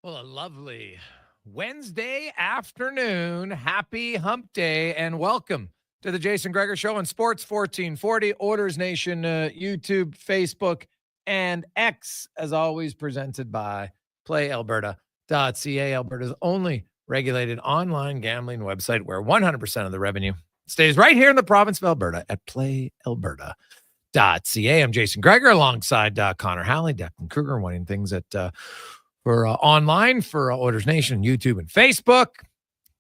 Well, a lovely Wednesday afternoon. Happy hump day and welcome to the Jason Gregor Show on Sports 1440, Orders Nation, YouTube, Facebook, and X, as always, presented by PlayAlberta.ca, Alberta's only regulated online gambling website where 100% of the revenue stays right here in the province of Alberta at PlayAlberta.ca. I'm Jason Gregor alongside Connor Halley, Declan Kruger, winning things at for online for Orders Nation, YouTube, and Facebook.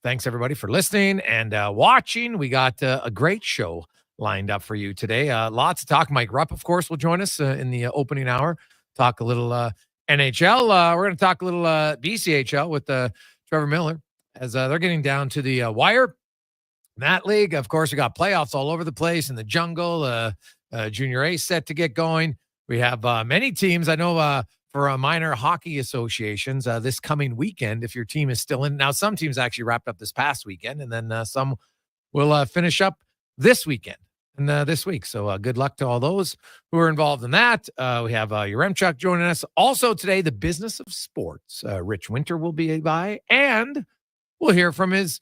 Thanks, everybody, for listening and watching. We got a great show lined up for you today. Lots to talk. Mike Rupp, of course, will join us in the opening hour. Talk a little NHL. We're going to talk a little BCHL with Trevor Miller as they're getting down to the wire. In that league, of course, we got playoffs all over the place in the jungle. Junior A set to get going. We have many teams. I know for minor hockey associations this coming weekend, if your team is still in. Now, some teams actually wrapped up this past weekend, and then some will finish up this weekend and this week. So good luck to all those who are involved in that. We have Yaremchuk joining us. Also today, the business of sports. Rich Winter will be by, and we'll hear from his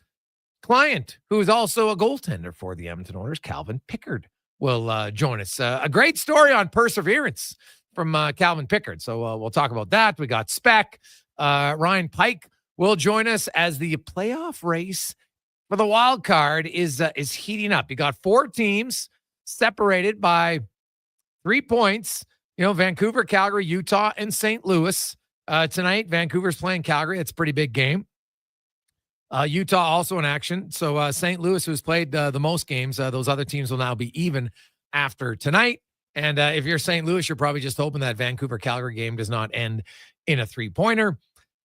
client, who is also a goaltender for the Edmonton Oilers, Calvin Pickard, will join us. A great story on perseverance from Calvin Pickard. So we'll talk about that. We got Spec. Ryan Pike will join us as the playoff race for the wild card is heating up. You got four teams separated by 3 points. You know, Vancouver, Calgary, Utah, and St. Louis. Tonight, Vancouver's playing Calgary. It's a pretty big game. Utah also in action. So St. Louis, who's played the most games, those other teams will now be even after tonight. And if you're St. Louis, you're probably just hoping that Vancouver-Calgary game does not end in a three-pointer.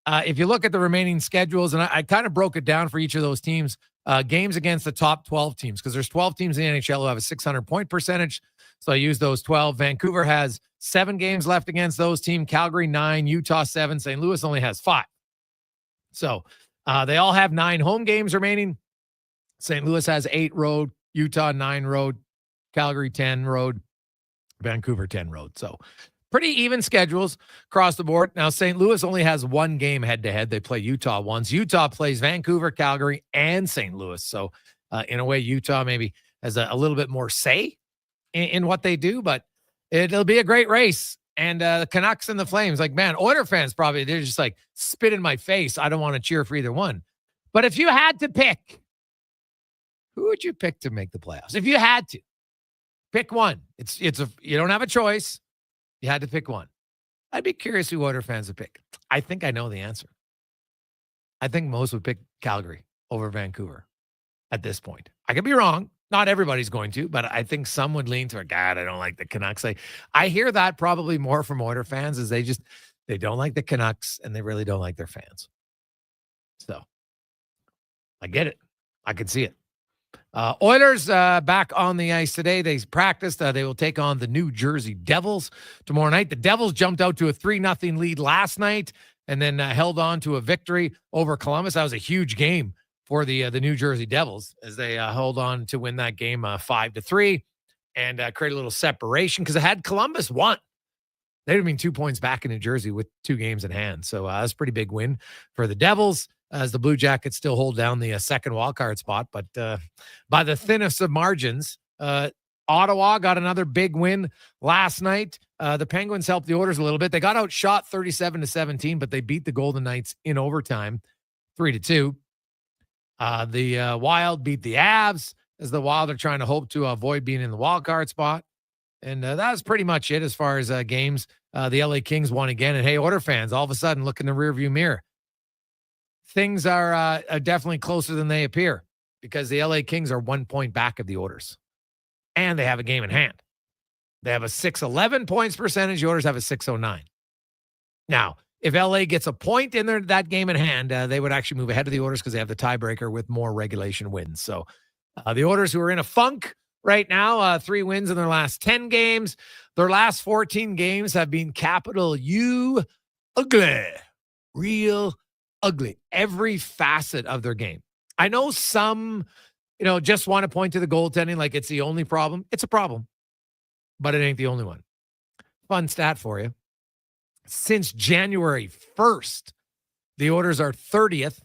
If you look at the remaining schedules, and I kind of broke it down for each of those teams, games against the top 12 teams, because there's 12 teams in the NHL who have a 600-point percentage. So I use those 12. Vancouver has 7 games left against those teams. Calgary, 9. Utah, 7. St. Louis only has 5. So they all have 9 home games remaining. St. Louis has 8 road. Utah, 9 road. Calgary, 10 road. Vancouver, 10 road. So pretty even schedules across the board. Now, St. Louis only has 1 game head-to-head. They play Utah once. Utah plays Vancouver, Calgary, and St. Louis. So in a way, Utah maybe has a little bit more say in what they do, but it'll be a great race. And the Canucks and the Flames, like, man, Oiler fans probably, they're just like, spit in my face. I don't want to cheer for either one. But if you had to pick, who would you pick to make the playoffs? If you had to. Pick one. You don't have a choice. You had to pick one. I'd be curious who Oilers fans would pick. I think I know the answer. I think most would pick Calgary over Vancouver at this point. I could be wrong. Not everybody's going to, but I think some would lean toward, God, I don't like the Canucks. I hear that probably more from Oilers fans is they don't like the Canucks and they really don't like their fans. So I get it. I can see it. Oilers back on the ice today. They practiced. They will take on the New Jersey Devils tomorrow night. The Devils jumped out to a 3-0 lead last night and then held on to a victory over Columbus. That was a huge game for the New Jersey Devils as they held on to win that game 5-3 and create a little separation because had Columbus won, they'd have been 2 points back in New Jersey with 2 games in hand. So that's a pretty big win for the Devils, as the Blue Jackets still hold down the second wildcard spot. But by the thinnest of margins, Ottawa got another big win last night. The Penguins helped the Oilers a little bit. They got outshot 37-17, but they beat the Golden Knights in overtime 3-2. The Wild beat the Avs as the Wild are trying to hope to avoid being in the wildcard spot. And that's pretty much it as far as games. The LA Kings won again. And hey, Oilers fans, all of a sudden look in the rearview mirror. Things are definitely closer than they appear because the LA Kings are 1 point back of the Oilers. And they have a game in hand. They have a 611 points percentage. The Oilers have a 609. Now, if LA gets a point in that game in hand, they would actually move ahead of the Oilers because they have the tiebreaker with more regulation wins. So the Oilers, who are in a funk right now, 3 wins in their last 10 games. Their last 14 games have been capital U ugly. Real ugly. Every facet of their game. I know some, just want to point to the goaltending like it's the only problem. It's a problem, but it ain't the only one. Fun stat for you. Since January 1st, The Oilers are 30th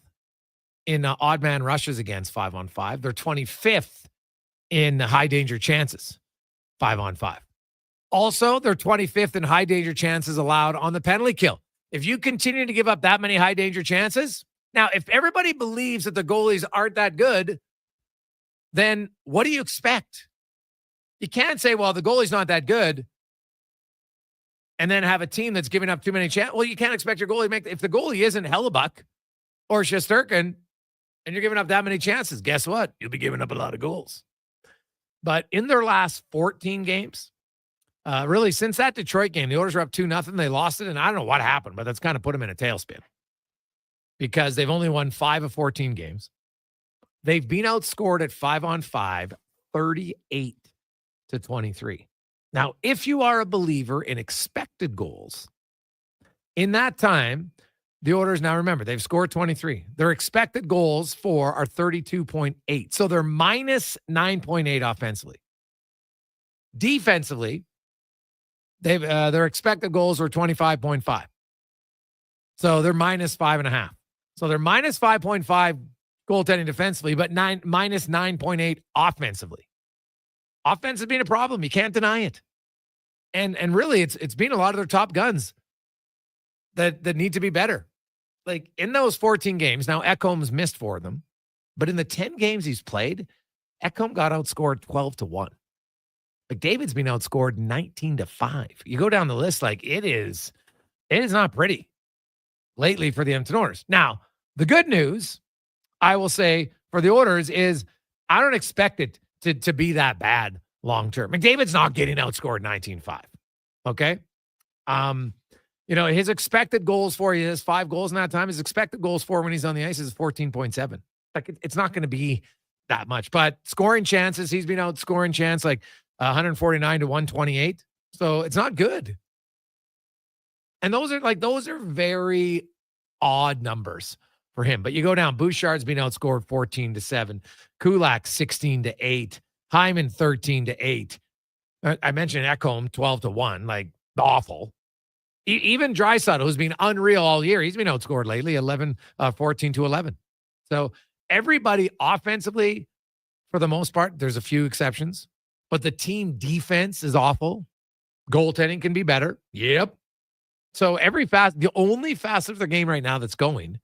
in odd man rushes against 5-on-5. They're 25th in high danger chances, 5-on-5. Also, they're 25th in high danger chances allowed on the penalty kill. If you continue to give up that many high danger chances, now, if everybody believes that the goalies aren't that good, then what do you expect? You can't say, well, the goalie's not that good, and then have a team that's giving up too many chances. Well, you can't expect your goalie to make, if the goalie isn't Hellebuck or Shesterkin, and you're giving up that many chances, guess what? You'll be giving up a lot of goals. But in their last 14 games, really since that Detroit game, the Oilers were up 2-0. They lost it, and I don't know what happened, but that's kind of put them in a tailspin because they've only won 5 of 14 games. They've been outscored at 5-on-5, 38-23. Now, if you are a believer in expected goals, in that time, the Oilers, now remember, they've scored 23. Their expected goals for are 32.8. So they're minus 9.8 offensively. Defensively, their expected goals were 25.5. So they're minus 5.5. So they're minus 5.5 goaltending defensively, but minus 9.8 offensively. Offense has been a problem. You can't deny it. And really, it's been a lot of their top guns that need to be better. Like in those 14 games, now Ekholm's missed 4 of them, but in the 10 games he's played, Ekholm got outscored 12-1. Like David's been outscored 19-5. You go down the list, like it is not pretty lately for the Edmonton Oilers. Now, the good news, I will say for the Oilers is I don't expect it to be that bad long term. McDavid's not getting outscored 19-5. Okay. His expected goals for, he has 5 goals in that time. His expected goals for when he's on the ice is 14.7. Like it's not going to be that much, but scoring chances, he's been outscoring chance like 149-128. So it's not good. And those are very odd numbers for him. But you go down, Bouchard's been outscored 14-7, Kulak 16-8, Hyman 13-8. I mentioned Ekholm 12-1, like awful. Even Draisaitl, who's been unreal all year, he's been outscored lately, 14-11. So everybody offensively, for the most part, there's a few exceptions, but the team defense is awful. Goaltending can be better. Yep. So the only facet of the game right now that's going,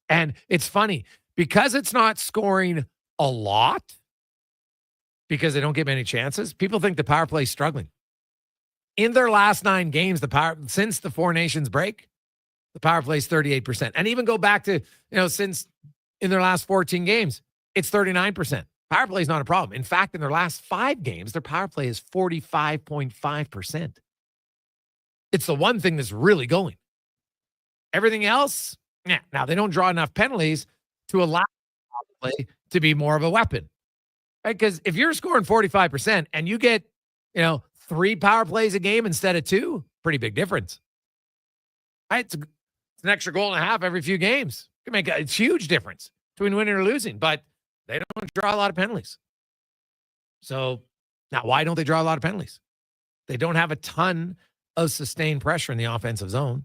and it's funny, because it's not scoring a lot, because they don't get many chances, people think the power play is struggling. In their last 9 games, since the Four Nations break, the power play is 38%. And even go back to, since in their last 14 games, it's 39%. Power play is not a problem. In fact, in their last 5 games, their power play is 45.5%. It's the one thing that's really going. Everything else, yeah. Now, they don't draw enough penalties to allow power play to be more of a weapon. Right? Because if you're scoring 45% and you get, 3 power plays a game instead of 2, pretty big difference. Right? It's an extra goal and a half every few games. It can make a huge difference between winning or losing, but they don't draw a lot of penalties. So now why don't they draw a lot of penalties? They don't have a ton of sustained pressure in the offensive zone.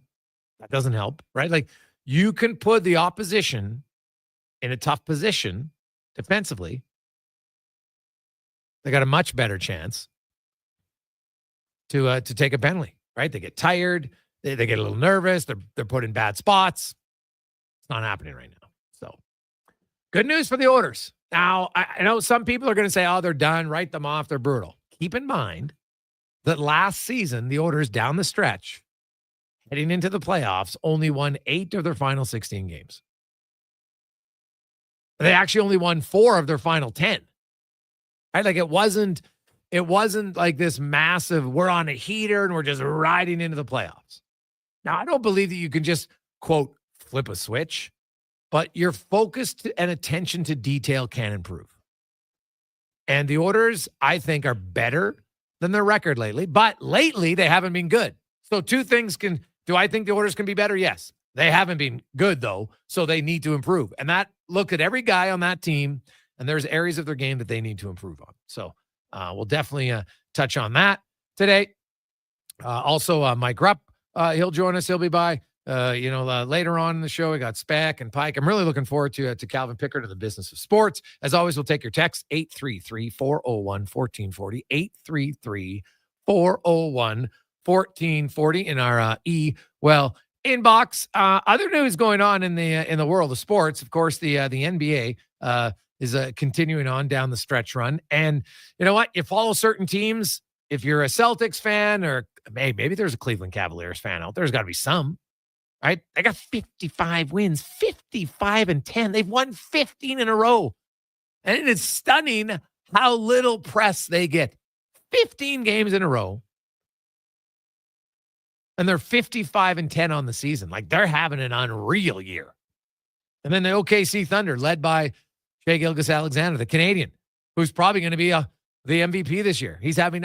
That doesn't help, right? Like you can put the opposition in a tough position defensively. They got a much better chance to take a penalty, right? They get tired. They get a little nervous. They're put in bad spots. It's not happening right now. So good news for the Oilers. Now, I know some people are going to say, oh, they're done. Write them off. They're brutal. Keep in mind that last season, the Oilers down the stretch, heading into the playoffs, only won 8 of their final 16 games. They actually only won 4 of their final 10. Right? Like it wasn't like this massive, we're on a heater and we're just riding into the playoffs. Now, I don't believe that you can just, quote, flip a switch, but your focus and attention to detail can improve. And the Oilers, I think, are better than their record lately, but lately they haven't been good. So 2 things do I think the Oilers can be better? Yes. They haven't been good, though, so they need to improve. And that, look at every guy on that team, and there's areas of their game that they need to improve on. So we'll definitely touch on that today. Also, Mike Rupp, he'll join us. He'll be by. Later on in the show, we got Speck and Pike. I'm really looking forward to Calvin Pickard and the business of sports. As always, we'll take your text 833-401-1440, 833-401-1440 in our inbox. Other news going on in the world of sports, of course, the NBA is continuing on down the stretch run. And you know what? You follow certain teams. If you're a Celtics fan, or maybe there's a Cleveland Cavaliers fan out there, there's got to be some. Right? They got 55 wins, 55-10. They've won 15 in a row. And it is stunning how little press they get. 15 games in a row. And they're 55-10 on the season. Like, they're having an unreal year. And then the OKC Thunder, led by Shai Gilgeous-Alexander, the Canadian, who's probably going to be the MVP this year. He's having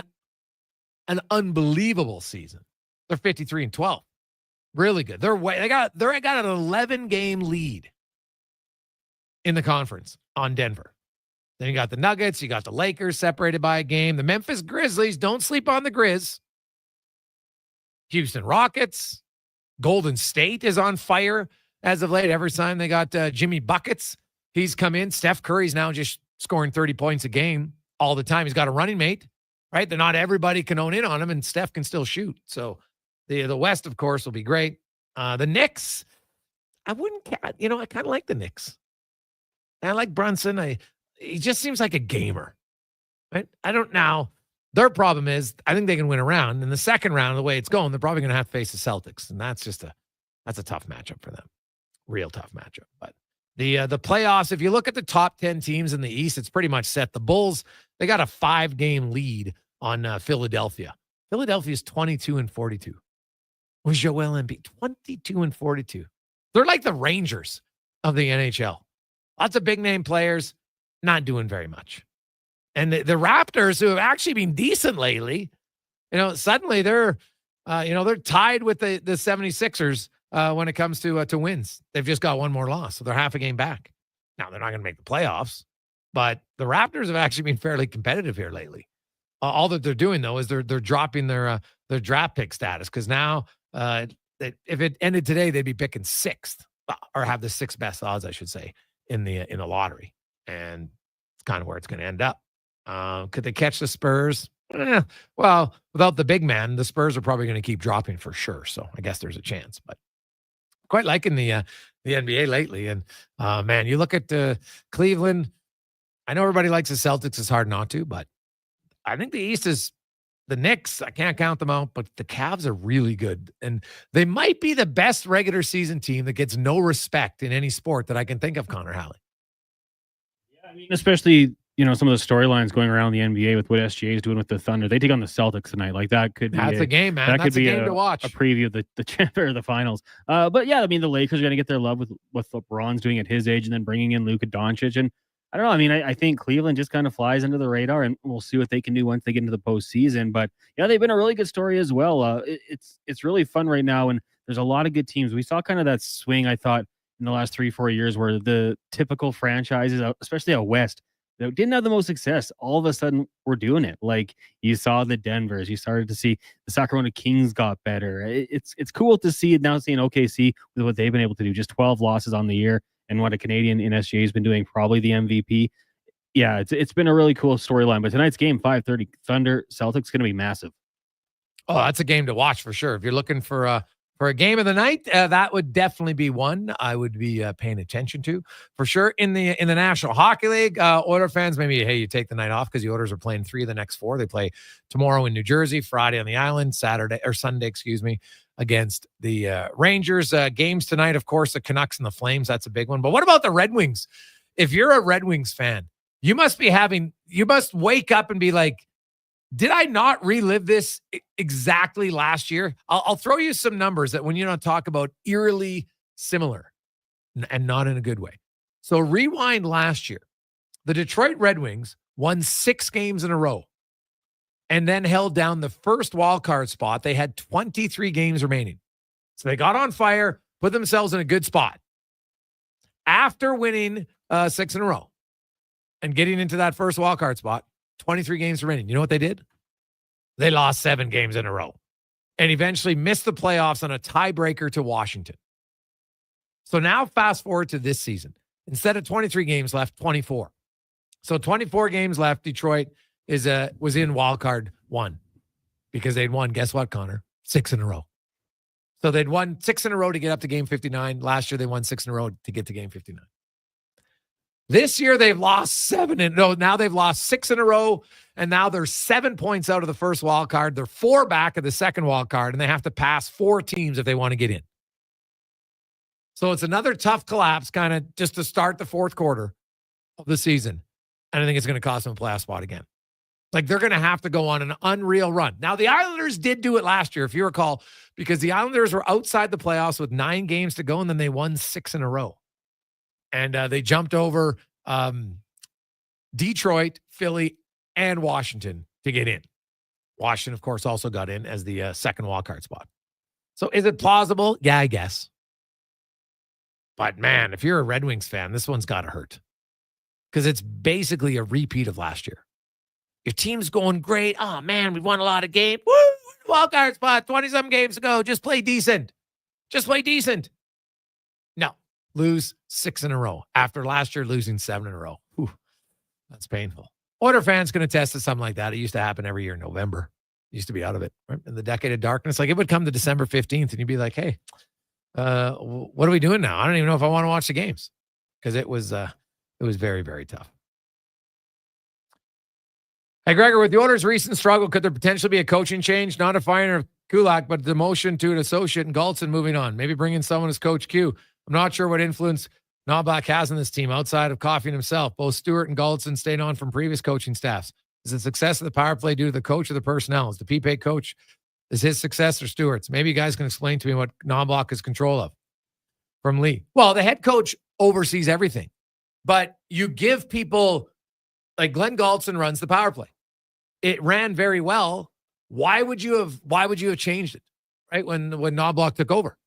an unbelievable season. They're 53-12. Really good. They got an 11-game lead in the conference on Denver. Then you got the Nuggets, you got the Lakers separated by a game. The Memphis Grizzlies, don't sleep on the Grizz. Houston Rockets, Golden State is on fire as of late. Every time they got Jimmy Buckets, he's come in. Steph Curry's now just scoring 30 points a game all the time. He's got a running mate, right? Not everybody can own in on him, and Steph can still shoot. So the West, of course, will be great. The Knicks, I kind of like the Knicks. I like Brunson. He just seems like a gamer. Right? I don't know. Their problem is, I think they can win a round. In the second round, the way it's going, they're probably going to have to face the Celtics, and that's a tough matchup for them. Real tough matchup. But the playoffs, if you look at the top 10 teams in the East, it's pretty much set. The Bulls, they got a 5-game lead on Philadelphia. Philadelphia's 22-42. With Joel Embiid, 22-42. They're like the Rangers of the NHL. Lots of big-name players, not doing very much. And the Raptors, who have actually been decent lately, suddenly they're tied with the 76ers when it comes to wins. They've just got one more loss, so they're half a game back. Now, they're not going to make the playoffs, but the Raptors have actually been fairly competitive here lately. All that they're doing, though, is they're dropping their draft pick status, because now if it ended today, they'd be picking 6th, or have the 6th best odds, I should say, in the lottery. And it's kind of where it's going to end up. Could they catch the Spurs? Well, without the big man, the Spurs are probably going to keep dropping for sure. So I guess there's a chance. But quite liking the NBA lately. And man, you look at Cleveland. I know everybody likes the Celtics. It's hard not to, but I think the East is the Knicks. I can't count them out, but the Cavs are really good. And they might be the best regular season team that gets no respect in any sport that I can think of, Connor Halley. Yeah, I mean, especially, some of the storylines going around the NBA with what SGA is doing with the Thunder. They take on the Celtics tonight. Like, that could be a game, man. That's a game to watch. A preview of the champion or the finals. But yeah, I mean, the Lakers are going to get their love with what LeBron's doing at his age, and then bringing in Luka Doncic. And I don't know. I mean, I think Cleveland just kind of flies under the radar, and we'll see what they can do once they get into the postseason. But yeah, they've been a really good story as well. It's really fun right now, and there's a lot of good teams. We saw kind of that swing, I thought, in the last 3-4 years, where the typical franchises, especially out west, that didn't have the most success, all of a sudden we're doing it. Like, you saw the Denvers, you started to see the Sacramento Kings got better. It's cool to see it now, seeing OKC with what they've been able to do. Just 12 losses on the year, and what a Canadian in SGA has been doing, probably the MVP. Yeah, it's been a really cool storyline. But tonight's game, 5:30, Thunder Celtics, going to be massive. Oh, that's a game to watch for sure. If you're looking for a game of the night, that would definitely be one I would be paying attention to for sure. In the National Hockey League, Oilers fans, maybe, hey, you take the night off because the Oilers are playing 3 of the next 4. They play tomorrow in New Jersey, Friday on the island, Sunday, against the Rangers. Games tonight, of course, the Canucks and the Flames. That's a big one. But what about the Red Wings? If you're a Red Wings fan, you must wake up and be like, did I not relive this exactly last year? I'll throw you some numbers that when you talk about eerily similar and not in a good way. So rewind last year. The Detroit Red Wings won 6 games in a row and then held down the first wild card spot. They had 23 games remaining. So they got on fire, put themselves in a good spot. After winning 6 in a row and getting into that first wild card spot, 23 games remaining. You know what they did? They lost 7 games in a row. and eventually missed the playoffs on a tiebreaker to Washington. So now fast forward to this season. Instead of 23 games left, 24. So 24 games left. Detroit was in wild card 1 because they'd won, guess what, Connor? 6 in a row. So they'd won 6 in a row to get up to game 59. Last year, they won 6 in a row to get to game 59. This year, they've lost 7. Now they've lost 6 in a row, and now they're 7 points out of the first wild card. They're 4 back of the second wild card, and they have to pass 4 teams if they want to get in. So it's another tough collapse, kind of just to start the fourth quarter of the season. And I think it's going to cost them a playoff spot again. Like, they're going to have to go on an unreal run. Now, the Islanders did do it last year, if you recall, because the Islanders were outside the playoffs with 9 games to go, and then they won 6 in a row. And they jumped over Detroit, Philly, and Washington to get in. Washington, of course, also got in as the second wildcard spot. So is it plausible? Yeah, I guess. But, man, if you're a Red Wings fan, this one's got to hurt. Because it's basically a repeat of last year. Your team's going great. Oh, man, we won a lot of games. Woo! Wildcard spot, 20-some games to go. Just play decent. Just play decent. No. Lose 6 in a row. After last year losing 7 in a row. Whew, that's painful. Oilers fans can attest to something like that. It used to happen every year in November. Used to be out of it. Right? In the decade of darkness. Like, it would come to December 15th, and you'd be like, hey, what are we doing now? I don't even know if I want to watch the games. Because it was very, very tough. Hey, Gregor, with the Oilers' recent struggle, could there potentially be a coaching change? Not a firing of Kulak, but a demotion to an associate and Galton moving on. Maybe bringing someone as Coach Q. I'm not sure what influence Knobloch has on this team outside of Coffey and himself. Both Stewart and Galton stayed on from previous coaching staffs. Is the success of the power play due to the coach or the personnel? Is the Pipe coach, is his success or Stewart's? Maybe you guys can explain to me what Knobloch is control of. From Lee. Well, the head coach oversees everything. But you give people, like Glenn Galton runs the power play. It ran very well. Why would you have changed it? Right? When Knobloch took over.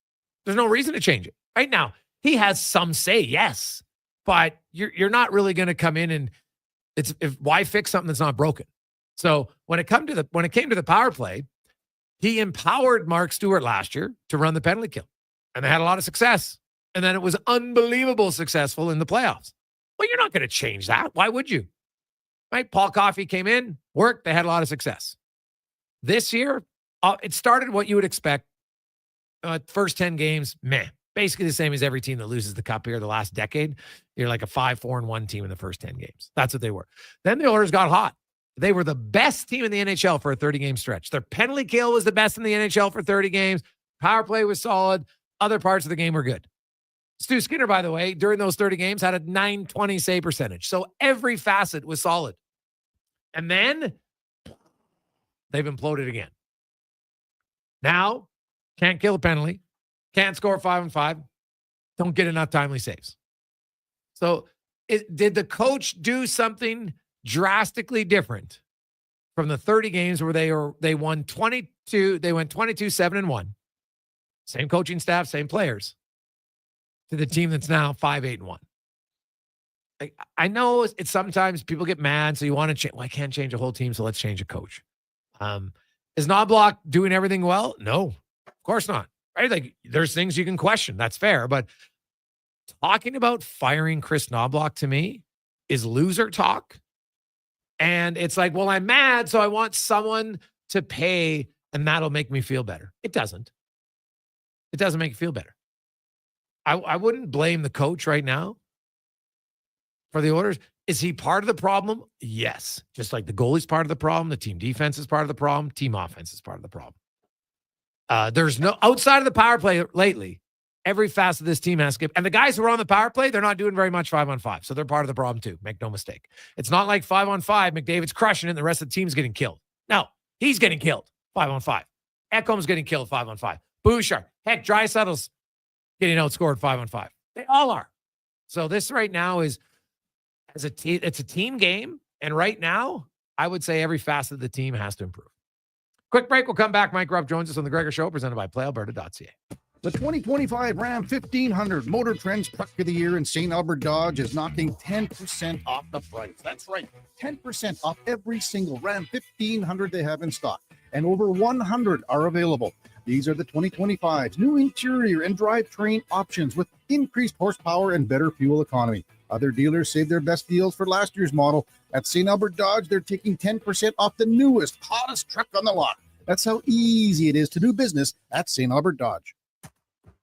There's no reason to change it. Right now, he has some say, yes. But you're not really going to come in and why fix something that's not broken? So when it came to the power play, he empowered Mark Stewart last year to run the penalty kill. And they had a lot of success. And then it was unbelievable successful in the playoffs. Well, you're not going to change that. Why would you? Right? Paul Coffey came in, worked, they had a lot of success. This year, it started what you would expect. First 10 games, basically the same as every team that loses the cup here the last decade. You're like a 5-4-1 team in the first 10 games. That's what they were. Then the Oilers got hot. They were the best team in the NHL for a 30-game stretch. Their penalty kill was the best in the NHL for 30 games. Power play was solid. Other parts of the game were good. Stu Skinner, by the way, during those 30 games had a .920 save percentage. So every facet was solid. And then they've imploded again. Now, can't kill a penalty. Can't score 5-on-5. Don't get enough timely saves. So did the coach do something drastically different from the 30 games where they won 22, they went 22-7-1. Same coaching staff, same players, to the team that's now 5-8-1. I know it's sometimes people get mad, so you want to change. Well, I can't change a whole team, so let's change a coach. Is Knobloch doing everything well? No, of course not. Right? Like, there's things you can question. That's fair. But talking about firing Chris Knobloch to me is loser talk. And it's like, well, I'm mad, so I want someone to pay, and that'll make me feel better. It doesn't. It doesn't make you feel better. I wouldn't blame the coach right now for the Oilers. Is he part of the problem? Yes. Just like the goalie's part of the problem, the team defense is part of the problem, team offense is part of the problem. There's no outside of the power play lately. Every facet of this team has to give. And the guys who are on the power play, they're not doing very much 5-on-5. So they're part of the problem too. Make no mistake. It's not like 5-on-5, McDavid's crushing it and the rest of the team's getting killed. No, he's getting killed 5-on-5. Ekholm's getting killed 5-on-5. Bouchard. Heck, Draisaitl's getting outscored 5-on-5. They all are. So this right now is, it's a team game. And right now, I would say every facet of the team has to improve. Quick break. We'll come back. Mike Rupp joins us on the Gregor Show, presented by PlayAlberta.ca. The 2025 Ram 1500 Motor Trend's Truck of the Year in St. Albert Dodge is knocking 10% off the price. That's right, 10% off every single Ram 1500 they have in stock. and over 100 are available. These are the 2025's new interior and drivetrain options with increased horsepower and better fuel economy. Other dealers saved their best deals for last year's model. At St. Albert Dodge, they're taking 10% off the newest, hottest truck on the lot. That's how easy it is to do business at St. Albert Dodge.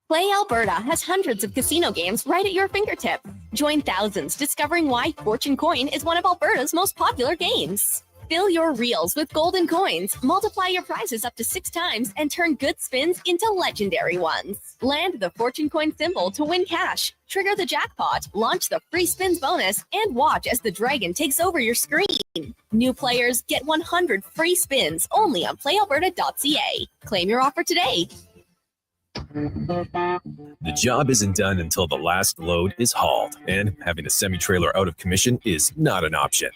Play Alberta has hundreds of casino games right at your fingertip. Join thousands discovering why Fortune Coin is one of Alberta's most popular games. Fill your reels with golden coins, multiply your prizes up to 6 times, and turn good spins into legendary ones. Land the Fortune Coin symbol to win cash, trigger the jackpot, launch the free spins bonus, and watch as the dragon takes over your screen. New players get 100 free spins only on playalberta.ca. Claim your offer today. The job isn't done until the last load is hauled, and having a semi-trailer out of commission is not an option.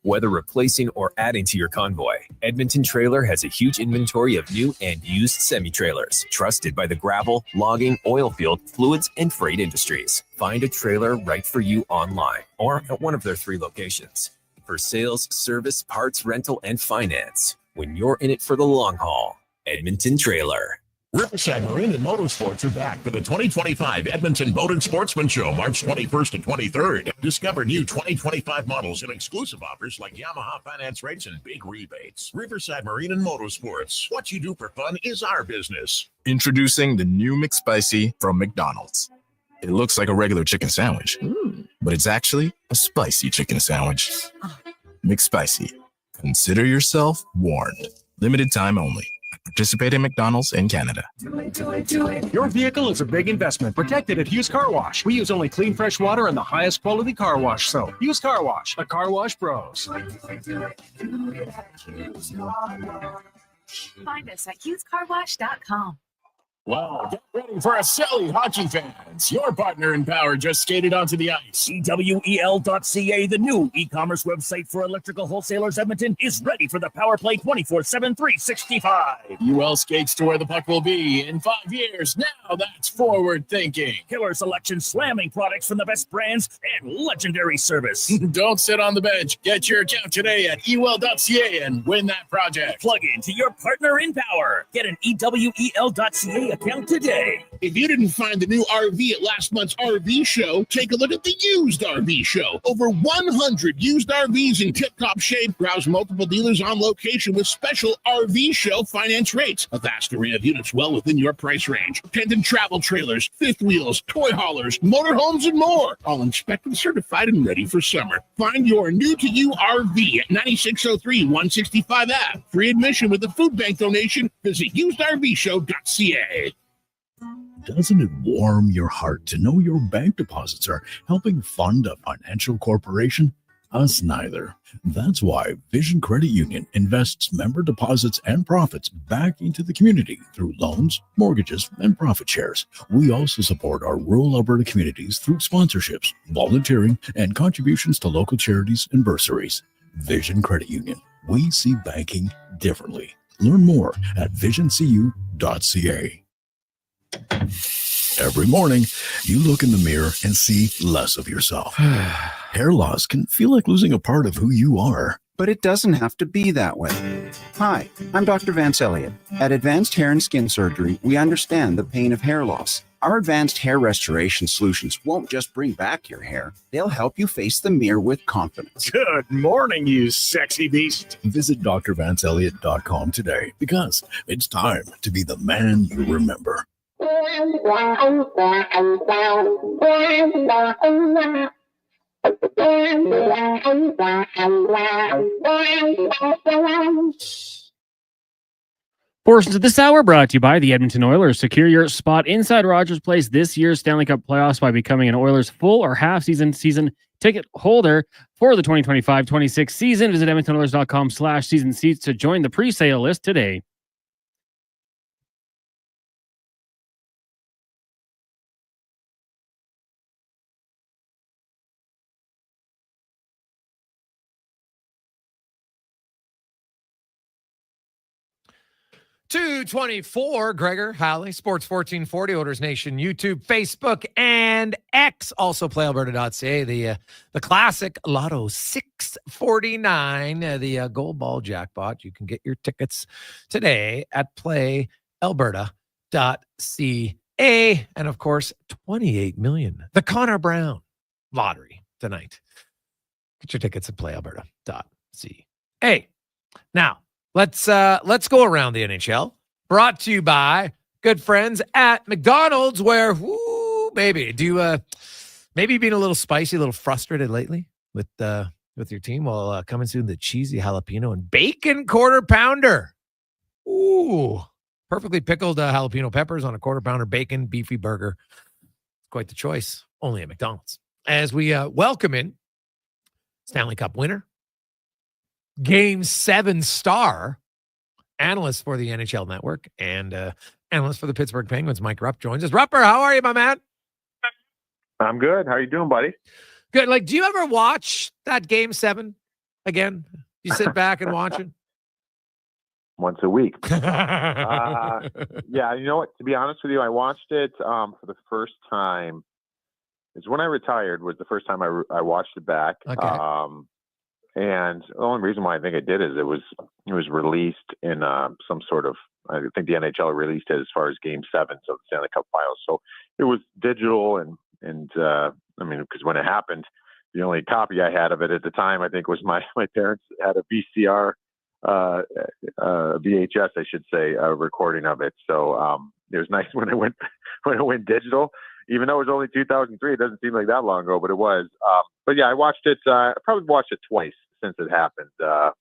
Whether replacing or adding to your convoy, Edmonton Trailer has a huge inventory of new and used semi-trailers, trusted by the gravel, logging, oil field, fluids, and freight industries. Find a trailer right for you online or at one of their 3 locations. For sales, service, parts, rental, and finance, when you're in it for the long haul, Edmonton Trailer. Riverside Marine and Motorsports are back for the 2025 Edmonton Boat and Sportsman Show, March 21st and 23rd. Discover new 2025 models and exclusive offers like Yamaha finance rates and big rebates. Riverside Marine and Motorsports. What you do for fun is our business. Introducing the new McSpicy from McDonald's. It looks like a regular chicken sandwich, but it's actually a spicy chicken sandwich. McSpicy. Consider yourself warned. Limited time only. Participate in McDonald's in Canada. Do it. Your vehicle is a big investment. Protect it at Hughes Car Wash. We use only clean, fresh water and the highest quality car wash soap. Hughes Car Wash, the car wash pros. Find us at hughescarwash.com. Wow, get ready for a silly hockey fans. Your partner in power just skated onto the ice. EWEL.ca, the new e-commerce website for electrical wholesalers Edmonton, is ready for the power play 24/7, 365. UL skates to where the puck will be in 5 years. Now that's forward thinking. Killer selection, slamming products from the best brands, and legendary service. Don't sit on the bench. Get your account today at EWEL.ca and win that project. Plug into your partner in power. Get an EWEL.ca account today. If you didn't find the new RV at last month's RV show, take a look at the used RV show. Over 100 used RVs in tip-top shape. Browse multiple dealers on location with special RV show finance rates. A vast array of units well within your price range. Tent and travel trailers, fifth wheels, toy haulers, motorhomes, and more. All inspected, certified, and ready for summer. Find your new-to-you RV at 9603 165 Ave. Free admission with a food bank donation. Visit usedrvshow.ca. Doesn't it warm your heart to know your bank deposits are helping fund a financial corporation? Us neither. That's why Vision Credit Union invests member deposits and profits back into the community through loans, mortgages, and profit shares. We also support our rural Alberta communities through sponsorships, volunteering, and contributions to local charities and bursaries. Vision Credit Union. We see banking differently. Learn more at visioncu.ca. Every morning, you look in the mirror and see less of yourself. Hair loss can feel like losing a part of who you are. But it doesn't have to be that way. Hi, I'm Dr. Vance Elliott. At Advanced Hair and Skin Surgery, we understand the pain of hair loss. Our advanced hair restoration solutions won't just bring back your hair. They'll help you face the mirror with confidence. Good morning, you sexy beast. Visit drvanceelliott.com today because it's time to be the man you remember. Portions of this hour brought to you by the Edmonton Oilers. Secure your spot inside Rogers Place this year's Stanley Cup playoffs by becoming an Oilers full or half season ticket holder for the 2025-26 season. Visit edmontonoilers.com/season seats to join the pre-sale list today. 224, Gregor Halley, Sports 1440, Oilers Nation, YouTube, Facebook, and X. Also, playalberta.ca, the classic Lotto 649, the gold ball jackpot. You can get your tickets today at playalberta.ca. And, of course, 28 million. The Connor Brown lottery tonight. Get your tickets at playalberta.ca. Now, let's go around the NHL. Brought to you by good friends at McDonald's, where, whoo, baby, maybe being a little spicy, a little frustrated lately with your team? Well, coming soon, the cheesy jalapeno and bacon quarter pounder. Ooh, perfectly pickled jalapeno peppers on a quarter pounder bacon beefy burger. Quite the choice. Only at McDonald's. As we welcome in Stanley Cup winner, Game 7 star, analyst for the NHL Network, and analyst for the Pittsburgh Penguins, Mike Rupp joins us. Rupper, how are you, my man? I'm good. How are you doing, buddy? Good. Like, do you ever watch that Game 7 again? You sit back and watch it? Once a week. Yeah, you know what? To be honest with you, I watched it for the first time. It's when I retired was the first time I watched it back. Okay. And the only reason why I think I did is it was released in some sort of, I think the NHL released it as far as Game 7, so the Stanley Cup Finals. So it was digital, and I mean, because when it happened, the only copy I had of it at the time, I think, was my parents had a VCR, VHS, I should say, recording of it. So it was nice when it went digital. Even though it was only 2003, it doesn't seem like that long ago, but it was. But yeah, I watched it. I probably watched it twice since it happened. And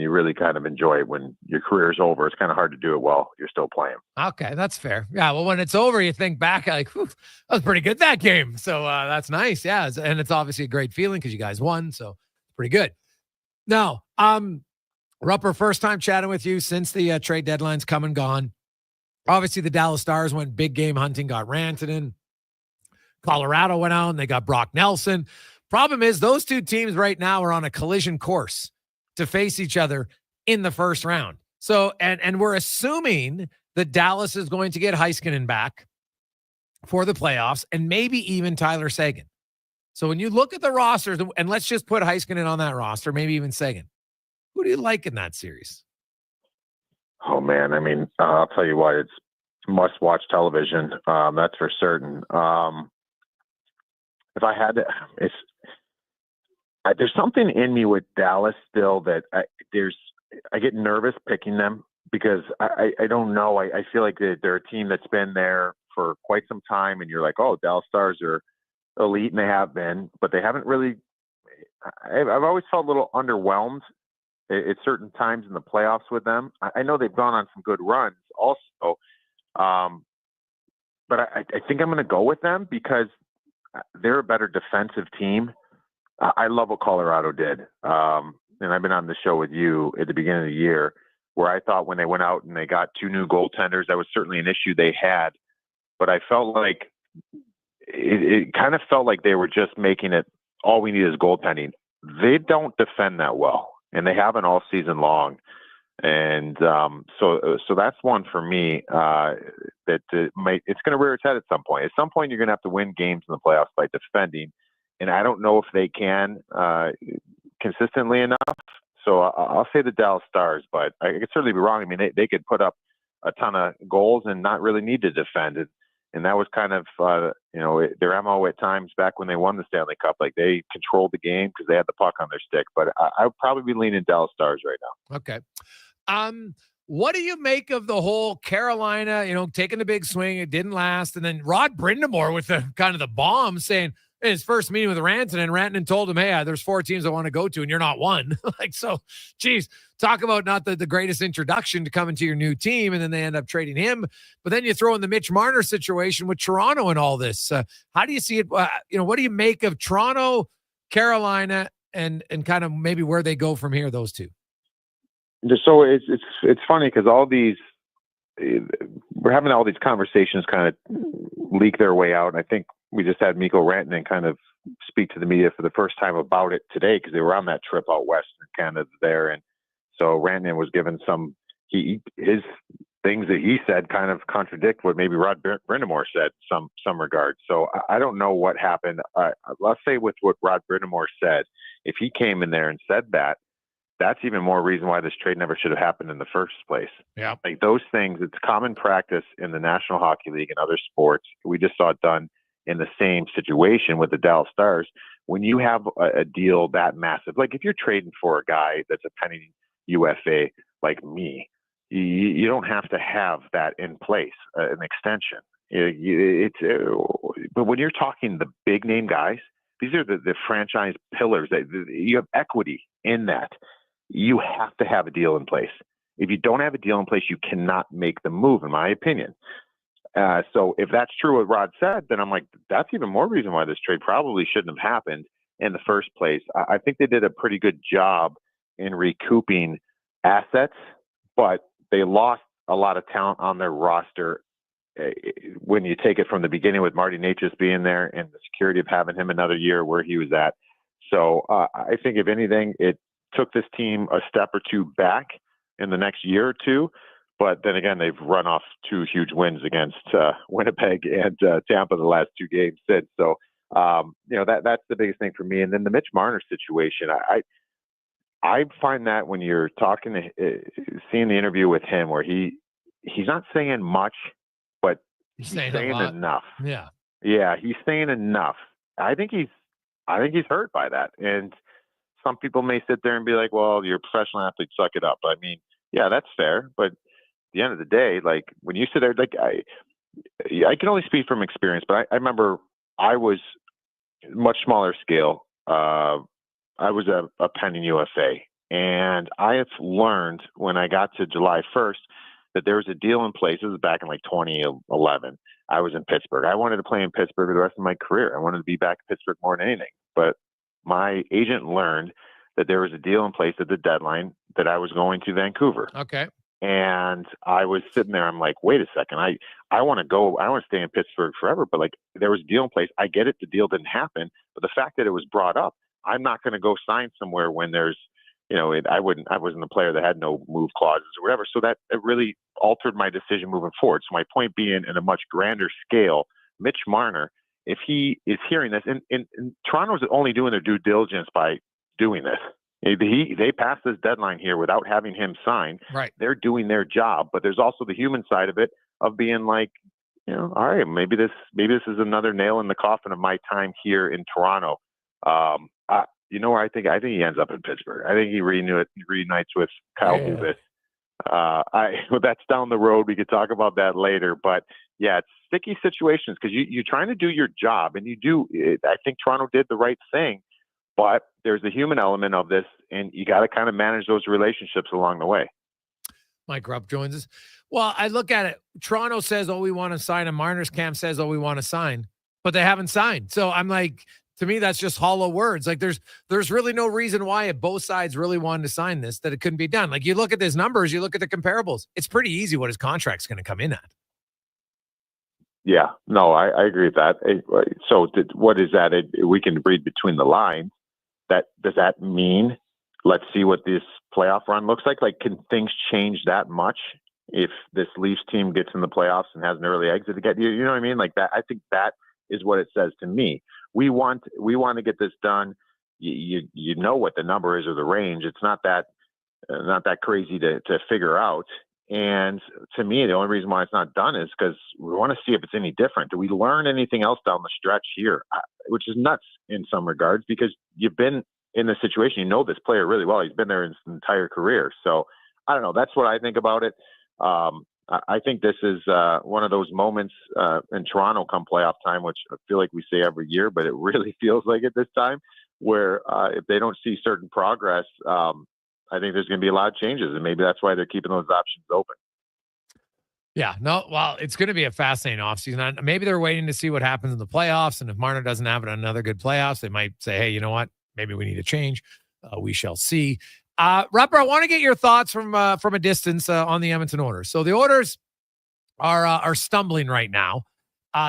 you really kind of enjoy it when your career's over. It's kind of hard to do it while you're still playing. Okay, that's fair. Yeah, well, when it's over, you think back like, that was pretty good, that game. So that's nice. Yeah, and it's obviously a great feeling because you guys won. So pretty good. Now, Rupper, first time chatting with you since the trade deadline's come and gone. Obviously, the Dallas Stars went big game hunting, got Rantanen. Colorado went out and they got Brock Nelson. Problem is, those two teams right now are on a collision course to face each other in the first round. So, and we're assuming that Dallas is going to get Heiskanen back for the playoffs and maybe even Tyler Seguin. So when you look at the rosters, and let's just put Heiskanen on that roster, maybe even Seguin, who do you like in that series? Oh, man. I mean, I'll tell you what, it's must-watch television. That's for certain. If I had to, there's something in me with Dallas still that I get nervous picking them because I don't know. I feel like they're a team that's been there for quite some time, and you're like, oh, Dallas Stars are elite, and they have been, but they haven't really. I've always felt a little underwhelmed at certain times in the playoffs with them. I know they've gone on some good runs also, but I think I'm going to go with them because they're a better defensive team. I love what Colorado did. And I've been on the show with you at the beginning of the year where I thought when they went out and they got two new goaltenders, that was certainly an issue they had. But I felt like it kind of felt like they were just making it all we need is goaltending. They don't defend that well, and they haven't all season long. And so that's one for me that it's going to rear its head at some point. At some point, you're going to have to win games in the playoffs by defending. And I don't know if they can consistently enough. So I'll say the Dallas Stars, but I could certainly be wrong. I mean, they could put up a ton of goals and not really need to defend it. And that was kind of, their MO at times back when they won the Stanley Cup. Like, they controlled the game because they had the puck on their stick. But I would probably be leaning Dallas Stars right now. Okay. What do you make of the whole Carolina, taking the big swing? It didn't last. And then Rod Brindamore with the kind of the bomb saying in his first meeting with Rantanen told him, hey, there's 4 teams I want to go to and you're not one. Geez, talk about not the greatest introduction to coming to your new team. And then they end up trading him. But then you throw in the Mitch Marner situation with Toronto and all this. How do you see it? What do you make of Toronto, Carolina, and kind of maybe where they go from here, those two? So it's funny because we're having all these conversations kind of leak their way out. And I think we just had Mikko Rantanen kind of speak to the media for the first time about it today because they were on that trip out west in Canada there. And so Rantanen was given some his things that he said kind of contradict what maybe Rod Brindamore said some regards. So I don't know what happened. Let's say with what Rod Brindamore said, if he came in there and said that, that's even more reason why this trade never should have happened in the first place. Yeah. Like those things, it's common practice in the National Hockey League and other sports. We just saw it done in the same situation with the Dallas Stars. When you have a deal that massive, like if you're trading for a guy that's a penny UFA like me, you don't have to have that in place, an extension. But when you're talking the big name guys, these are the franchise pillars that you have equity in that. You have to have a deal in place. If you don't have a deal in place, you cannot make the move, in my opinion. So if that's true what Rod said, then I'm like, that's even more reason why this trade probably shouldn't have happened in the first place. I think they did a pretty good job in recouping assets, but they lost a lot of talent on their roster when you take it from the beginning with Marty Natchez being there and the security of having him another year where he was at. So I think if anything, it took this team a step or two back in the next year or two. But then again, they've run off 2 huge wins against Winnipeg and Tampa the last 2 games since. So, that's the biggest thing for me. And then the Mitch Marner situation, I find that when you're talking to, seeing the interview with him where he's not saying much, but he's saying enough. Yeah. Yeah, he's saying enough. I think he's hurt by that. And some people may sit there and be like, well, you're a professional athlete, suck it up. I mean, yeah, that's fair. But at the end of the day, like when you sit there, like I can only speak from experience, but I remember I was much smaller scale. I was a penny UFA, and I have learned when I got to July 1st that there was a deal in place. This was back in like 2011. I was in Pittsburgh. I wanted to play in Pittsburgh the rest of my career. I wanted to be back in Pittsburgh more than anything. But my agent learned that there was a deal in place at the deadline that I was going to Vancouver. Okay. And I was sitting there. I'm like, wait a second. I want to go. I want to stay in Pittsburgh forever. But like, there was a deal in place. I get it. The deal didn't happen. But the fact that it was brought up, I'm not going to go sign somewhere when there's, I wasn't a player that had no move clauses or whatever. So that it really altered my decision moving forward. So my point being, in a much grander scale, Mitch Marner, if he is hearing this, and Toronto's only doing their due diligence by doing this. They passed this deadline here without having him sign. Right. They're doing their job, but there's also the human side of it of being like, all right, maybe this is another nail in the coffin of my time here in Toronto. Where I think he ends up in Pittsburgh. I think he reunites with Kyle Dubas. Well, that's down the road. We could talk about that later, but yeah, it's sticky situations because you're trying to do your job, and you do. I think Toronto did the right thing. But there's a human element of this, and you got to kind of manage those relationships along the way. Mike Rupp joins us. Well, I look at it. Toronto says, we want to sign. And Marner's camp says, we want to sign. But they haven't signed. So I'm like, to me, that's just hollow words. Like there's really no reason why if both sides really wanted to sign this, that it couldn't be done. Like you look at his numbers, you look at the comparables. It's pretty easy what his contract's going to come in at. Yeah, no, I agree with that. So what is that? We can read between the lines. Does that mean let's see what this playoff run looks like? Like, can things change that much if this Leafs team gets in the playoffs and has an early exit to get you? You know what I mean? Like that. I think that is what it says to me. We want to get this done. You know what the number is or the range. It's not that crazy to figure out. And to me, the only reason why it's not done is because we want to see if it's any different. Do we learn anything else down the stretch here? Which is nuts in some regards because you've been in this situation. You know this player really well. He's been there his entire career. So I don't know. That's what I think about it. I think this is one of those moments in Toronto come playoff time, which I feel like we say every year, but it really feels like it this time, where if they don't see certain progress, I think there's going to be a lot of changes, and maybe that's why they're keeping those options open. Yeah, no, well, it's going to be a fascinating offseason. Maybe they're waiting to see what happens in the playoffs, and if Marner doesn't have another good playoffs, they might say, hey, you know what? Maybe we need a change. We shall see. Rupper, I want to get your thoughts from a distance on the Edmonton Oilers. So the Oilers are stumbling right now.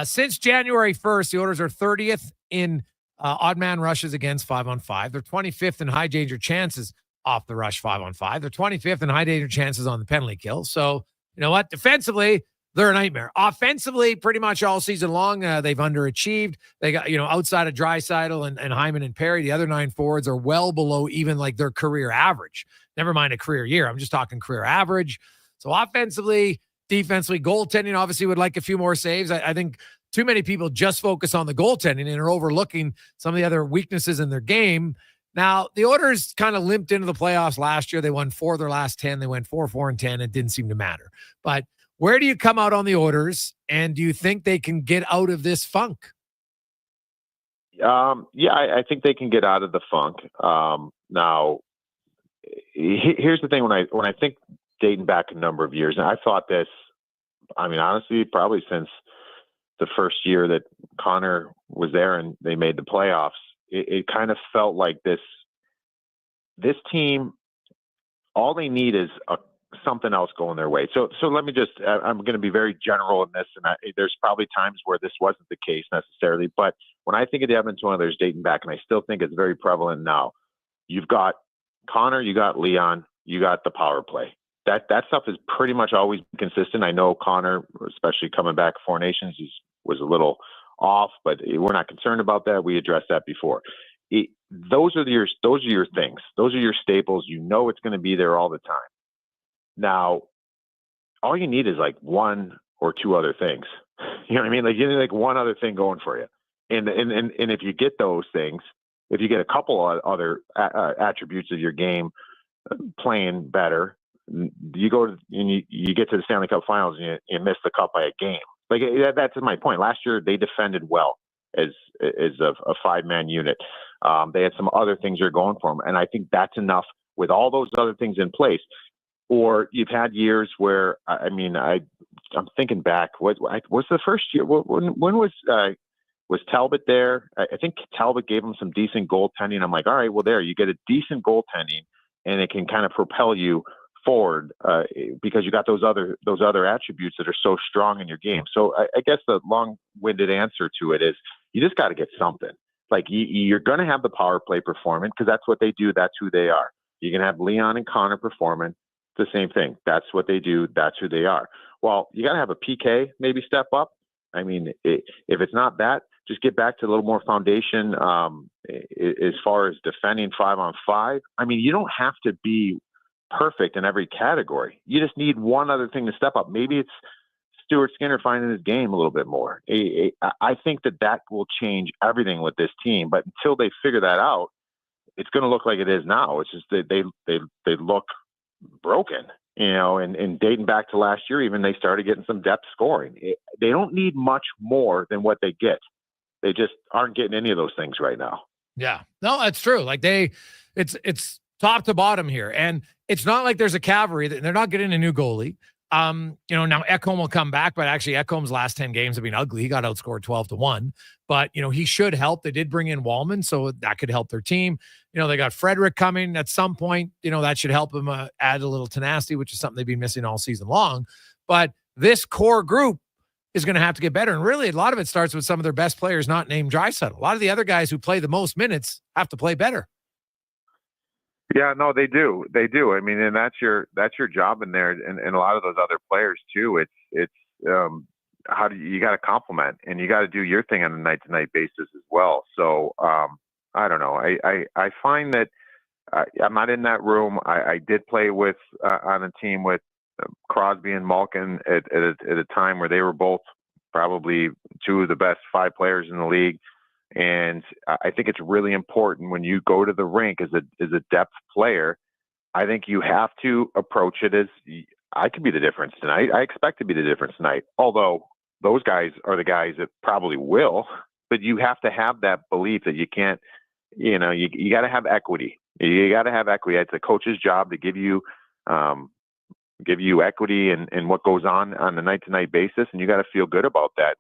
Since January 1st, the Oilers are 30th in odd man rushes against 5-on-5. They're 25th in high danger chances off the rush 5-on-5. They're 25th in high danger chances on the penalty kill. So, you know what? Defensively, they're a nightmare. Offensively, pretty much all season long, they've underachieved. They got, outside of Draisaitl and Hyman and Perry, the other 9 forwards are well below even like their career average. Never mind a career year. I'm just talking career average. So offensively, defensively, goaltending obviously would like a few more saves. I think too many people just focus on the goaltending and are overlooking some of the other weaknesses in their game. Now, the Oilers kind of limped into the playoffs last year. They won 4 of their last 10. They went 4-4-10. It didn't seem to matter. But where do you come out on the Oilers, and do you think they can get out of this funk? I think they can get out of the funk. Now, here's the thing. When I think dating back a number of years, and I thought this, honestly, probably since the first year that Connor was there and they made the playoffs, it kind of felt like this team, all they need is something else going their way. So let me just, I'm going to be very general in this, and there's probably times where this wasn't the case necessarily, but when I think of the Edmonton Oilers dating back, and I still think it's very prevalent now, you've got Connor, you got Leon, you got the power play. That stuff has pretty much always been consistent. I know Connor, especially coming back 4 Nations, was a little off, but we're not concerned about that. We addressed that before. Those are your things. Those are your staples. It's going to be there all the time. Now, all you need is like 1 or 2 other things. You know what I mean? Like you need like one other thing going for you. And if you get those things, if you get a couple of other attributes of your game playing better, you go and you get to the Stanley Cup Finals and you miss the cup by a game. Like that's my point. Last year they defended well as a 5-man unit. They had some other things that are going for them, and I think that's enough with all those other things in place. Or you've had years where I'm thinking back. What's the first year? When was Talbot there? I think Talbot gave him some decent goaltending. I'm like, all right, well, there you get a decent goaltending, and it can kind of propel you forward because you got those other attributes that are so strong in your game. So I guess the long-winded answer to it is you just got to get something. Like you're going to have the power play performing because that's what they do. That's who they are. You're going to have Leon and Connor performing the same thing. That's what they do. That's who they are. Well, you got to have a PK maybe step up. If it's not that, just get back to a little more foundation as far as defending 5-on-5. You don't have to be perfect in every category. You just need one other thing to step up. Maybe it's Stuart Skinner finding his game a little bit more. I think that will change everything with this team. But until they figure that out, it's going to look like it is now. It's just that they look broken, and dating back to last year, even they started getting some depth scoring. They don't need much more than what they get. They just aren't getting any of those things right now. Yeah, no, that's true. Like it's top to bottom here. And it's not like there's a cavalry that they're not getting a new goalie. Now Ekholm will come back, but actually Ekholm's last 10 games have been ugly. He got outscored 12-1, but he should help. They did bring in Wallman, so that could help their team. They got Frederick coming at some point, that should help them add a little tenacity, which is something they've been missing all season long. But this core group is going to have to get better. And really a lot of it starts with some of their best players not named Draisaitl. A lot of the other guys who play the most minutes have to play better. Yeah, no, they do. And that's your job in there, and a lot of those other players too. It's how do you got to compliment, and you got to do your thing on a night-to-night basis as well. So I don't know. I find that I'm not in that room. I did play with on a team with Crosby and Malkin at a time where they were both probably 2 of the best 5 players in the league. And I think it's really important when you go to the rink as a depth player. I think you have to approach it as I could be the difference tonight. I expect to be the difference tonight. Although those guys are the guys that probably will, but you have to have that belief that you can't. You got to have equity. You got to have equity. It's a coach's job to give you equity in what goes on a night-to-night basis, and you got to feel good about that.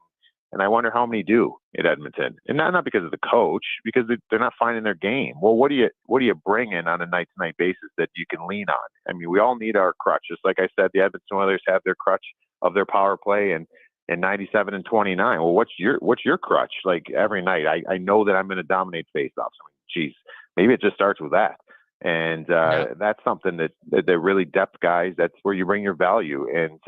And I wonder how many do at Edmonton, and not because of the coach, because they're not finding their game. Well, what do you bring in on a night-to-night basis that you can lean on? We all need our crutch. Just like I said, the Edmonton Oilers have their crutch of their power play and 97 and 29. Well, what's your crutch? Like every night, I know that I'm going to dominate faceoffs. Geez, maybe it just starts with that. And that's something that they're really depth guys. That's where you bring your value. And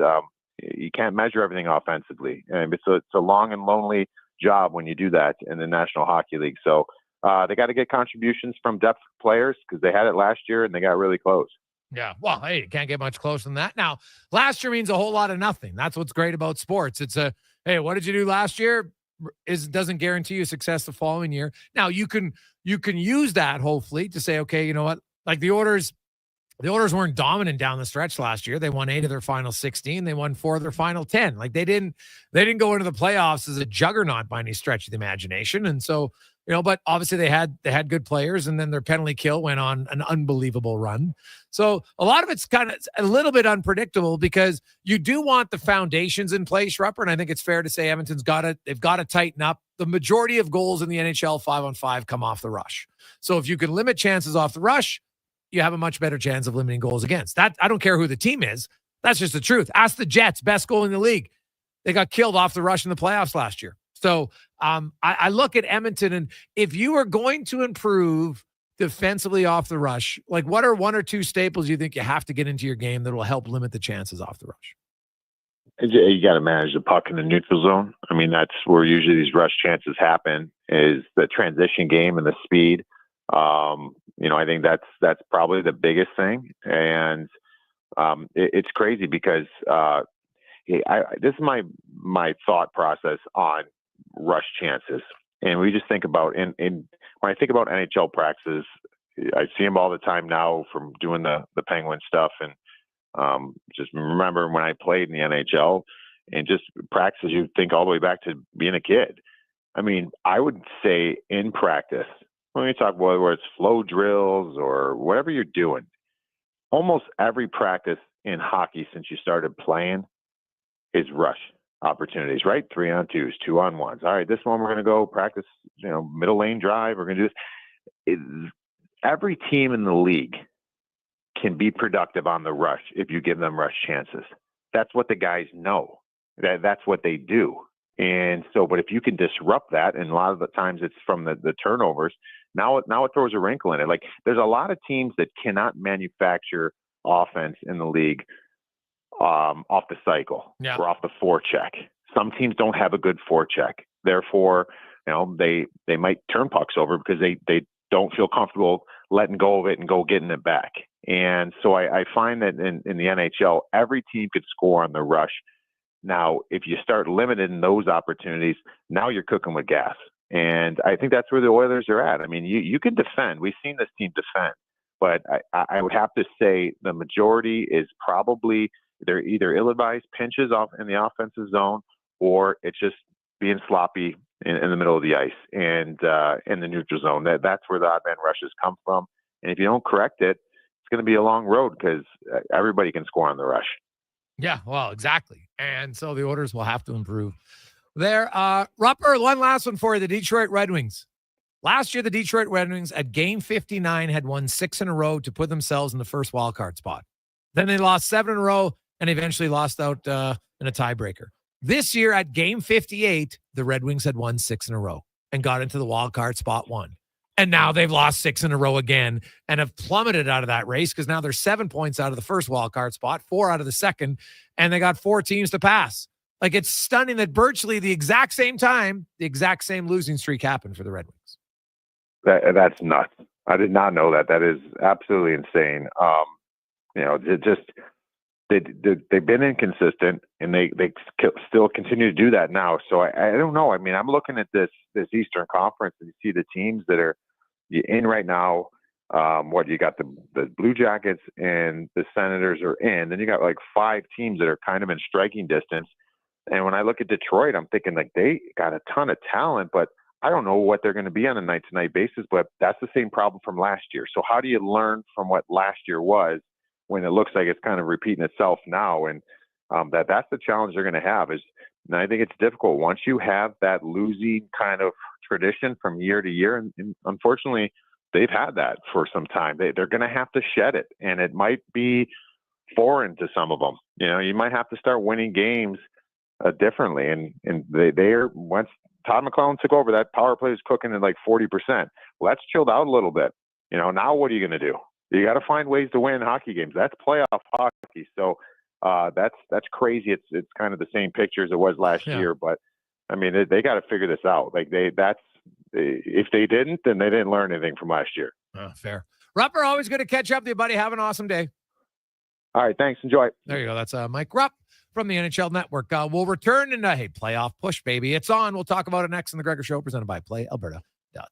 you can't measure everything offensively. And it's a long and lonely job when you do that in the National Hockey League. So they got to get contributions from depth players because they had it last year and they got really close. Yeah. Well, hey, you can't get much closer than that. Now, last year means a whole lot of nothing. That's what's great about sports. It's hey, what did you do last year? Doesn't guarantee you success the following year. Now, you can use that hopefully to say, okay, you know what? Like the Oilers weren't dominant down the stretch last year. They won 8 of their final 16. They won 4 of their final 10. Like they didn't go into the playoffs as a juggernaut by any stretch of the imagination. And so, but obviously they had good players, and then their penalty kill went on an unbelievable run. So a lot of it's kind of a little bit unpredictable because you do want the foundations in place, Rupper. And I think it's fair to say Edmonton's they've got to tighten up. The majority of goals in the NHL 5-on-5 come off the rush. So if you can limit chances off the rush, you have a much better chance of limiting goals against. That I don't care who the team is. That's just the truth. Ask the Jets, best goal in the league. They got killed off the rush in the playoffs last year. So I look at Edmonton, and if you are going to improve defensively off the rush, like what are 1 or 2 staples you think you have to get into your game that will help limit the chances off the rush? You got to manage the puck in the neutral zone. I mean, that's where usually these rush chances happen, is the transition game and the speed. I think that's probably the biggest thing. And it's crazy because this is my thought process on rush chances. And we just think about, and when I think about NHL practices, I see them all the time now from doing the Penguin stuff. And just remember when I played in the NHL and just practices, you think all the way back to being a kid. I mean, I would say in practice, when you talk about whether it's flow drills or whatever you're doing, almost every practice in hockey since you started playing is rush opportunities, right? 3-on-2s, 2-on-1s. All right, this one we're going to go practice, middle lane drive. We're going to do this. Every team in the league can be productive on the rush if you give them rush chances. That's what the guys know. That's what they do. And so, but if you can disrupt that, and a lot of the times it's from the turnovers, now it throws a wrinkle in it. Like there's a lot of teams that cannot manufacture offense in the league off the cycle or off the forecheck. Some teams don't have a good forecheck. Therefore, they might turn pucks over because they don't feel comfortable letting go of it and go getting it back. And so I find that in the NHL, every team could score on the rush. Now, if you start limiting those opportunities, now you're cooking with gas. And I think that's where the Oilers are at. I mean, you can defend. We've seen this team defend. But I would have to say the majority is probably they're either ill-advised pinches off in the offensive zone, or it's just being sloppy in the middle of the ice and in the neutral zone. That's where the odd man rushes come from. And if you don't correct it, it's going to be a long road because everybody can score on the rush. Yeah, well, exactly. And so the Oilers will have to improve there. Rupper, one last one for you. The Detroit Red Wings. Last year, the Detroit Red Wings at game 59 had won 6 in a row to put themselves in the first wildcard spot. Then they lost 7 in a row and eventually lost out in a tiebreaker. This year at game 58, the Red Wings had won 6 in a row and got into the wildcard spot 1. And now they've lost 6 in a row again and have plummeted out of that race because now they're 7 points out of the first wildcard spot, 4 out of the second, and they got 4 teams to pass. Like, it's stunning that virtually the exact same time, the exact same losing streak happened for the Red Wings. That's nuts. I did not know that. That is absolutely insane. They've been inconsistent, and they still continue to do that now. So I don't know. I mean, I'm looking at this Eastern Conference, and you see the teams that are in right now. You got the Blue Jackets and the Senators are in. Then you got like 5 teams that are kind of in striking distance. And when I look at Detroit, I'm thinking like they got a ton of talent, but I don't know what they're going to be on a night-to-night basis. But that's the same problem from last year. So how do you learn from what last year was when it looks like it's kind of repeating itself now? And that's the challenge they're going to have. And I think it's difficult once you have that losing kind of tradition from year to year. And unfortunately, they've had that for some time. They're going to have to shed it, and it might be foreign to some of them. You might have to start winning games differently. And they are, once Todd McClellan took over, that power play is cooking at like 40%. Well, that's chilled out a little bit. Now what are you going to do? You got to find ways to win hockey games. That's playoff hockey. So that's crazy. It's kind of the same picture as it was last year, but I mean, they got to figure this out. Like if they didn't, then they didn't learn anything from last year. Fair. Rupper, always good to catch up with you, buddy. Have an awesome day. All right, thanks. Enjoy. There you go. That's Mike Rupp from the NHL Network. We'll return and hey, playoff push, baby. It's on. We'll talk about it next in the Gregor Show, presented by PlayAlberta.ca.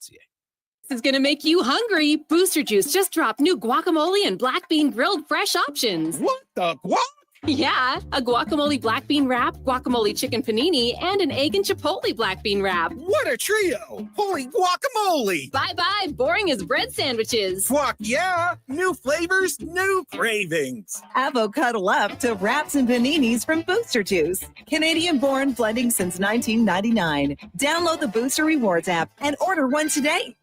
This is going to make you hungry. Booster Juice just dropped new guacamole and black bean grilled fresh options. What the guac? Yeah, a guacamole black bean wrap, guacamole chicken panini, and an egg and chipotle black bean wrap. What a trio! Holy guacamole! Bye-bye, boring as bread sandwiches. Guac, yeah! New flavors, new cravings. Avocado up to wraps and paninis from Booster Juice. Canadian-born, blending since 1999. Download the Booster Rewards app and order one today.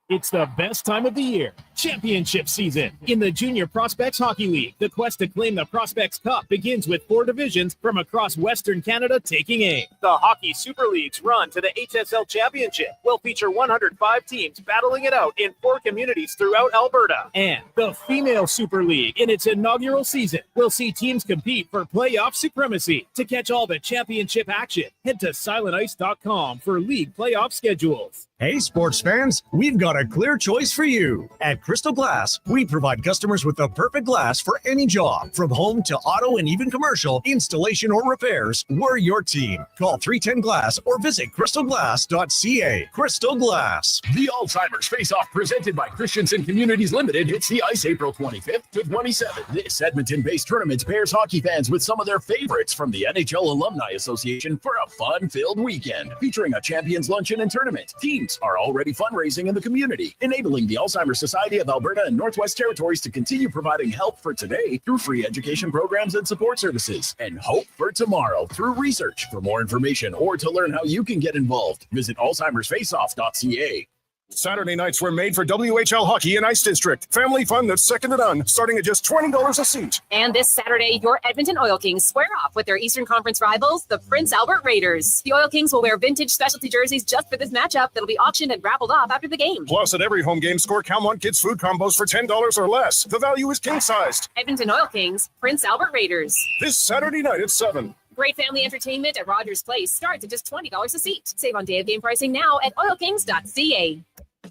It's the best time of the year, championship season. In the Junior Prospects Hockey League, the quest to claim the Prospects Cup begins with 4 divisions from across Western Canada taking aim. The Hockey Super League's run to the HSL Championship will feature 105 teams battling it out in 4 communities throughout Alberta. And the Female Super League, in its inaugural season, will see teams compete for playoff supremacy. To catch all the championship action, head to silentice.com for league playoff schedules. Hey, sports fans, we've got a clear choice for you. At Crystal Glass, we provide customers with the perfect glass for any job. From home to auto and even commercial, installation or repairs, we're your team. Call 310-GLASS or visit crystalglass.ca. Crystal Glass. The Alzheimer's Face-Off presented by Christensen Communities Limited hits the ice April 25th to 27th. This Edmonton-based tournament pairs hockey fans with some of their favorites from the NHL Alumni Association for a fun-filled weekend featuring a champions luncheon and tournament. Teams are already fundraising in the community, enabling the Alzheimer's Society of Alberta and Northwest Territories to continue providing help for today through free education programs and support services, and hope for tomorrow through research. For more information or to learn how you can get involved, visit alzheimersfaceoff.ca. Saturday nights were made for WHL Hockey in Ice District. Family fun that's second to none, starting at just $20 a seat. And this Saturday, your Edmonton Oil Kings square off with their Eastern Conference rivals, the Prince Albert Raiders. The Oil Kings will wear vintage specialty jerseys just for this matchup that'll be auctioned and raffled off after the game. Plus, at every home game, score Calmont Kids food combos for $10 or less. The value is king-sized. Edmonton Oil Kings, Prince Albert Raiders. This Saturday night at 7. Great family entertainment at Rogers Place starts at just $20 a seat. Save on day of game pricing now at oilkings.ca.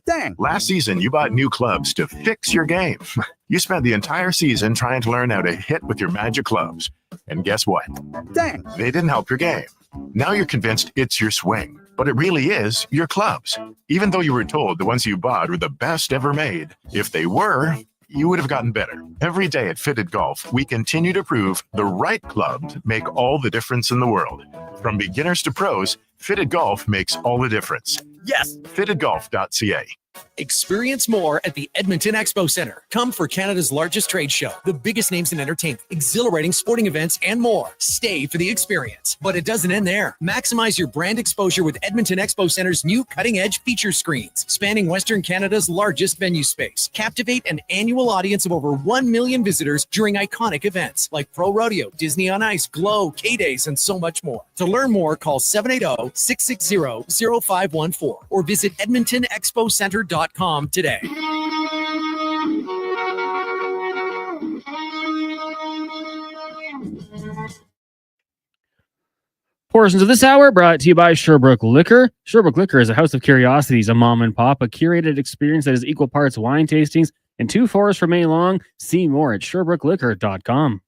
Dang. Last season, you bought new clubs to fix your game. You spent the entire season trying to learn how to hit with your magic clubs. And guess what? Dang. They didn't help your game. Now you're convinced it's your swing, but it really is your clubs. Even though you were told the ones you bought were the best ever made, if they were, you would have gotten better. Every day at Fitted Golf, we continue to prove the right clubs make all the difference in the world. From beginners to pros, Fitted Golf makes all the difference. Yes, fittedgolf.ca. Experience more at the Edmonton Expo Center. Come for Canada's largest trade show, the biggest names in entertainment, exhilarating sporting events, and more. Stay for the experience. But it doesn't end there. Maximize your brand exposure with Edmonton Expo Center's new cutting-edge feature screens, spanning Western Canada's largest venue space. Captivate an annual audience of over 1 million visitors during iconic events like Pro Rodeo, Disney on Ice, Glow, K-Days, and so much more. To learn more, call 780-660-0514 or visit EdmontonExpoCenter.com today. Portions of this hour brought to you by Sherbrooke Liquor. Sherbrooke Liquor is a house of curiosities, a mom and pop, a curated experience that is equal parts wine tastings and 2 forests for May long. See more at SherbrookeLiquor.com.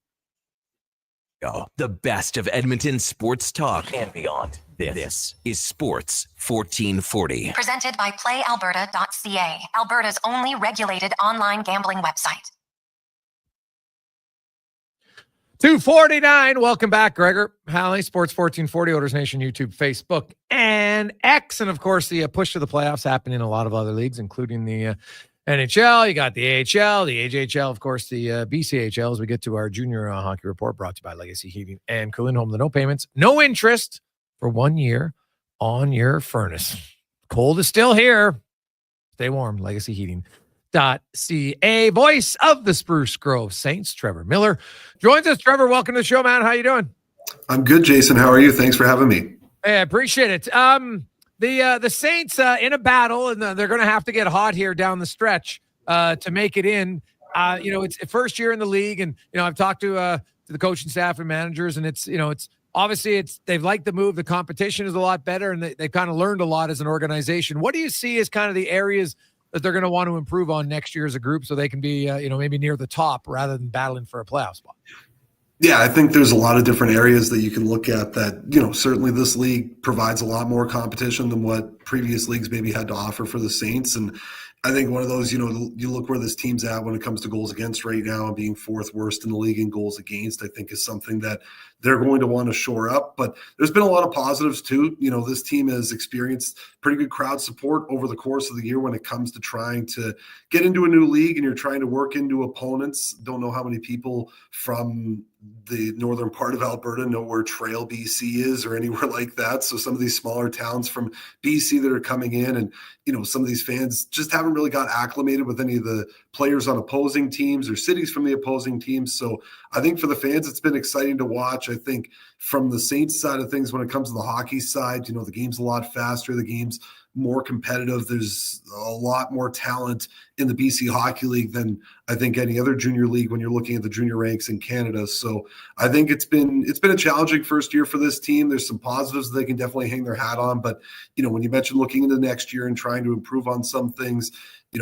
The best of Edmonton sports talk and beyond. This is Sports 1440. Presented by PlayAlberta.ca, Alberta's only regulated online gambling website. 249. Welcome back, Gregor Halley, Sports 1440, Oilers Nation, YouTube, Facebook, and X. And, of course, the push to the playoffs happened in a lot of other leagues, including the NHL. You got the AHL, the AJHL, of course, the BCHL, as we get to our junior hockey report brought to you by Legacy Heating and Cooling. Home to no payments, no interest for 1 year on your furnace. Cold is still here. Stay warm. LegacyHeating.ca. Voice of the Spruce Grove Saints, Trevor Miller, joins us. Trevor, welcome to the show, man. How you doing? I'm good, Jason. How are you? Thanks for having me. Hey, I appreciate it. The Saints in a battle, and they're going to have to get hot here down the stretch to make it in. It's first year in the league, and I've talked to the coaching staff and managers, and it's obviously they've liked the move. The competition is a lot better, and they've kind of learned a lot as an organization. What do you see as kind of the areas that they're going to want to improve on next year as a group, so they can be maybe near the top rather than battling for a playoff spot? Yeah, I think there's a lot of different areas that you can look at that, certainly this league provides a lot more competition than what previous leagues maybe had to offer for the Saints. And I think one of those, you look where this team's at when it comes to goals against right now, and being fourth worst in the league in goals against, I think is something that they're going to want to shore up. But there's been a lot of positives too. This team has experienced pretty good crowd support over the course of the year when it comes to trying to get into a new league and you're trying to work into opponents. Don't know how many people from the northern part of Alberta know where Trail, BC is, or anywhere like that. So some of these smaller towns from BC that are coming in, and some of these fans just haven't really got acclimated with any of the players on opposing teams or cities from the opposing teams. So I think for the fans, it's been exciting to watch. I think from the Saints side of things, when it comes to the hockey side, the game's a lot faster. The game's more competitive. There's a lot more talent in the BC Hockey League than I think any other junior league when you're looking at the junior ranks in Canada. So I think it's been a challenging first year for this team. There's some positives that they can definitely hang their hat on. But, when you mentioned looking into next year and trying to improve on some things,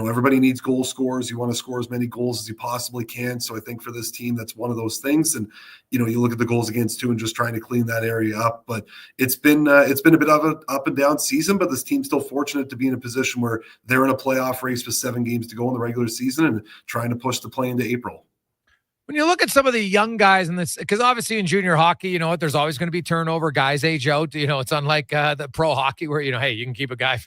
everybody needs goal scorers. You want to score as many goals as you possibly can. So I think for this team, that's one of those things. And, you look at the goals against too and just trying to clean that area up. But it's been a bit of an up and down season, but this team's still fortunate to be in a position where they're in a playoff race with 7 games to go in the regular season and trying to push the play into April. When you look at some of the young guys in this, because obviously in junior hockey, there's always going to be turnover. Guys age out. It's unlike the pro hockey where, hey, you can keep a guy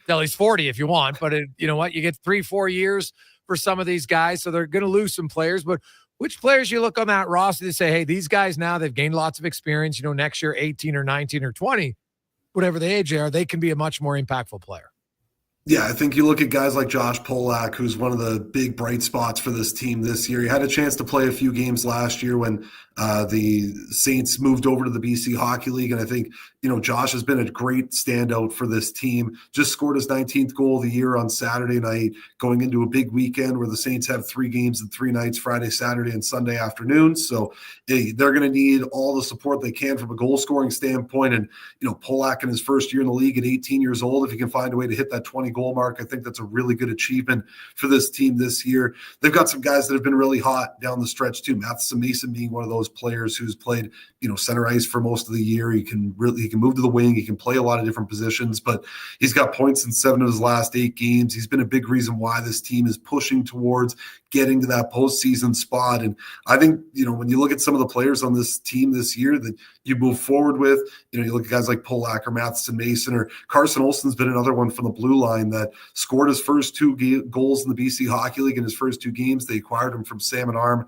till he's 40 if you want, but you know what? You get 3-4 years for some of these guys, so they're going to lose some players. But which players you look on that roster to say, hey, these guys now, they've gained lots of experience, next year, 18 or 19 or 20, whatever the age they are, they can be a much more impactful player. Yeah, I think you look at guys like Josh Polak, who's one of the big bright spots for this team this year. He had a chance to play a few games last year when the Saints moved over to the BC Hockey League. And I think, Josh has been a great standout for this team. Just scored his 19th goal of the year on Saturday night, going into a big weekend where the Saints have 3 games in 3 nights, Friday, Saturday, and Sunday afternoon. So they're going to need all the support they can from a goal scoring standpoint. And, Polak in his first year in the league at 18 years old, if he can find a way to hit that 20 goal mark, I think that's a really good achievement for this team this year. They've got some guys that have been really hot down the stretch too. Matheson Mason being one of those players who's played, center ice for most of the year. He can move to the wing. He can play a lot of different positions, but he's got points in 7 of his last 8 games. He's been a big reason why this team is pushing towards getting to that postseason spot. And I think, when you look at some of the players on this team this year that you move forward with, you look at guys like Polak or Matheson Mason, or Carson Olsen's been another one from the blue line that scored his first 2 goals in the BC Hockey League in his first 2 games. They acquired him from Salmon Arm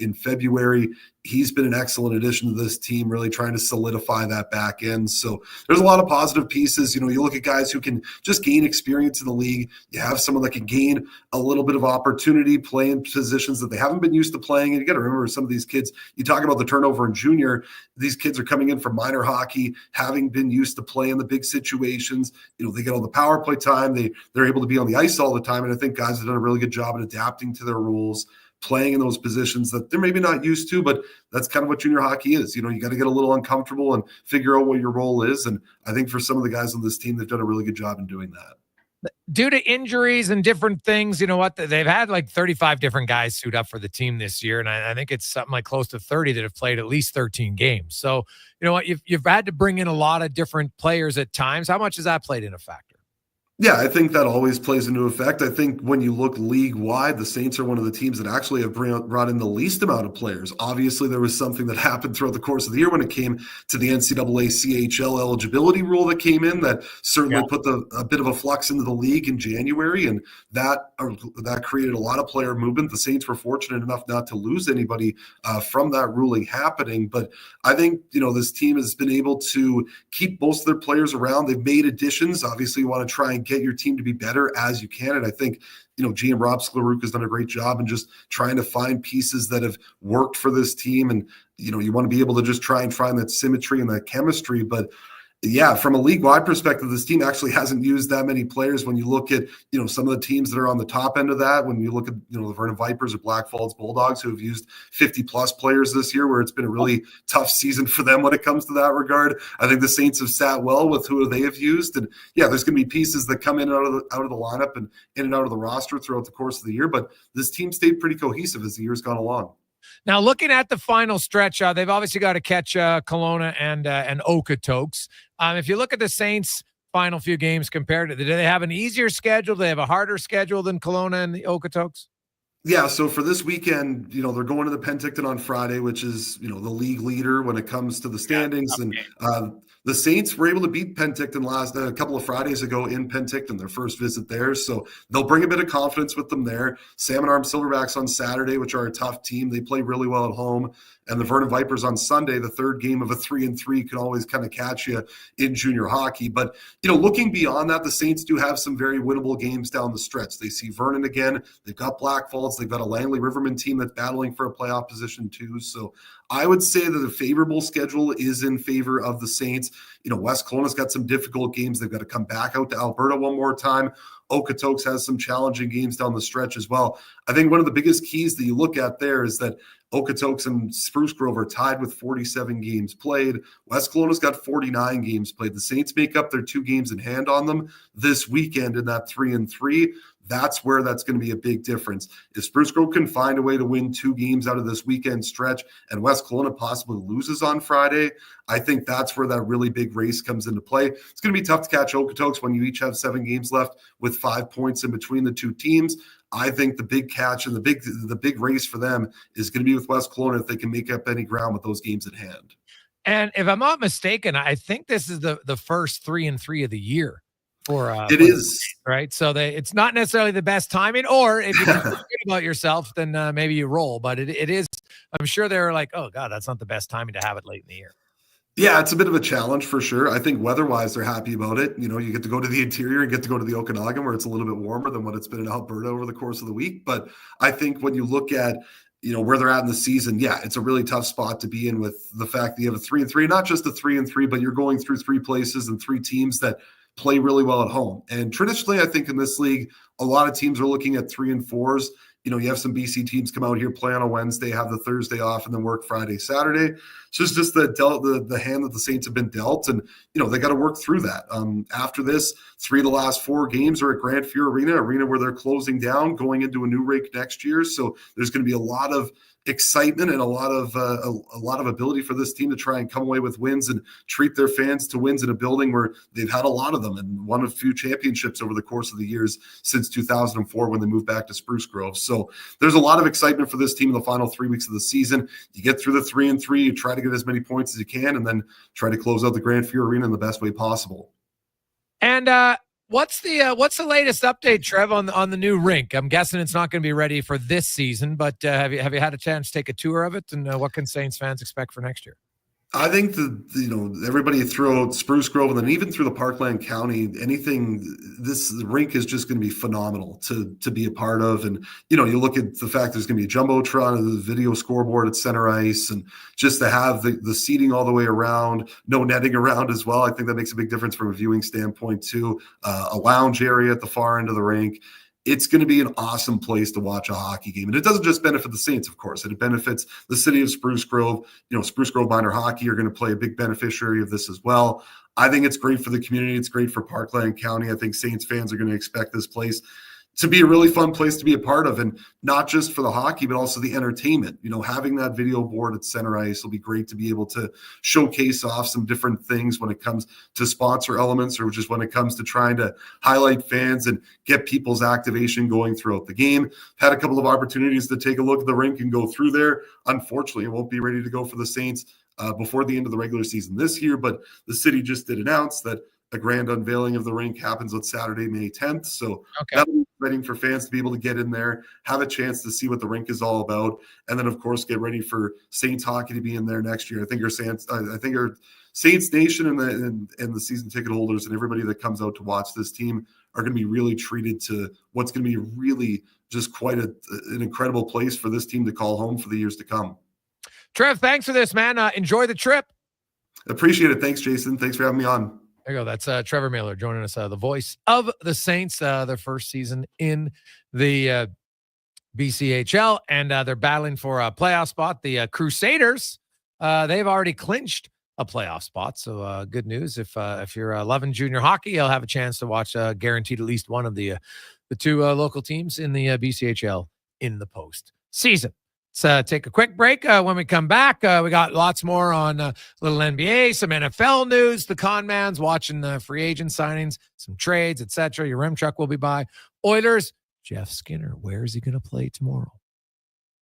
in February. He's been an excellent addition to this team, really trying to solidify that back end. So there's a lot of positive pieces. You look at guys who can just gain experience in the league. You have someone that can gain a little bit of opportunity, play in positions that they haven't been used to playing. And you got to remember, some of these kids, you talk about the turnover in junior, these kids are coming in from minor hockey, having been used to play in the big situations. They get all the power play time. They're able to be on the ice all the time. And I think guys have done a really good job at adapting to their rules, playing in those positions that they're maybe not used to, but that's kind of what junior hockey is. You got to get a little uncomfortable and figure out what your role is. And I think for some of the guys on this team, they've done a really good job in doing that. Due to injuries and different things, they've had like 35 different guys suit up for the team this year. And I think it's something like close to 30 that have played at least 13 games. So, you've had to bring in a lot of different players at times. How much has that played in a factor? Yeah, I think that always plays into effect. I think when you look league-wide, the Saints are one of the teams that actually have brought in the least amount of players. Obviously, there was something that happened throughout the course of the year when it came to the NCAA CHL eligibility rule that came in that certainly put a bit of a flux into the league in January, and that created a lot of player movement. The Saints were fortunate enough not to lose anybody from that ruling happening. But I think, this team has been able to keep most of their players around. They've made additions. Obviously, you want to try and get your team to be better as you can. And I think, GM Rob Sklaruk has done a great job in just trying to find pieces that have worked for this team. And, you want to be able to just try and find that symmetry and that chemistry. But Yeah, from a league-wide perspective, this team actually hasn't used that many players. When you look at, some of the teams that are on the top end of that, when you look at, the Vernon Vipers or Black Falls Bulldogs, who have used 50-plus players this year, where it's been a really tough season for them when it comes to that regard. I think the Saints have sat well with who they have used. And, yeah, there's going to be pieces that come in and out of the lineup and in and out of the roster throughout the course of the year. But this team stayed pretty cohesive as the year's gone along. Now, looking at the final stretch, they've obviously got to catch Kelowna and Okotoks. If you look at the Saints' final few games compared to, do they have an easier schedule? Do they have a harder schedule than Kelowna and the Okotoks? Yeah, so for this weekend, they're going to the Penticton on Friday, which is, the league leader when it comes to the standings. And the Saints were able to beat Penticton a couple of Fridays ago in Penticton, their first visit there. So they'll bring a bit of confidence with them there. Salmon Arm Silverbacks on Saturday, which are a tough team. They play really well at home. And the Vernon Vipers on Sunday, the third game of a 3-3, can always kind of catch you in junior hockey. But, looking beyond that, the Saints do have some very winnable games down the stretch. They see Vernon again. They've got Black Falls. They've got a Langley Riverman team that's battling for a playoff position too. So I would say that the favorable schedule is in favor of the Saints. West Kelowna's got some difficult games. They've got to come back out to Alberta one more time. Okotoks has some challenging games down the stretch as well. I think one of the biggest keys that you look at there is that Okotoks and Spruce Grove are tied with 47 games played. West Kelowna's got 49 games played. The Saints make up their 2 games in hand on them this weekend in that 3-3. That's where that's going to be a big difference. If Spruce Grove can find a way to win 2 games out of this weekend stretch and West Kelowna possibly loses on Friday, I think that's where that really big race comes into play. It's going to be tough to catch Okotoks when you each have 7 games left with 5 points in between the 2 teams. I think the big catch and the big race for them is going to be with West Kelowna if they can make up any ground with those games at hand. And if I'm not mistaken, I think this is the first 3-3 of the year. It is right. So it's not necessarily the best timing, or if you forget about yourself, then maybe you roll. But it is. I'm sure they're like, oh God, that's not the best timing to have it late in the year. Yeah, it's a bit of a challenge for sure. I think weather-wise, they're happy about it. You get to go to the interior and get to go to the Okanagan, where it's a little bit warmer than what it's been in Alberta over the course of the week. But I think when you look at where they're at in the season, yeah, it's a really tough spot to be in with the fact that you have a 3-3, not just a 3-3, but you're going through 3 places and 3 teams that play really well at home. And traditionally, I think in this league, a lot of teams are looking at 3 and 4s. You have some BC teams come out here, play on a Wednesday, have the Thursday off, and then work Friday, Saturday. So it's just the hand that the Saints have been dealt, and they got to work through that. After this, 3 of the last 4 games are at Grand Fear Arena where they're closing down, going into a new rink next year. So there's going to be a lot of excitement and a lot of ability for this team to try and come away with wins and treat their fans to wins in a building where they've had a lot of them and won a few championships over the course of the years since 2004 when they moved back to Spruce Grove. So there's a lot of excitement for this team in the final 3 weeks of the season. You get through the 3-3, you try to get as many points as you can, and then try to close out the Grand Fear Arena in the best way possible. And what's the latest update, Trev, on the new rink? I'm guessing it's not going to be ready for this season, but have you had a chance to take a tour of it? And what can Saints fans expect for next year? I think everybody throughout Spruce Grove and then even through the Parkland County, this rink is just going to be phenomenal to be a part of. And, you look at the fact there's going to be a Jumbotron and the video scoreboard at center ice, and just to have the seating all the way around, no netting around as well. I think that makes a big difference from a viewing standpoint too. A lounge area at the far end of the rink. It's going to be an awesome place to watch a hockey game. And it doesn't just benefit the Saints, of course. It benefits the city of Spruce Grove. Spruce Grove minor hockey are going to play a big beneficiary of this as well. I think it's great for the community. It's great for Parkland County. I think Saints fans are going to expect this place to be a really fun place to be a part of, and not just for the hockey, but also the entertainment. Having that video board at center ice will be great to be able to showcase off some different things when it comes to sponsor elements, or just when it comes to trying to highlight fans and get people's activation going throughout the game. Had a couple of opportunities to take a look at the rink and go through there. Unfortunately, it won't be ready to go for the Saints before the end of the regular season this year, but the city just did announce that a grand unveiling of the rink happens on Saturday, May 10th. So that'll be exciting for fans to be able to get in there, have a chance to see what the rink is all about, and then of course get ready for Saints hockey to be in there next year. I think our Saints Nation and the season ticket holders and everybody that comes out to watch this team are going to be really treated to what's going to be really just quite an incredible place for this team to call home for the years to come. Trev, thanks for this, man. Enjoy the trip. Appreciate it. Thanks, Jason. Thanks for having me on. There you go. That's Trevor Miller joining us, the voice of the Saints, their first season in the BCHL, and they're battling for a playoff spot. The Crusaders, they've already clinched a playoff spot, so good news. If you're loving junior hockey, you'll have a chance to watch guaranteed at least one of the two local teams in the BCHL in the postseason. Let's take a quick break. When we come back, we got lots more on little NBA, some NFL news, the con man's watching the free agent signings, some trades, etc. Your Remchuk will be by. Oilers, Jeff Skinner, where is he going to play tomorrow?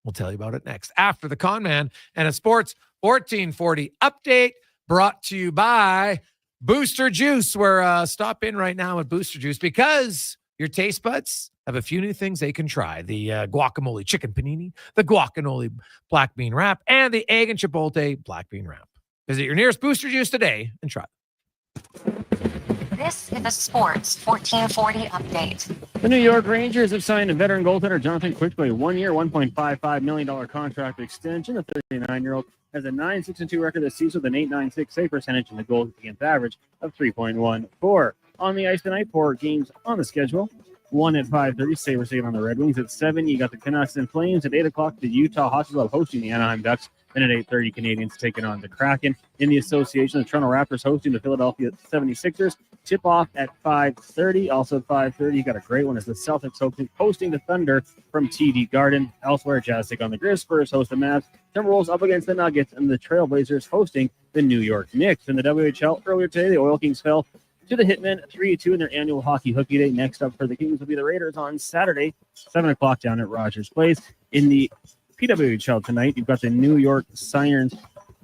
We'll tell you about it next after the con man and a sports 1440 update brought to you by Booster Juice. We're stop in right now at Booster Juice because your taste buds have a few new things they can try. The guacamole chicken panini, the guacamole black bean wrap, and the egg and chipotle black bean wrap. Visit your nearest Booster Juice today and try it. This is a Sports 1440 update. The New York Rangers have signed a veteran goaltender, Jonathan Quick, to a 1-year, $1.55 million contract extension. The 39-year-old has a 9-6-2 record this season with an .896 save percentage and a goals against average of 3.14. On the ice tonight, 4 games on the schedule. 1 at 5:30, Sabres taking on the Red Wings. At 7, you got the Canucks and Flames. At 8 o'clock, the Utah Hockey Club hosting the Anaheim Ducks. Then at 8:30, Canadians taking on the Kraken. In the association, the Toronto Raptors hosting the Philadelphia 76ers. Tip-off at 5:30. Also at 5:30, you got a great one as the Celtics hosting the Thunder from TD Garden. Elsewhere, Jazz take on the Grizz. Spurs host the Mavs. Timberwolves up against the Nuggets, and the Trailblazers hosting the New York Knicks. In the WHL, earlier today, the Oil Kings fell to the Hitmen 3-2 in their annual Hockey Hooky Day. Next up for the Kings will be the Raiders on Saturday, 7 o'clock down at Rogers Place. In the PWHL tonight, you've got the New York Sirens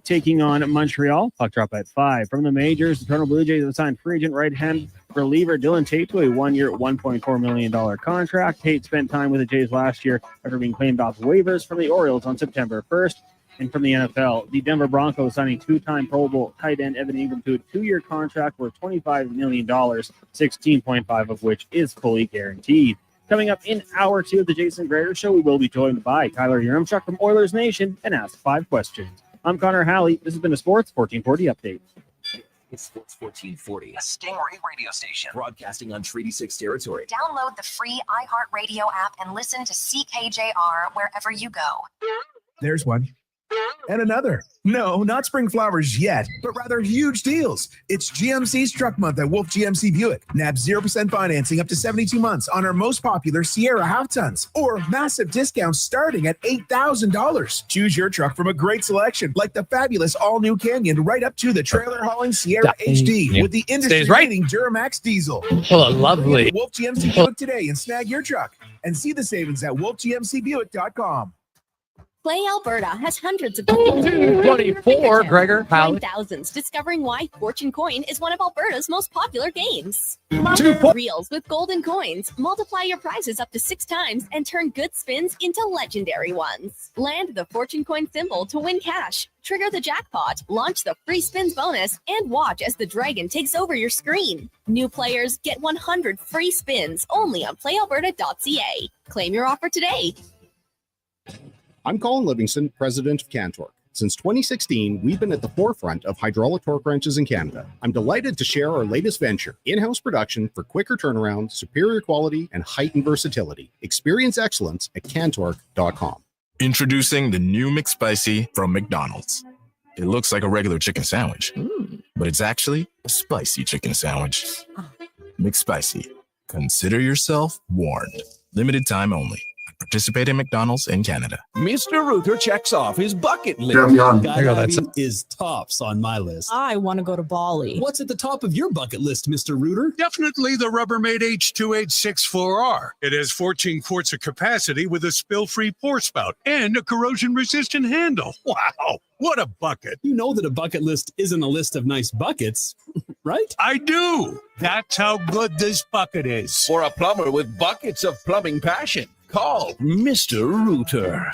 taking on Montreal. Puck drop at 5. From the majors, the Toronto Blue Jays have signed free agent right-hand reliever Dylan Tate to a 1-year, $1.4 million contract. Tate spent time with the Jays last year after being claimed off waivers from the Orioles on September 1st. And from the NFL, the Denver Broncos signing 2-time Pro Bowl tight end Evan Ingram to a 2-year contract worth $25 million, 16.5 of which is fully guaranteed. Coming up in hour 2 of the Jason Gregor Show, we will be joined by Tyler Yaremchuk from Oilers Nation and Ask 5 Questions. I'm Connor Halley. This has been a Sports 1440 update. It's Sports 1440, a Stingray radio station broadcasting on Treaty 6 territory. Download the free iHeartRadio app and listen to CKJR wherever you go. There's one. And another. No, not spring flowers yet, but rather huge deals. It's GMC's Truck Month at Wolf GMC Buick. Nab 0% financing up to 72 months on our most popular Sierra half-tons, or massive discounts starting at $8,000. Choose your truck from a great selection, like the fabulous all-new Canyon, right up to the trailer-hauling Sierra HD with the industry-leading Duramax diesel. Oh, lovely. Wolf GMC Buick today and snag your truck. And see the savings at wolfgmcbuick.com. Play Alberta has hundreds of 24, Gregor Halley. thousands, discovering why Fortune Coin is one of Alberta's most popular games. 2 Reels with golden coins. Multiply your prizes up to 6 times and turn good spins into legendary ones. Land the Fortune Coin symbol to win cash. Trigger the jackpot, launch the free spins bonus, and watch as the dragon takes over your screen. New players get 100 free spins only on playalberta.ca. Claim your offer today. I'm Colin Livingston, president of Cantork. Since 2016, we've been at the forefront of hydraulic torque wrenches in Canada. I'm delighted to share our latest venture, in-house production for quicker turnaround, superior quality, and heightened versatility. Experience excellence at cantork.com. Introducing the new McSpicy from McDonald's. It looks like a regular chicken sandwich, but it's actually a spicy chicken sandwich. McSpicy. Consider yourself warned. Limited time only. Participate in McDonald's in Canada. Mr. Ruther checks off his bucket list. Skydiving is tops on my list. I want to go to Bali. What's at the top of your bucket list, Mr. Ruther? Definitely the Rubbermaid H2864R. It has 14 quarts of capacity with a spill-free pour spout and a corrosion-resistant handle. Wow, what a bucket. You know that a bucket list isn't a list of nice buckets, right? I do. That's how good this bucket is. For a plumber with buckets of plumbing passion, call Mr. Ruther.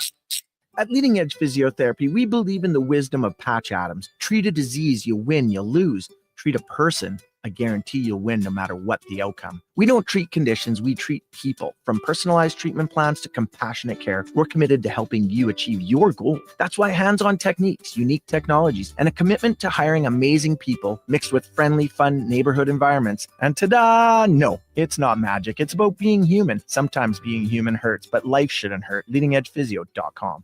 At Leading Edge Physiotherapy, we believe in the wisdom of Patch Adams. Treat a disease, you win, you lose. Treat a person, I guarantee you'll win no matter what the outcome. We don't treat conditions, we treat people. From personalized treatment plans to compassionate care, we're committed to helping you achieve your goals. That's why hands-on techniques, unique technologies, and a commitment to hiring amazing people mixed with friendly, fun neighborhood environments. And ta-da! No, it's not magic. It's about being human. Sometimes being human hurts, but life shouldn't hurt. LeadingEdgePhysio.com.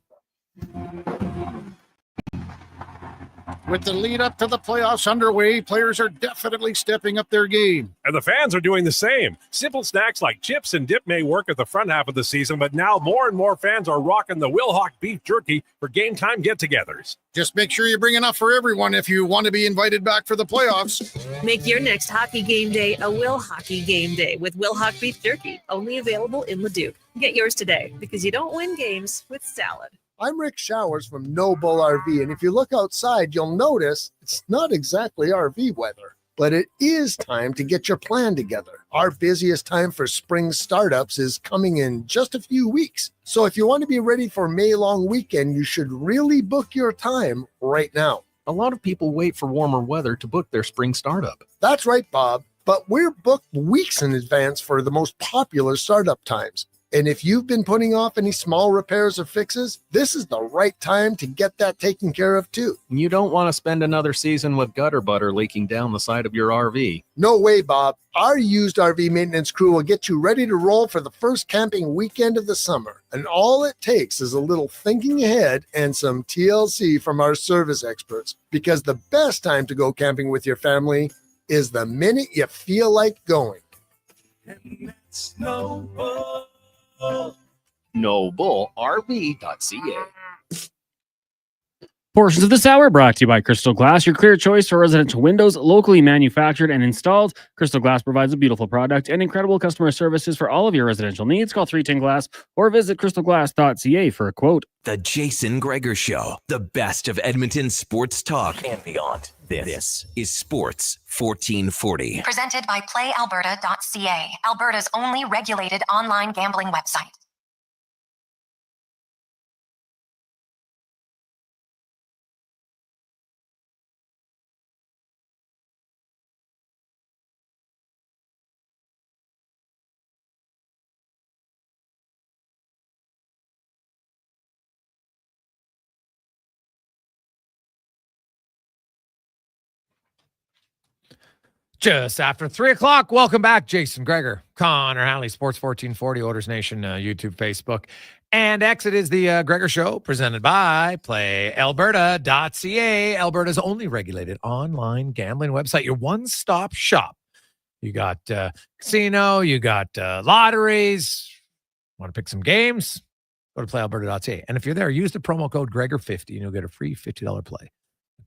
With the lead up to the playoffs underway, players are definitely stepping up their game. And the fans are doing the same. Simple snacks like chips and dip may work at the front half of the season, but now more and more fans are rocking the Wilhauk beef jerky for game time get-togethers. Just make sure you bring enough for everyone if you want to be invited back for the playoffs. Make your next hockey game day a Will Hockey game day with Wilhauk beef jerky, only available in Leduc. Get yours today because you don't win games with salad. I'm Rick Showers from No Bull RV, and if you look outside, you'll notice it's not exactly RV weather, but it is time to get your plan together. Our busiest time for spring startups is coming in just a few weeks. So if you want to be ready for May long weekend, you should really book your time right now. A lot of people wait for warmer weather to book their spring startup. That's right, Bob, but we're booked weeks in advance for the most popular startup times. And if you've been putting off any small repairs or fixes, this is the right time to get that taken care of too. You don't want to spend another season with gutter butter leaking down the side of your RV. No way, Bob. Our used RV maintenance crew will get you ready to roll for the first camping weekend of the summer. And all it takes is a little thinking ahead and some TLC from our service experts. Because the best time to go camping with your family is the minute you feel like going. And that's No Bull. NobleRV.ca. Portions of this hour brought to you by Crystal Glass, your clear choice for residential windows, locally manufactured and installed. Crystal Glass provides a beautiful product and incredible customer services for all of your residential needs. Call 310 Glass or visit crystalglass.ca for a quote. The Jason Gregor Show, the best of Edmonton sports talk and beyond. This is Sports 1440. Presented by PlayAlberta.ca, Alberta's only regulated online gambling website. Just after 3 o'clock. Welcome back, Jason Gregor, Connor Halley, Sports 1440, Oilers Nation, YouTube, Facebook, and X. It is the Gregor Show presented by PlayAlberta.ca, Alberta's only regulated online gambling website, your one-stop shop. You got casino, you got lotteries. Want to pick some games? Go to PlayAlberta.ca. And if you're there, use the promo code Gregor50 and you'll get a free $50 play.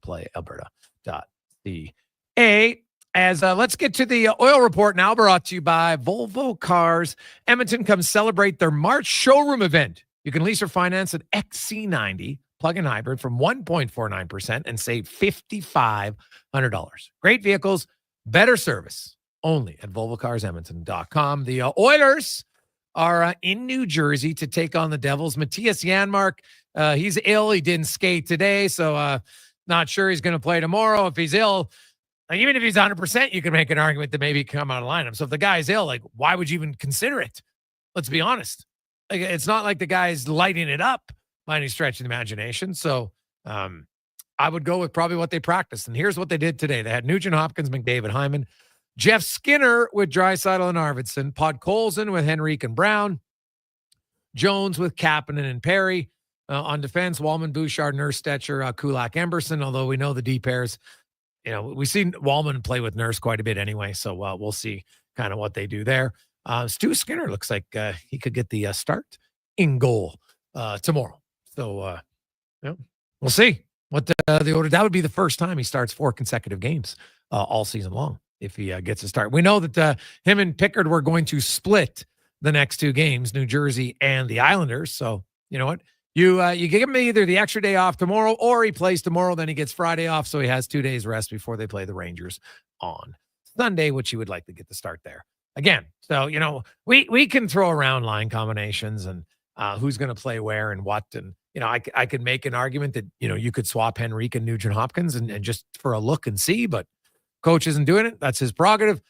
PlayAlberta.ca. Let's get to the oil report now, brought to you by Volvo Cars. Edmonton comes celebrate their March showroom event. You can lease or finance an XC90 plug-in hybrid from 1.49% and save $5,500. Great vehicles, better service, only at VolvoCarsEdmonton.com. The Oilers are in New Jersey to take on the Devils. Matthias Janmark, he's ill. He didn't skate today, so not sure he's going to play tomorrow. If he's ill, even if he's 100%, you can make an argument that maybe he can come out of lineup. So if the guy's ill, why would you even consider it? Let's be honest. It's not like the guy's lighting it up by any stretch of the imagination. So I would go with probably what they practiced. And here's what they did today. They had Nugent Hopkins, McDavid, Hyman, Jeff Skinner with Draisaitl and Arvidsson, Podkolzin with Henrique and Brown, Jones with Kapanen and Perry. On defense, Wallman, Bouchard, Nurse, Stetcher, Kulak, Emberson, although we know the D pairs. We've seen Wallman play with Nurse quite a bit anyway, so we'll see kind of what they do there. Stu Skinner looks like he could get the start in goal tomorrow. So, we'll see what the order. That would be the first time he starts 4 consecutive games all season long if he gets a start. We know that him and Pickard were going to split the next 2 games, New Jersey and the Islanders. So, you know what? You give him either the extra day off tomorrow or he plays tomorrow, then he gets Friday off, so he has 2 days rest before they play the Rangers on Sunday, which he would like to get the start there. Again, so, we can throw around line combinations and who's going to play where and what. And, I could make an argument that, you could swap Henrique and Nugent Hopkins and just for a look and see, but Coach isn't doing it. That's his prerogative.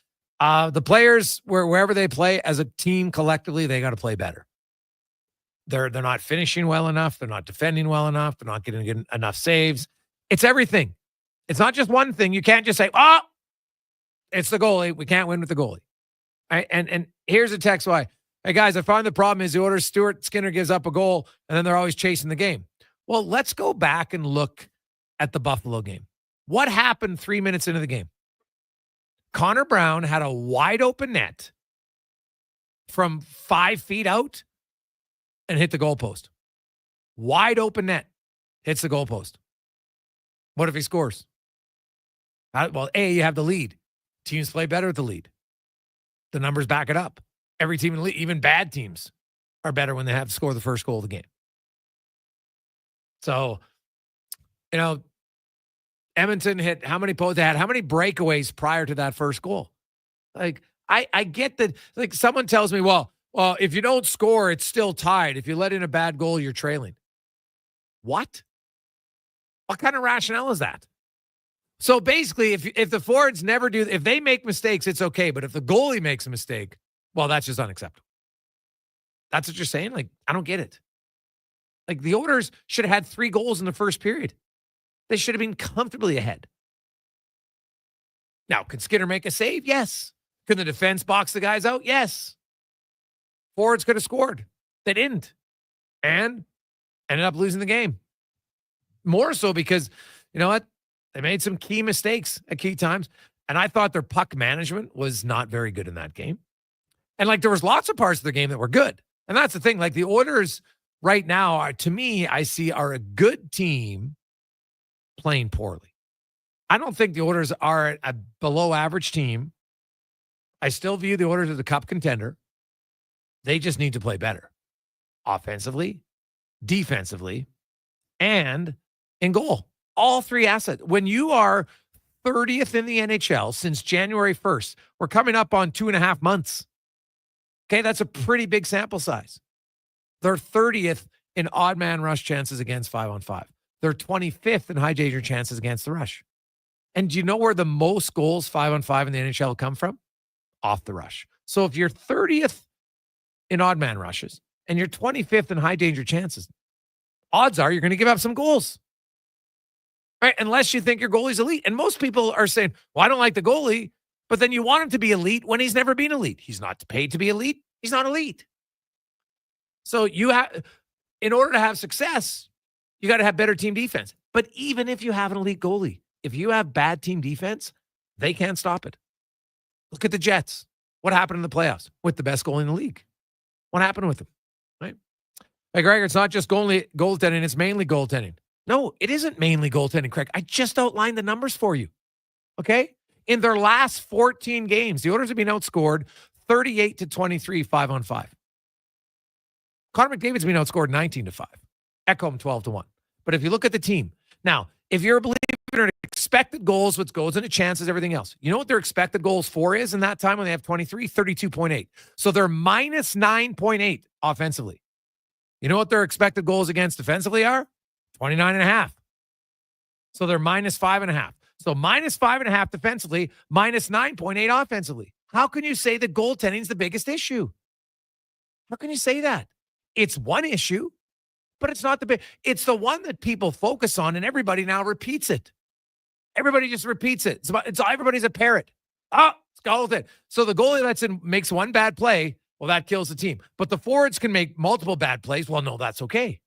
The players, wherever they play as a team collectively, they got to play better. They're not finishing well enough. They're not defending well enough. They're not getting enough saves. It's everything. It's not just one thing. You can't just say, oh, it's the goalie. We can't win with the goalie. Right? And here's a text why. Hey, guys, I find the problem is the Oilers, Stuart Skinner gives up a goal, and then they're always chasing the game. Well, let's go back and look at the Buffalo game. What happened 3 minutes into the game? Connor Brown had a wide open net from 5 feet out and hit the goalpost. Wide open net. Hits the goalpost. What if he scores? Well, you have the lead. Teams play better with the lead. The numbers back it up. Every team in the league, even bad teams, are better when they have to score the first goal of the game. So, Edmonton hit how many posts they had? How many breakaways prior to that first goal? Like, I get that. Like, someone tells me, well, if you don't score, it's still tied. If you let in a bad goal, you're trailing. What? What kind of rationale is that? So basically, if the forwards never do, if they make mistakes, it's okay. But if the goalie makes a mistake, well, that's just unacceptable. That's what you're saying? Like, I don't get it. Like, the Oilers should have had 3 goals in the first period. They should have been comfortably ahead. Now, can Skinner make a save? Yes. Can the defense box the guys out? Yes. Forwards could have scored. They didn't. And ended up losing the game. More so because, you know what? They made some key mistakes at key times. And I thought their puck management was not very good in that game. And, like, there was lots of parts of the game that were good. And that's the thing. Like, the Oilers right now are, to me, I see are a good team playing poorly. I don't think the Oilers are a below average team. I still view the Oilers as a cup contender. They just need to play better. Offensively, defensively, and in goal. All 3 assets. When you are 30th in the NHL since January 1st, we're coming up on 2.5 months. Okay, that's a pretty big sample size. They're 30th in odd man rush chances against 5-on-5. They're 25th in high danger chances against the rush. And do you know where the most goals 5-on-5 in the NHL come from? Off the rush. So if you're 30th in odd man rushes and you're 25th in high danger chances, odds are you're going to give up some goals. Right? Unless you think your goalie's elite. And most people are saying, well, I don't like the goalie, but then you want him to be elite when he's never been elite. He's not paid to be elite. He's not elite. So you have, in order to have success, you got to have better team defense. But even if you have an elite goalie, if you have bad team defense, they can't stop it. Look at the Jets. What happened in the playoffs with the best goalie in the league? What happened with them? Right? Hey, Gregor, it's not just goaltending, it's mainly goaltending. No, it isn't mainly goaltending, Craig. I just outlined the numbers for you. Okay? In their last 14 games, the Oilers have been outscored 38-23, 5-on-5. Connor McDavid's been outscored 19-5. Ekholm 12-1. But if you look at the team, now, if you're a believer in expected goals, what's goals into chances, everything else, you know what their expected goals for is in that time when they have 23? 32.8. So they're minus 9.8 offensively. You know what their expected goals against defensively are? 29.5. So they're minus 5.5. So minus 5.5 defensively, minus 9.8 offensively. How can you say that goaltending is the biggest issue? How can you say that? It's one issue, but it's not the big. It's the one that people focus on, and everybody now repeats it. Everybody just repeats it. It's everybody's a parrot. It's goaltending. So the goalie makes one bad play. Well, that kills the team. But the forwards can make multiple bad plays. Well, no, that's okay.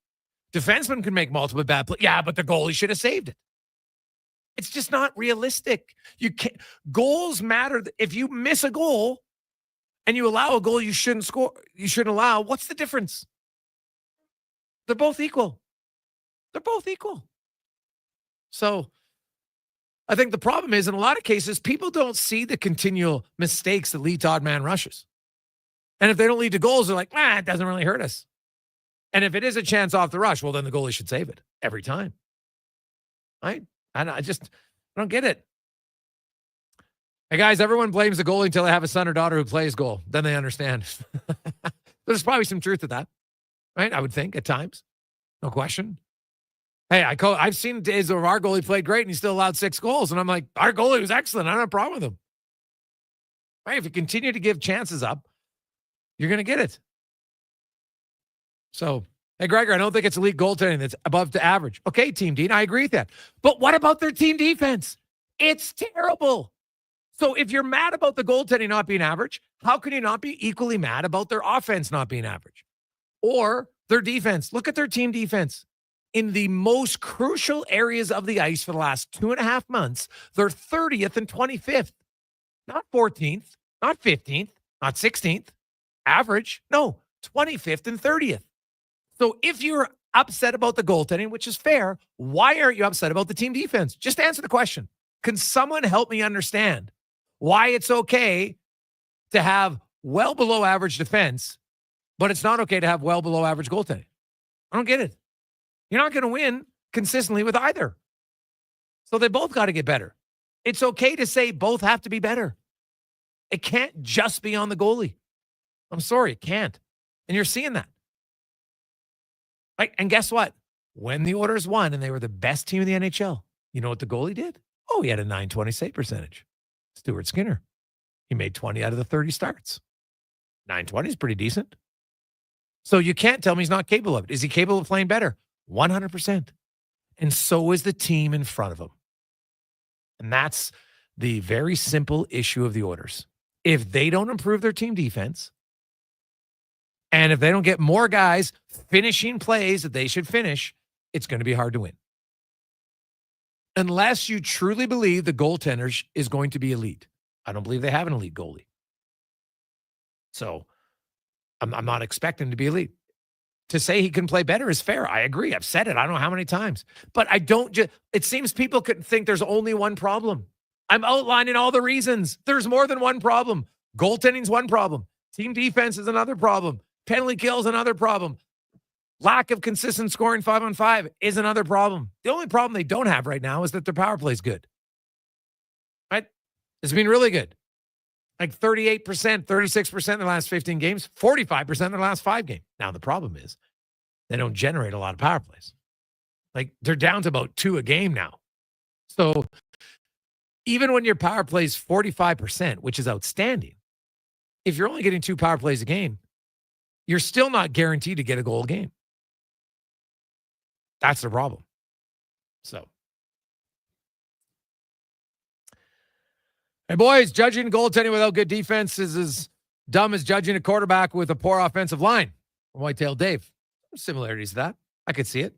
Defensemen can make multiple bad plays. Yeah, but the goalie should have saved it. It's just not realistic. You can't. Goals matter. If you miss a goal and you allow a goal you shouldn't score, you shouldn't allow, what's the difference? They're both equal. They're both equal. So I think the problem is, in a lot of cases, people don't see the continual mistakes that lead to odd man rushes. And if they don't lead to goals, they're like, it doesn't really hurt us. And if it is a chance off the rush, well, then the goalie should save it every time. Right? I don't get it. Hey, guys, everyone blames the goalie until they have a son or daughter who plays goal. Then they understand. There's probably some truth to that. Right? I would think at times. No question. Hey, I've seen days where our goalie played great and he still allowed 6 goals. And I'm like, our goalie was excellent. I don't have a problem with him. Right? If you continue to give chances up, you're going to get it. So, hey, Gregor, I don't think it's elite goaltending that's above the average. Okay, Team Dean, I agree with that. But what about their team defense? It's terrible. So if you're mad about the goaltending not being average, how can you not be equally mad about their offense not being average? Or their defense. Look at their team defense. In the most crucial areas of the ice for the last 2.5 months, they're 30th and 25th. Not 14th, not 15th, not 16th. Average. No, 25th and 30th. So if you're upset about the goaltending, which is fair, why aren't you upset about the team defense? Just answer the question. Can someone help me understand why it's okay to have well below average defense, but it's not okay to have well below average goaltending? I don't get it. You're not going to win consistently with either. So they both got to get better. It's okay to say both have to be better. It can't just be on the goalie. I'm sorry, it can't. And you're seeing that. Right? And guess what? When the Oilers won and they were the best team in the NHL, you know what the goalie did? Oh, he had a .920 save percentage. Stuart Skinner. He made 20 out of the 30 starts. .920 is pretty decent. So you can't tell me he's not capable of it. Is he capable of playing better? 100%. And so is the team in front of him. And that's the very simple issue of the Oilers. If they don't improve their team defense, and if they don't get more guys finishing plays that they should finish, it's going to be hard to win. Unless you truly believe the goaltender is going to be elite. I don't believe they have an elite goalie. So I'm not expecting to be elite. To say he can play better is fair. I agree. I've said it. I don't know how many times. But I don't just, it seems people could think there's only one problem. I'm outlining all the reasons. There's more than one problem. Goaltending's one problem. Team defense is another problem. Penalty kill is another problem. Lack of consistent scoring 5-on-5 is another problem. The only problem they don't have right now is that their power play is good. Right? It's been really good. Like 38%, 36% in the last 15 games, 45% in the last 5 games. Now, the problem is they don't generate a lot of power plays. Like, they're down to about 2 a game now. So even when your power play is 45%, which is outstanding, if you're only getting 2 power plays a game, you're still not guaranteed to get a goal a game. That's the problem. So, hey, boys, judging goaltending without good defense is as dumb as judging a quarterback with a poor offensive line. Whitetail Dave. Similarities to that. I could see it.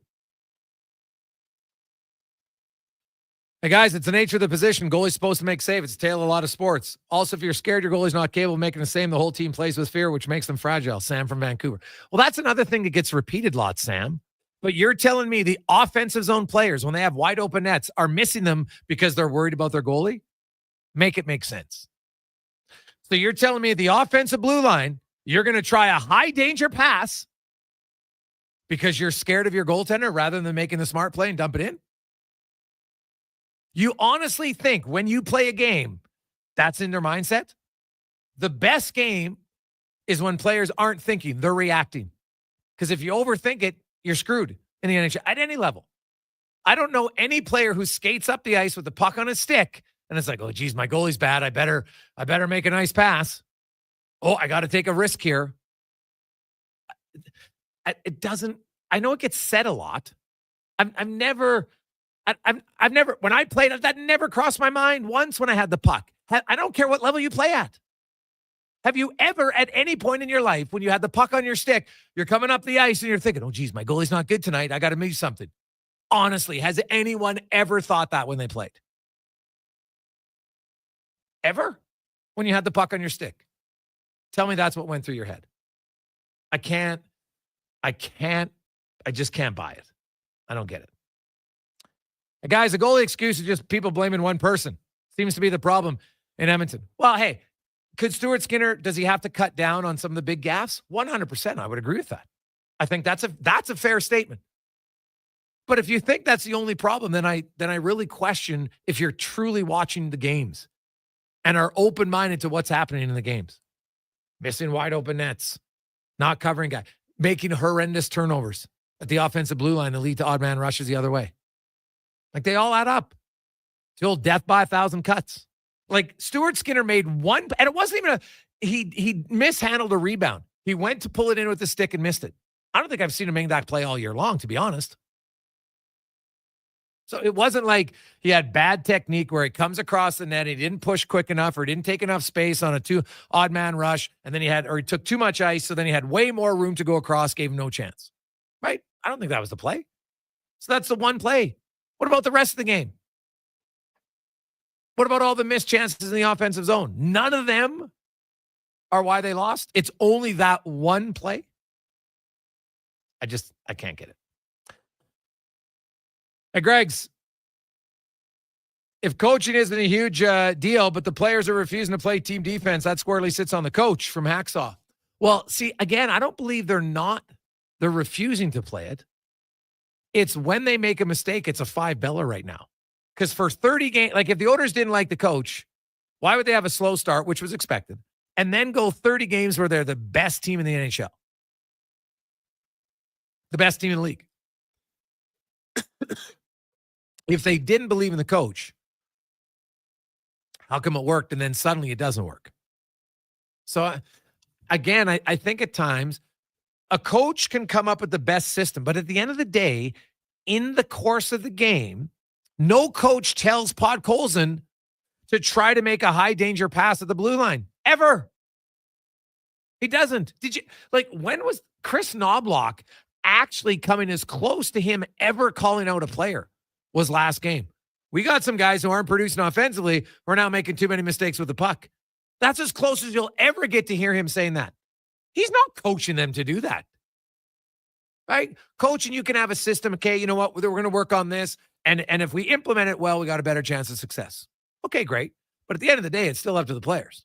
Hey, guys, it's the nature of the position. Goalie's supposed to make save. It's a tale of a lot of sports. Also, if you're scared your goalie's not capable of making the same, the whole team plays with fear, which makes them fragile. Sam from Vancouver. Well, that's another thing that gets repeated lots, Sam. But you're telling me the offensive zone players, when they have wide open nets, are missing them because they're worried about their goalie? Make it make sense. So you're telling me the offensive blue line, you're going to try a high danger pass because you're scared of your goaltender rather than making the smart play and dump it in? You honestly think when you play a game, that's in their mindset? The best game is when players aren't thinking, they're reacting. Because if you overthink it, you're screwed in the NHL at any level. I don't know any player who skates up the ice with the puck on his stick and it's like, oh, geez, my goalie's bad. I better make a nice pass. Oh, I got to take a risk here. It doesn't, I know it gets said a lot. I've never, when I played, that never crossed my mind once when I had the puck. I don't care what level you play at. Have you ever, at any point in your life, when you had the puck on your stick, you're coming up the ice and you're thinking, oh, geez, my goalie's not good tonight. I got to move something. Honestly, has anyone ever thought that when they played? Ever? When you had the puck on your stick? Tell me that's what went through your head. I just can't buy it. I don't get it. Guys, the goalie excuse is just people blaming one person. Seems to be the problem in Edmonton. Well, hey, could Stuart Skinner, does he have to cut down on some of the big gaffes? 100%. I would agree with that. I think that's a fair statement. But if you think that's the only problem, then I really question if you're truly watching the games and are open-minded to what's happening in the games. Missing wide open nets, not covering guys, making horrendous turnovers. at the offensive blue line that lead to odd man rushes the other way. Like, they all add up. It's the old death by 1,000 cuts. Like, Stuart Skinner made one, and it wasn't even he mishandled a rebound. He went to pull it in with the stick and missed it. I don't think I've seen him make that play all year long, to be honest. So it wasn't like he had bad technique where he comes across the net, he didn't push quick enough or didn't take enough space on a odd man rush, and then he took too much ice, so then he had way more room to go across, gave him no chance. Right? I don't think that was the play. So that's the one play. What about the rest of the game? What about all the missed chances in the offensive zone? None of them are why they lost. It's only that one play. I can't get it. Hey, Greg's, if coaching isn't a huge deal, but the players are refusing to play team defense, that squarely sits on the coach from Hacksaw. Well, see, again, I don't believe they're refusing to play it. It's when they make a mistake, it's a $5 right now. Because for 30 games, like if the Oilers didn't like the coach, why would they have a slow start, which was expected, and then go 30 games where they're the best team in the NHL? The best team in the league. If they didn't believe in the coach, how come it worked and then suddenly it doesn't work? So, again, I think at times a coach can come up with the best system, but at the end of the day, in the course of the game, no coach tells Podkolzin to try to make a high-danger pass at the blue line. Ever. He doesn't. When was Chris Knobloch actually coming as close to him ever calling out a player? Was last game. We got some guys who aren't producing offensively who are now making too many mistakes with the puck. That's as close as you'll ever get to hear him saying that. He's not coaching them to do that. Right? Coaching, you can have a system. Okay, you know what? We're going to work on this. And if we implement it well, we got a better chance of success. Okay, great. But at the end of the day, it's still up to the players.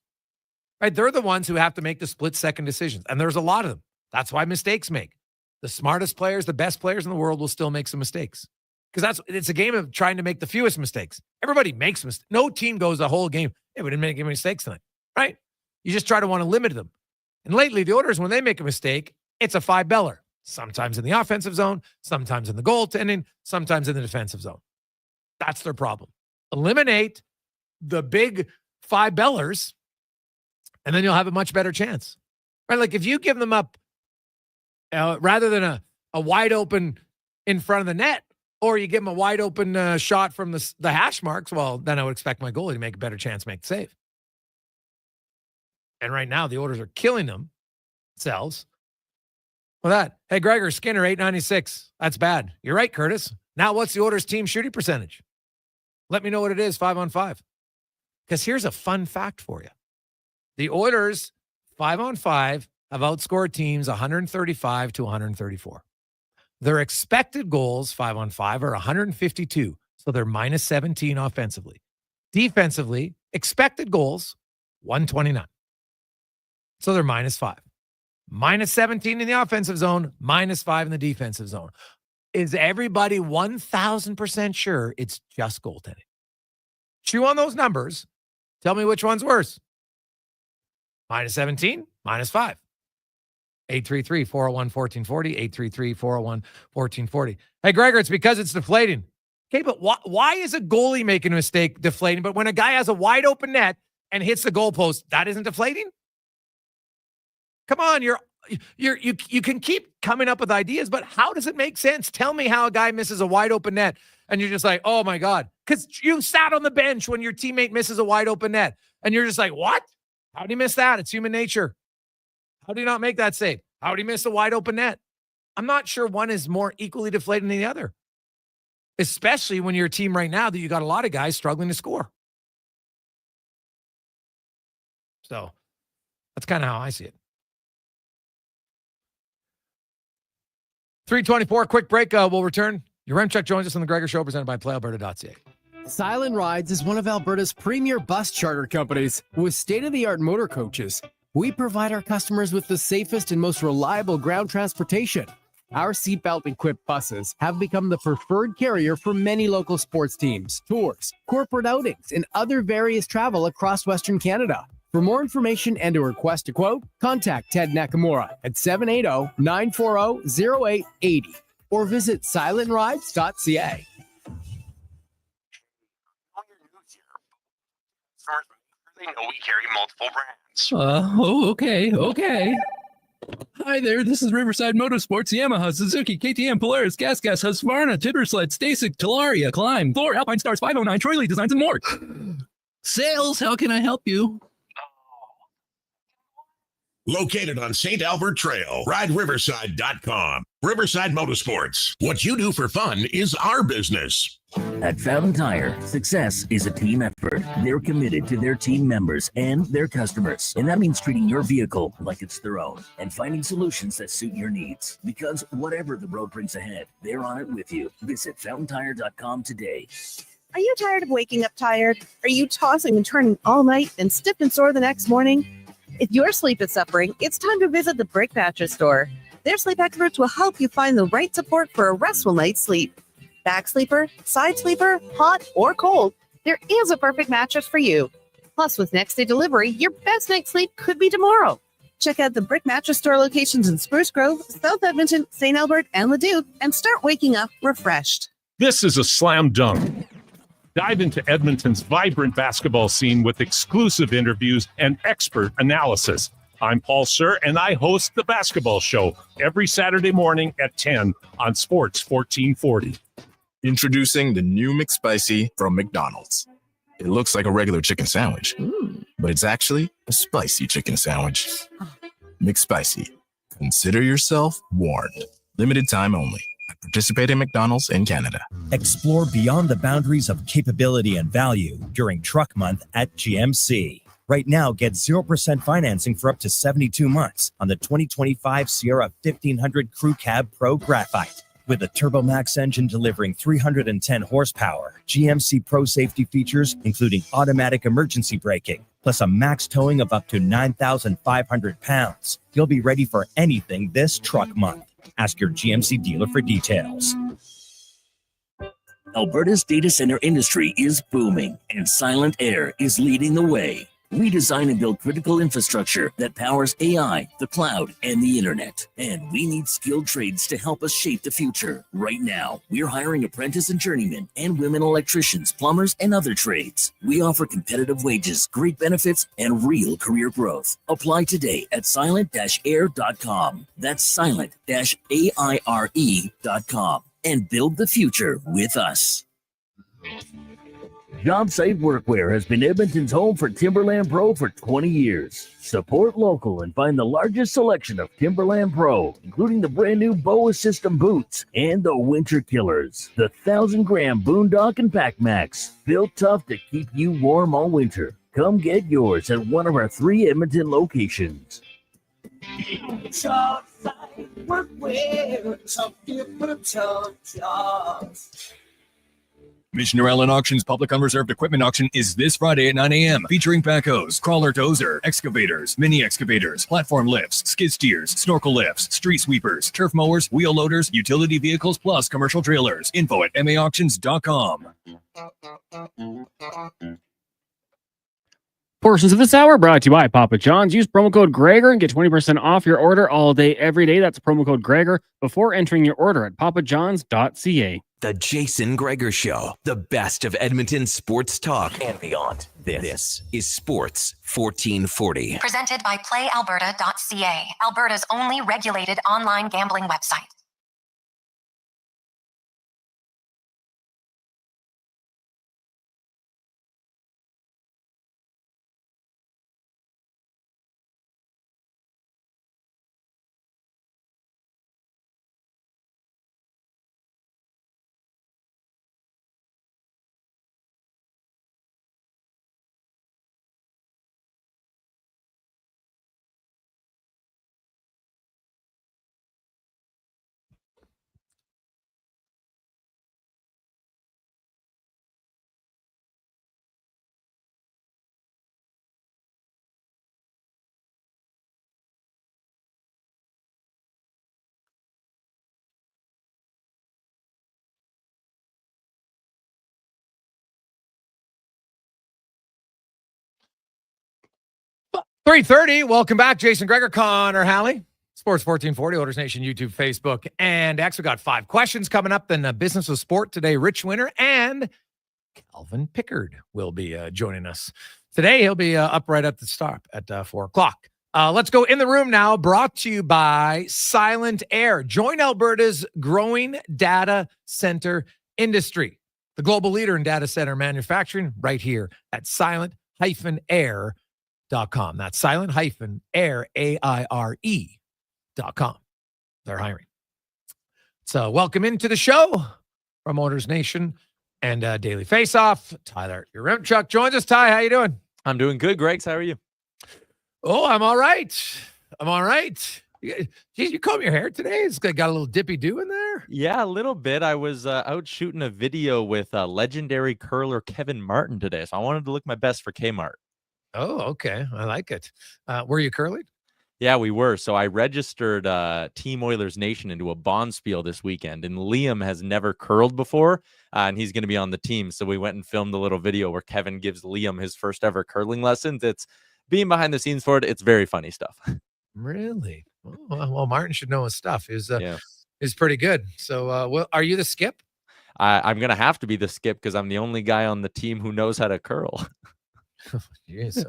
Right? They're the ones who have to make the split-second decisions. And there's a lot of them. That's why mistakes make. The smartest players, the best players in the world will still make some mistakes. Because it's a game of trying to make the fewest mistakes. Everybody makes mistakes. No team goes the whole game, hey, we didn't make any mistakes tonight. Right? You just try to want to limit them. And lately, the Oilers, when they make a mistake, it's a $5. Sometimes in the offensive zone, sometimes in the goaltending, sometimes in the defensive zone. That's their problem. Eliminate the big $5, and then you'll have a much better chance. Right? Like if you give them up rather than a wide open in front of the net, or you give them a wide open shot from the hash marks, well, then I would expect my goalie to make a better chance to make the save. And right now, the Oilers are killing themselves with that. Hey, Gregor, Skinner, 896. That's bad. You're right, Curtis. Now, what's the Oilers team shooting percentage? Let me know what it is, 5-on-5. Because here's a fun fact for you. The Oilers, 5-on-5, have outscored teams 135 to 134. Their expected goals, 5-on-5, are 152. So they're minus 17 offensively. Defensively, expected goals, 129. So they're minus 5. Minus 17 in the offensive zone, minus 5 in the defensive zone. Is everybody 1,000% sure it's just goaltending? Chew on those numbers. Tell me which one's worse. Minus 17, minus 5. 833-401-1440, 833-401-1440. Hey, Gregor, it's because it's deflating. Okay, but why is a goalie making a mistake deflating? But when a guy has a wide open net and hits the goalpost, that isn't deflating? Come on, you can keep coming up with ideas, but how does it make sense? Tell me how a guy misses a wide open net and you're just like, oh my God, because you sat on the bench when your teammate misses a wide open net and you're just like, what? How did he miss that? It's human nature. How do you not make that save? How did he miss a wide open net? I'm not sure one is more equally deflating than the other, especially when you're a team right now that you got a lot of guys struggling to score. So that's kind of how I see it. 3:24, quick break. We'll return. Yaremchuk joins us on the Gregor Show, presented by PlayAlberta.ca. Silent Rides is one of Alberta's premier bus charter companies with state-of-the-art motor coaches. We provide our customers with the safest and most reliable ground transportation. Our seatbelt-equipped buses have become the preferred carrier for many local sports teams, tours, corporate outings, and other various travel across Western Canada. For more information and to request a quote, contact Ted Nakamura at 780-940-0880 or visit silentrides.ca. They know we carry multiple brands. Okay. Hi there, this is Riverside Motorsports, Yamaha, Suzuki, KTM, Polaris, Gas, Husqvarna, Tittersled, Stasic, Talaria, Climb, Thor, Alpine Stars, 509, Troy Lee Designs, and more. Sales, how can I help you? Located on St. Albert Trail, rideriverside.com. Riverside Motorsports. What you do for fun is our business. At Fountain Tire, success is a team effort. They're committed to their team members and their customers. And that means treating your vehicle like it's their own and finding solutions that suit your needs. Because whatever the road brings ahead, they're on it with you. Visit fountaintire.com today. Are you tired of waking up tired? Are you tossing and turning all night and stiff and sore the next morning? If your sleep is suffering, it's time to visit the Brick Mattress Store. Their sleep experts will help you find the right support for a restful night's sleep. Back sleeper, side sleeper, hot or cold, there is a perfect mattress for you. Plus, with next day delivery, your best night's sleep could be tomorrow. Check out the Brick Mattress Store locations in Spruce Grove, South Edmonton, St. Albert, and Leduc, and start waking up refreshed. This is a slam dunk. Dive into Edmonton's vibrant basketball scene with exclusive interviews and expert analysis. I'm Paul Sir, and I host The Basketball Show every Saturday morning at 10 on Sports 1440. Introducing the new McSpicy from McDonald's. It looks like a regular chicken sandwich, but it's actually a spicy chicken sandwich. McSpicy. Consider yourself warned. Limited time only. Participate in McDonald's in Canada. Explore beyond the boundaries of capability and value during Truck Month at GMC. Right now, get 0% financing for up to 72 months on the 2025 Sierra 1500 Crew Cab Pro Graphite. With a TurboMax engine delivering 310 horsepower, GMC Pro safety features, including automatic emergency braking, plus a max towing of up to 9,500 pounds. You'll be ready for anything this Truck Month. Ask your GMC dealer for details. Alberta's data center industry is booming, and Silent Air is leading the way. We design and build critical infrastructure that powers AI, the cloud, and the internet. And we need skilled trades to help us shape the future. Right now, we're hiring apprentice and journeymen and women electricians, plumbers, and other trades. We offer competitive wages, great benefits, and real career growth. Apply today at silent-air.com. That's silent-aire.com. And build the future with us. JobSite Workwear has been Edmonton's home for Timberland Pro for 20 years. Support local and find the largest selection of Timberland Pro, including the brand new BOA System boots and the Winter Killers, the 1,000-gram Boondock and Pac Max, built tough to keep you warm all winter. Come get yours at one of our 3 Edmonton locations. JobSite Workwear, some different jobs. Missioner Allen Auction's public unreserved equipment auction is this Friday at 9 a.m. featuring backhoes, crawler dozer, excavators, mini excavators, platform lifts, skid steers, snorkel lifts, street sweepers, turf mowers, wheel loaders, utility vehicles, plus commercial trailers. Info at maauctions.com. Portions of this hour brought to you by Papa John's. Use promo code Gregor and get 20% off your order all day, every day. That's promo code Gregor before entering your order at papajohns.ca. The Jason Gregor Show, the best of Edmonton sports talk and beyond. This is Sports 1440. Presented by PlayAlberta.ca, Alberta's only regulated online gambling website. .330, welcome back. Jason Gregor, Connor Halley. Sports 1440, Oilers Nation, YouTube, Facebook, and X. We got 5 questions coming up. Then Business with Sport today, Rich Winter and Calvin Pickard will be joining us today. He'll be up right at the start at 4 o'clock. Let's go in the room now, brought to you by Silent Air. Join Alberta's growing data center industry, the global leader in data center manufacturing, right here at silent-air.com. That's silent-air, AIRE.com. They're hiring. So welcome into the show from Oilers Nation and Daily Faceoff. Tyler Yaremchuk joins us. Ty, how you doing? I'm doing good, Greg. How are you? Oh, I'm all right. Geez, you comb your hair today? It's got a little dippy do in there? Yeah, a little bit. I was out shooting a video with legendary curler Kevin Martin today, so I wanted to look my best for Kmart. Oh, okay. I like it. Were you curling? Yeah, we were. So I registered Team Oilers Nation into a bonspiel this weekend, and Liam has never curled before, and he's going to be on the team. So we went and filmed a little video where Kevin gives Liam his first ever curling lessons. It's being behind the scenes for it. It's very funny stuff. Really? Oh, well, Martin should know his stuff. He's pretty good. So, are you the skip? I'm going to have to be the skip because I'm the only guy on the team who knows how to curl. Jeez.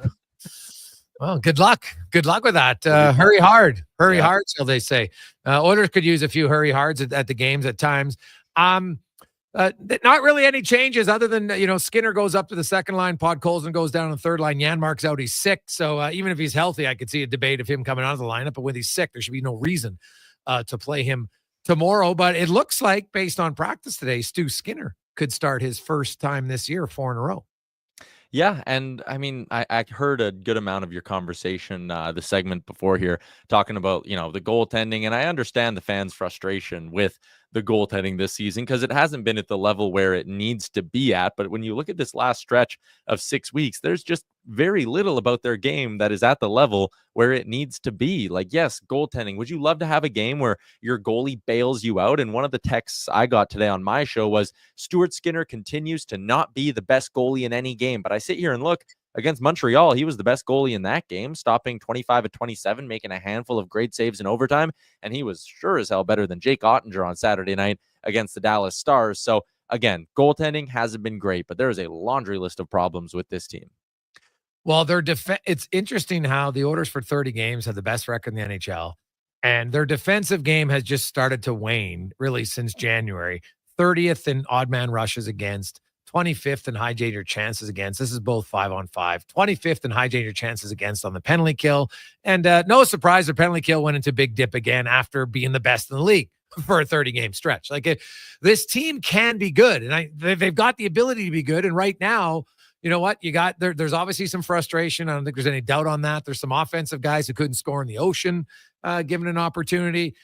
Well, good luck. Good luck with that. Hurry hard. Hurry hard, so they say. Oilers could use a few hurry hards at the games at times. Not really any changes other than, Skinner goes up to the second line. Podkolzin goes down on the third line. Janmark's out. He's sick. So even if he's healthy, I could see a debate of him coming out of the lineup. But when he's sick, there should be no reason to play him tomorrow. But it looks like, based on practice today, Stu Skinner could start his first time this year, 4 in a row. Yeah, and I mean, I heard a good amount of your conversation, the segment before here, talking about, the goaltending, and I understand the fans' frustration with the goaltending this season because it hasn't been at the level where it needs to be at. But when you look at this last stretch of 6 weeks, there's just very little about their game that is at the level where it needs to be. Like, yes, goaltending. Would you love to have a game where your goalie bails you out? And one of the texts I got today on my show was Stuart Skinner continues to not be the best goalie in any game. But I sit here and look, against Montreal, he was the best goalie in that game, stopping 25 of 27, making a handful of great saves in overtime. And he was sure as hell better than Jake Ottinger on Saturday night against the Dallas Stars. So again, goaltending hasn't been great, but there is a laundry list of problems with this team. Well, it's interesting how the Oilers for 30 games have the best record in the NHL, and their defensive game has just started to wane really since January. 30th in odd man rushes against, 25th in high danger chances against. This is both 5-on-5. 25th in high danger chances against on the penalty kill. And no surprise, the penalty kill went into big dip again after being the best in the league for a 30-game stretch. This team can be good, and they've got the ability to be good. And right now, you know what? There's obviously some frustration. I don't think there's any doubt on that. There's some offensive guys who couldn't score in the Ocean, given an opportunity.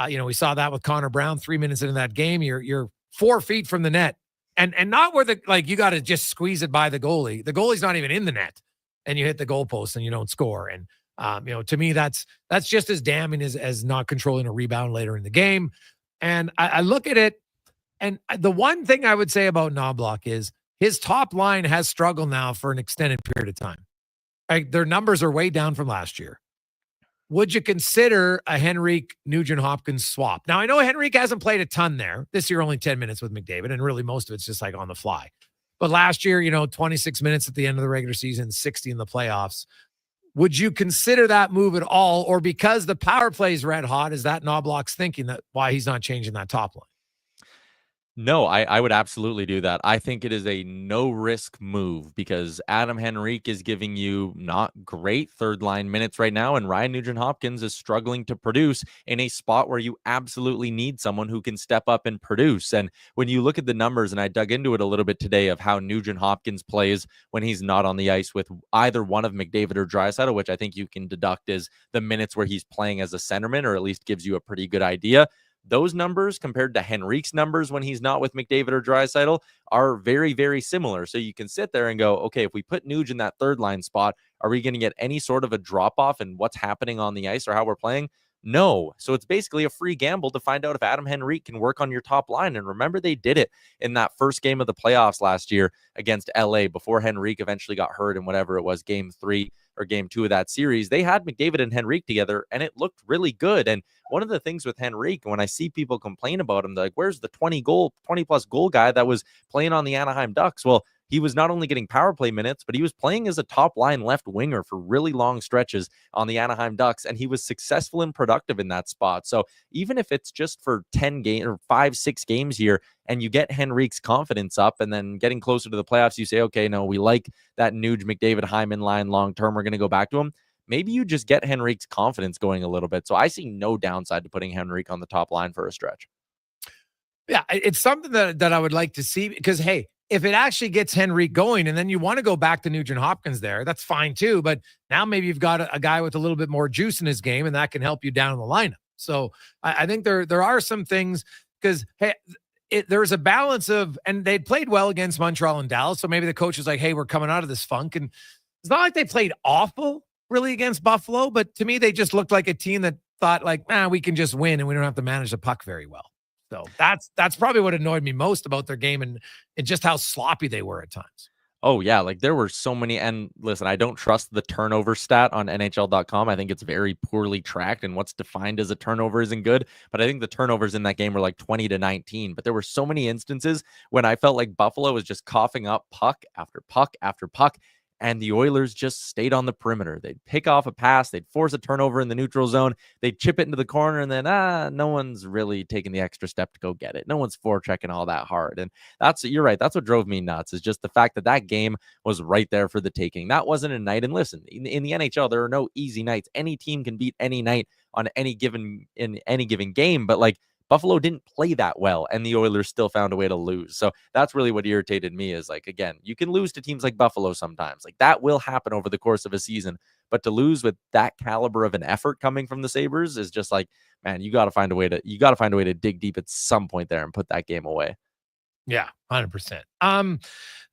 We saw that with Connor Brown 3 minutes into that game. You're 4 feet from the net. And not where you got to just squeeze it by the goalie. The goalie's not even in the net, and you hit the goalpost and you don't score. And to me, that's just as damning as not controlling a rebound later in the game. And I look at it, and the one thing I would say about Knoblauch is his top line has struggled now for an extended period of time. Their numbers are way down from last year. Would you consider a Henrique Nugent-Hopkins swap? Now, I know Henrique hasn't played a ton there. This year, only 10 minutes with McDavid, and really most of it's just on the fly. But last year, 26 minutes at the end of the regular season, 60 in the playoffs. Would you consider that move at all? Or because the power play is red hot, is that Knoblauch's thinking that why he's not changing that top line? No, I would absolutely do that. I think it is a no-risk move because Adam Henrique is giving you not great third-line minutes right now, and Ryan Nugent-Hopkins is struggling to produce in a spot where you absolutely need someone who can step up and produce. And when you look at the numbers, and I dug into it a little bit today of how Nugent-Hopkins plays when he's not on the ice with either one of McDavid or Draisaitl, which I think you can deduct is the minutes where he's playing as a centerman, or at least gives you a pretty good idea. Those numbers compared to Henrique's numbers when he's not with McDavid or Draisaitl are very, very similar. So you can sit there and go, okay, if we put Nuge in that third line spot, are we going to get any sort of a drop off in what's happening on the ice or how we're playing? No. So it's basically a free gamble to find out if Adam Henrique can work on your top line. And remember, they did it in that first game of the playoffs last year against LA before Henrique eventually got hurt in whatever it was, game 3 or game 2 of that series. They had McDavid and Henrique together, and it looked really good. And one of the things with Henrique, when I see people complain about him, they're like, where's the 20 plus goal guy that was playing on the Anaheim Ducks? Well, he was not only getting power play minutes, but he was playing as a top line left winger for really long stretches on the Anaheim Ducks, and he was successful and productive in that spot. So even if it's just for 10 games or 5-6 games here, and you get Henrique's confidence up, and then getting closer to the playoffs, you say, okay, no, we like that Nuge McDavid Hyman line long term. We're going to go back to him. Maybe you just get Henrique's confidence going a little bit. So I see no downside to putting Henrique on the top line for a stretch. Yeah, it's something that I would like to see because, hey, if it actually gets Henrique going and then you want to go back to Nugent Hopkins there, that's fine too. But now maybe you've got a guy with a little bit more juice in his game, and that can help you down the lineup. So I think there are some things because, hey, there's a balance of, and they played well against Montreal and Dallas. So maybe the coach was like, hey, we're coming out of this funk. And it's not like they played awful really against Buffalo, but to me, they just looked like a team that thought like, we can just win and we don't have to manage the puck very well. So that's probably what annoyed me most about their game and just how sloppy they were at times. Oh, yeah. Like there were so many. And listen, I don't trust the turnover stat on NHL.com. I think it's very poorly tracked, and what's defined as a turnover isn't good. But I think the turnovers in that game were like 20-19. But there were so many instances when I felt like Buffalo was just coughing up puck after puck after puck, and the Oilers just stayed on the perimeter. They'd pick off a pass, they'd force a turnover in the neutral zone, they'd chip it into the corner, and then no one's really taking the extra step to go get it. No one's forechecking all that hard. And you're right, that's what drove me nuts, is just the fact that that game was right there for the taking. That wasn't a night. And listen, in the NHL, there are no easy nights. Any team can beat any night on any given game, but like Buffalo didn't play that well, and the Oilers still found a way to lose. So that's really what irritated me, is like, again, you can lose to teams like Buffalo sometimes. Like that will happen over the course of a season, but to lose with that caliber of an effort coming from the Sabres is just like, man, you got to find a way to dig deep at some point there and put that game away. Yeah, 100%.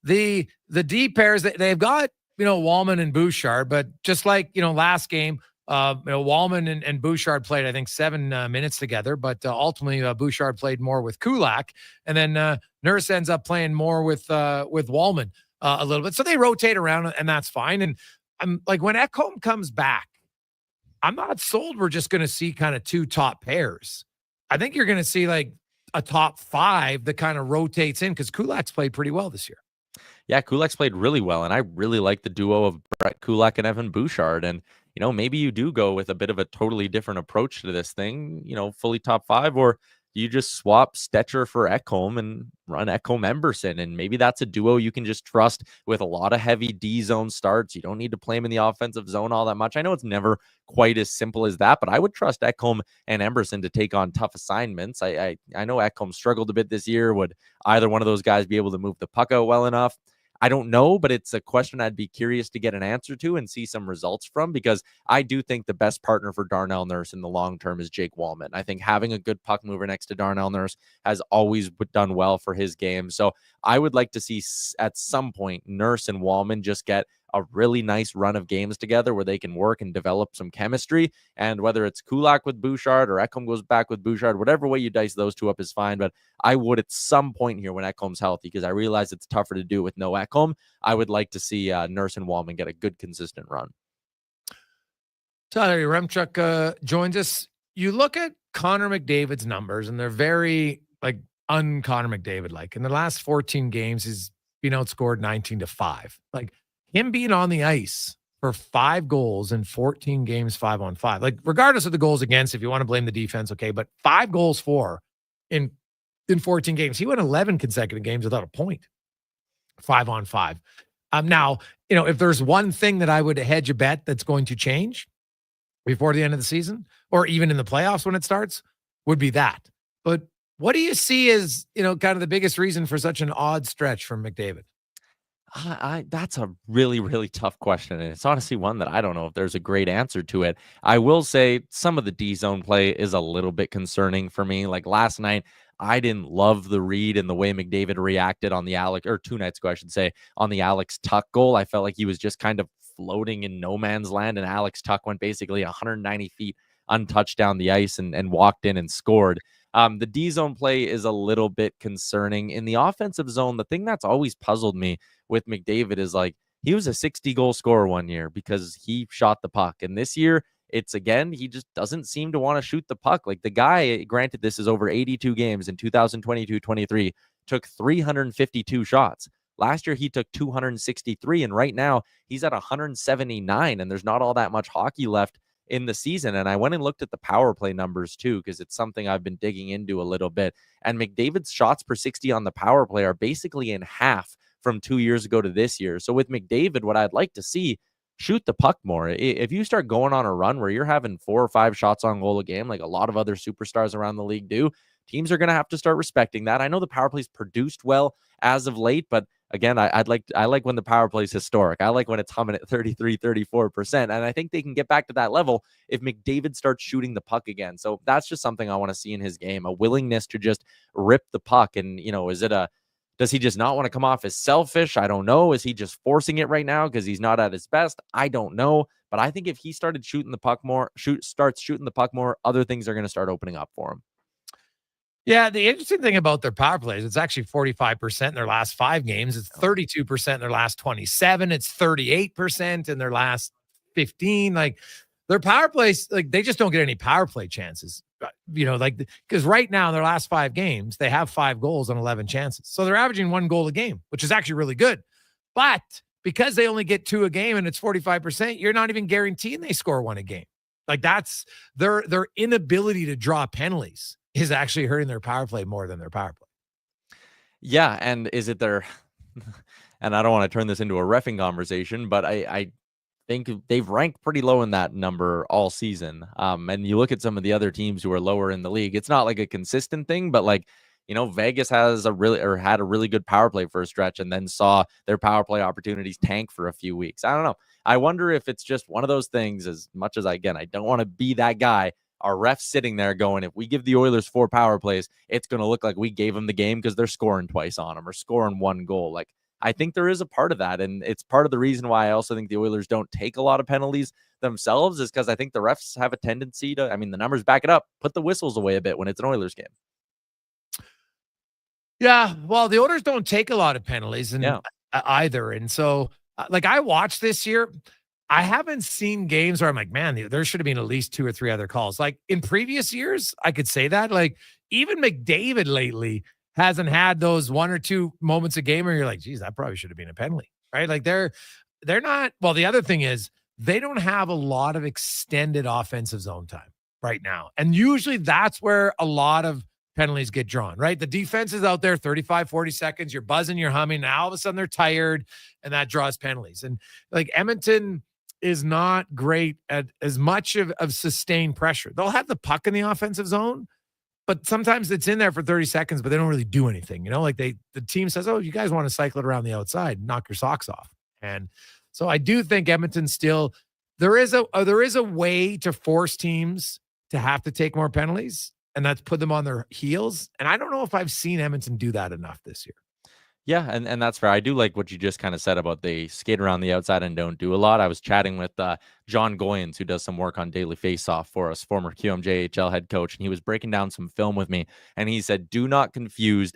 The D pairs, they've got, Wallman and Bouchard, but just like, last game, Wallman and Bouchard played, I think, 7 minutes together, but ultimately Bouchard played more with Kulak, and then Nurse ends up playing more with Wallman a little bit. So they rotate around, and that's fine. And I'm like, when Ekholm comes back, I'm not sold we're just going to see kind of 2 top pairs. I think you're going to see like a top 5 that kind of rotates in, because Kulak's played pretty well this year. Yeah, Kulak's played really well, and I really like the duo of Brett Kulak and Evan Bouchard. And maybe you do go with a bit of a totally different approach to this thing, fully top 5, or you just swap Stetcher for Ekholm and run Ekholm Emberson. And maybe that's a duo you can just trust with a lot of heavy D zone starts. You don't need to play him in the offensive zone all that much. I know it's never quite as simple as that, but I would trust Ekholm and Emberson to take on tough assignments. I know Ekholm struggled a bit this year. Would either one of those guys be able to move the puck out well enough? I don't know, but it's a question I'd be curious to get an answer to and see some results from, because I do think the best partner for Darnell Nurse in the long term is Jake Wallman. I think having a good puck mover next to Darnell Nurse has always done well for his game. So I would like to see at some point Nurse and Wallman just get a really nice run of games together where they can work and develop some chemistry. And whether it's Kulak with Bouchard or Ekholm goes back with Bouchard, whatever way you dice those 2 up is fine. But I would at some point here, when Ekholm's healthy, because I realize it's tougher to do with no Ekholm, I would like to see Nurse and Wallman get a good, consistent run. Tyler Remchuk joins us. You look at Connor McDavid's numbers, and they're very like un-Connor McDavid-like. In the last 14 games, he's been outscored 19-5. Like, him being on the ice for 5 goals in 14 games, 5-on-5. Like, regardless of the goals against, if you want to blame the defense, okay, but 5 goals for in 14 games. He went 11 consecutive games without a point. 5-on-5. Now, if there's one thing that I would hedge a bet that's going to change before the end of the season, or even in the playoffs when it starts, would be that. But what do you see as, kind of the biggest reason for such an odd stretch from McDavid? That's a really, really tough question. And it's honestly one that I don't know if there's a great answer to it. I will say some of the D zone play is a little bit concerning for me. Like last night, I didn't love the read and the way McDavid reacted on the Alex, or 2 nights ago, I should say, on the Alex Tuch goal. I felt like he was just kind of floating in no man's land, and Alex Tuch went basically 190 feet untouched down the ice and walked in and scored. The D zone play is a little bit concerning. In the offensive zone, the thing that's always puzzled me with McDavid is like, he was a 60-goal scorer one year because he shot the puck. And this year, it's again, he just doesn't seem to want to shoot the puck. Like the guy, granted, this is over 82 games in 2022-23, took 352 shots. Last year, he took 263. And right now, he's at 179. And there's not all that much hockey left in the season. And I went and looked at the power play numbers too, because it's something I've been digging into a little bit. And McDavid's shots per 60 on the power play are basically in half from 2 years ago to this year. So with McDavid, what I'd like to see, shoot the puck more. If you start going on a run where you're having 4 or 5 shots on goal a game, like a lot of other superstars around the league do, teams are going to have to start respecting that. I know the power play's produced well as of late, but again, I like when the power play is historic. I like when it's humming at 33, 34%. And I think they can get back to that level if McDavid starts shooting the puck again. So that's just something I want to see in his game, a willingness to just rip the puck. And, does he just not want to come off as selfish? I don't know. Is he just forcing it right now because he's not at his best? I don't know. But I think if he started shooting the puck more, starts shooting the puck more, other things are going to start opening up for him. Yeah, the interesting thing about their power plays, it's actually 45% in their last 5 games. It's 32% in their last 27. It's 38% in their last 15. Like their power plays, like they just don't get any power play chances. Because right now in their last 5 games, they have 5 goals on 11 chances. So they're averaging 1 goal a game, which is actually really good. But because they only get 2 a game and it's 45%, you're not even guaranteeing they score 1 a game. Like that's their inability to draw penalties is actually hurting their power play more than their power play. Yeah, and is it their and I don't want to turn this into a reffing conversation, but I think they've ranked pretty low in that number all season. And you look at some of the other teams who are lower in the league, it's not like a consistent thing, but like, Vegas had a really good power play for a stretch and then saw their power play opportunities tank for a few weeks. I don't know. I wonder if it's just one of those things, as much as I don't want to be that guy. Our refs sitting there going, if we give the Oilers 4 power plays, it's going to look like we gave them the game because they're scoring twice on them or scoring 1 goal. Like, I think there is a part of that. And it's part of the reason why I also think the Oilers don't take a lot of penalties themselves is because I think the refs have a tendency to, the numbers back it up, put the whistles away a bit when it's an Oilers game. Yeah, well, the Oilers don't take a lot of penalties either. And so, I watched this year, I haven't seen games where I'm like, man, there should have been at least 2 or 3 other calls. Like in previous years, I could say that. Like even McDavid lately hasn't had those 1 or 2 moments a game where you're like, geez, that probably should have been a penalty, right? Like they're not. Well, the other thing is they don't have a lot of extended offensive zone time right now. And usually that's where a lot of penalties get drawn, right? The defense is out there 35, 40 seconds. You're buzzing, you're humming. Now all of a sudden they're tired and that draws penalties. And like Edmonton is not great at as much of sustained pressure. They'll have the puck in the offensive zone, but sometimes it's in there for 30 seconds, but they don't really do anything. Like the team says, oh, you guys want to cycle it around the outside, knock your socks off. And so I do think Edmonton still, there is a way to force teams to have to take more penalties, and that's put them on their heels. And I don't know if I've seen Edmonton do that enough this year. Yeah, and that's fair. I do like what you just kind of said about they skate around the outside and don't do a lot. I was chatting with John Goyens, who does some work on Daily Faceoff for us, former QMJHL head coach, and he was breaking down some film with me, and he said, do not confuse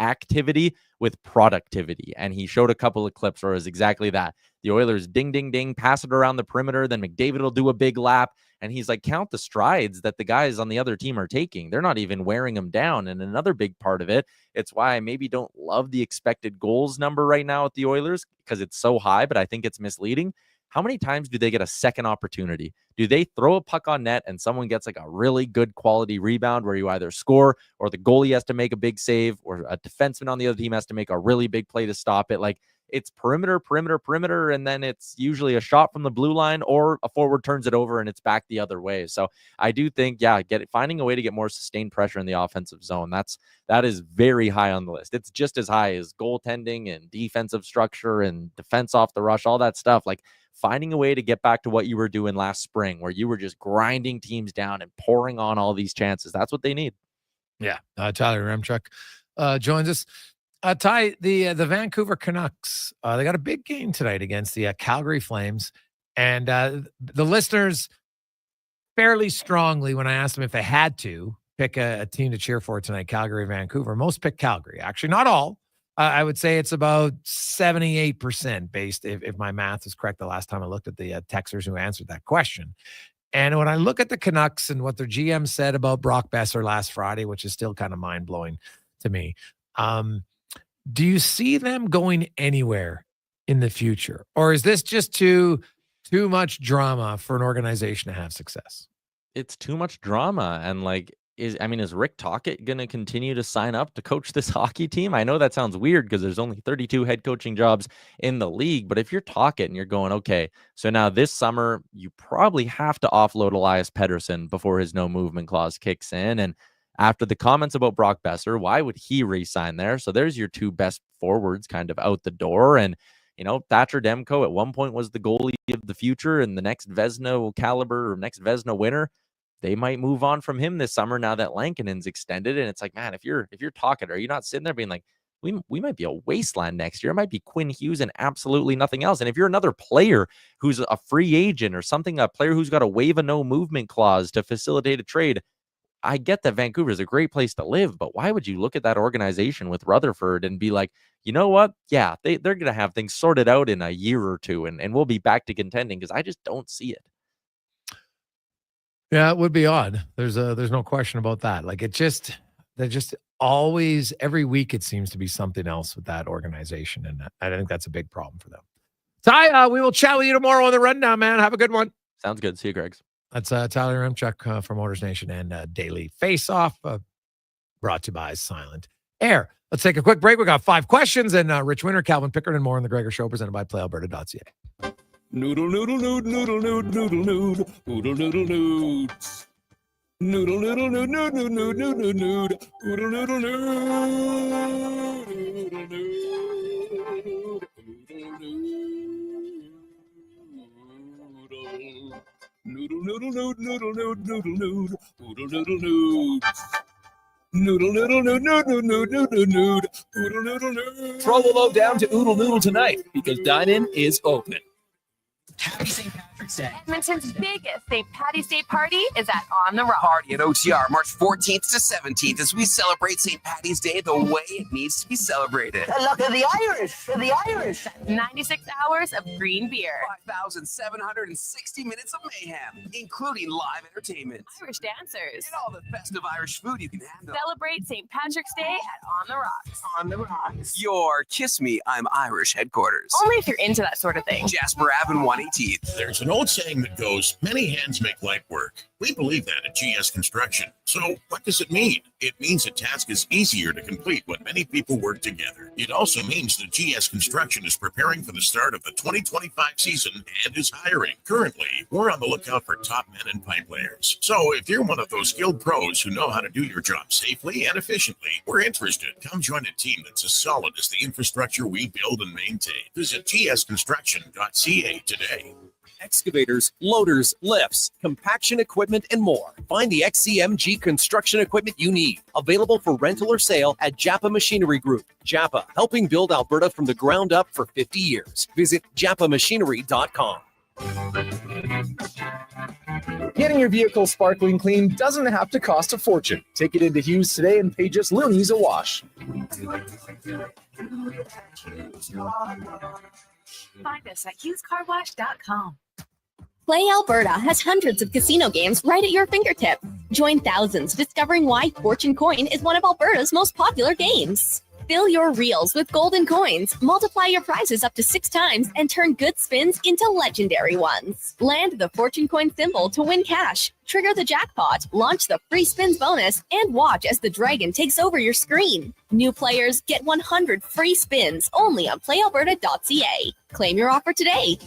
activity with productivity. And he showed a couple of clips where it was exactly that. The Oilers ding, ding, ding, pass it around the perimeter, then McDavid will do a big lap. And he's like, count the strides that the guys on the other team are taking. They're not even wearing them down. And another big part of it, it's why I maybe don't love the expected goals number right now at the Oilers because it's so high, but I think it's misleading. How many times do they get a second opportunity? Do they throw a puck on net and someone gets like a really good quality rebound where you either score or the goalie has to make a big save or a defenseman on the other team has to make a really big play to stop it? Like, it's perimeter, and then it's usually a shot from the blue line or a forward turns it over and it's back the other way. So I do think, finding a way to get more sustained pressure in the offensive zone. That is very high on the list. It's just as high as goaltending and defensive structure and defense off the rush, all that stuff. Like finding a way to get back to what you were doing last spring, where you were just grinding teams down and pouring on all these chances. That's what they need. Yeah. Tyler Remchuk joins us. Ty, the Vancouver Canucks, they got a big game tonight against the Calgary Flames. And the listeners, fairly strongly when I asked them if they had to pick a team to cheer for tonight, Calgary, Vancouver. Most picked Calgary. Actually, not all. I would say it's about 78% based, if my math is correct, the last time I looked at the texters who answered that question. And when I look at the Canucks and what their GM said about Brock Besser last Friday, which is still kind of mind-blowing to me, do you see them going anywhere in the future? Or is this just too much drama for an organization to have success? It's too much drama. And is Rick Tocchet going to continue to sign up to coach this hockey team? I know that sounds weird because there's only 32 head coaching jobs in the league. But if you're Tocchet and you're going, okay, so now this summer, you probably have to offload Elias Pettersson before his no movement clause kicks in. And after the comments about Brock Besser, why would he re-sign there? So there's your two best forwards kind of out the door. And, Thatcher Demko at one point was the goalie of the future and the next Vezina caliber or next Vezina winner. They might move on from him this summer now that Lankinen's extended. And it's like, man, if you're talking, are you not sitting there being like, we might be a wasteland next year? It might be Quinn Hughes and absolutely nothing else. And if you're another player who's a free agent or something, a player who's got to waive a no movement clause to facilitate a trade, I get that Vancouver is a great place to live, but why would you look at that organization with Rutherford and be like, you know what? Yeah, they're going to have things sorted out in a year or two and we'll be back to contending, because I just don't see it. Yeah, it would be odd. There's no question about that. They're just always, every week it seems to be something else with that organization, and I think that's a big problem for them. Ty, we will chat with you tomorrow on the rundown, man. Have a good one. Sounds good. See you, Greggs. That's Tyler Remchuk from Oilers Nation and Daily Face-Off, brought to you by Silent Air. Let's take a quick break. We got 5 questions, and Rich Winter, Calvin Pickard, and more on the Gregor Show, presented by PlayAlberta.ca. Noodle, noodle, noodle, noodle, noodle, noodle, noodle, noodle, noodle, noods. Noodle, noodle, noodle, noodle, noodle, noodle, noodle, noodle, noodle, noodle, noodle, noodle, noodle, noodle, noodle, noodle, noodle, noodle, noods. Noodle, noodle, noodle, noodle, noodle, noodle, noodle, noodle, noodle, noodle. Throw the load down to Oodle Noodle tonight because dine-in is open. Happy St. Patrick's Day. Edmonton's biggest St. Patty's Day party is at On the Rock. Party at OTR March 14th to 17th as we celebrate St. Patty's Day the way it needs to be celebrated. Look at the Irish. The Irish. 96 hours of green beer. 5,760 minutes of mayhem, including live entertainment. Irish dancers. And all the festive Irish food you can handle. Celebrate St. Patrick's Day at On the Rocks. On the Rocks. Your Kiss Me, I'm Irish headquarters. Only if you're into that sort of thing. Jasper Ave and 118th. There's an old saying that goes, many hands make light work. We believe that at GS Construction. So what does it mean? It means a task is easier to complete when many people work together. It also means that GS Construction is preparing for the start of the 2025 season and is hiring. Currently, we're on the lookout for top men and pipe layers. So if you're one of those skilled pros who know how to do your job safely and efficiently, we're interested. Come join a team that's as solid as the infrastructure we build and maintain. Visit gsconstruction.ca today. Excavators, loaders, lifts, compaction equipment, and more. Find the XCMG construction equipment you need. Available for rental or sale at Japa Machinery Group. Japa, helping build Alberta from the ground up for 50 years. Visit japamachinery.com. Getting your vehicle sparkling clean doesn't have to cost a fortune. Take it into Hughes today and pay just loonies a wash. Find us at hughescarwash.com. Play Alberta has hundreds of casino games right at your fingertip. Join thousands discovering why Fortune Coin is one of Alberta's most popular games. Fill your reels with golden coins, multiply your prizes up to 6 times, and turn good spins into legendary ones. Land the Fortune Coin symbol to win cash, trigger the jackpot, launch the free spins bonus, and watch as the dragon takes over your screen. New players get 100 free spins only on playalberta.ca. Claim your offer today.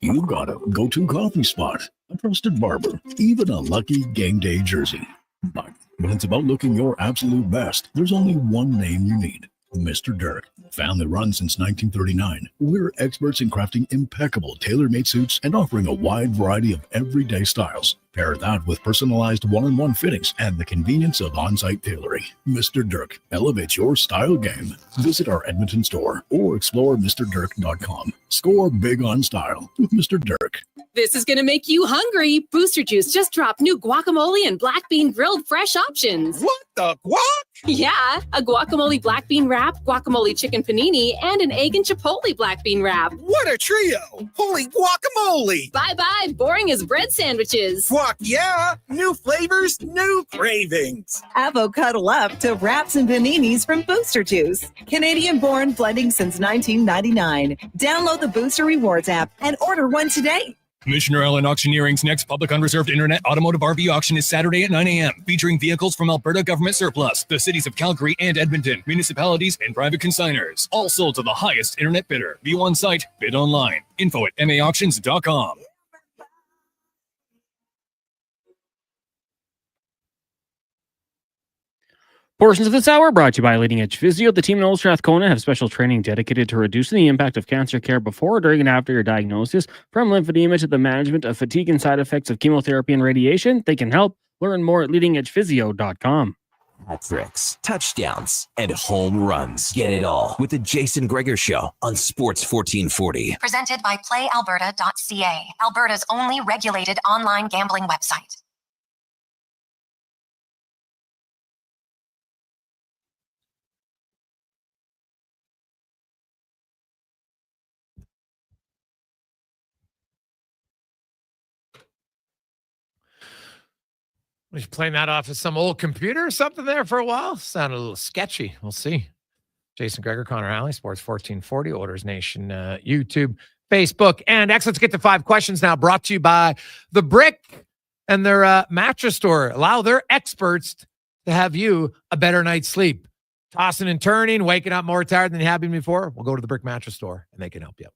You got a go-to coffee spot, a trusted barber, even a lucky game day jersey. But when it's about looking your absolute best, there's only one name you need. Mr. Dirk. Family run since 1939, we're experts in crafting impeccable tailor-made suits and offering a wide variety of everyday styles. Pair that with personalized one-on-one fittings and the convenience of on-site tailoring. Mr. Dirk elevates your style game. Visit our Edmonton store or explore MrDirk.com. Score big on style with Mr. Dirk. This is going to make you hungry. Booster Juice just dropped new guacamole and black bean grilled fresh options. What the guac? Yeah, a guacamole black bean wrap, guacamole chicken panini, and an egg and chipotle black bean wrap. What a trio! Holy guacamole! Bye-bye, boring as bread sandwiches. Guac, yeah! New flavors, new cravings. Avocado up to wraps and paninis from Booster Juice. Canadian-born, blending since 1999. Download the Booster Rewards app and order one today. Commissioner Allen Auctioneering's next public unreserved internet automotive RV auction is Saturday at 9 a.m., featuring vehicles from Alberta government surplus, the cities of Calgary and Edmonton, municipalities, and private consigners. All sold to the highest internet bidder. View on site, bid online. Info at maauctions.com. Portions of this hour brought to you by Leading Edge Physio. The team in Old Strathcona have special training dedicated to reducing the impact of cancer care before, during, and after your diagnosis. From lymphedema to the management of fatigue and side effects of chemotherapy and radiation, they can help. Learn more at leadingedgephysio.com. Hat-tricks, touchdowns, and home runs. Get it all with the Jason Gregor Show on Sports 1440. Presented by PlayAlberta.ca, Alberta's only regulated online gambling website. Was you playing that off of some old computer or something there for a while? Sounded a little sketchy. We'll see. Jason Gregor, Connor Halley, Sports 1440, Orders Nation, YouTube, Facebook, and X. Let's get to 5 questions now, brought to you by The Brick and their mattress store. Allow their experts to have you a better night's sleep. Tossing and turning, waking up more tired than you have been before? We'll go to The Brick Mattress Store, and they can help you out.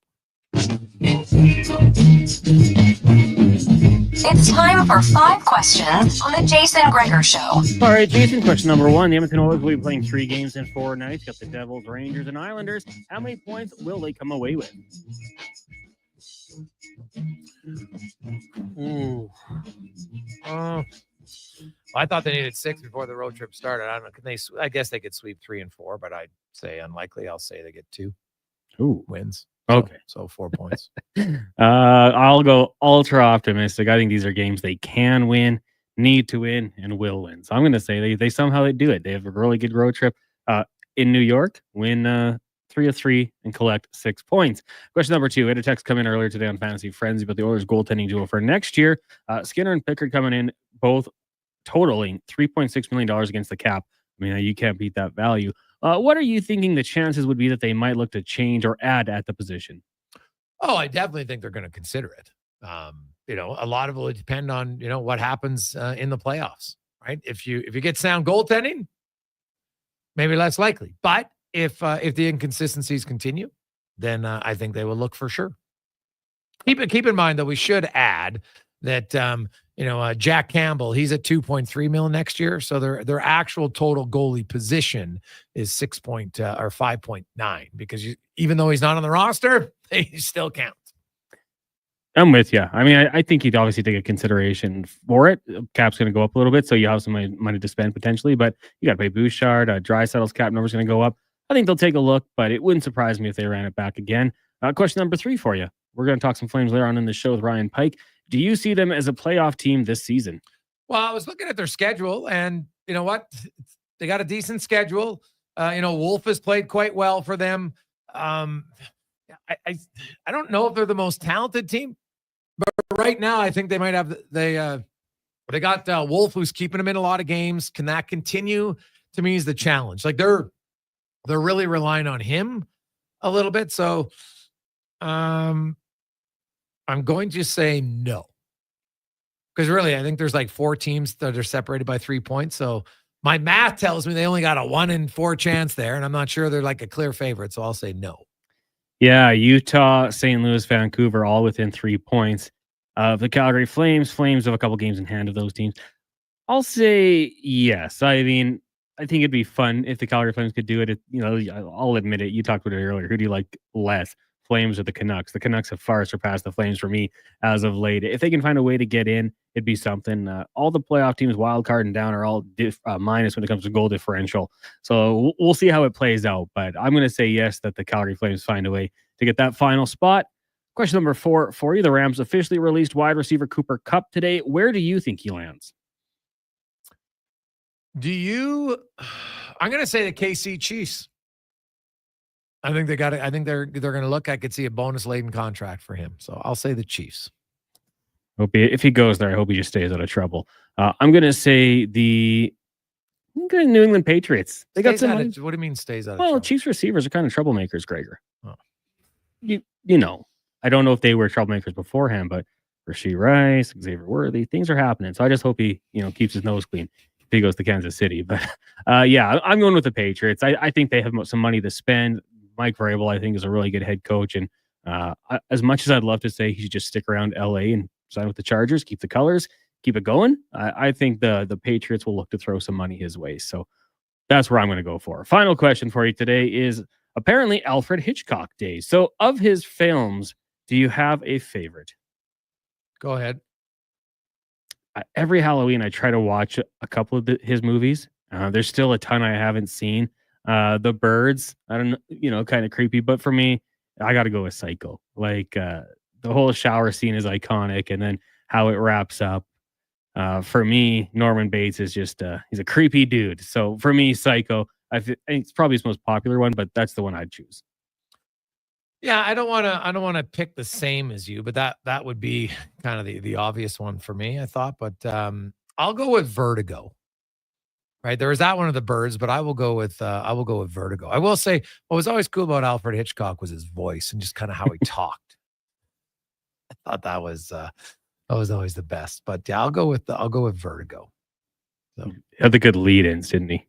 It's time for 5 questions on the Jason Gregor Show. All right, Jason, question number 1. The Edmonton Oilers will be playing 3 games in 4 nights. Got the Devils, Rangers, and Islanders. How many points will they come away with? Ooh. I thought they needed 6 before the road trip started. I don't know. Can they? I guess they could sweep 3 and 4, but I'd say unlikely. I'll say they get 2 wins. Okay. So 4 points. I'll go ultra optimistic. I think these are games they can win, need to win, and will win. So I'm going to say they somehow do it. They have a really good road trip in New York, win 3 of 3, and collect 6 points. Question number 2. We had a text come in earlier today on Fantasy Frenzy about the Oilers goaltending duo for next year. Skinner and Pickard coming in, both totaling $3.6 million against the cap. I mean, you can't beat that value. What are you thinking the chances would be that they might look to change or add at the position? Oh, I definitely think they're going to consider it. A lot of it will depend on, what happens in the playoffs, right? If you get sound goaltending, maybe less likely. But if the inconsistencies continue, then I think they will look for sure. Keep in mind, though, we should add that Jack Campbell, he's at $2.3 million next year, so their actual total goalie position is 5.9 because even though he's not on the roster, he still counts. I'm with you. I mean, I think he'd obviously take a consideration for it. Cap's going to go up a little bit, so you have some money to spend potentially, but you got to pay Bouchard. Draisaitl's cap number's going to go up. I think they'll take a look, but it wouldn't surprise me if they ran it back again. Question number 3 for you. We're going to talk some Flames later on in the show with Ryan Pike. Do you see them as a playoff team this season? Well, I was looking at their schedule, and you know what? They got a decent schedule. Wolf has played quite well for them. I don't know if they're the most talented team, but right now I think they might have. They got Wolf, who's keeping them in a lot of games. Can that continue? To me, is the challenge. Like they're really relying on him a little bit. So, I'm going to say no. Because really, I think there's like 4 teams that are separated by 3 points. So my math tells me they only got a 1 in 4 chance there. And I'm not sure they're like a clear favorite. So I'll say no. Yeah, Utah, St. Louis, Vancouver, all within 3 points. The Calgary Flames have a couple games in hand of those teams. I'll say yes. I mean, I think it'd be fun if the Calgary Flames could do it. I'll admit it. You talked about it earlier. Who do you like less? Flames or the Canucks? The Canucks have far surpassed the Flames for me as of late. If they can find a way to get in, it'd be something. All the playoff teams, wild card and down, are all minus when it comes to goal differential. So we'll see how it plays out. But I'm going to say yes, that the Calgary Flames find a way to get that final spot. Question number 4 for you. The Rams officially released wide receiver Cooper Kupp today. Where do you think he lands? I'm going to say the KC Chiefs. I think they got it. I think they're going to look. I could see a bonus laden contract for him. So I'll say the Chiefs. If he goes there, I hope he just stays out of trouble. I'm going to say the New England Patriots. They got some. What do you mean stays out of Well, trouble? Chiefs receivers are kind of troublemakers, Gregor. Oh. You know, I don't know if they were troublemakers beforehand, but Rashee Rice, Xavier Worthy, things are happening. So I just hope he, keeps his nose clean if he goes to Kansas City. But yeah, I'm going with the Patriots. I think they have some money to spend. Mike Vrabel, I think, is a really good head coach. And as much as I'd love to say he should just stick around LA and sign with the Chargers, keep the colors, keep it going, I think the Patriots will look to throw some money his way. So that's where I'm going to go for. Final question for you today is apparently Alfred Hitchcock Day. So of his films, do you have a favorite? Go ahead. Every Halloween, I try to watch a couple of his movies. There's still a ton I haven't seen. The Birds, I don't know, kind of creepy. But for me, I got to go with Psycho. Like the whole shower scene is iconic. And then how it wraps up. For me, Norman Bates is just, he's a creepy dude. So for me, Psycho, I think it's probably his most popular one, but that's the one I'd choose. Yeah, I don't want to pick the same as you, but that would be kind of the obvious one for me, I thought. But I'll go with Vertigo. Right, there was that one of the Birds, but I will go with Vertigo. I will say what was always cool about Alfred Hitchcock was his voice and just kind of how he talked. I thought that was always the best. But yeah, I'll go with Vertigo. So he had the good lead-ins, didn't he?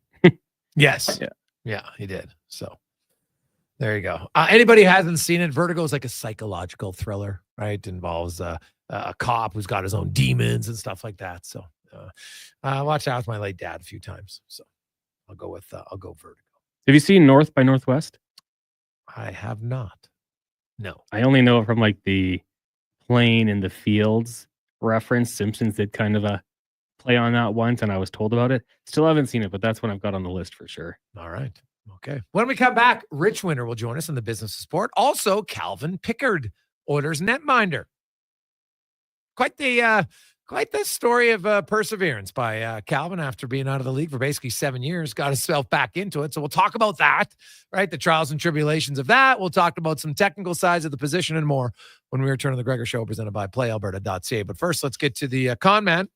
Yes. Yeah, he did. So there you go. Anybody who hasn't seen it, Vertigo is like a psychological thriller, right? It involves a cop who's got his own demons and stuff like that. So I watched that with my late dad a few times. So I'll go Vertigo. Have you seen North by Northwest? I have not. No. I only know it from like the Plane in the Fields reference. Simpsons did kind of a play on that once, and I was told about it. Still haven't seen it, but that's one I've got on the list for sure. All right. Okay. When we come back, Rich Winter will join us in the business of sport. Also, Calvin Pickard, Oilers netminder. Quite the story of perseverance by Calvin after being out of the league for basically 7 years, got himself back into it. So we'll talk about that, right? The trials and tribulations of that. We'll talk about some technical sides of the position and more when we return to the Gregor Show presented by PlayAlberta.ca. But first, let's get to the con man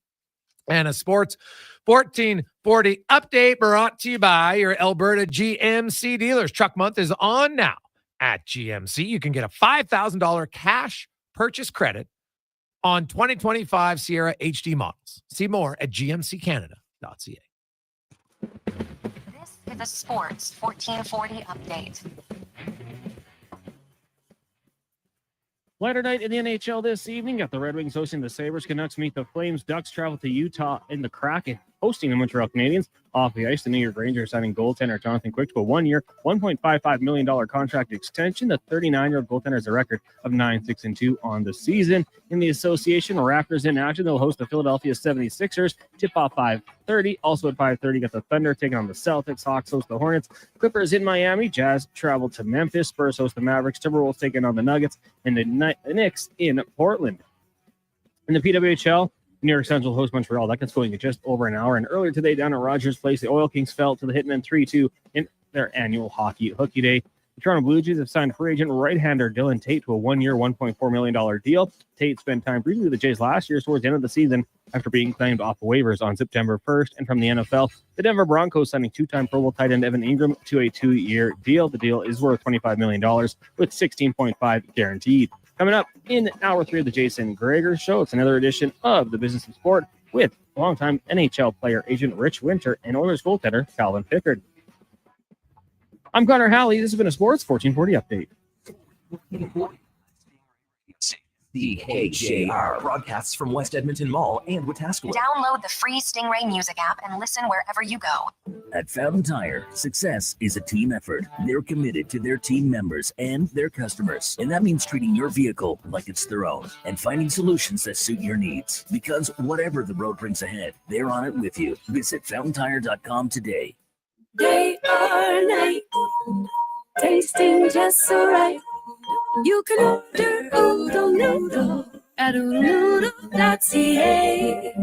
and a sports 1440 update brought to you by your Alberta GMC dealers. Truck month is on now at GMC. You can get a $5,000 cash purchase credit on 2025 Sierra HD models. See more at gmccanada.ca. This is a Sports 1440 update. Lighter night in the NHL this evening. Got the Red Wings hosting the Sabres. Canucks meet the Flames. Ducks travel to Utah in the Kraken, hosting the Montreal Canadiens. Off the ice, the New York Rangers signing goaltender Jonathan Quick to a 1-year, $1.55 million contract extension. The 39-year-old goaltender has a record of 9-6-2 on the season. In the association, Raptors in action. They'll host the Philadelphia 76ers. Tip-off 5:30. Also at 5:30, got the Thunder taking on the Celtics. Hawks host the Hornets. Clippers in Miami. Jazz travel to Memphis. Spurs host the Mavericks. Timberwolves taking on the Nuggets. And the Knicks in Portland. In the PWHL, New York Central host Montreal. That gets going in just over an hour. And earlier today down at Rogers Place, the Oil Kings fell to the Hitmen 3-2 in their annual hooky day. The Toronto Blue Jays have signed free agent right-hander Dylan Tate to a 1-year, $1.4 million deal. Tate spent time briefly with the Jays last year towards the end of the season after being claimed off waivers on September 1st. And from the NFL, the Denver Broncos signing two-time Pro Bowl tight end Evan Ingram to a 2-year deal. The deal is worth $25 million with $16.5 guaranteed. Coming up in hour 3 of the Jason Gregor Show, it's another edition of the Business of Sport with longtime NHL player agent Rich Winter and Oilers goaltender Calvin Pickard. I'm Connor Halley. This has been a Sports 1440 update. The HJR broadcasts from West Edmonton Mall and Wetaskiwin. Download the free Stingray music app and listen wherever you go. At Fountain Tire, success is a team effort. They're committed to their team members and their customers. And that means treating your vehicle like it's their own and finding solutions that suit your needs. Because whatever the road brings ahead, they're on it with you. Visit fountaintire.com today. Day or night, tasting just so right. You can order Oodle Noodle at oodlenoodle.ca,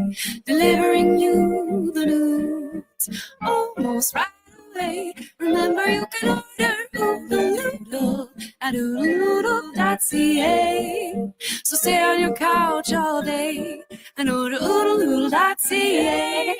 delivering you the news almost right away. Remember, you can order Oodle Noodle at oodlenoodle.ca. So stay on your couch all day and order oodlenoodle.ca.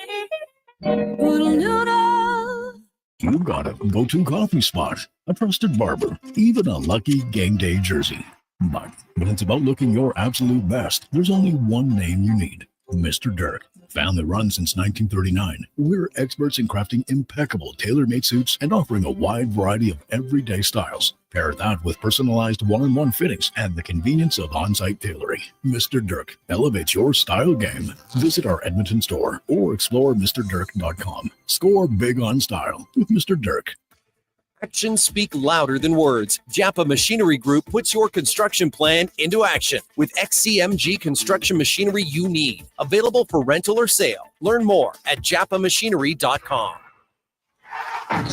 Oodle Noodle. You got a go-to coffee spot, a trusted barber, even a lucky game day jersey. But when it's about looking your absolute best, there's only one name you need, Mr. Dirk. Family run since 1939, we're experts in crafting impeccable tailor-made suits and offering a wide variety of everyday styles. Pair that with personalized one-on-one fittings and the convenience of on-site tailoring. Mr. Dirk elevates your style game. Visit our Edmonton store or explore MrDirk.com. Score big on style with Mr. Dirk. Actions speak louder than words. Japa Machinery Group puts your construction plan into action with XCMG construction machinery you need. Available for rental or sale. Learn more at japamachinery.com.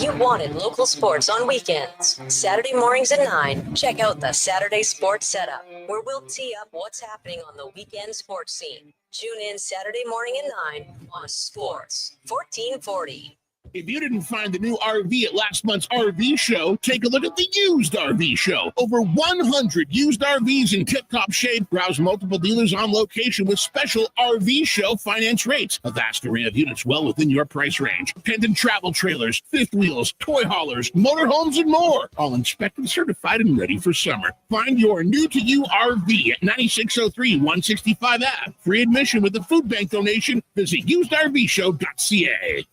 You wanted local sports on weekends. Saturday mornings at 9, check out the Saturday Sports Setup, where we'll tee up what's happening on the weekend sports scene. Tune in Saturday morning at 9 on Sports 1440. If you didn't find the new RV at last month's RV show, take a look at the used RV show. Over 100 used RVs in tip-top shape. Browse multiple dealers on location with special RV show finance rates. A vast array of units well within your price range. Pendant travel trailers, fifth wheels, toy haulers, motorhomes, and more. All inspected, certified, and ready for summer. Find your new-to-you RV at 9603 165 Ave. Free admission with a food bank donation. Visit usedrvshow.ca.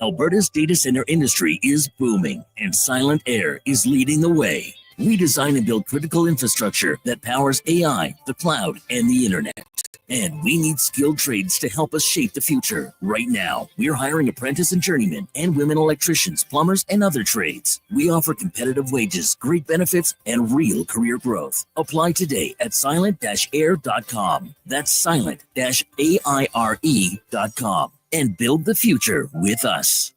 Alberta's data center industry is booming, and Silent Air is leading the way. We design and build critical infrastructure that powers AI, the cloud, and the internet. And we need skilled trades to help us shape the future. Right now, we're hiring apprentice and journeymen and women electricians, plumbers, and other trades. We offer competitive wages, great benefits, and real career growth. Apply today at silent-air.com. That's silent-aire.com. And build the future with us.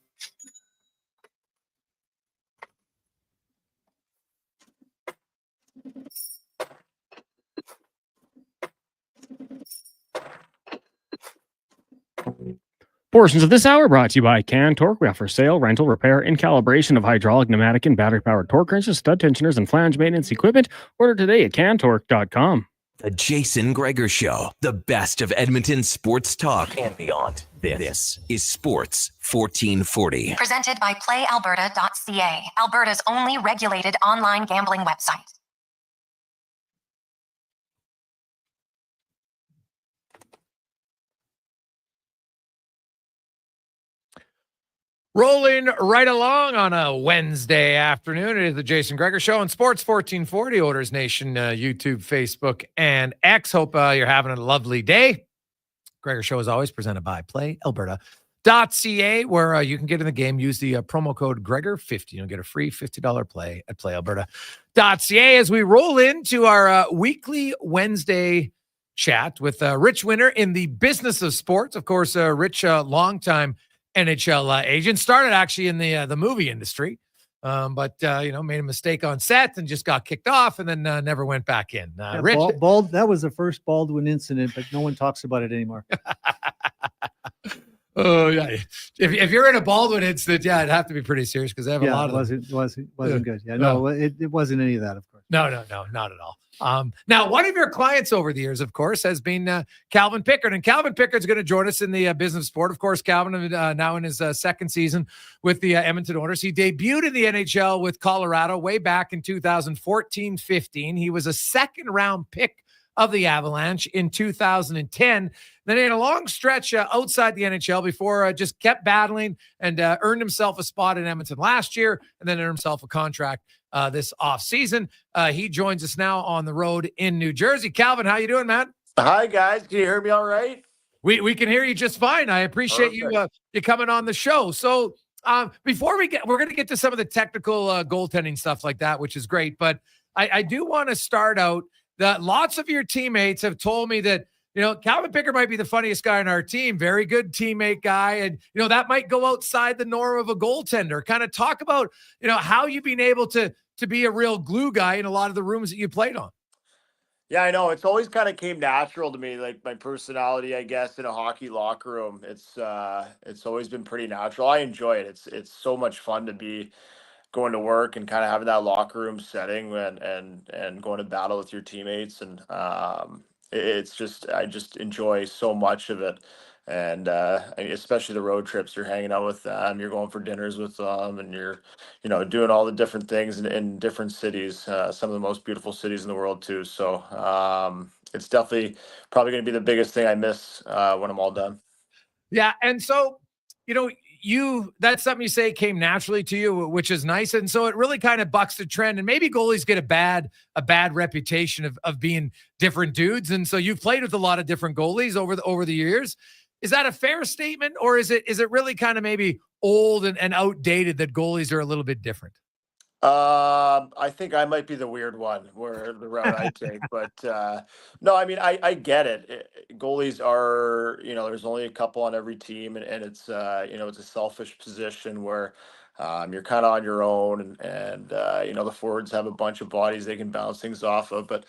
Portions of this hour brought to you by Can Torque. We offer sale, rental, repair, and calibration of hydraulic, pneumatic, and battery-powered torque wrenches, stud tensioners, and flange maintenance equipment. Order today at cantorque.com. The Jason Gregor Show, the best of Edmonton sports talk and beyond. This is Sports 1440. Presented by PlayAlberta.ca, Alberta's only regulated online gambling website. Rolling right along on a Wednesday afternoon. It is the Jason Gregor Show on Sports 1440, Oilers Nation, YouTube, Facebook, and X. Hope you're having a lovely day. Gregor Show is always presented by PlayAlberta.ca, where you can get in the game. Use the promo code Gregor50. You'll get a free $50 play at PlayAlberta.ca as we roll into our weekly Wednesday chat with Rich Winter in the business of sports. Of course, Rich, longtime NHL agent, started actually in the movie industry, but made a mistake on set and just got kicked off and then never went back in. Rich, that was the first Baldwin incident, but no one talks about it anymore. Oh yeah, if you're in a Baldwin incident, yeah, it'd have to be pretty serious because I have a lot of wasn't good. Yeah, no, it wasn't any of that, of course. No, not at all. Now, one of your clients over the years, of course, has been Calvin Pickard, and Calvin Pickard's going to join us in the business of sport. Of course, Calvin now in his second season with the Edmonton Oilers. He debuted in the NHL with Colorado way back in 2014-15. He was a second-round pick of the Avalanche in 2010. Then he had a long stretch outside the NHL before just kept battling and earned himself a spot in Edmonton last year and then earned himself a contract this offseason. He joins us now on the road in New Jersey. Calvin, how you doing, man? Hi, guys. Can you hear me all right? We can hear you just fine. I appreciate you coming on the show. So before we're going to get to some of the technical goaltending stuff like that, which is great. But I do want to start out that lots of your teammates have told me that, Calvin Pickard might be the funniest guy on our team. Very good teammate guy. And, that might go outside the norm of a goaltender. Kind of talk about, how you've been able to to be a real glue guy in a lot of the rooms that you played on. Yeah, I know. It's always kind of came natural to me, like my personality, I guess, in a hockey locker room. It's always been pretty natural. I enjoy it. It's so much fun to be going to work and kind of having that locker room setting and going to battle with your teammates. And it's just, I just enjoy so much of it. And especially the road trips, you're hanging out with them, you're going for dinners with them, and you're, doing all the different things in different cities, some of the most beautiful cities in the world too. So it's definitely probably going to be the biggest thing I miss when I'm all done. Yeah. And so, that's something you say came naturally to you, which is nice. And so it really kind of bucks the trend. And maybe goalies get a bad reputation of being different dudes. And so you've played with a lot of different goalies over the years. Is that a fair statement, or is it really kind of maybe old and outdated that goalies are a little bit different? I think I might be the weird one where the route I take, but no, I mean, I get it. Goalies are, there's only a couple on every team, and it's, it's a selfish position where you're kind of on your own, and the forwards have a bunch of bodies they can bounce things off of, but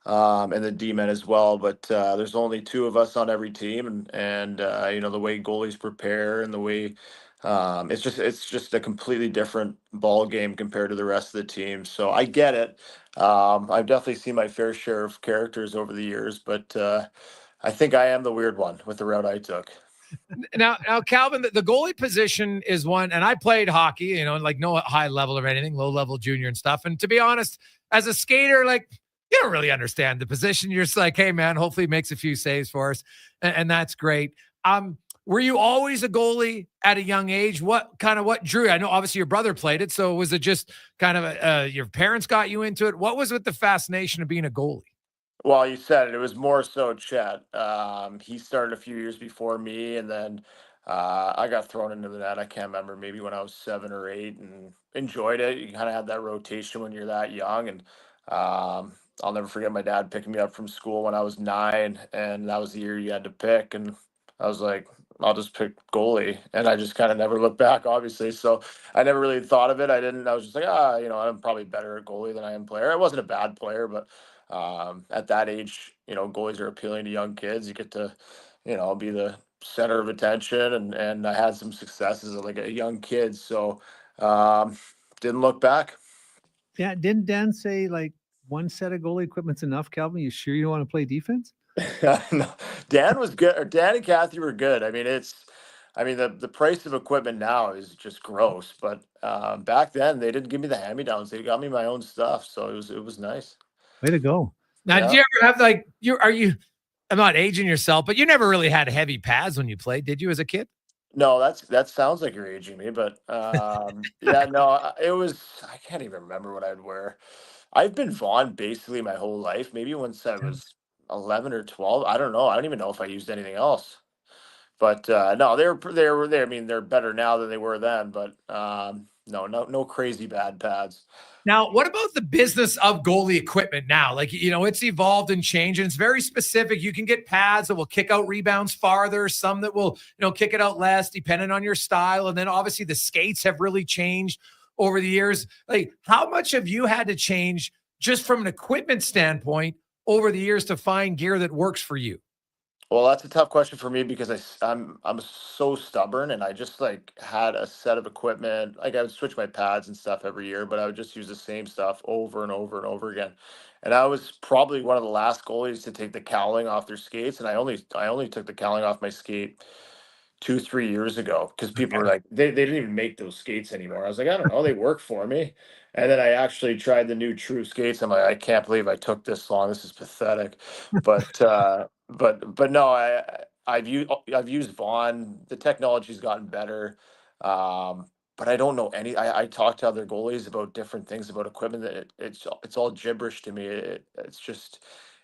and the D-men as well. But there's only two of us on every team, and the way goalies prepare and the way. It's just a completely different ball game compared to the rest of the team. So I get it. I've definitely seen my fair share of characters over the years, but I think I am the weird one with the route I took. Now, Calvin, the goalie position is one, and I played hockey, like no high level or anything, low level junior and stuff. And to be honest, as a skater, like you don't really understand the position. You're just like, hey man, hopefully he makes a few saves for us. And that's great. Were you always a goalie at a young age? What drew you? I know obviously your brother played it. So was it just kind of your parents got you into it? What was with the fascination of being a goalie? Well, you said it. It was more so Chet. He started a few years before me, and then I got thrown into the net. I can't remember, maybe when I was 7 or 8, and enjoyed it. You kind of have that rotation when you're that young, and I'll never forget my dad picking me up from school when I was 9, and that was the year you had to pick, and I was like, I'll just pick goalie, and I just kind of never looked back, obviously. So I never really thought of it. I was just like, I'm probably better at goalie than I am player. I wasn't a bad player, but at that age, goalies are appealing to young kids. You get to, be the center of attention, and I had some successes as like a young kid. So didn't look back. Yeah, didn't Dan say like one set of goalie equipment's enough, Calvin? You sure you don't want to play defense? No, Dan was good. Or Dan and Kathy were good. I mean, the price of equipment now is just gross. But back then, they didn't give me the hand-me-downs. They got me my own stuff, so it was nice. Way to go! Now, Did you ever have I'm not aging yourself, but you never really had heavy pads when you played, did you, as a kid? No, that sounds like you're aging me, but yeah, no, it was. I can't even remember what I'd wear. I've been Vaughn basically my whole life. Maybe once I was 11 or 12. I don't know. I don't even know if I used anything else. But no, they were there. I mean, they're better now than they were then. But no crazy bad pads. Now, what about the business of goalie equipment now? Like, it's evolved and changed, and it's very specific. You can get pads that will kick out rebounds farther, some that will, kick it out less, depending on your style. And then obviously the skates have really changed over the years. Like, how much have you had to change just from an equipment standpoint over the years to find gear that works for you? Well, that's a tough question for me because I'm so stubborn, and I just like had a set of equipment. Like I would switch my pads and stuff every year, but I would just use the same stuff over and over and over again. And I was probably one of the last goalies to take the cowling off their skates, and I only took the cowling off my skate 2-3 years ago because people were like, they didn't even make those skates anymore. I was like, I don't know, they work for me. And then I actually tried the new True skates. I'm like, I can't believe I took this long. This is pathetic. But but no, I've used Vaughn. The technology's gotten better. But I don't know any. I talk to other goalies about different things about equipment. That it's all gibberish to me.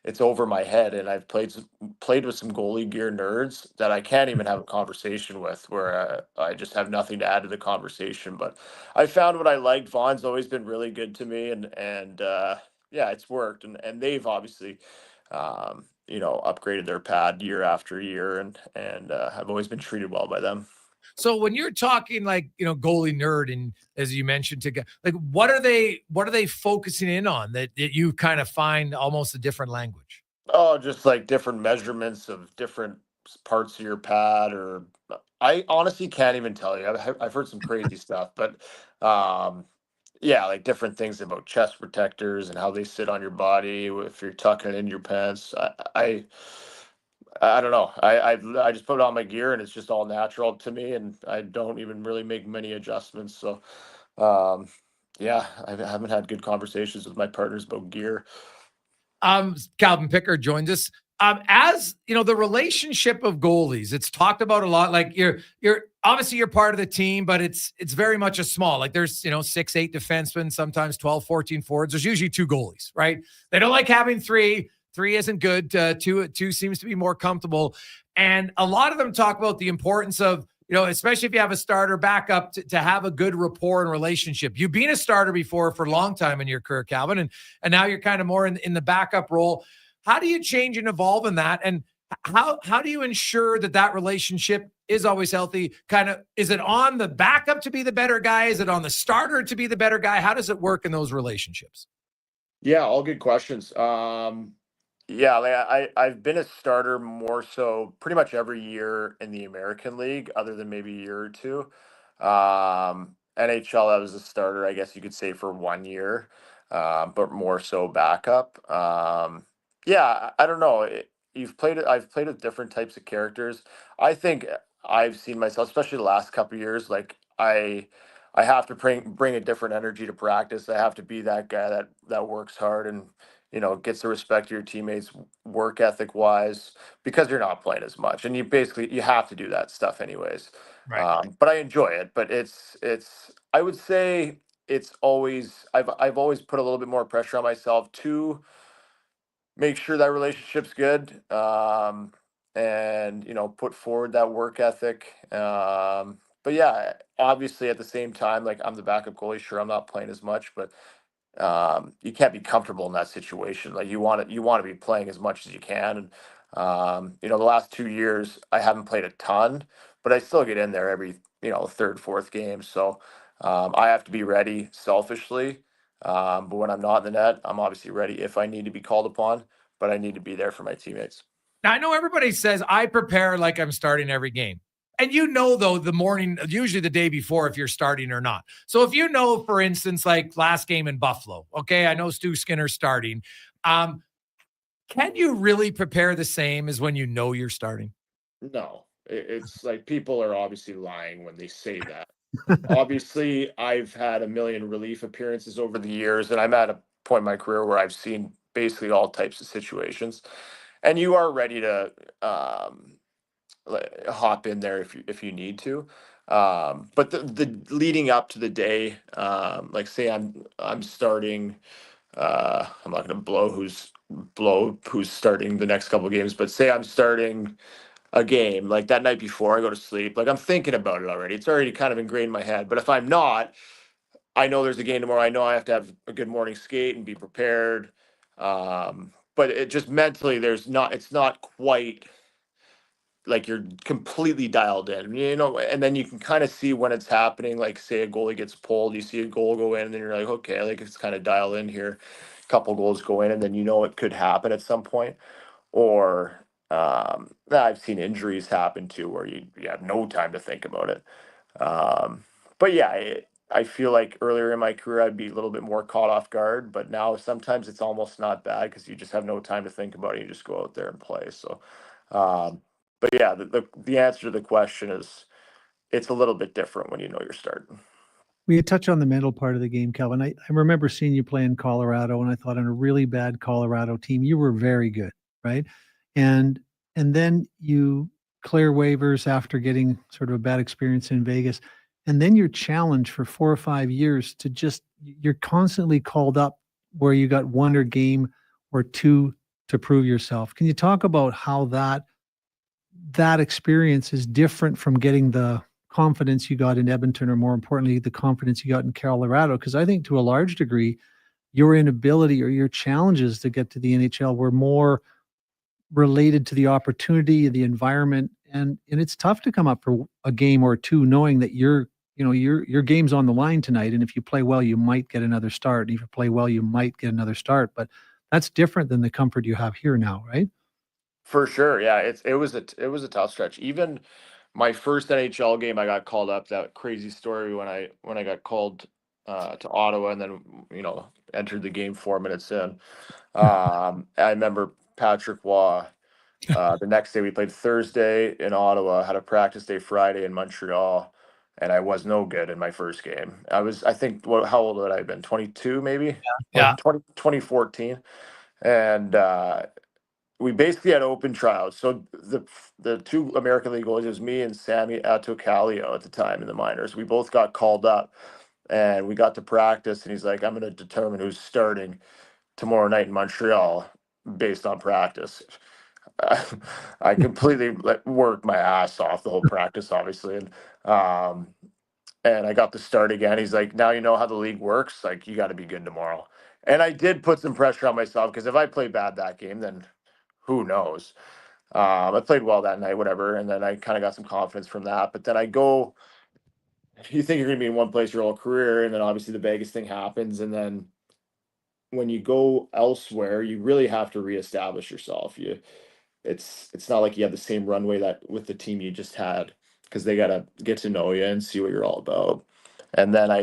It's over my head, and I've played with some goalie gear nerds that I can't even have a conversation with, where I just have nothing to add to the conversation. But I found what I liked. Vaughn's always been really good to me, and yeah, it's worked, and they've obviously upgraded their pad year after year, and I've always been treated well by them. So when you're talking like, goalie nerd, and as you mentioned, like, what are they focusing in on that you kind of find almost a different language? Oh, just like different measurements of different parts of your pad, or I honestly can't even tell you. I've heard some crazy stuff, but yeah, like different things about chest protectors and how they sit on your body if you're tucking it in your pants. I don't know. I just put on my gear and it's just all natural to me, and I don't even really make many adjustments. So, yeah, I haven't had good conversations with my partners about gear. Calvin Pickard joins us. As the relationship of goalies, it's talked about a lot. Like you're obviously you're part of the team, but it's very much a small, like there's 6-8 defensemen, sometimes 12, 14 forwards. There's usually 2 goalies, right? They don't like having 3. 3 isn't good. 2 seems to be more comfortable. And a lot of them talk about the importance of, especially if you have a starter backup, to have a good rapport and relationship. You've been a starter before for a long time in your career, Calvin, and now you're kind of more in the backup role. How do you change and evolve in that? And how do you ensure that relationship is always healthy? Kind of, is it on the backup to be the better guy? Is it on the starter to be the better guy? How does it work in those relationships? Yeah, all good questions. Yeah, like I've been a starter more so pretty much every year in the American League, other than maybe a year or two. NHL, I was a starter, I guess you could say, for 1 year, but more so backup. Yeah, I don't know. I've played with different types of characters. I think I've seen myself, especially the last couple of years, like I have to bring a different energy to practice. I have to be that guy that works hard and gets the respect of your teammates work ethic wise, because you're not playing as much, and you have to do that stuff anyways. Right. But I enjoy it. But it's I would say it's always I've always put a little bit more pressure on myself to make sure that relationship's good, and put forward that work ethic. But yeah, obviously at the same time, like, I'm the backup goalie, sure, I'm not playing as much, but you can't be comfortable in that situation. Like, you want to be playing as much as you can. And the last 2 years I haven't played a ton, but I still get in there every third, fourth game. So I have to be ready selfishly. But when I'm not in the net, I'm obviously ready if I need to be called upon, but I need to be there for my teammates. Now, I know everybody says I prepare like I'm starting every game. And though, the morning, usually the day before, if you're starting or not. So if for instance, like last game in Buffalo, okay, I know Stu Skinner's starting. Can you really prepare the same as when you're starting? No, it's like people are obviously lying when they say that. Obviously, I've had a million relief appearances over the years, and I'm at a point in my career where I've seen basically all types of situations, and you are ready to hop in there if you need to. But the leading up to the day, like, say I'm starting. I'm not going to blow who's starting the next couple of games, but say I'm starting a game like that night before I go to sleep, like, I'm thinking about it already. It's already kind of ingrained in my head. But if I'm not, I know there's a game tomorrow. I know I have to have a good morning skate and be prepared. But it just mentally, it's not quite like you're completely dialed in, and then you can kind of see when it's happening. Like, say a goalie gets pulled, you see a goal go in, and then you're like, okay, like, it's kind of dialed in here. A couple goals go in, and then it could happen at some point. Or I've seen injuries happen too, where you have no time to think about it. But yeah, I feel like earlier in my career I'd be a little bit more caught off guard, but now sometimes it's almost not bad because you just have no time to think about it. You just go out there and play. So, but yeah, the answer to the question is it's a little bit different when you're starting. We had touched on the mental part of the game, Kelvin. I remember seeing you play in Colorado, and I thought on a really bad Colorado team, you were very good, right? And then you clear waivers after getting sort of a bad experience in Vegas. And then you're challenged for 4 or 5 years you're constantly called up where you got 1 game or 2 to prove yourself. Can you talk about how that experience is different from getting the confidence you got in Edmonton, or more importantly, the confidence you got in Colorado? Because I think to a large degree, your inability or your challenges to get to the NHL were more related to the opportunity, the environment, and it's tough to come up for a game or two knowing that your game's on the line tonight, and if you play well, you might get another start. If you play well, you might get another start, but that's different than the comfort you have here now, right? For sure. Yeah. It was a tough stretch. Even my first NHL game, I got called up. That crazy story when I got called to Ottawa and then, entered the game 4 minutes in. I remember Patrick Waugh. The next day we played Thursday in Ottawa, had a practice day Friday in Montreal, and I was no good in my first game. I think, how old would I have been? 22 maybe? Yeah. 2014. And we basically had open tryouts. So the two American League goalies, it was me and Sammy Atocalio at the time in the minors. We both got called up, and we got to practice, and he's like, I'm going to determine who's starting tomorrow night in Montreal based on practice. I completely worked my ass off the whole practice, obviously, and I got to start again. He's like, now you know how the league works. Like, you got to be good tomorrow. And I did put some pressure on myself because if I play bad that game, then who knows? I played well that night, whatever, and then I kind of got some confidence from that. But then you think you're going to be in one place your whole career, and then obviously the Vegas thing happens, and then when you go elsewhere, you really have to reestablish yourself. It's not like you have the same runway that with the team you just had, because they got to get to know you and see what you're all about. And then I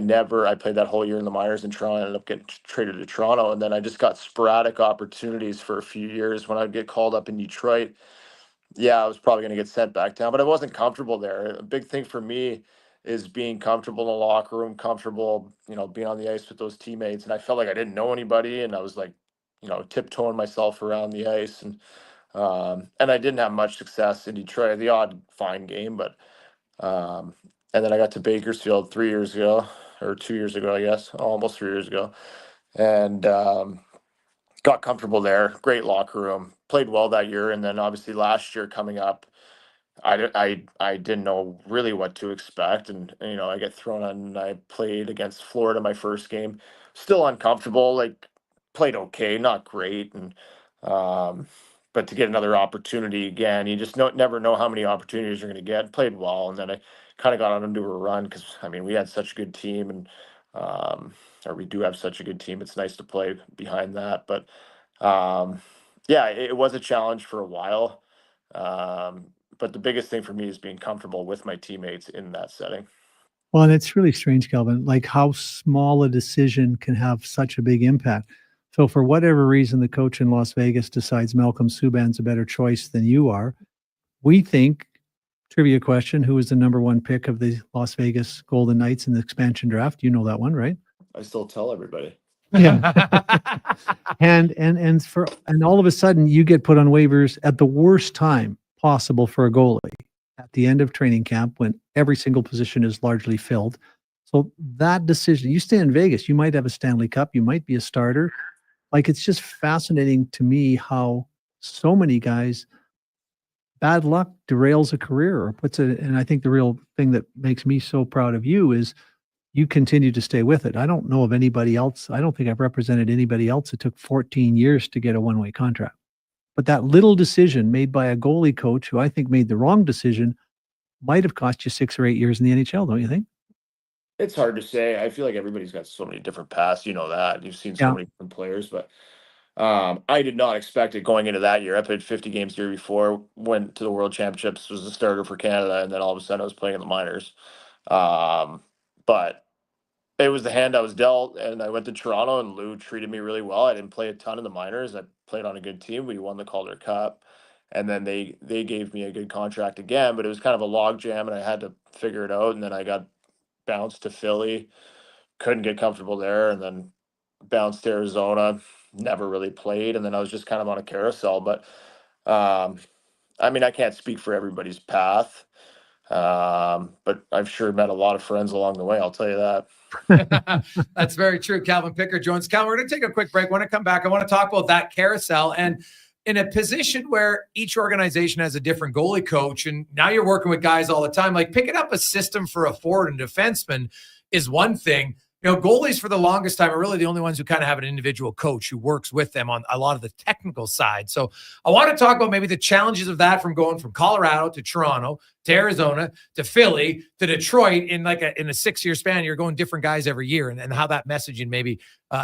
played that whole year in the minors in Toronto. I ended up getting traded to Toronto, and then I just got sporadic opportunities for a few years. When I'd get called up in Detroit, I was probably going to get sent back down, but I wasn't comfortable there. A big thing for me is being comfortable in the locker room, comfortable, being on the ice with those teammates. And I felt like I didn't know anybody, and I was like, tiptoeing myself around the ice. And I didn't have much success in Detroit, the odd fine game, but and then I got to Bakersfield 3 years ago, or 2 years ago, I guess, almost 3 years ago, and got comfortable there. Great locker room, played well that year, and then obviously last year coming up, I didn't know really what to expect, and I get thrown on. I played against Florida my first game, still uncomfortable. Like, played okay, not great, and but to get another opportunity again, you just never know how many opportunities you're going to get. Played well, and then I kind of got on into a run because we had such a good team, and or we do have such a good team. It's nice to play behind that, but it was a challenge for a while. But the biggest thing for me is being comfortable with my teammates in that setting. Well, and it's really strange, Kelvin, like how small a decision can have such a big impact. So for whatever reason, the coach in Las Vegas decides Malcolm Subban's a better choice than you are. We think, trivia question, who was the number one pick of the Las Vegas Golden Knights in the expansion draft? You know that one, right? I still tell everybody. Yeah. and all of a sudden you get put on waivers at the worst time possible for a goalie, at the end of training camp when every single position is largely filled. So that decision, you stay in Vegas, you might have a Stanley Cup, you might be a starter. Like, it's just fascinating to me how so many guys, bad luck derails a career or puts it. And I think the real thing that makes me so proud of you is you continue to stay with it. I don't know of anybody else. I don't think I've represented anybody else that took 14 years to get a one-way contract. But that little decision made by a goalie coach who I think made the wrong decision might have cost you 6 or 8 years in the NHL, don't you think? It's hard to say. I feel like everybody's got so many different paths. You know that. You've seen so many different players, but I did not expect it going into that year. I played 50 games the year before, went to the World Championships, was a starter for Canada, and then all of a sudden I was playing in the minors. But it was the hand I was dealt, and I went to Toronto, and Lou treated me really well. I didn't play a ton in the minors. I played on a good team. We won the Calder Cup, and then they gave me a good contract again, but it was kind of a log jam, and I had to figure it out, and then I got bounced to Philly, couldn't get comfortable there, and then bounced to Arizona, never really played, and then I was just kind of on a carousel. But I can't speak for everybody's path, but I've sure met a lot of friends along the way, I'll tell you that. That's very true. Calvin Pickard joins. Calvin, we're going to take a quick break. When I come back, I want to talk about that carousel, and in a position where each organization has a different goalie coach, and now you're working with guys all the time, like picking up a system for a forward and defenseman is one thing. goalies for the longest time are really the only ones who kind of have an individual coach who works with them on a lot of the technical side. So I want to talk about maybe the challenges of that from going from Colorado to Toronto to Arizona to Philly to Detroit in a 6-year span. You're going different guys every year, and how that messaging maybe,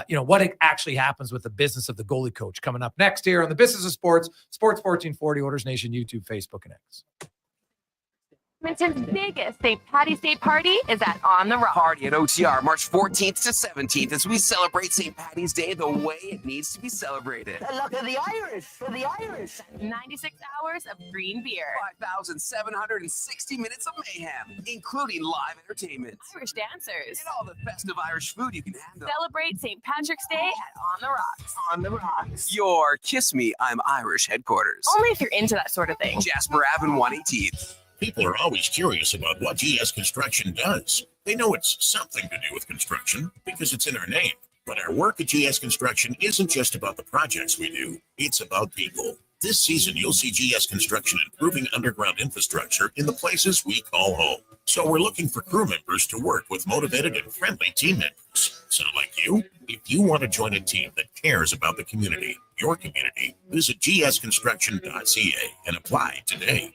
what actually happens with the business of the goalie coach coming up next here on the Business of Sports, Sports 1440, Oilers Nation, YouTube, Facebook, and X. Edmonton's biggest St. Patty's Day party is at On the Rock. Party at OTR March 14th to 17th as we celebrate St. Patty's Day the way it needs to be celebrated. The luck of the Irish for the Irish. 96 hours of green beer. 5,760 minutes of mayhem, including live entertainment. Irish dancers. And all the festive Irish food you can handle. Celebrate St. Patrick's Day at On the Rocks. On the Rocks. Your Kiss Me, I'm Irish headquarters. Only if you're into that sort of thing. Jasper Ave and 118th. People are always curious about what GS Construction does. They know it's something to do with construction because it's in our name. But our work at GS Construction isn't just about the projects we do. It's about people. This season, you'll see GS Construction improving underground infrastructure in the places we call home. So we're looking for crew members to work with motivated and friendly team members. Sound like you? If you want to join a team that cares about the community, your community, visit gsconstruction.ca and apply today.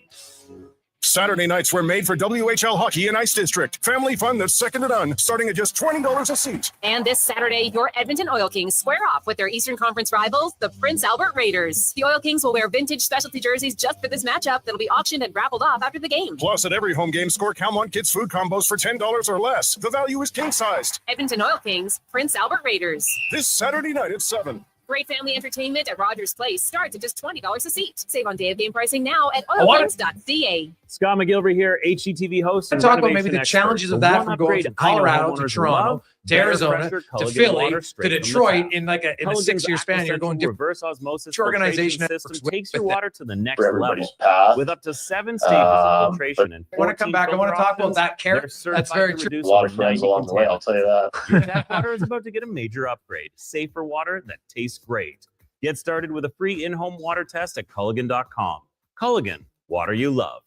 Saturday nights were made for WHL Hockey and Ice District. Family fun that's second to none, starting at just $20 a seat. And this Saturday, your Edmonton Oil Kings square off with their Eastern Conference rivals, the Prince Albert Raiders. The Oil Kings will wear vintage specialty jerseys just for this matchup that'll be auctioned and raffled off after the game. Plus, at every home game, score Calmont Kids food combos for $10 or less. The value is king-sized. Edmonton Oil Kings, Prince Albert Raiders. This Saturday night at 7. Great family entertainment at Rogers Place starts at just $20 a seat. Save on day of game pricing now at oilkings.ca. Scott McGilvery here, HGTV host. Let's talk about maybe the challenges of that from going from Colorado to Toronto to Arizona to Philly to Detroit in a 6-year span. You're going reverse osmosis organization system takes your water to the next level path. with up to 7 stages of filtration. And I want to come back. I want to talk about that carrot. That's very true. A lot of friends along the way, I'll tell you that. Your tap water is about to get a major upgrade. Safer water that tastes great. Get started with a free in-home water test at Culligan.com. Culligan, water you love.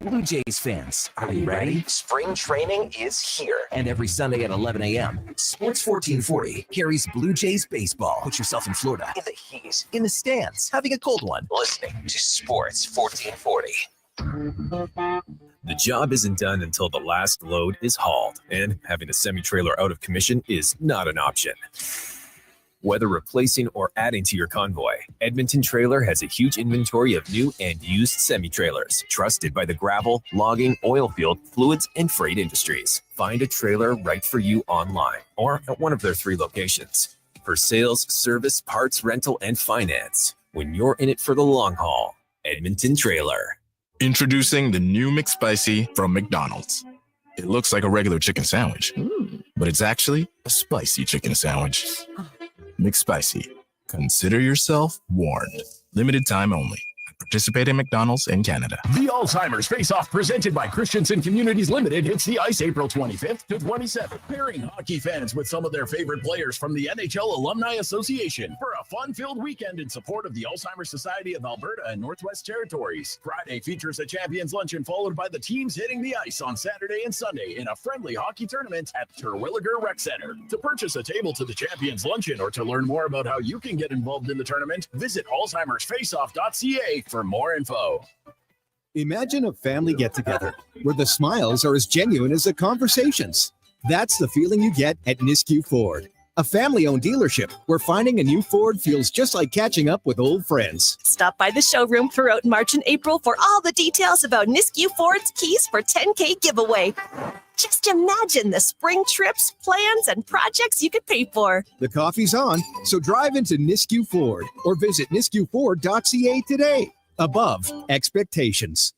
Blue Jays fans, are you ready? Spring training is here. And every Sunday at 11 a.m., Sports 1440 carries Blue Jays baseball. Put yourself in Florida. In the heat, In the stands, having a cold one. listening to Sports 1440. The job isn't done until the last load is hauled, and having a semi-trailer out of commission is not an option. Whether replacing or adding to your convoy, Edmonton Trailer has a huge inventory of new and used semi-trailers, trusted by the gravel, logging, oil field, fluids, and freight industries. Find a trailer right for you online or at one of their 3 locations. For sales, service, parts, rental, and finance, when you're in it for the long haul, Edmonton Trailer. Introducing the new McSpicy from McDonald's. It looks like a regular chicken sandwich, but it's actually a spicy chicken sandwich. McSpicy. Consider yourself warned. Limited time only. Participate in McDonald's in Canada. The Alzheimer's Face-Off presented by Christensen Communities Limited hits the ice April 25th to 27th, pairing hockey fans with some of their favorite players from the NHL Alumni Association for a fun-filled weekend in support of the Alzheimer's Society of Alberta and Northwest Territories. Friday features a Champions Luncheon followed by the teams hitting the ice on Saturday and Sunday in a friendly hockey tournament at Terwilliger Rec Center. To purchase a table to the Champions Luncheon or to learn more about how you can get involved in the tournament, visit alzheimersfaceoff.ca for more info. Imagine a family get-together where the smiles are as genuine as the conversations. That's the feeling you get at Nisku Ford, a family-owned dealership where finding a new Ford feels just like catching up with old friends. Stop by the showroom throughout March and April for all the details about Nisku Ford's Keys for 10K giveaway. Just imagine the spring trips, plans, and projects you could pay for. The coffee's on, so drive into Nisku Ford or visit niskuford.ca today. Above expectations.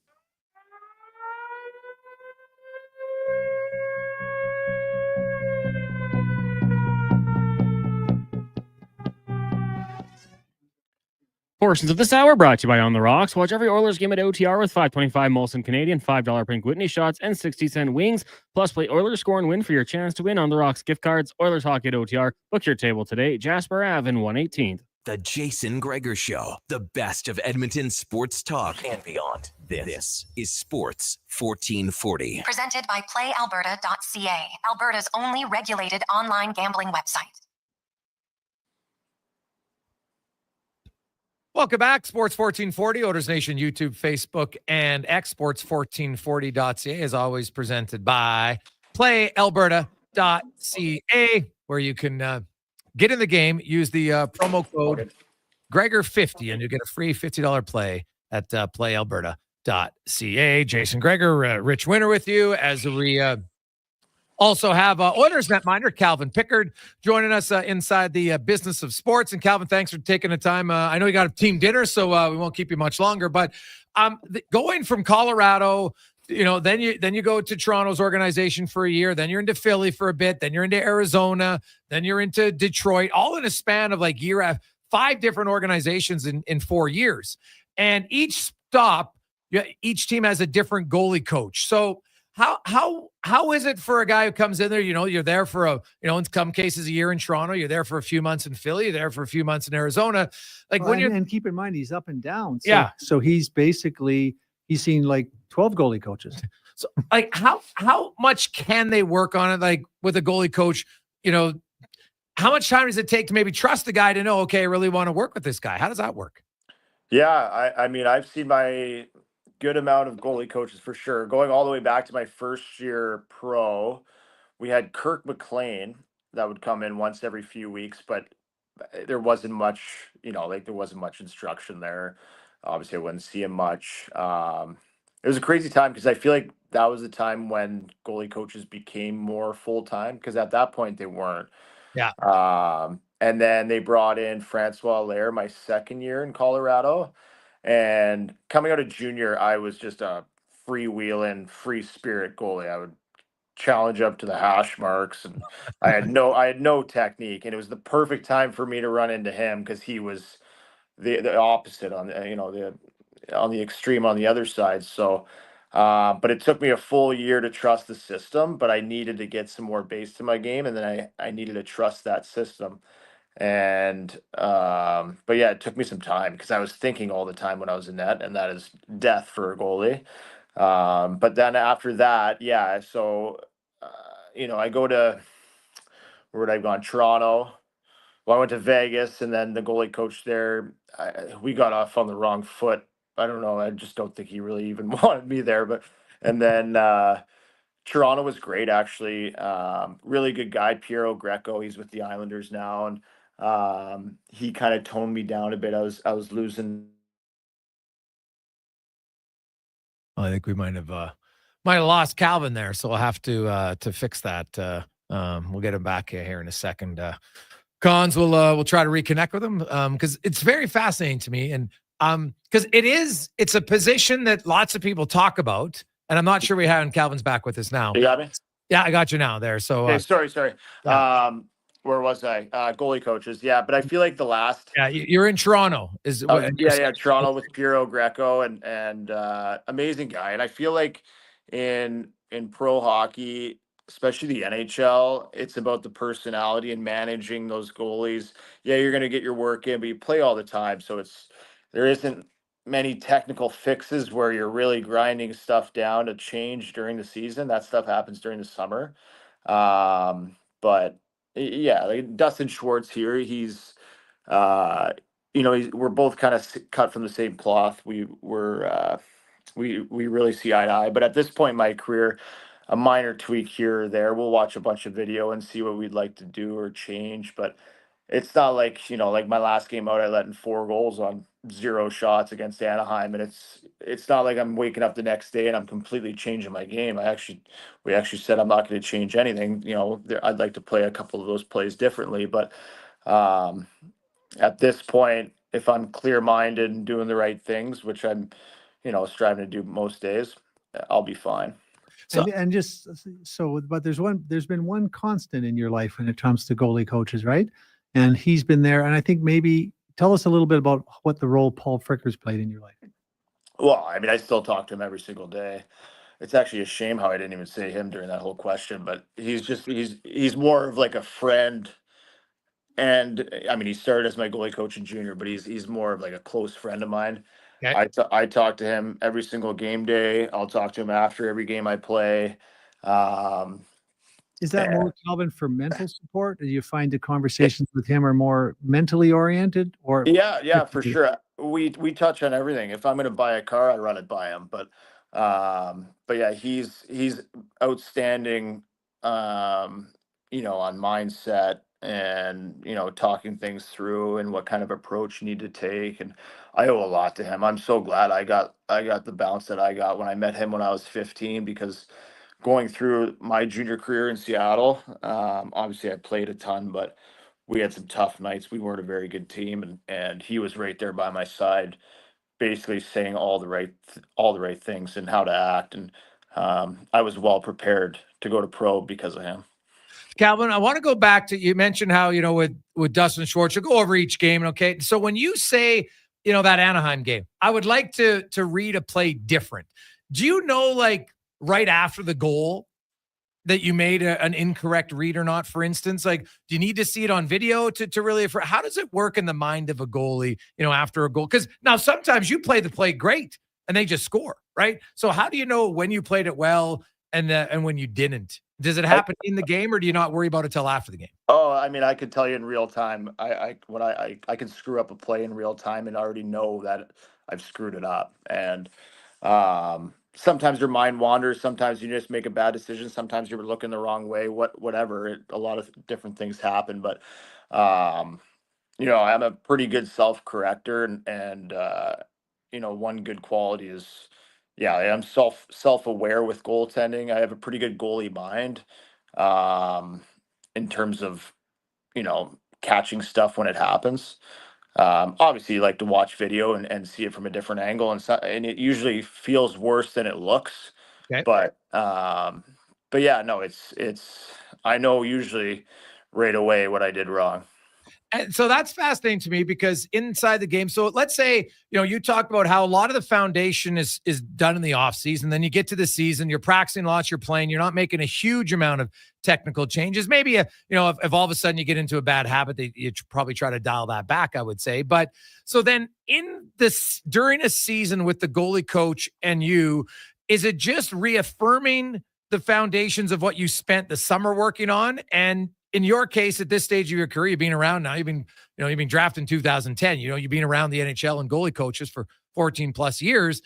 Portions of this hour brought to you by On the Rocks. Watch every Oilers game at OTR with $5.25 Molson Canadian, $5 Pink Whitney shots, and 60-cent wings. Plus, play Oilers score and win for your chance to win On the Rocks gift cards. Oilers hockey at OTR. Book your table today. Jasper Ave and 118th. The Jason Gregor Show, the best of Edmonton sports talk and beyond. This is Sports 1440. Presented by PlayAlberta.ca, Alberta's only regulated online gambling website. Welcome back. Sports 1440, Oilers Nation, YouTube, Facebook, and X. Sports1440.ca is always presented by PlayAlberta.ca, where you can get in the game, use the promo code Gregor50, and you get a free $50 play at PlayAlberta.ca. Jason Gregor, Rich Winter with you as we also have Oilers netminder Calvin Pickard joining us inside the business of sports. And Calvin, thanks for taking the time. I know you got a team dinner, so we won't keep you much longer. But going from Colorado, then you go to Toronto's organization for a year. Then you're into Philly for a bit. Then you're into Arizona. Then you're into Detroit. All in a span of like 5 different organizations in 4 years. And each stop, each team has a different goalie coach. So how is it for a guy who comes in there? You're there for in some cases a year in Toronto. You're there for a few months in Philly. You're there for a few months in Arizona. And keep in mind he's up and down. So, yeah. So he's seen like 12 goalie coaches. So like how much can they work on it? Like with a goalie coach, how much time does it take to maybe trust the guy to know, okay, I really want to work with this guy? How does that work? Yeah, I mean, I've seen my good amount of goalie coaches for sure. Going all the way back to my first year pro, we had Kirk McLean that would come in once every few weeks, but there wasn't much, there wasn't much instruction there. Obviously, I wouldn't see him much. It was a crazy time because I feel like that was the time when goalie coaches became more full-time, because at that point they weren't. Yeah. And then they brought in Francois Allaire my second year in Colorado. And coming out of junior, I was just a freewheeling, free spirit goalie. I would challenge up to the hash marks, and I had no technique. And it was the perfect time for me to run into him because he was the opposite on the extreme on the other side. So, but it took me a full year to trust the system. But I needed to get some more base to my game, and then I needed to trust that system. And but yeah, it took me some time because I was thinking all the time when I was in net, and that is death for a goalie. But then after that, yeah, so I go to, where would I gone? Toronto. Well, I went to Vegas, and then the goalie coach there, we got off on the wrong foot. I don't know. I just don't think he really even wanted me there. But and then Toronto was great, actually. Really good guy, Piero Greco. He's with the Islanders now, and he kind of toned me down a bit. I was losing. I think we might have lost Calvin there, so we'll have to fix that. We'll get him back here in a second. Cons, we'll try to reconnect with him because it's very fascinating to me, and because it's a position that lots of people talk about, and I'm not sure we have Calvin's back with us now. You got me? Yeah, I got you now there. So Hey, sorry. Yeah. Where was I? Goalie coaches. Yeah, but I feel like the last. Yeah, you're in Toronto. Toronto with Piero Greco and amazing guy. And I feel like in pro hockey, especially the NHL, it's about the personality and managing those goalies. Yeah, you're going to get your work in, but you play all the time, so there isn't many technical fixes where you're really grinding stuff down to change during the season. That stuff happens during the summer. But yeah, like Dustin Schwartz here, he's we're both kind of cut from the same cloth. We really see eye to eye. But at this point in my career, a minor tweak here or there, we'll watch a bunch of video and see what we'd like to do or change. But it's not like, like my last game out, I let in 4 goals on 0 shots against Anaheim. And it's not like I'm waking up the next day and I'm completely changing my game. We actually said I'm not going to change anything. I'd like to play a couple of those plays differently. But at this point, if I'm clear-minded and doing the right things, which I'm, striving to do most days, I'll be fine. But there's been one constant in your life when it comes to goalie coaches, right? And he's been there. And I think maybe tell us a little bit about what the role Paul Fricker's played in your life. Well, I mean, I still talk to him every single day. It's actually a shame how I didn't even say him during that whole question, but he's more of like a friend And I mean, he started as my goalie coach in junior, but he's more of like a close friend of mine. Okay. I talk to him every single game day. I'll talk to him after every game I play. Is that and- more, Calvin, for mental support? Do you find the conversations with him are more mentally oriented, or Yeah, for sure. We touch on everything. If I'm going to buy a car, I run it by him. But yeah, he's outstanding. On mindset and talking things through and what kind of approach you need to take. And I owe a lot to him. I'm so glad I got the bounce that I got when I met him when I was 15, because going through my junior career in Seattle, obviously I played a ton, but we had some tough nights. We weren't a very good team, and he was right there by my side, basically saying all the right things and how to act. And I was well prepared to go to pro because of him. Calvin, I want to go back to, you mentioned how, with Dustin Schwartz, you'll go over each game. Okay. So when you say, that Anaheim game, I would like to read a play different. Do you know, like right after the goal, that you made an incorrect read or not, for instance? Like, do you need to see it on video to really, how does it work in the mind of a goalie, after a goal? Because now sometimes you play the play great and they just score, right? So how do you know when you played it well and when you didn't? Does it happen in the game, or do you not worry about it till after the game? Oh, I mean, I could tell you in real time. I can screw up a play in real time and already know that I've screwed it up. And sometimes your mind wanders. Sometimes you just make a bad decision. Sometimes you're looking the wrong way. Whatever. A lot of different things happen. But I'm a pretty good self-corrector, and one good quality is, yeah, I'm self-aware with goaltending. I have a pretty good goalie mind, in terms of, catching stuff when it happens. Obviously, you like to watch video and see it from a different angle, and it usually feels worse than it looks. Okay. But yeah, no, it's I know usually right away what I did wrong. And so that's fascinating to me, because inside the game, so let's say, you talked about how a lot of the foundation is done in the off season. Then you get to the season, you're practicing lots, you're playing, you're not making a huge amount of technical changes. Maybe, if all of a sudden you get into a bad habit, you probably try to dial that back, I would say. But so then during a season with the goalie coach and you, is it just reaffirming the foundations of what you spent the summer working on? And in your case, at this stage of your career, you've been around now, you've been drafted in 2010, you've been around the NHL and goalie coaches for 14 plus years.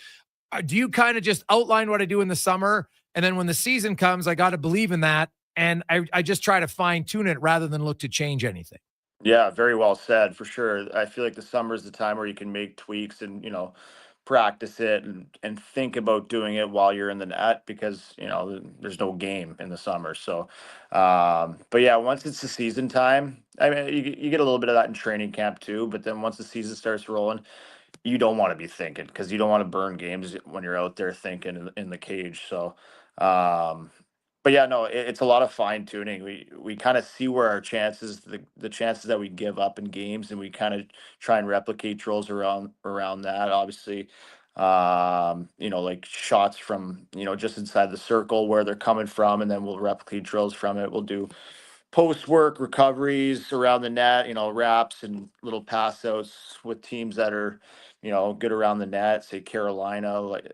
Do you kind of just outline what I do in the summer, and then when the season comes, I got to believe in that, and I just try to fine tune it rather than look to change anything? Yeah, very well said, for sure. I feel like the summer is the time where you can make tweaks and, practice it and think about doing it while you're in the net, because, there's no game in the summer. So, but yeah, once it's the season time, I mean, you get a little bit of that in training camp too, but then once the season starts rolling, you don't want to be thinking, because you don't want to burn games when you're out there thinking in the cage. So, but yeah, no, it's a lot of fine tuning. We kind of see where our chances, the chances that we give up in games, and we kind of try and replicate drills around that. Obviously, like shots from, just inside the circle where they're coming from, and then we'll replicate drills from it. We'll do post work recoveries around the net, wraps and little pass outs with teams that are, good around the net, say Carolina, like,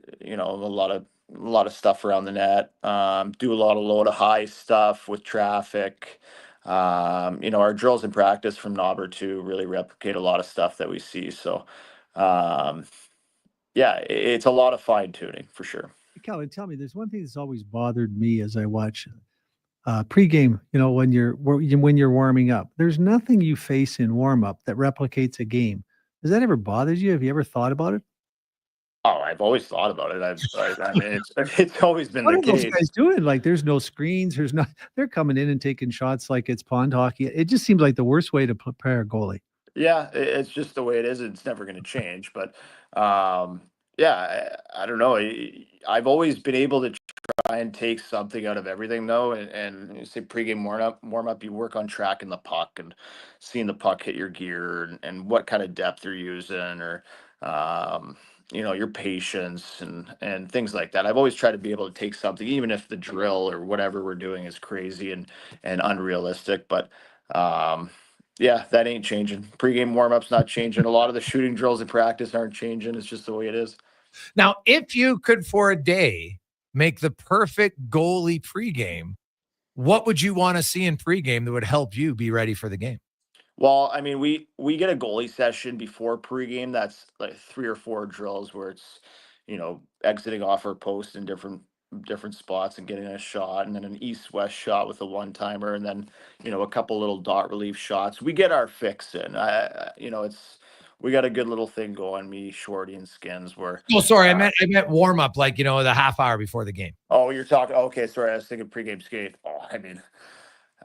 a lot of stuff around the net. Do a lot of low to high stuff with traffic. Our drills in practice from Knobber too really replicate a lot of stuff that we see. So, yeah, it's a lot of fine tuning for sure. Calvin, tell me, there's one thing that's always bothered me as I watch pregame, when you're warming up. There's nothing you face in warm up that replicates a game. Does that ever bother you? Have you ever thought about it? Oh, I've always thought about it. I mean, it's always been What the are those case. guys doing? Like, there's no screens. They're coming in and taking shots like it's pond hockey. It just seems like the worst way to prepare a goalie. Yeah, it's just the way it is. It's never going to change. But yeah, I don't know. I've always been able to try and take something out of everything, though. And you say pregame warm up, you work on tracking the puck and seeing the puck hit your gear, and what kind of depth you're using, or your patience and things like that. I've always tried to be able to take something, even if the drill or whatever we're doing is crazy and unrealistic. But Yeah, that ain't changing. Pre-game warm-up's not changing. A lot of the shooting drills in practice aren't changing. It's just the way it is. Now, if you could for a day make the perfect goalie pregame, what would you want to see in pregame that would help you be ready for the game? Well, I mean, we get a goalie session before pregame. That's like 3 or 4 drills where it's, exiting off our post in different spots and getting a shot, and then an east-west shot with a one-timer, and then, a couple little dot relief shots. We get our fix in. We got a good little thing going, me, Shorty, and Skins, where Oh, sorry, I meant warm up, like the half hour before the game. Oh, you're talking. Okay, sorry, I was thinking pregame skate. Oh, I mean,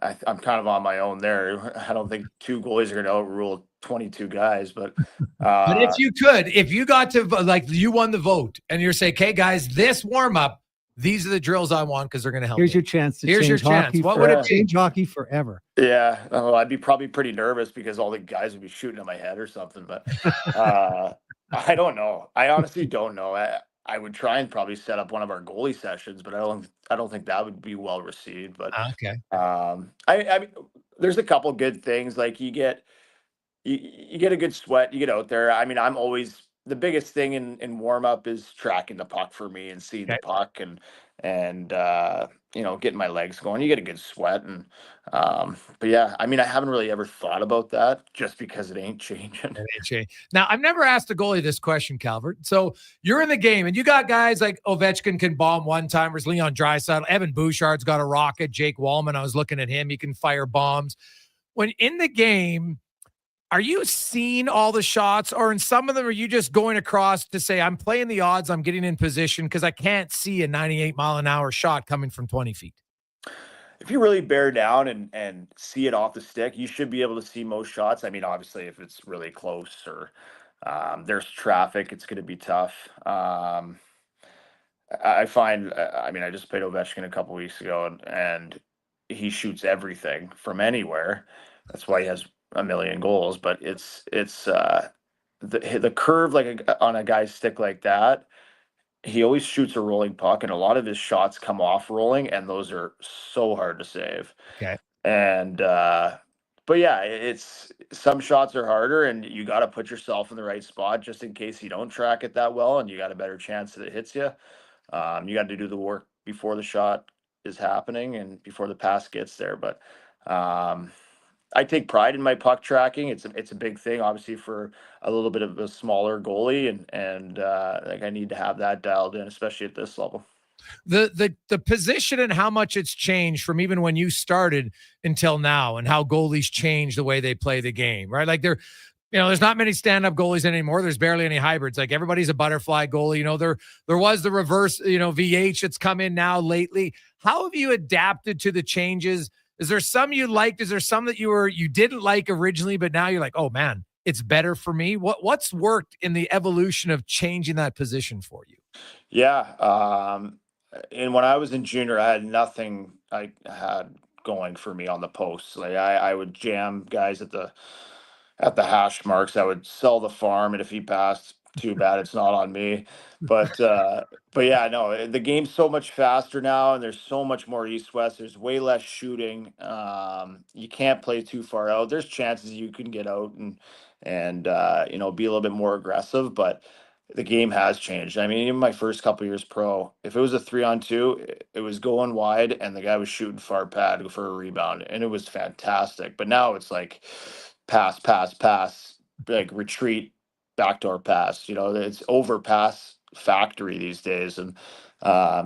I'm kind of on my own there. I don't think 2 goalies are going to overrule 22 guys, but But if you got to you won the vote, and you're saying, "Okay, guys, this warm up, these are the drills I want because they're going to help." Here's me. your chance to Here's change your hockey. chance. What would it be? Change hockey forever. Yeah, I'd be probably pretty nervous because all the guys would be shooting at my head or something. But I don't know. I honestly don't know. I would try and probably set up one of our goalie sessions, but I don't think that would be well received. But okay, I mean, there's a couple good things. Like you get a good sweat, you get out there. I mean, I'm always the biggest thing in warm up is tracking the puck for me and seeing the puck and getting my legs going. You get a good sweat but yeah, I mean, I haven't really ever thought about that just because it ain't changing. Now, I've never asked a goalie this question, Calvert. So you're in the game and you got guys like Ovechkin can bomb one-timers, Leon Draisaitl, Evan Bouchard's got a rocket, Jake Wallman, I was looking at him, he can fire bombs. When in the game, are you seeing all the shots, or in some of them, are you just going across to say, I'm playing the odds, I'm getting in position because I can't see a 98-mile-an-hour shot coming from 20 feet? If you really bear down and see it off the stick, you should be able to see most shots. I mean, obviously, if it's really close or there's traffic, it's going to be tough. I find, I mean, I just played Ovechkin a couple weeks ago, and he shoots everything from anywhere. That's why he has a million goals. But it's the curve on a guy's stick like that. He always shoots a rolling puck, and a lot of his shots come off rolling, and those are so hard to save. Okay. And but yeah, it's some shots are harder, and you got to put yourself in the right spot just in case you don't track it that well, and you got a better chance that it hits you. You got to do the work before the shot is happening and before the pass gets there. But I take pride in my puck tracking. It's a big thing, obviously, for a little bit of a smaller goalie, and like I need to have that dialed in, especially at this level. The position and how much it's changed from even when you started until now, and how goalies change the way they play the game, right? Like there's not many stand-up goalies anymore. There's barely any hybrids. Like everybody's a butterfly goalie. There was the reverse, VH that's come in now lately. How have you adapted to the changes? Is there some you liked? Is there some that you didn't like originally, but now you're like, oh man, it's better for me? What's worked in the evolution of changing that position for you? Yeah. And when I was in junior, I had nothing I had going for me on the posts. Like I would jam guys at the hash marks. I would sell the farm, and if he passed, too bad, it's not on me. But yeah, no, the game's so much faster now, and there's so much more east-west. There's way less shooting. You can't play too far out. There's chances you can get out and be a little bit more aggressive, but the game has changed. I mean, even my first couple years pro, if it was a 3-on-2, it was going wide, and the guy was shooting far pad for a rebound, and it was fantastic. But now it's like pass, like retreat, backdoor pass. It's overpass factory these days, and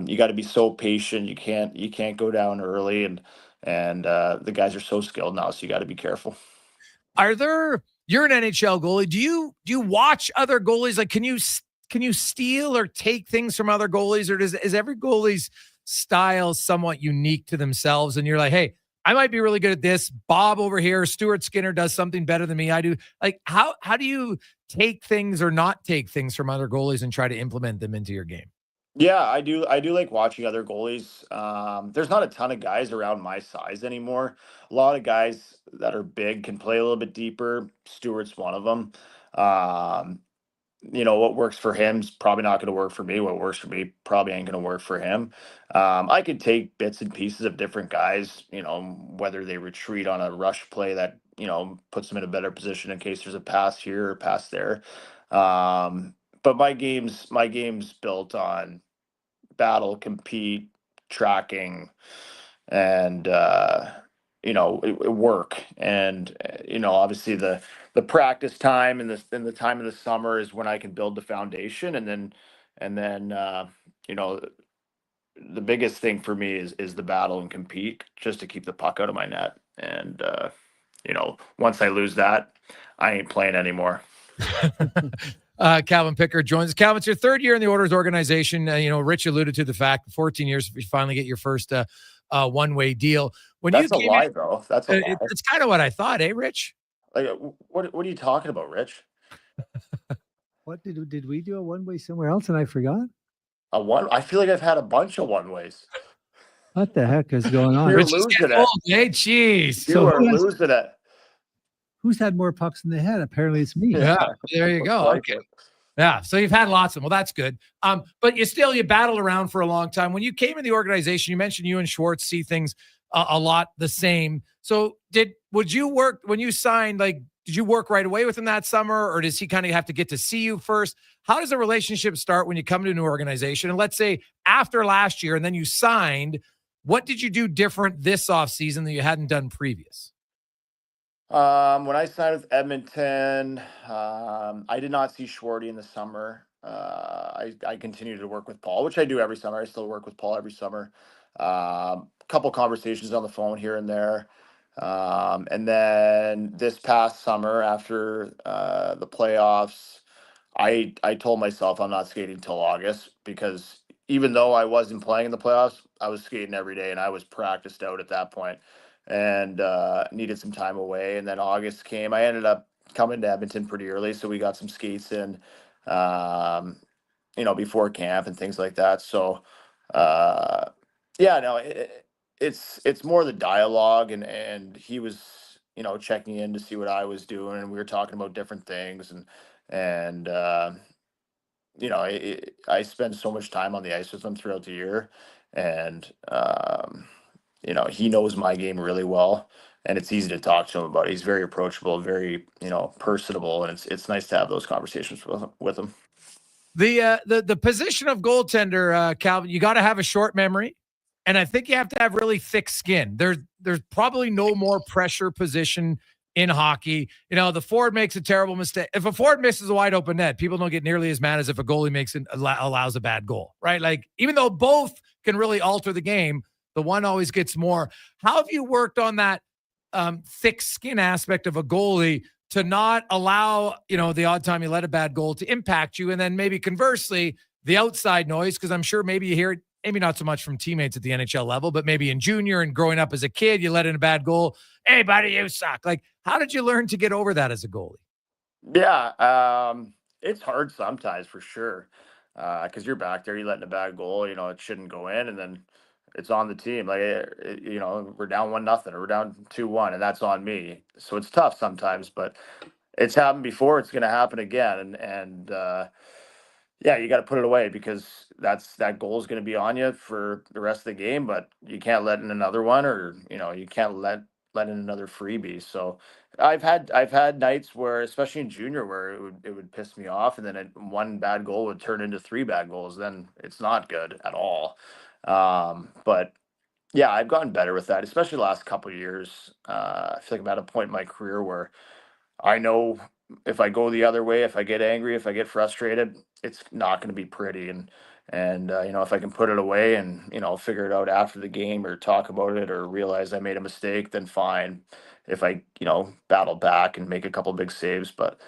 you got to be so patient. You can't go down early, and the guys are so skilled now, so you got to be careful. You're an NHL goalie. Do you watch other goalies? Like, can you steal or take things from other goalies, or is every goalie's style somewhat unique to themselves? And you're like, hey, I might be really good at this. Bob over here, Stuart Skinner does something better than me. I do. Like, how do you take things or not take things from other goalies and try to implement them into your game? Yeah, I do like watching other goalies. There's not a ton of guys around my size anymore. A lot of guys that are big can play a little bit deeper. Stewart's one of them. what works for him's probably not going to work for me. What works for me probably ain't going to work for him. I could take bits and pieces of different guys, whether they retreat on a rush play that, puts them in a better position in case there's a pass here or pass there. But my game's built on battle, compete, tracking, and work. And obviously the practice time and the time of the summer is when I can build the foundation, and then the biggest thing for me is the battle and compete, just to keep the puck out of my net. And once I lose that, I ain't playing anymore. Calvin Pickard joins us. Calvin, it's your third year in the Oilers organization. Rich alluded to the fact 14 years you finally get your first one-way deal. That's a lie, bro. That's a lie. It's kind of what I thought, Rich? Like, what are you talking about, Rich? What did we do a one-way somewhere else and I forgot? I feel like I've had a bunch of one-ways. What the heck is going on? You're losing it. Hey, jeez. You are losing it. Who's had more pucks than they had? Apparently it's me. Yeah, there you go. Okay. Yeah, so you've had lots of them. Well, that's good. But you battled around for a long time. When you came in the organization, you mentioned you and Schwartz see things a lot the same. So would you work when you signed, did you work right away with him that summer, or does he kind of have to get to see you first? How does the relationship start when you come to a new organization? And let's say after last year and then you signed, what did you do different this offseason that you hadn't done previous? When I signed with Edmonton, I did not see Schwarty in the summer. I continued to work with Paul, which I do every summer. I still work with Paul every summer. Couple conversations on the phone here and there. And then this past summer, after the playoffs, I told myself I'm not skating till August, because even though I wasn't playing in the playoffs, I was skating every day and I was practiced out at that point, and needed some time away. And then August came. I ended up coming to Edmonton pretty early, so we got some skates in, before camp and things like that. So, it's more the dialogue, and he was, checking in to see what I was doing, and we were talking about different things, and I spend so much time on the ice with him throughout the year, and he knows my game really well, and it's easy to talk to him about it. He's very approachable, very, personable, and it's nice to have those conversations with him. The position of goaltender, Calvin, you got to have a short memory, and I think you have to have really thick skin. There's probably no more pressure position in hockey. The forward makes a terrible mistake. If a forward misses a wide open net, people don't get nearly as mad as if a goalie allows a bad goal, right? Like, even though both can really alter the game, the one always gets more. How have you worked on that thick skin aspect of a goalie to not allow, the odd time you let a bad goal to impact you? And then maybe conversely, the outside noise, because I'm sure maybe you hear it, maybe not so much from teammates at the NHL level, but maybe in junior and growing up as a kid, you let in a bad goal. Hey, buddy, you suck. Like, how did you learn to get over that as a goalie? Yeah, it's hard sometimes, for sure, because you're back there, you let in a bad goal, it shouldn't go in, and then it's on the team. Like, we're down 1-0 or we're down 2-1, and that's on me. So it's tough sometimes, but it's happened before. It's going to happen again. And you got to put it away, because that goal is going to be on you for the rest of the game, but you can't let in another one, or, you can't let in another freebie. So I've had nights where, especially in junior, where it would piss me off, and then one bad goal would turn into 3 bad goals. Then it's not good at all. But yeah, I've gotten better with that, especially the last couple of years. I feel like I'm at a point in my career where I know if I go the other way, if I get angry, if I get frustrated, it's not going to be pretty. And if I can put it away and, figure it out after the game, or talk about it, or realize I made a mistake, then fine. If I, battle back and make a couple big saves, but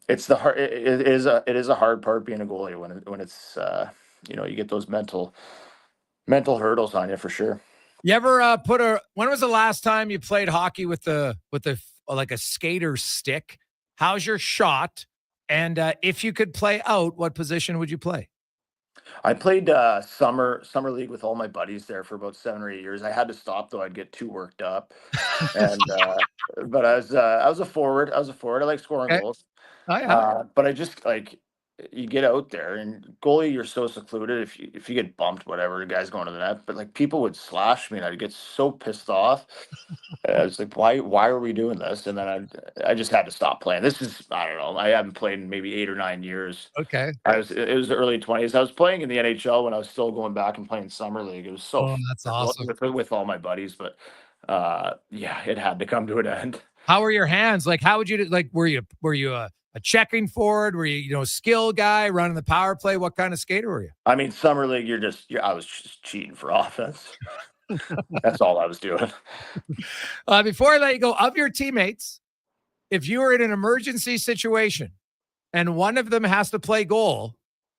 it's the hard, it is a hard part being a goalie when it's, you get those mental hurdles on you, for sure. You ever when was the last time you played hockey with like a skater stick? How's your shot? And if you could play out, what position would you play? I played summer league with all my buddies there for about 7 or 8 years. I had to stop, though. I'd get too worked up. And but I was a forward. I like scoring goals. Oh, yeah. But I just, like, you get out there and goalie, you're so secluded. If you get bumped, whatever, the guy's going to the net. But like people would slash me, and I'd get so pissed off. I was like, why are we doing this? And then I just had to stop playing. This is, I don't know. I haven't played in maybe 8 or 9 years. Okay. It was the early 20s. I was playing in the NHL when I was still going back and playing summer league. It was so that's awesome with all my buddies. But yeah, it had to come to an end. How were your hands? Like, how would you like? Were you a checking forward? Were you skill guy running the power play? What kind of skater were you? I mean, summer league, I was just cheating for offense. That's all I was doing. Before I let you go, of your teammates, if you were in an emergency situation and one of them has to play goal,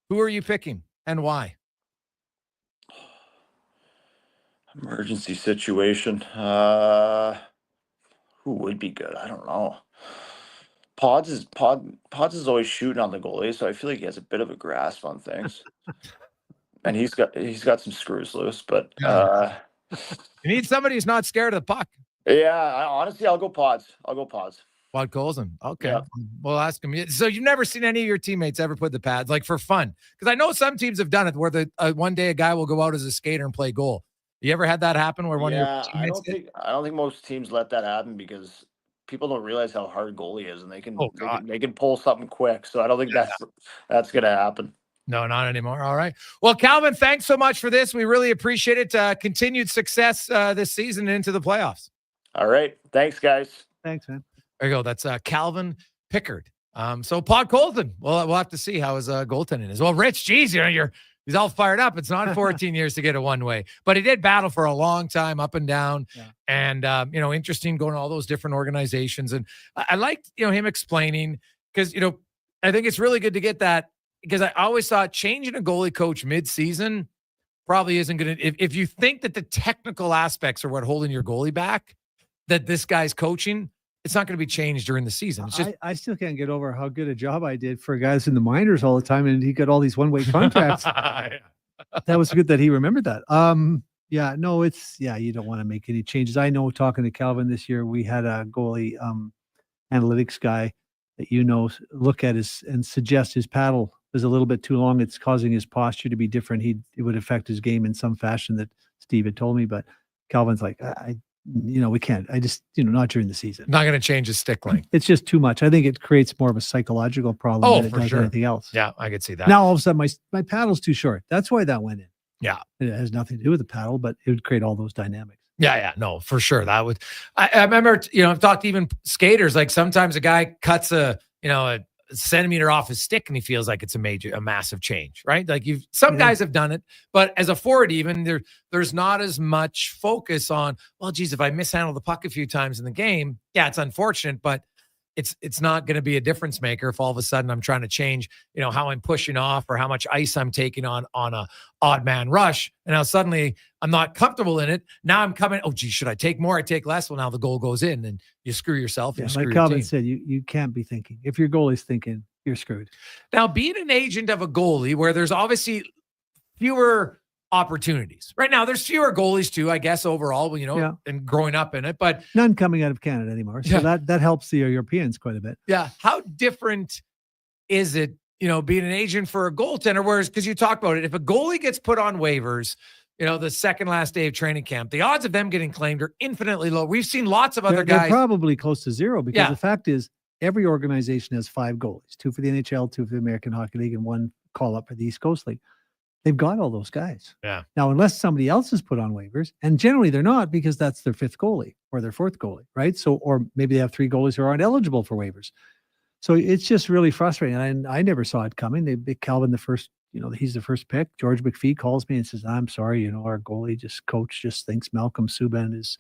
who are you picking and why? Emergency situation. Who would be good? I don't know. Pods is always shooting on the goalie, so I feel like he has a bit of a grasp on things. And he's got some screws loose, but you need somebody who's not scared of the puck. Yeah, honestly, I'll go Pods. Pod Colson. Okay. Yeah. We'll ask him. So you've never seen any of your teammates ever put the pads, like for fun? Because I know some teams have done it where one day a guy will go out as a skater and play goal. You ever had that happen where one of your teammates I don't think most teams let that happen because people don't realize how hard goalie is, and they can pull something quick. So I don't think that's going to happen. No, not anymore. All right. Well, Calvin, thanks so much for this. We really appreciate it. Continued success this season and into the playoffs. All right. Thanks, guys. Thanks, man. There you go. That's Calvin Pickard. So Pod Colton, we'll have to see how his goaltending is. Well, Rich, geez, he's all fired up. It's not 14 years to get a one-way, but he did battle for a long time up and down. Yeah. And, interesting going to all those different organizations. And I liked, him explaining because, I think it's really good to get that because I always thought changing a goalie coach mid-season probably isn't going to, if you think that the technical aspects are what holding your goalie back, that this guy's coaching, it's not going to be changed during the season. It's just I still can't get over how good a job I did for guys in the minors all the time, and he got all these one-way contracts. That was good that he remembered that. You don't want to make any changes. I know talking to Calvin this year, we had a goalie analytics guy that look at and suggest his paddle is a little bit too long. It's causing his posture to be different. It would affect his game in some fashion that Steve had told me, but Calvin's like, we can't. I just, not during the season. Not going to change his stick length. It's just too much. I think it creates more of a psychological problem than it does anything else. Yeah, I could see that. Now all of a sudden my paddle's too short. That's why that went in. Yeah. It has nothing to do with the paddle, but it would create all those dynamics. Yeah, no, for sure. That would. I remember, I've talked to even skaters. Like sometimes a guy cuts a centimeter off his stick and he feels like it's a massive change, right? Like some guys have done it, but as a forward, even there's not as much focus on, well, geez, if I mishandle the puck a few times in the game, yeah, it's unfortunate, but it's not going to be a difference maker if all of a sudden I'm trying to change, how I'm pushing off or how much ice I'm taking on a odd man rush. And now suddenly I'm not comfortable in it. Now I'm coming, oh, geez, should I take more? I take less. Well, now the goal goes in and you screw yourself. And like Calvin said, you can't be thinking. If your goalie's thinking, you're screwed. Now, being an agent of a goalie where there's obviously fewer opportunities right now, there's fewer goalies too, I guess, overall, and growing up in it, but none coming out of Canada anymore. So that helps the Europeans quite a bit. Yeah. How different is it, being an agent for a goaltender? Whereas, because you talk about it, if a goalie gets put on waivers, the second last day of training camp, the odds of them getting claimed are infinitely low. We've seen lots of other guys. They're probably close to zero because the fact is every organization has 5 goalies, 2 for the NHL, 2 for the American Hockey League, and 1 call up for the East Coast League. They've got all those guys. Yeah. Now, unless somebody else is put on waivers, and generally they're not because that's their 5th goalie or their 4th goalie, right? So, or maybe they have 3 goalies who aren't eligible for waivers. So it's just really frustrating. And I never saw it coming. They picked Calvin the first, he's the first pick. George McPhee calls me and says, I'm sorry, our goalie coach thinks Malcolm Subban is,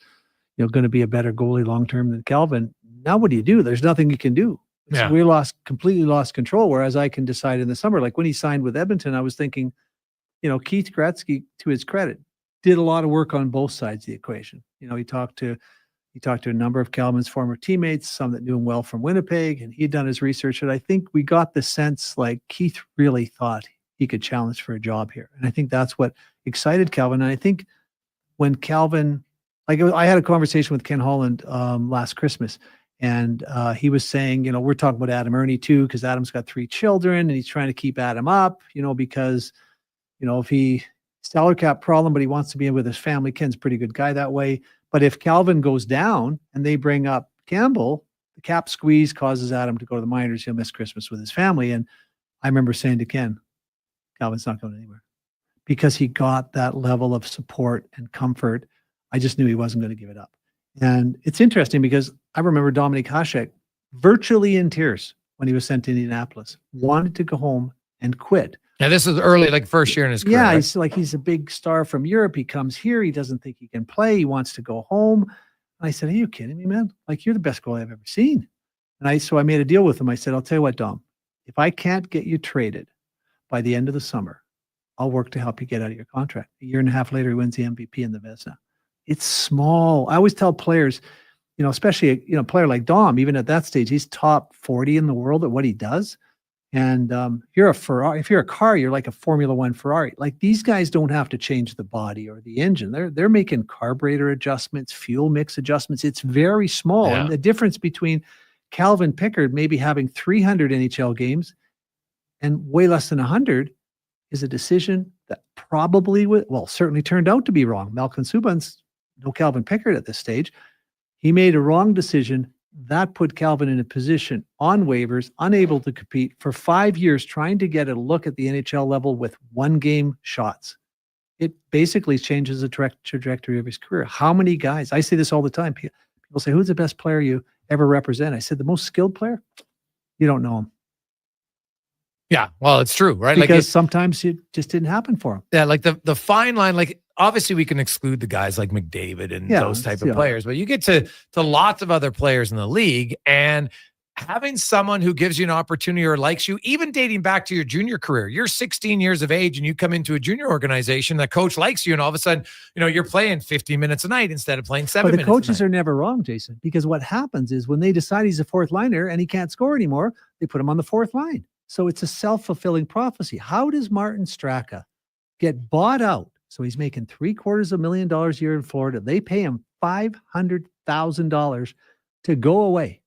going to be a better goalie long-term than Calvin. Now, what do you do? There's nothing you can do. Yeah. So we completely lost control. Whereas I can decide in the summer, like when he signed with Edmonton, I was thinking, Keith Gretzky, to his credit, did a lot of work on both sides of the equation. He talked to a number of Calvin's former teammates, some that knew him well from Winnipeg, and he'd done his research. And I think we got the sense like Keith really thought he could challenge for a job here. And I think that's what excited Calvin. And I think when Calvin, I had a conversation with Ken Holland last Christmas, And he was saying, we're talking about Adam Ernie too, because Adam's got 3 children and he's trying to keep Adam up, because, if he salary cap problem, but he wants to be in with his family. Ken's a pretty good guy that way. But if Calvin goes down and they bring up Campbell, the cap squeeze causes Adam to go to the minors. He'll miss Christmas with his family. And I remember saying to Ken, Calvin's not going anywhere, because he got that level of support and comfort. I just knew he wasn't going to give it up. And it's interesting because I remember Dominik Hasek virtually in tears when he was sent to Indianapolis, wanted to go home and quit. Now, this is early, like first year in his career. Yeah, right? he's a big star from Europe. He comes here. He doesn't think he can play. He wants to go home. And I said, are you kidding me, man? Like, you're the best goalie I've ever seen. And so I made a deal with him. I said, I'll tell you what, Dom, if I can't get you traded by the end of the summer, I'll work to help you get out of your contract. A year and a half later, he wins the MVP in the Vezina. It's small. I always tell players, especially a player like Dom, even at that stage, he's top 40 in the world at what he does. And if you're a car, you're like a Formula One Ferrari. Like, these guys don't have to change the body or the engine. They're making carburetor adjustments, fuel mix adjustments. It's very small. Yeah. And the difference between Calvin Pickard maybe having 300 NHL games and way less than 100 is a decision that probably certainly turned out to be wrong. Malcolm Subban's no Calvin Pickard at this stage. He made a wrong decision. That put Calvin in a position on waivers, unable to compete for 5 years, trying to get a look at the NHL level with 1-game shots. It basically changes the trajectory of his career. How many guys, I say this all the time, people say, who's the best player you ever represent? I said, the most skilled player? You don't know him. Yeah, well, it's true, right? Because sometimes it just didn't happen for him. Yeah, like the fine line, like obviously we can exclude the guys like McDavid and those type of players, but you get to lots of other players in the league, and having someone who gives you an opportunity or likes you, even dating back to your junior career, you're 16 years of age and you come into a junior organization, that coach likes you, and all of a sudden, you're playing 50 minutes a night instead of playing 7 minutes. But the coaches are never wrong, Jason, because what happens is when they decide he's a fourth liner and he can't score anymore, they put him on the fourth line. So it's a self-fulfilling prophecy. How does Martin Straka get bought out? So he's making $750,000 a year in Florida. They pay him $500,000 to go away.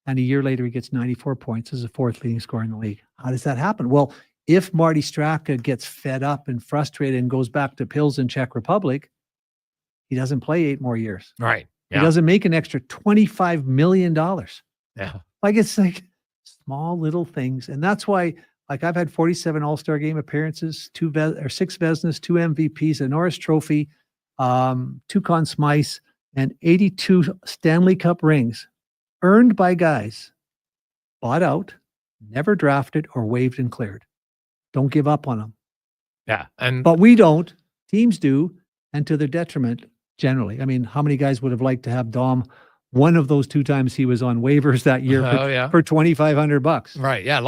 And a year later, he gets 94 points as the 4th leading scorer in the league. How does that happen? Well, if Marty Straka gets fed up and frustrated and goes back to Pilsen in Czech Republic, he doesn't play 8 more years. Right. Yeah. He doesn't make an extra $25 million. Yeah. It's like small little things. And that's why, I've had 47 All-Star Game appearances, 6 Vezinas, 2 MVPs, a Norris Trophy, 2 Conn Smythes, and 82 Stanley Cup rings earned by guys bought out, never drafted, or waived and cleared. Don't give up on them. Yeah. But we don't. Teams do, and to their detriment generally. I mean, how many guys would have liked to have Dom one of those 2 times he was on waivers that year for $2,500? Right. Yeah.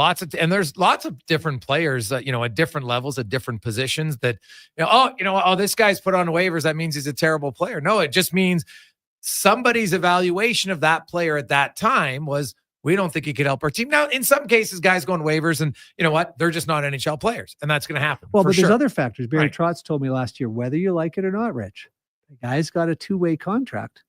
There's lots of different players, at different levels, at different positions that, this guy's put on waivers. That means he's a terrible player. No, it just means somebody's evaluation of that player at that time was, we don't think he could help our team. Now, in some cases, guys go on waivers and you know what? They're just not NHL players, and that's going to happen. Well, but sure. There's other factors. Barry Trotz told me last year, whether you like it or not, Rich, the guy's got a 2-way contract.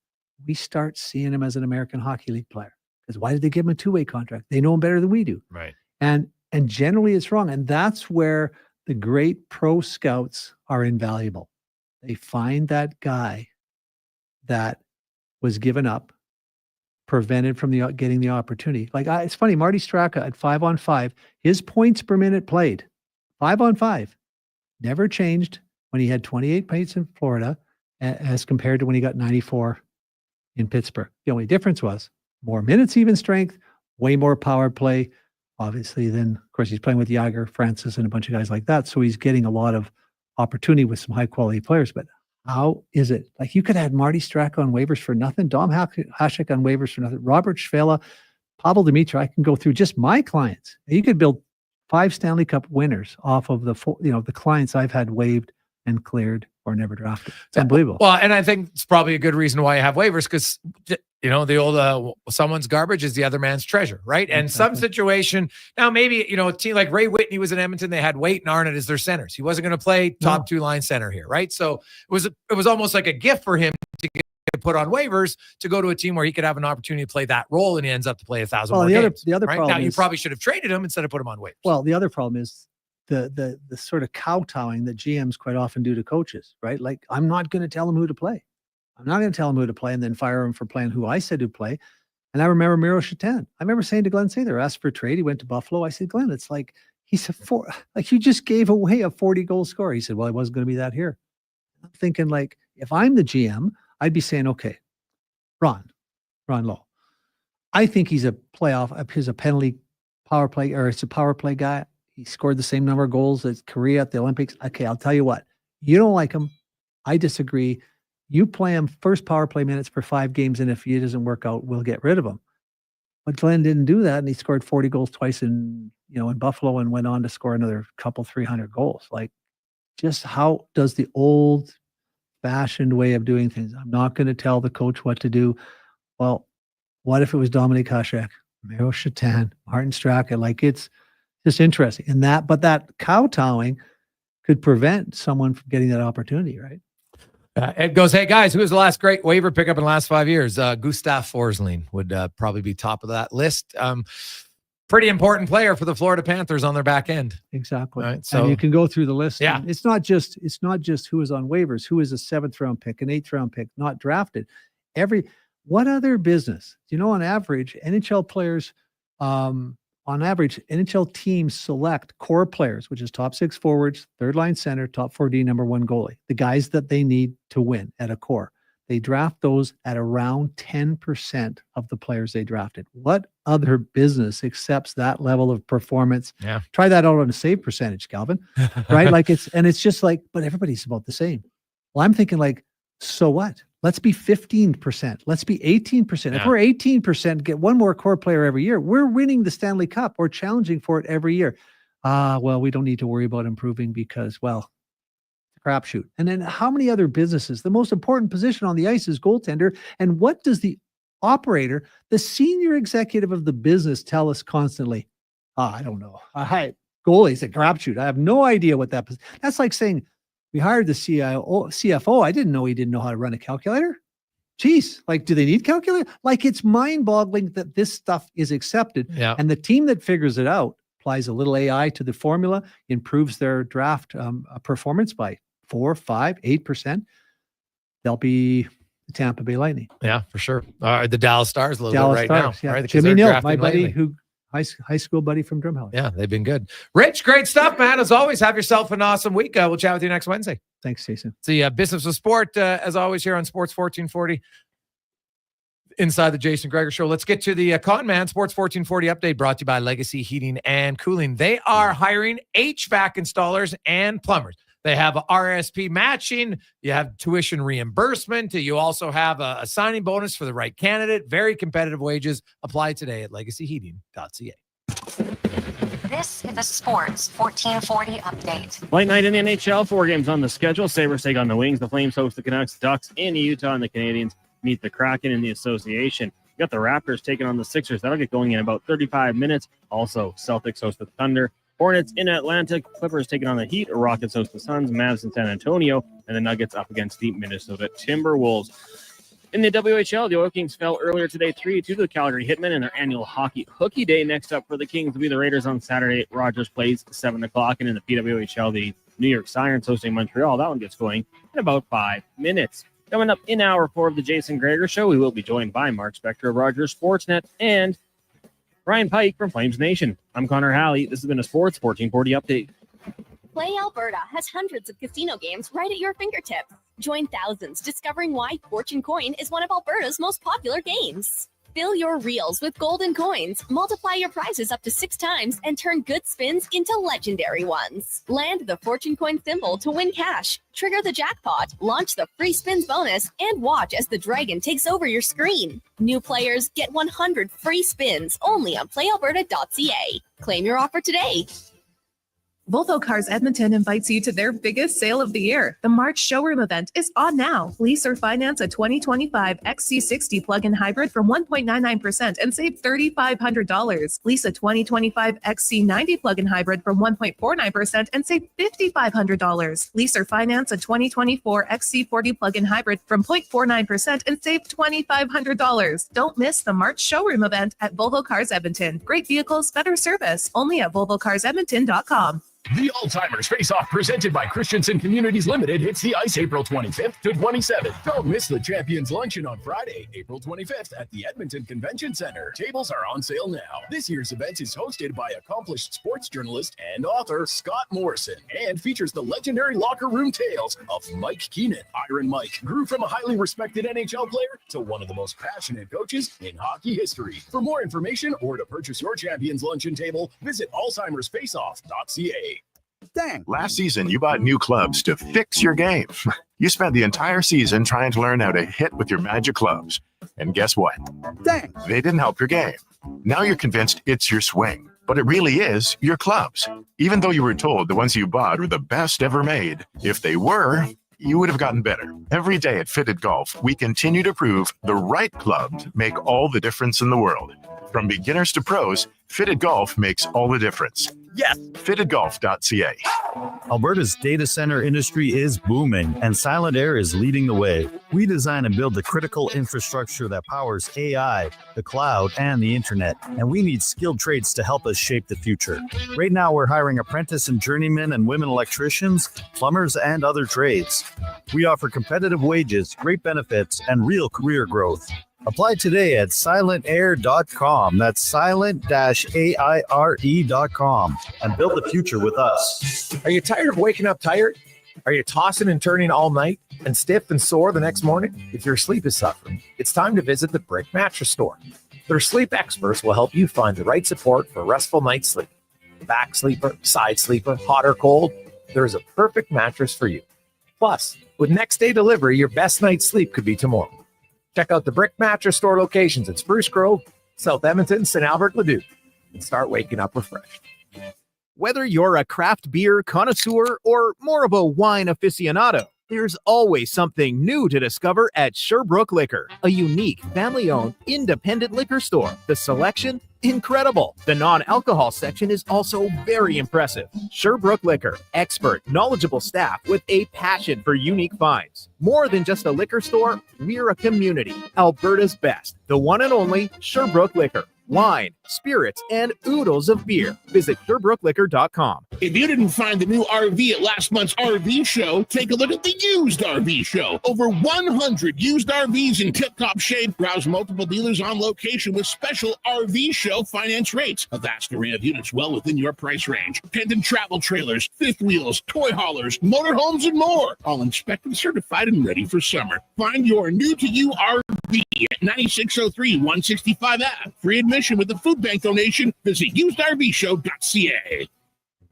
We start seeing him as an American Hockey League player. Because why did they give him a 2-way contract? They know him better than we do. Right. And generally it's wrong. And that's where the great pro scouts are invaluable. They find that guy that was given up, prevented from getting the opportunity. It's funny, Marty Straka at 5-on-5, his points per minute played, 5-on-5, never changed when he had 28 points in Florida as compared to when he got 94 in Pittsburgh. The only difference was more minutes, even strength, way more power play. Obviously, then, of course, he's playing with Yager, Francis, and a bunch of guys like that. So he's getting a lot of opportunity with some high-quality players. But how is it? You could have Marty Straka on waivers for nothing, Dom Hasek on waivers for nothing, Robert Schwela, Pavel Dimitra. I can go through just my clients. You could build 5 Stanley Cup winners off of the clients I've had waived and cleared or never drafted. It's unbelievable. Well, and I think it's probably a good reason why you have waivers, because the old someone's garbage is the other man's treasure, right? And some situation now, maybe a team like Ray Whitney was in Edmonton, they had Waite and Arnott as their centers. He wasn't going to play top 2 line center here, right? So it was almost like a gift for him to get put on waivers to go to a team where he could have an opportunity to play that role, and he ends up to play 1,000 more games. The other right? problem Now, you is, probably should have traded him instead of put him on waivers. Well, the other problem is the sort of kowtowing that GMs quite often do to coaches, right? Like, I'm not going to tell him who to play. I'm not going to tell him who to play and then fire him for playing who I said to play. And I remember Miro Shatan. I remember saying to Glenn Sather, asked for a trade. He went to Buffalo. I said, Glenn, it's like, he's you just gave away a 40-goal scorer. He said, well, it wasn't going to be that here. I'm thinking, like, if I'm the GM, I'd be saying, okay, Ron Lowe, I think he's a penalty power play, or it's a power play guy. He scored the same number of goals as Korea at the Olympics. Okay, I'll tell you what, you don't like him. I disagree. You play him first power play minutes for 5 games, and if it doesn't work out, we'll get rid of him. But Glenn didn't do that, and he scored 40 goals twice in Buffalo, and went on to score another 300 goals. Like, just how does the old-fashioned way of doing things? I'm not going to tell the coach what to do. Well, what if it was Dominik Hasek, Miro Shatan, Martin Straka? Like, it's just interesting. But that kowtowing could prevent someone from getting that opportunity, right? Ed goes, hey, guys, who was the last great waiver pickup in the last 5 years? Gustav Forsling would probably be top of that list. Pretty important player for the Florida Panthers on their back end. Exactly. Right, so and you can go through the list. Yeah. It's not just who is on waivers, who is a 7th round pick, an 8th round pick, not drafted. What other business? On average, NHL players, NHL teams select core players, which is top 6 forwards, 3rd line center, top 4D, number 1 goalie, the guys that they need to win at a core. They draft those at around 10% of the players they drafted. What other business accepts that level of performance? Yeah. Try that out on a save percentage, Calvin. Right? It's just like, but everybody's about the same. Well, I'm thinking, like, so what? Let's be 15%. Let's be 18%. If we're 18%, get one more core player every year, we're winning the Stanley Cup or challenging for it every year. Well, we don't need to worry about improving because, well, crapshoot. And then how many other businesses? The most important position on the ice is goaltender. And what does the operator, the senior executive of the business, tell us constantly? I don't know. Goalie's a crapshoot. I have no idea what that is. That's like saying, we hired the CFO. I didn't know he didn't know how to run a calculator. Jeez, like, do they need calculator? Like, it's mind-boggling that this stuff is accepted. Yeah. And the team that figures it out applies a little AI to the formula, improves their draft performance by 4, 5, 8%. They'll be the Tampa Bay Lightning. Yeah, for sure. The Dallas Stars a little bit right now. Yeah. Right? Jimmy Neal, my buddy, high school buddy from Drumheller. Yeah, they've been good. Rich, great stuff, man. As always, have yourself an awesome week. We'll chat with you next Wednesday. Thanks, Jason. It's the Business of Sport, as always, here on Sports 1440. Inside the Jason Gregor Show. Let's get to the Con Man Sports 1440 update, brought to you by Legacy Heating and Cooling. They are hiring HVAC installers and plumbers. They have a RSP matching. You have tuition reimbursement. You also have a signing bonus for the right candidate. Very competitive wages. Apply today at legacyheating.ca. This is the Sports 1440 update. Late night in the NHL, 4 games on the schedule. Sabres take on the Wings. The Flames host the Canucks. Ducks in Utah, and the Canadians meet the Kraken in the association. You got the Raptors taking on the Sixers. That'll get going in about 35 minutes. Also, Celtics host the Thunder. Hornets in Atlanta. Clippers taking on the Heat. Rockets host the Suns. Mavs in San Antonio. And the Nuggets up against the Minnesota Timberwolves. In the WHL, the Oil Kings fell earlier today 3-2 to the Calgary Hitmen in their annual Hockey Hooky Day. Next up for the Kings will be the Raiders on Saturday. Rogers plays 7 o'clock. And in the PWHL, the New York Sirens hosting Montreal. That one gets going in about 5 minutes. Coming up in hour 4 of the Jason Gregor Show, we will be joined by Mark Spector of Rogers Sportsnet and Ryan Pike from Flames Nation. I'm Connor Halley. This has been a Sports 1440 update. Play Alberta has hundreds of casino games right at your fingertips. Join thousands discovering why Fortune Coin is one of Alberta's most popular games. Fill your reels with golden coins, multiply your prizes up to 6 times, and turn good spins into legendary ones. Land the Fortune Coin symbol to win cash, trigger the jackpot, launch the free spins bonus, and watch as the dragon takes over your screen. New players get 100 free spins only on playalberta.ca. Claim your offer today. Volvo Cars Edmonton invites you to their biggest sale of the year. The March showroom event is on now. Lease or finance a 2025 XC60 plug-in hybrid from 1.99% and save $3,500. Lease a 2025 XC90 plug-in hybrid from 1.49% and save $5,500. Lease or finance a 2024 XC40 plug-in hybrid from 0.49% and save $2,500. Don't miss the March showroom event at Volvo Cars Edmonton. Great vehicles, better service. Only at VolvoCarsEdmonton.com. The Alzheimer's Face-Off presented by Christensen Communities Limited hits the ice April 25th to 27th. Don't miss the Champions Luncheon on Friday, April 25th at the Edmonton Convention Center. Tables are on sale now. This year's event is hosted by accomplished sports journalist and author Scott Morrison and features the legendary locker room tales of Mike Keenan. Iron Mike grew from a highly respected NHL player to one of the most passionate coaches in hockey history. For more information or to purchase your Champions Luncheon table, visit alzheimersfaceoff.ca. Dang. Last season, you bought new clubs to fix your game. You spent the entire season trying to learn how to hit with your magic clubs. And guess what? Dang. They didn't help your game. Now you're convinced it's your swing, but it really is your clubs. Even though you were told the ones you bought were the best ever made, if they were, you would have gotten better. Every day at Fitted Golf, we continue to prove the right clubs make all the difference in the world. From beginners to pros, Fitted Golf makes all the difference. Yes, fittedgolf.ca. Alberta's data center industry is booming, and Silent Air is leading the way. We design and build the critical infrastructure that powers AI, the cloud, and the internet, and we need skilled trades to help us shape the future. Right now, we're hiring apprentice and journeymen and women electricians, plumbers, and other trades. We offer competitive wages, great benefits, and real career growth. Apply today at silentair.com. That's silent-aire.com and build the future with us. Are you tired of waking up tired? Are you tossing and turning all night and stiff and sore the next morning? If your sleep is suffering, it's time to visit the Brick Mattress Store. Their sleep experts will help you find the right support for a restful night's sleep. Back sleeper, side sleeper, hot or cold, there is a perfect mattress for you. Plus, with next day delivery, your best night's sleep could be tomorrow. Check out the Brick Mattress Store locations at Spruce Grove, South Edmonton, St. Albert, Leduc, and start waking up refreshed. Whether you're a craft beer connoisseur or more of a wine aficionado, there's always something new to discover at Sherbrooke Liquor, a unique, family-owned, independent liquor store. The selection? Incredible. The non-alcohol section is also very impressive. Sherbrooke Liquor, expert, knowledgeable staff with a passion for unique finds. More than just a liquor store, we're a community. Alberta's best, the one and only Sherbrooke Liquor. Wine, spirits, and oodles of beer. Visit SherbrookeLiquor.com. If you didn't find the new RV at last month's RV show, take a look at the used RV show. Over 100 used RVs in tip-top shape. Browse multiple dealers on location with special RV show finance rates. A vast array of units well within your price range. Pendant travel trailers, fifth wheels, toy haulers, motorhomes, and more. All inspected, certified, and ready for summer. Find your new-to-you RV at 9603 165 Ave. Free admission with a food bank donation. Visit usedrvshow.ca.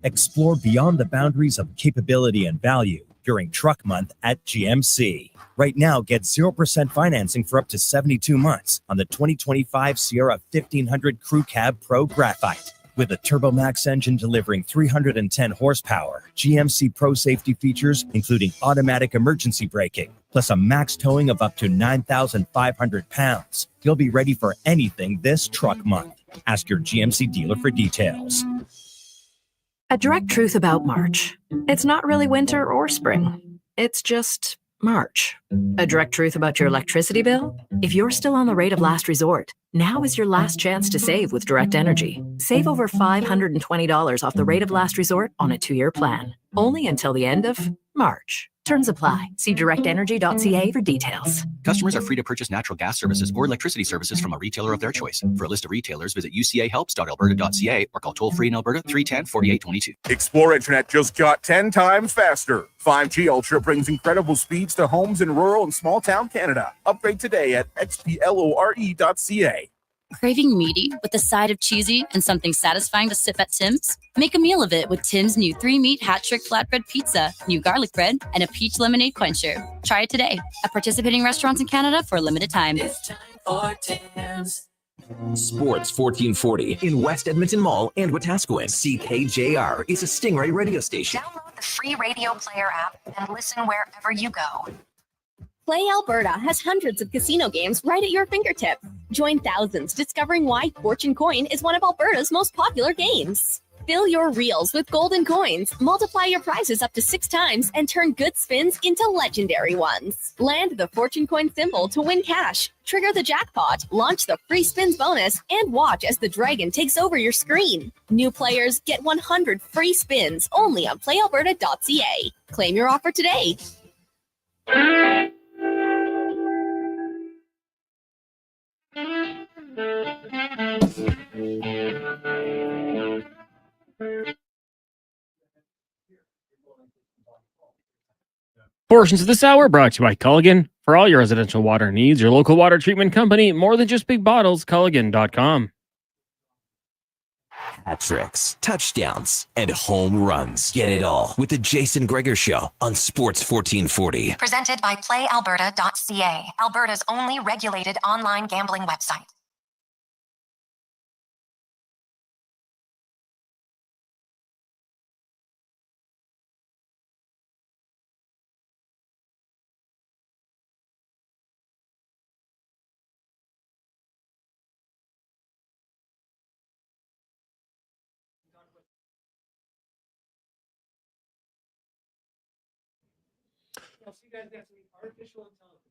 Explore beyond the boundaries of capability and value during Truck Month at GMC. Right now, get 0% financing for up to 72 months on the 2025 Sierra 1500 Crew Cab Pro Graphite. With a TurboMax engine delivering 310 horsepower, GMC Pro safety features including automatic emergency braking, plus a max towing of up to 9,500 pounds. You'll be ready for anything this Truck Month. Ask your GMC dealer for details. A direct truth about March. It's not really winter or spring. It's just March. A direct truth about your electricity bill? If you're still on the rate of last resort, now is your last chance to save with Direct Energy. Save over $520 off the rate of last resort on a 2-year plan. Only until the end of March. Terms apply. See directenergy.ca for details. Customers are free to purchase natural gas services or electricity services from a retailer of their choice. For a list of retailers, visit ucahelps.alberta.ca or call toll-free in Alberta 310-4822. Explore Internet just got 10 times faster. 5G Ultra brings incredible speeds to homes in rural and small town Canada. Upgrade today at xplore.ca. Craving meaty with a side of cheesy and something satisfying to sip at Tim's? Make a meal of it with Tim's new 3-meat hat trick flatbread pizza, new garlic bread, and a peach lemonade quencher. Try it today at participating restaurants in Canada for a limited time. It's time for Tim's. Sports 1440 in West Edmonton Mall and Wetaskiwin. CKJR is a Stingray radio station. Download the free radio player app and listen wherever you go. Play Alberta has hundreds of casino games right at your fingertips. Join thousands discovering why Fortune Coin is one of Alberta's most popular games. Fill your reels with golden coins, multiply your prizes up to 6 times, and turn good spins into legendary ones. Land the Fortune Coin symbol to win cash, trigger the jackpot, launch the free spins bonus, and watch as the dragon takes over your screen. New players get 100 free spins only on playalberta.ca. Claim your offer today. Portions of this hour brought to you by Culligan. For all your residential water needs, your local water treatment company, more than just big bottles, Culligan.com. Hat tricks, touchdowns, and home runs. Get it all with the Jason Gregor Show on Sports 1440. Presented by PlayAlberta.ca, Alberta's only regulated online gambling website.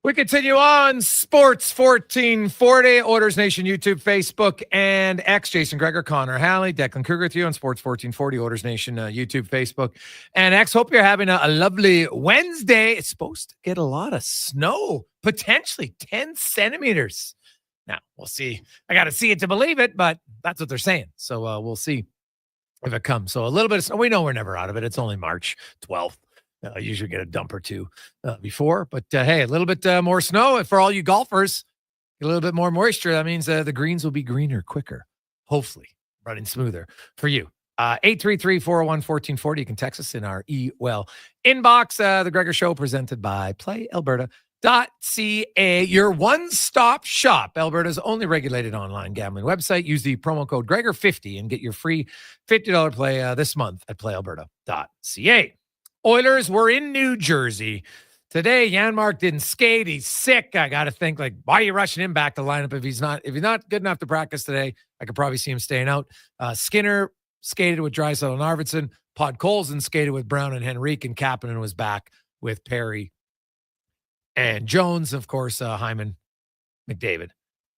We continue on Sports 1440, Orders Nation, YouTube, Facebook, and X. Jason Gregor, Connor Halley, Declan Kruger with you on Sports 1440, Orders Nation, YouTube, Facebook, and X. Hope you're having a lovely Wednesday. It's supposed to get a lot of snow, potentially 10 centimeters. Now, we'll see. I got to see it to believe it, but that's what they're saying. So we'll see if it comes. So a little bit of snow. We know we're never out of it. It's only March 12th. I usually get a dump or two before, but hey, a little bit more snow for all you golfers. A little bit more moisture. That means the greens will be greener quicker, hopefully running smoother for you. 833-401-1440. You can text us in our inbox. The Gregor Show presented by PlayAlberta.ca, your one-stop shop, Alberta's only regulated online gambling website. Use the promo code Gregor50 and get your free $50 play this month at PlayAlberta.ca. Oilers were in New Jersey today. Janmark didn't skate. He's sick. I got to think, like, why are you rushing him back to lineup if he's not good enough to practice today? I could probably see him staying out. Skinner skated with Draisaitl and Arvidsson. Podkolzin skated with Brown and Henrique, and Kapanen was back with Perry and Jones. Of course, Hyman, McDavid,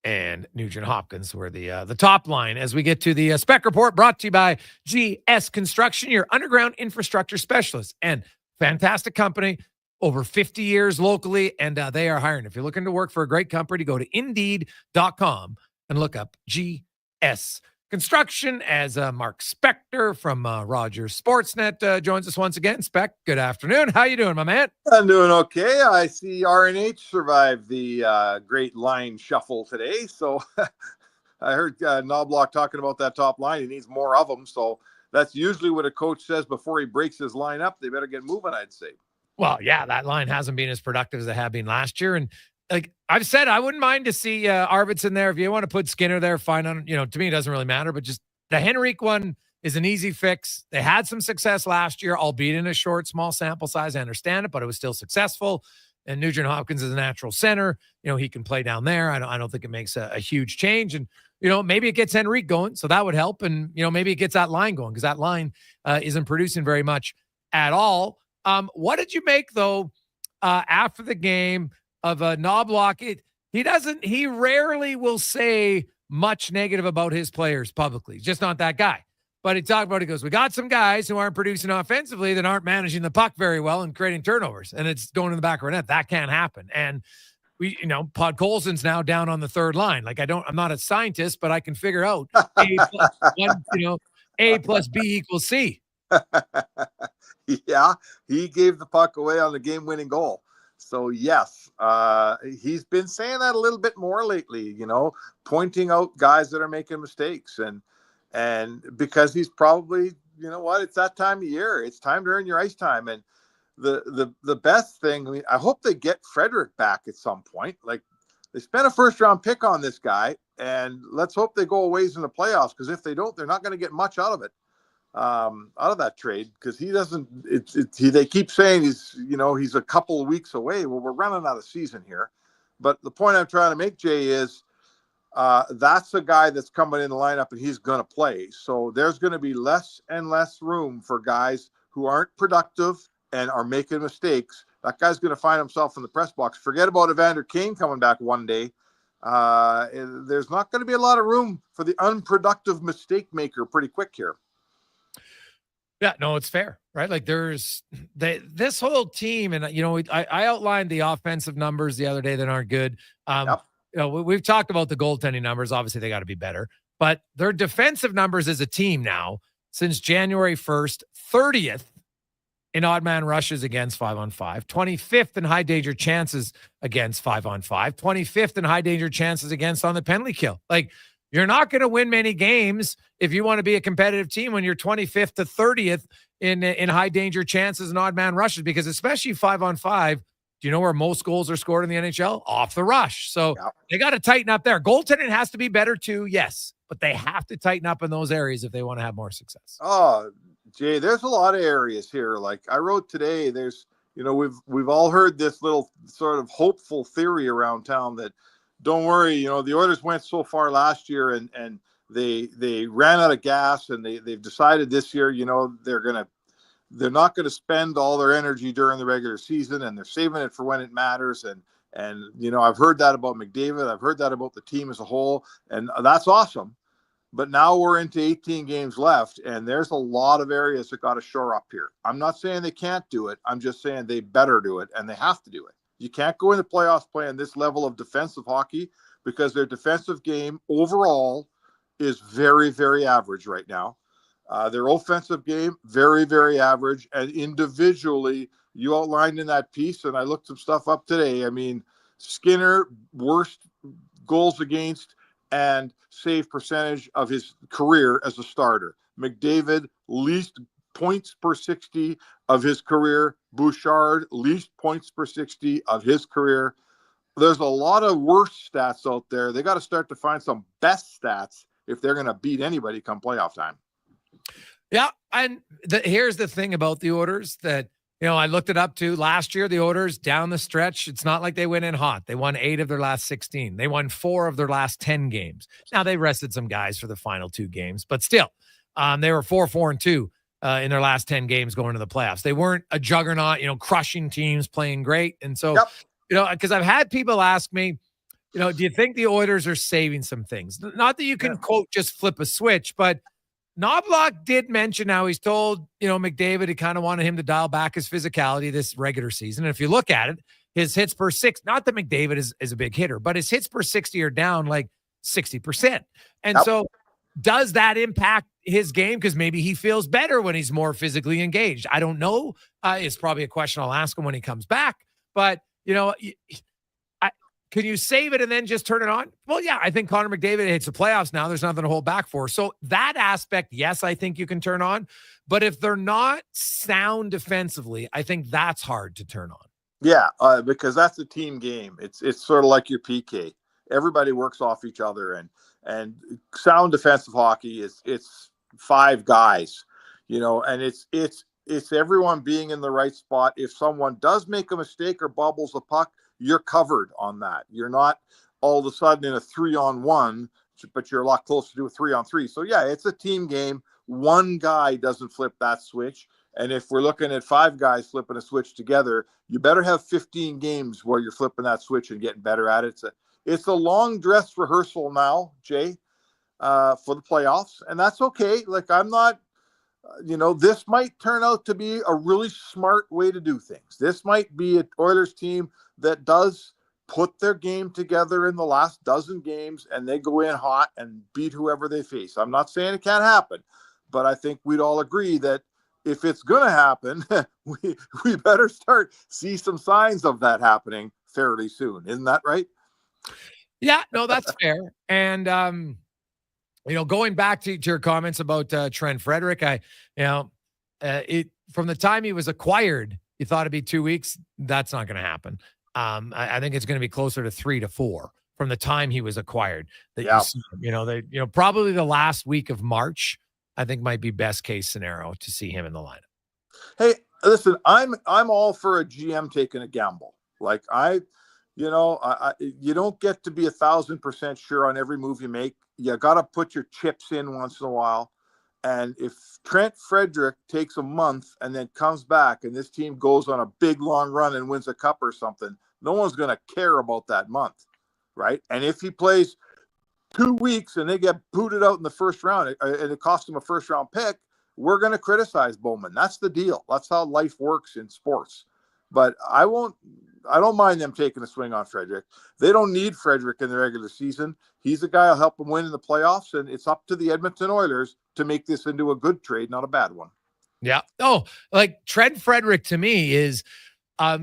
and Nugent Hopkins were the top line. As we get to the spec report, brought to you by GS Construction, your underground infrastructure specialist, and fantastic company, over 50 years locally, and they are hiring. If you're looking to work for a great company, go to Indeed.com and look up GS Construction. As Mark Spector from Rogers Sportsnet joins us once again. Spec, good afternoon. How you doing, my man? I'm doing okay. I see RNH survived the great line shuffle today. So I heard Knobloch talking about that top line. He needs more of them. So that's usually what a coach says before he breaks his line up. They better get moving, I'd say. Well, yeah, that line hasn't been as productive as it had been last year. And like I've said, I wouldn't mind to see Arvidsson there. If you want to put Skinner there, fine. To me, it doesn't really matter. But just the Henrique one is an easy fix. They had some success last year, albeit in a short, small sample size. I understand it, but it was still successful. And Nugent Hopkins is a natural center. He can play down there. I don't think it makes a huge change. And, maybe it gets Henrique going. So that would help. And, maybe it gets that line going because that line isn't producing very much at all. What did you make, though, after the game of Knobloch? He rarely will say much negative about his players publicly. He's just not that guy. But he talked about, he goes, we got some guys who aren't producing offensively that aren't managing the puck very well and creating turnovers. And it's going in the back of our net. That can't happen. And Podkolzin's now down on the third line. Like I'm not a scientist, but I can figure out A plus B equals C. Yeah, he gave the puck away on the game-winning goal. So, yes, he's been saying that a little bit more lately, pointing out guys that are making mistakes. And because he's probably, it's that time of year. It's time to earn your ice time. And the best thing, I hope they get Frederick back at some point. Like, They spent a first-round pick on this guy, and let's hope they go a ways in the playoffs, because if they don't, they're not going to get much out of it, out of that trade, because he doesn't. They keep saying he's a couple of weeks away. Well, we're running out of season here, but the point I'm trying to make, Jay, is that's a guy that's coming in the lineup, and he's going to play. So there's going to be less and less room for guys who aren't productive and are making mistakes. That guy's going to find himself in the press box. Forget about Evander Kane coming back one day. There's not going to be a lot of room for the unproductive mistake maker pretty quick here. Yeah, no, it's fair, right? Like this whole team, and I outlined the offensive numbers the other day that aren't good. We've talked about the goaltending numbers. Obviously, they got to be better, but their defensive numbers as a team now, since January 1st, 30th in odd man rushes against 5-on-5, 25th in high danger chances against 5-on-5, 25th in high danger chances against on the penalty kill. Like, you're not going to win many games if you want to be a competitive team when you're 25th to 30th in high danger chances and odd man rushes, because especially 5-on-5, do you know where most goals are scored in the NHL? Off the rush. So they got to tighten up there. Goaltending has to be better too, yes, but they have to tighten up in those areas if they want to have more success. Oh, Jay, there's a lot of areas here. Like I wrote today, there's, we've all heard this little sort of hopeful theory around town that, don't worry, the Oilers went so far last year and they ran out of gas, and they've decided this year, they're not going to spend all their energy during the regular season, and they're saving it for when it matters. And I've heard that about McDavid. I've heard that about the team as a whole, and that's awesome. But now we're into 18 games left, and there's a lot of areas that got to shore up here. I'm not saying they can't do it. I'm just saying they better do it, and they have to do it. You can't go in the playoffs playing this level of defensive hockey, because their defensive game overall is very, very average right now. Their offensive game, very, very average. And individually, you outlined in that piece, and I looked some stuff up today. I mean, Skinner, worst goals against and save percentage of his career as a starter. McDavid, least points per 60 of his career. Bouchard, least points per 60 of his career. There's a lot of worse stats out there. They got to start to find some best stats if they're going to beat anybody come playoff time. Yeah, and here's the thing about the Oilers that, I looked it up too. Last year, the Oilers down the stretch, it's not like they went in hot. They won 8 of their last 16. They won 4 of their last 10 games. Now, they rested some guys for the final 2 games, but still, they were 4-4-2 in their last 10 games going to the playoffs. They weren't a juggernaut, crushing teams, playing great. And so, because I've had people ask me, do you think the Oilers are saving some things? Not that you can, quote, just flip a switch, but Knobloch did mention how he's told, McDavid, he kind of wanted him to dial back his physicality this regular season. And if you look at it, his hits per 6, not that McDavid is a big hitter, but his hits per 60 are down like 60%. And so does that impact his game? Because maybe he feels better when he's more physically engaged. I don't know. It's probably a question I'll ask him when he comes back. But, can you save it and then just turn it on? Well, yeah, I think Connor McDavid hits the playoffs now. There's nothing to hold back for. So that aspect, yes, I think you can turn on. But if they're not sound defensively, I think that's hard to turn on. Yeah, because that's a team game. It's sort of like your PK. Everybody works off each other, and sound defensive hockey it's 5 guys, and it's everyone being in the right spot. If someone does make a mistake or bobbles the puck, you're covered on that. You're not all of a sudden in a 3-on-1, but you're a lot closer to a 3-on-3. So yeah, it's a team game. One guy doesn't flip that switch. And if we're looking at 5 guys flipping a switch together, you better have 15 games where you're flipping that switch and getting better at it. It's a long dress rehearsal now, Jay, for the playoffs. And that's okay. Like, I'm not, this might turn out to be a really smart way to do things. This might be an Oilers team that does put their game together in the last dozen games, and they go in hot and beat whoever they face. I'm not saying it can't happen, but I think we'd all agree that if it's going to happen, we better see some signs of that happening fairly soon. Isn't that right? Yeah, no, that's fair. And, going back to your comments about Trent Frederick, from the time he was acquired, you thought it'd be 2 weeks. That's not going to happen. I think it's going to be closer to 3 to 4 from the time he was acquired. That Yeah. you see him. Probably the last week of March, I think might be best case scenario to see him in the lineup. Hey, listen, I'm all for a GM taking a gamble. Like you don't get to be 1,000% sure on every move you make. You got to put your chips in once in a while. And if Trent Frederick takes a month and then comes back and this team goes on a big long run and wins a cup or something, no one's going to care about that month, right? And if he plays 2 weeks and they get booted out in the first round and it costs him a first round pick, we're going to criticize Bowman. That's the deal. That's how life works in sports. But I don't mind them taking a swing on Frederick. They don't need Frederick in the regular season. He's a guy who'll help them win in the playoffs, and it's up to the Edmonton Oilers to make this into a good trade, not a bad one. Yeah. Oh, like Trent Frederick to me is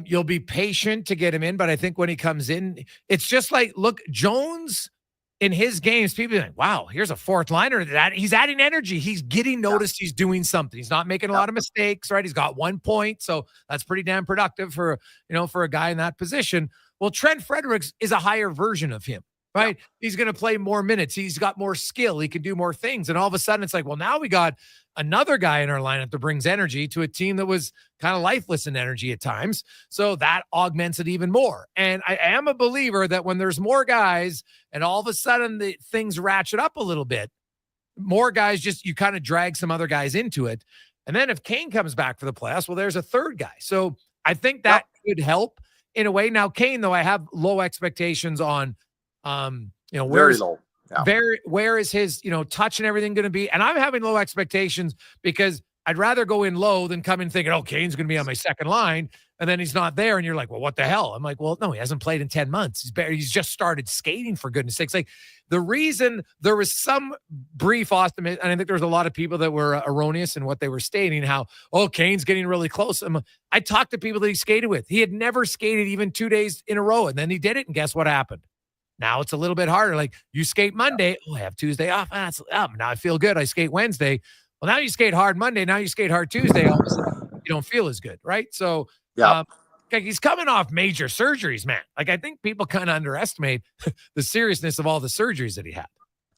you'll be patient to get him in, but I think when he comes in, it's just like, look, Jones in his games, people are like, wow, here's a fourth liner. That he's adding energy. He's getting noticed. He's doing something. He's not making a lot of mistakes, right? He's got 1 point. So that's pretty damn productive for a guy in that position. Well, Trent Fredericks is a higher version of him, right? Yeah. He's going to play more minutes. He's got more skill. He can do more things. And all of a sudden it's like, well, now we got another guy in our lineup that brings energy to a team that was kind of lifeless in energy at times. So that augments it even more. And I am a believer that when there's more guys and all of a sudden the things ratchet up a little bit, more guys, just you kind of drag some other guys into it. And then if Kane comes back for the playoffs, well, there's a third guy. So I think that could help in a way. Now, Kane, though, I have low expectations on, very low. Yeah. Where is his, touch and everything going to be? And I'm having low expectations because I'd rather go in low than come in thinking, oh, Kane's going to be on my second line. And then he's not there. And you're like, well, what the hell? I'm like, well, no, he hasn't played in 10 months. He's just started skating, for goodness sakes. Like the reason there was some brief optimism, and I think there was a lot of people that were erroneous in what they were stating, how, oh, Kane's getting really close. I talked to people that he skated with. He had never skated even 2 days in a row. And then he did it. And guess what happened? Now it's a little bit harder. Like you skate Monday. Oh, I have Tuesday off. Now I feel good. I skate Wednesday. Well, now you skate hard Monday. Now you skate hard Tuesday. All of a sudden, you don't feel as good, right? So he's coming off major surgeries, man. Like I think people kind of underestimate the seriousness of all the surgeries that he had.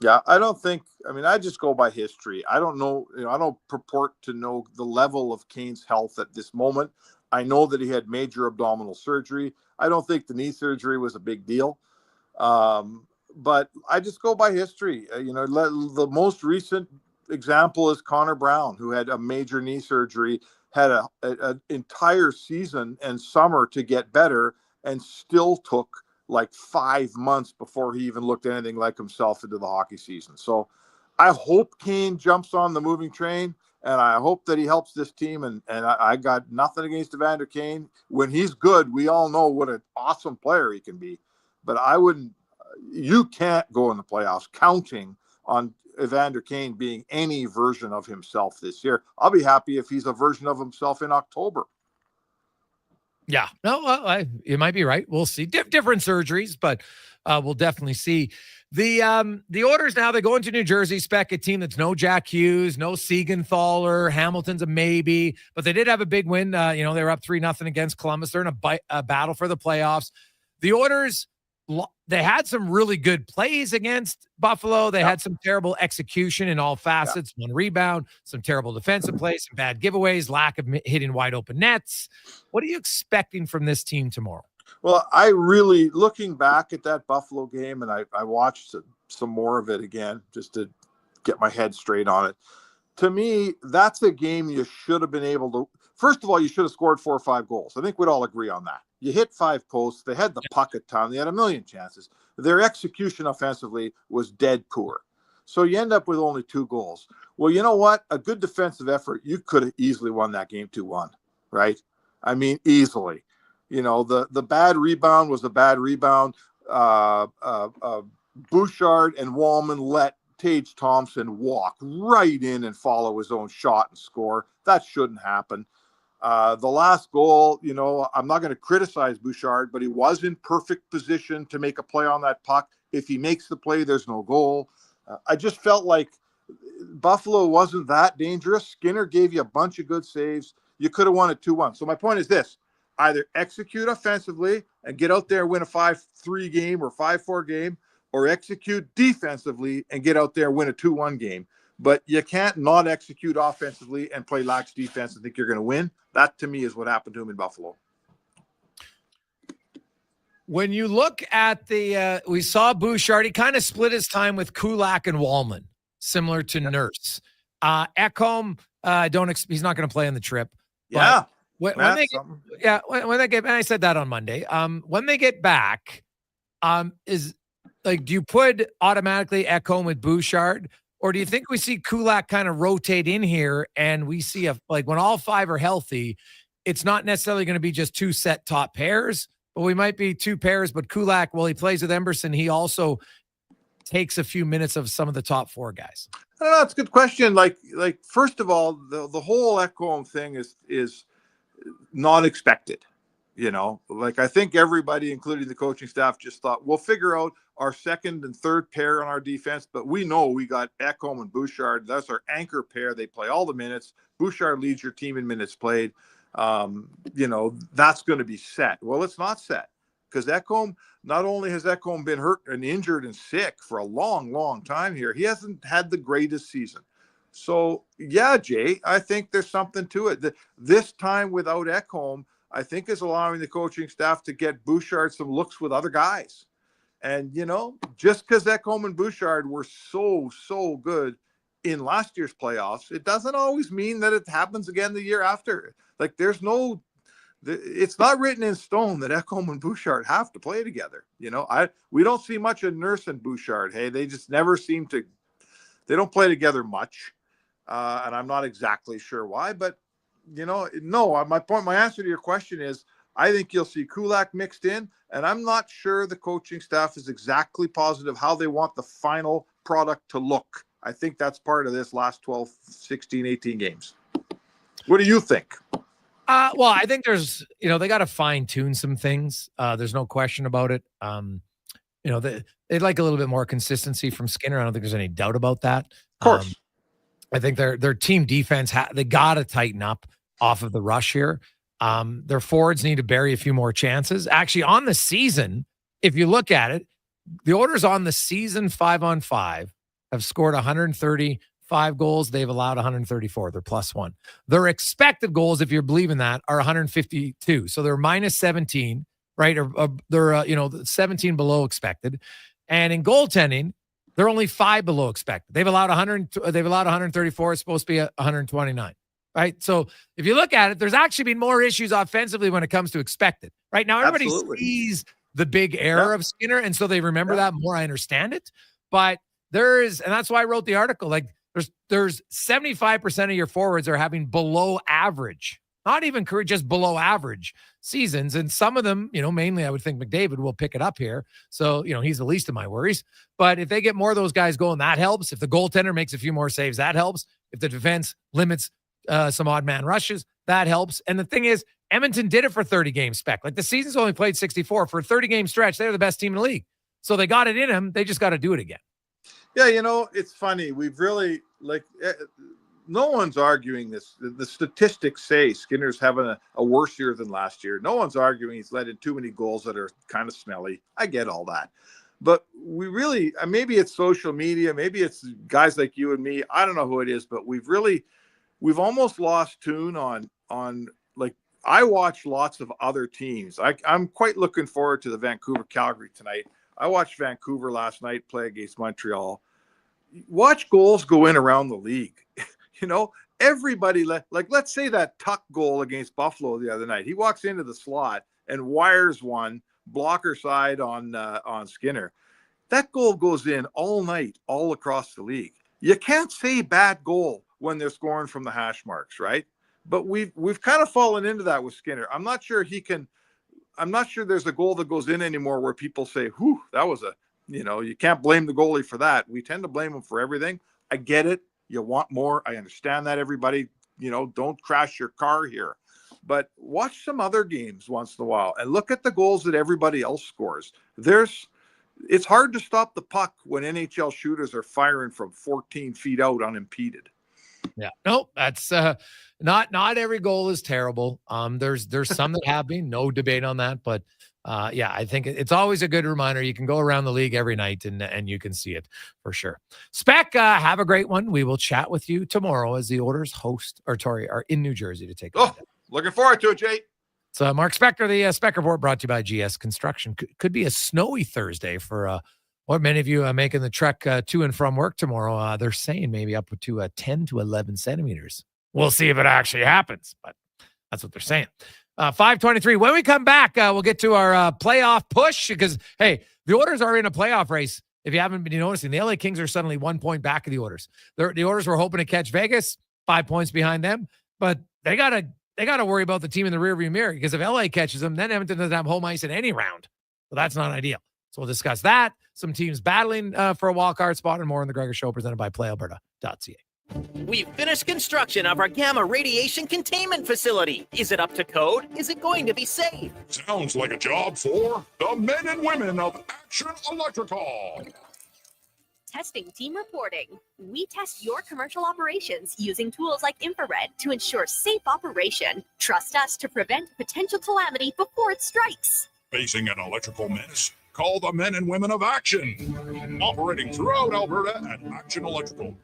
Yeah, I just go by history. I don't know, I don't purport to know the level of Kane's health at this moment. I know that he had major abdominal surgery. I don't think the knee surgery was a big deal. But I just go by history. The most recent example is Connor Brown, who had a major knee surgery, had an entire season and summer to get better, and still took like 5 months before he even looked anything like himself into the hockey season. So I hope Kane jumps on the moving train, and I hope that he helps this team. And I got nothing against Evander Kane. When he's good, we all know what an awesome player he can be. But you can't go in the playoffs counting on Evander Kane being any version of himself this year. I'll be happy if he's a version of himself in October. Yeah, no, you might be right. We'll see different surgeries, but we'll definitely see the Oilers. Now they go into New Jersey, spec a team that's no Jack Hughes, no Siegenthaler, Hamilton's a maybe, but they did have a big win. They were up 3-0 against Columbus. They're in a battle for the playoffs. The Oilers, they had some really good plays against Buffalo. They had some terrible execution in all facets, one rebound, some terrible defensive plays, some bad giveaways, lack of hitting wide open nets. What are you expecting from this team tomorrow? Well, I really, looking back at that Buffalo game, and I watched some more of it again just to get my head straight on it. To me, that's a game you should have been able to, first of all, you should have scored 4 or 5 goals. I think we'd all agree on that. You hit 5 posts. They had the puck a ton. They had a million chances. Their execution offensively was dead poor. So you end up with only 2 goals. Well, you know what? A good defensive effort, you could have easily won that game 2-1, right? I mean, easily. The bad rebound was a bad rebound. Bouchard and Wallman let Tage Thompson walk right in and follow his own shot and score. That shouldn't happen. The last goal, I'm not going to criticize Bouchard, but he was in perfect position to make a play on that puck. If he makes the play, there's no goal. I just felt like Buffalo wasn't that dangerous. Skinner gave you a bunch of good saves. You could have won it 2-1. So my point is this. either execute offensively and get out there and win a 5-3 game or 5-4 game, or execute defensively and get out there and win a 2-1 game. But you can't not execute offensively and play lax defense and think you're going to win. That, to me, is what happened to him in Buffalo. When you look at we saw Bouchard, he kind of split his time with Kulak and Wallman, similar to Nurse. Ekholm, he's not going to play on the trip. Yeah. When they get, and I said that on Monday. When they get back, do you put automatically Ekholm with Bouchard, or do you think we see Kulak kind of rotate in here and we see when all five are healthy, it's not necessarily going to be just two set top pairs, but we might be two pairs. But Kulak, while he plays with Emberson, he also takes a few minutes of some of the top four guys. I don't know. It's a good question. First of all, the whole Ekholm thing is not expected. I think everybody, including the coaching staff, just thought we'll figure out our second and third pair on our defense. But we know we got Ekholm and Bouchard. That's our anchor pair. They play all the minutes. Bouchard leads your team in minutes played. That's going to be set. Well, it's not set, because Ekholm, not only has Ekholm been hurt and injured and sick for a long, long time here, he hasn't had the greatest season. So, yeah, Jay, I think there's something to it. This time without Ekholm, I think, is allowing the coaching staff to get Bouchard some looks with other guys. And, just because Ekholm and Bouchard were so good in last year's playoffs, it doesn't always mean that it happens again the year after. It's not written in stone that Ekholm and Bouchard have to play together. We don't see much of Nurse and Bouchard. Hey, they just never seem to. They don't play together much, and I'm not exactly sure why. But no. My answer to your question is, I think you'll see Kulak mixed in, and I'm not sure the coaching staff is exactly positive how they want the final product to look. I think that's part of this last 12, 16, 18 games. What do you think? Well, I think there's, they got to fine tune some things. There's no question about it. They'd like a little bit more consistency from Skinner. I don't think there's any doubt about that. Of course. I think their team defense, they got to tighten up off of the rush here. Their forwards need to bury a few more chances. Actually, on the season, if you look at it, the Oilers on the season 5-on-5 have scored 135 goals. They've allowed 134. They're +1. Their expected goals, if you're believing that, are 152. So they're -17, right? They're 17 below expected. And in goaltending, they're only 5 below expected. They've allowed 134. It's supposed to be 129. Right. So if you look at it, there's actually been more issues offensively when it comes to expected. Right now, everybody sees the big error of Skinner, and so they remember that more. I understand it, but and that's why I wrote the article. There's 75% of your forwards are having below average, not even career, just below average seasons, and some of them, mainly I would think McDavid will pick it up here. So he's the least of my worries. But if they get more of those guys going, that helps. If the goaltender makes a few more saves, that helps. If the defense limits some odd man rushes, that helps. And the thing is, Edmonton did it for 30 games spec. The season's only played 64. For a 30-game stretch, they're the best team in the league. So they got it in them. They just got to do it again. Yeah, it's funny. We've really, no one's arguing this. The statistics say Skinner's having a worse year than last year. No one's arguing he's let in too many goals that are kind of smelly. I get all that. But we really, maybe it's social media, maybe it's guys like you and me. I don't know who it is, but we've almost lost tune on I watch lots of other teams. I'm quite looking forward to the Vancouver-Calgary tonight. I watched Vancouver last night play against Montreal. Watch goals go in around the league. Everybody, let's say that Tuck goal against Buffalo the other night. He walks into the slot and wires one blocker side on Skinner. That goal goes in all night, all across the league. You can't say bad goal when they're scoring from the hash marks, right? But we've kind of fallen into that with Skinner. I'm not sure there's a goal that goes in anymore where people say, whew, that was you can't blame the goalie for that. We tend to blame him for everything. I get it. You want more. I understand that, everybody. Don't crash your car here. But watch some other games once in a while and look at the goals that everybody else scores. It's hard to stop the puck when NHL shooters are firing from 14 feet out unimpeded. Yeah. Nope. That's not every goal is terrible. There's some that have been, no debate on that. But yeah, I think it's always a good reminder. You can go around the league every night and you can see it for sure. Spec, have a great one. We will chat with you tomorrow as the Oilers are in New Jersey to take. Looking forward to it, Jay. So Mark Spector, the Spec Report brought to you by GS Construction. Could be a snowy Thursday for what many of you making the trek to and from work tomorrow. They're saying maybe up to 10 to 11 centimeters. We'll see if it actually happens, but that's what they're saying. 5:23. When we come back, we'll get to our playoff push because, hey, the Oilers are in a playoff race. If you haven't been noticing, the LA Kings are suddenly 1 point back of the Oilers. The Oilers were hoping to catch Vegas, 5 points behind them, but they got to worry about the team in the rearview mirror because if LA catches them, then Edmonton doesn't have home ice in any round. So that's not ideal. So we'll discuss that, some teams battling for a wild card spot, and more on the Gregor Show presented by PlayAlberta.ca. We've finished construction of our gamma radiation containment facility. Is it up to code? Is it going to be safe? Sounds like a job for the men and women of Action Electrical. Testing team reporting. We test your commercial operations using tools like infrared to ensure safe operation. Trust us to prevent potential calamity before it strikes. Facing an electrical menace? Call the men and women of Action. Operating throughout Alberta at actionelectrical.net.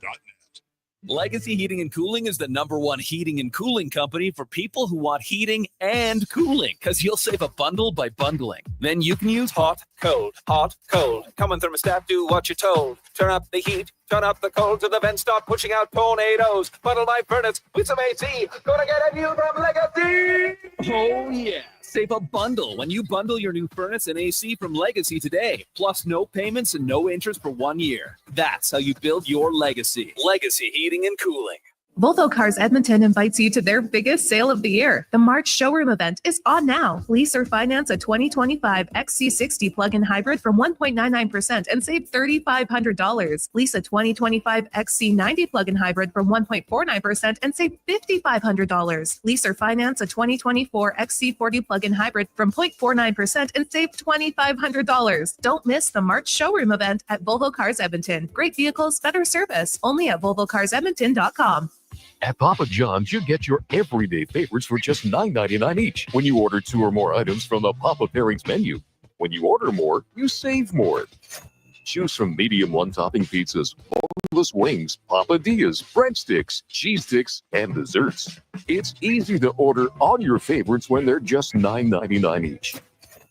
Legacy Heating and Cooling is the #1 heating and cooling company for people who want heating and cooling, because you'll save a bundle by bundling. Then you can use hot, cold, Coming thermostat, do what you're told. Turn up the heat, turn up the cold till the vents start pushing out tornadoes. Bundle my furnace with some AC. Gonna get a new from Legacy! Oh yeah, save a bundle when you bundle your new furnace and AC from Legacy today. Plus no payments and no interest for 1 year. That's how you build your legacy. Legacy Heating and Cooling. Volvo Cars Edmonton invites you to their biggest sale of the year. The March showroom event is on now. Lease or finance a 2025 XC60 plug-in hybrid from 1.99% and save $3,500. Lease a 2025 XC90 plug-in hybrid from 1.49% and save $5,500. Lease or finance a 2024 XC40 plug-in hybrid from 0.49% and save $2,500. Don't miss the March showroom event at Volvo Cars Edmonton. Great vehicles, better service. Only at VolvoCarsEdmonton.com. At Papa John's, you get your everyday favorites for just $9.99 each when you order 2 or more items from the Papa Pairings menu. When you order more, you save more. Choose from medium one-topping pizzas, boneless wings, papadillas, breadsticks, cheese sticks, and desserts. It's easy to order all your favorites when they're just $9.99 each.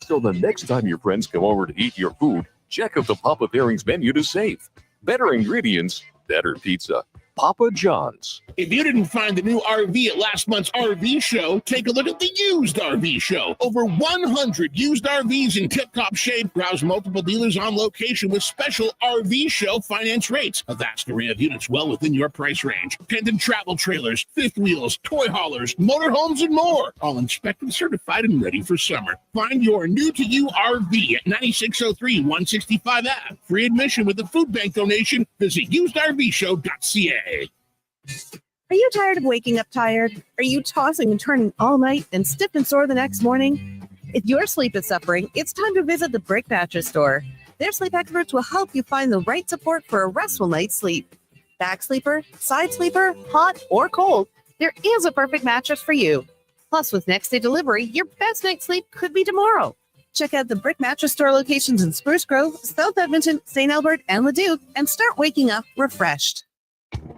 So the next time your friends come over to eat your food, check out the Papa Pairings menu to save. Better ingredients, better pizza. Papa John's. If you didn't find the new RV at last month's RV show, take a look at the used RV show. Over 100 used RVs in tip-top shape. Browse multiple dealers on location with special RV show finance rates. A vast array of units well within your price range. Pendant travel trailers, fifth wheels, toy haulers, motorhomes, and more. All inspected, certified, and ready for summer. Find your new-to-you RV at 9603 165 Ave. Free admission with a food bank donation. Visit usedrvshow.ca. Are you tired of waking up tired? Are you tossing and turning all night and stiff and sore the next morning? If your sleep is suffering, it's time to visit the Brick Mattress Store. Their sleep experts will help you find the right support for a restful night's sleep. Back sleeper, side sleeper, hot or cold, there is a perfect mattress for you. Plus, with next day delivery, your best night's sleep could be tomorrow. Check out the Brick Mattress Store locations in Spruce Grove, South Edmonton, St. Albert, and Leduc, and start waking up refreshed.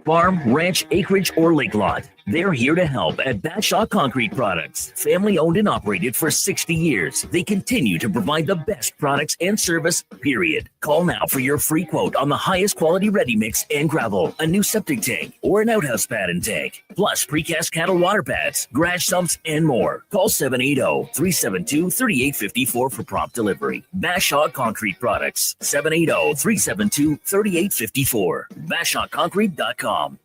Farm, ranch, acreage, or lake lot. They're here to help at Bashaw Concrete Products. Family owned and operated for 60 years. They continue to provide the best products and service, period. Call now for your free quote on the highest quality ready mix and gravel, a new septic tank, or an outhouse pad and tank, plus precast cattle water pads, garage sumps, and more. Call 780-372-3854 for prompt delivery. Bashaw Concrete Products, 780-372-3854. BashawConcrete.com.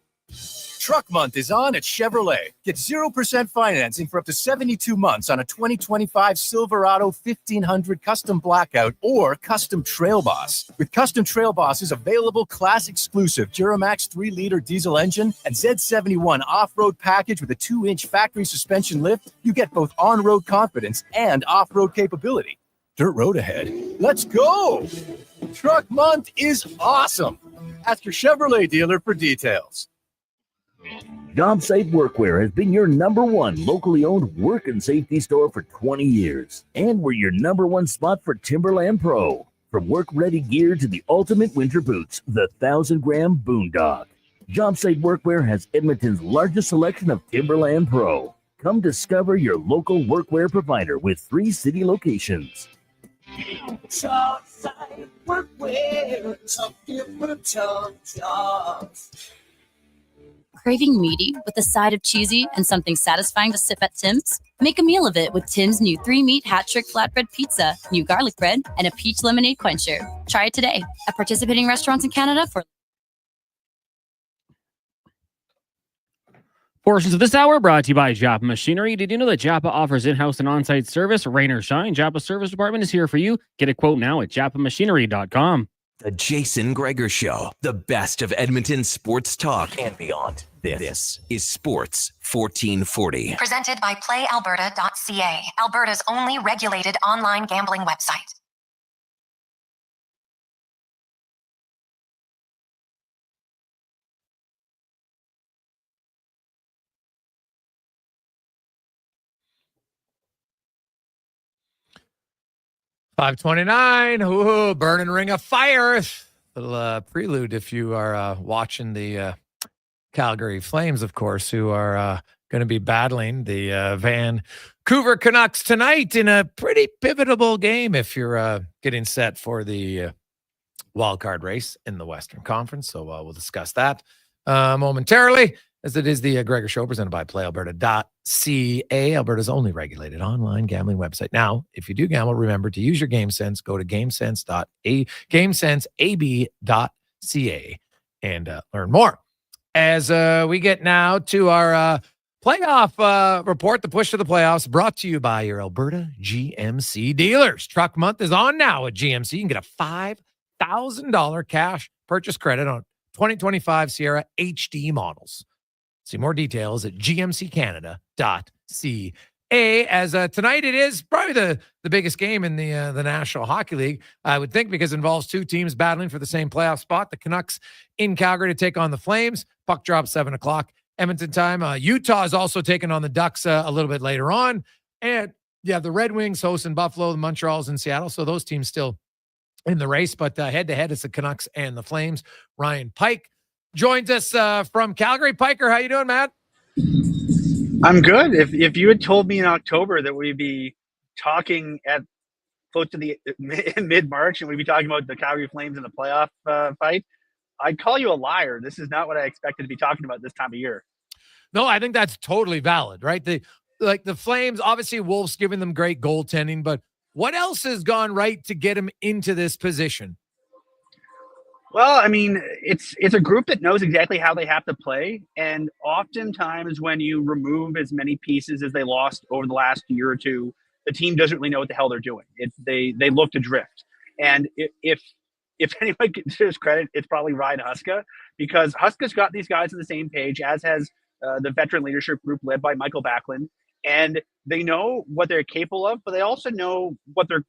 Truck month is on at Chevrolet. Get 0% financing for up to 72 months on a 2025 Silverado 1500 Custom Blackout or Custom Trail Boss. With Custom Trail Boss's available class exclusive Duramax 3-liter diesel engine and Z71 off-road package with a 2-inch factory suspension lift, you get both on-road confidence and off-road capability. Dirt road ahead. Let's go! Truck month is awesome. Ask your Chevrolet dealer for details. JobSite Workwear has been your #1 locally owned work and safety store for 20 years. And we're your #1 spot for Timberland Pro. From work-ready gear to the ultimate winter boots, the 1,000-gram Boondog. JobSite Workwear has Edmonton's largest selection of Timberland Pro. Come discover your local workwear provider with 3 city locations. JobSite Workwear, tough different jobs. Craving meaty with a side of cheesy and something satisfying to sip at Tim's? Make a meal of it with Tim's new 3-meat hat-trick flatbread pizza, new garlic bread, and a peach lemonade quencher. Try it today at participating restaurants in Canada for Portions of this hour brought to you by Japa Machinery. Did you know that Japa offers in-house and on-site service? Rain or shine, Japa's service department is here for you. Get a quote now at japamachinery.com. The Jason Gregor Show, the best of Edmonton sports talk and beyond. This is Sports 1440. Presented by PlayAlberta.ca, Alberta's only regulated online gambling website. $5:29. Ooh, burning ring of fire. Little prelude if you are watching the Calgary Flames, of course, who are going to be battling the Vancouver Canucks tonight in a pretty pivotal game if you're getting set for the wild card race in the Western Conference. So we'll discuss that momentarily, as it is the Gregor Show presented by PlayAlberta.ca, Alberta's only regulated online gambling website. Now, if you do gamble, remember to use your GameSense. Go to GameSenseAB.ca and learn more. As we get now to our playoff report, the push to the playoffs, brought to you by your Alberta GMC dealers. Truck month is on now at GMC. You can get a $5,000 cash purchase credit on 2025 Sierra HD models. See more details at gmccanada.ca. As tonight it is probably the biggest game in the National Hockey League, I would think, because it involves 2 teams battling for the same playoff spot. The Canucks in Calgary to take on the Flames. Puck drop 7 o'clock Edmonton time. Utah is also taking on the Ducks a little bit later on. And yeah, the Red Wings hosting Buffalo, the Montreal's in Seattle. So those teams still in the race, but head-to-head it's the Canucks and the Flames. Ryan Pike joins us from Calgary. Piker, how you doing, Matt? I'm good. If you had told me in October that we'd be talking at close to the mid-March and we'd be talking about the Calgary Flames in the playoff fight, I'd call you a liar. This is not what I expected to be talking about this time of year. No, I think that's totally valid, right? The Flames, obviously Wolves giving them great goaltending, but what else has gone right to get them into this position? Well, I mean, it's a group that knows exactly how they have to play, and oftentimes when you remove as many pieces as they lost over the last year or two, the team doesn't really know what the hell they're doing. They look to drift, and if anyone deserves credit, it's probably Ryan Huska, because Huska's got these guys on the same page, as has the veteran leadership group led by Michael Backlund, and they know what they're capable of, but they also know what their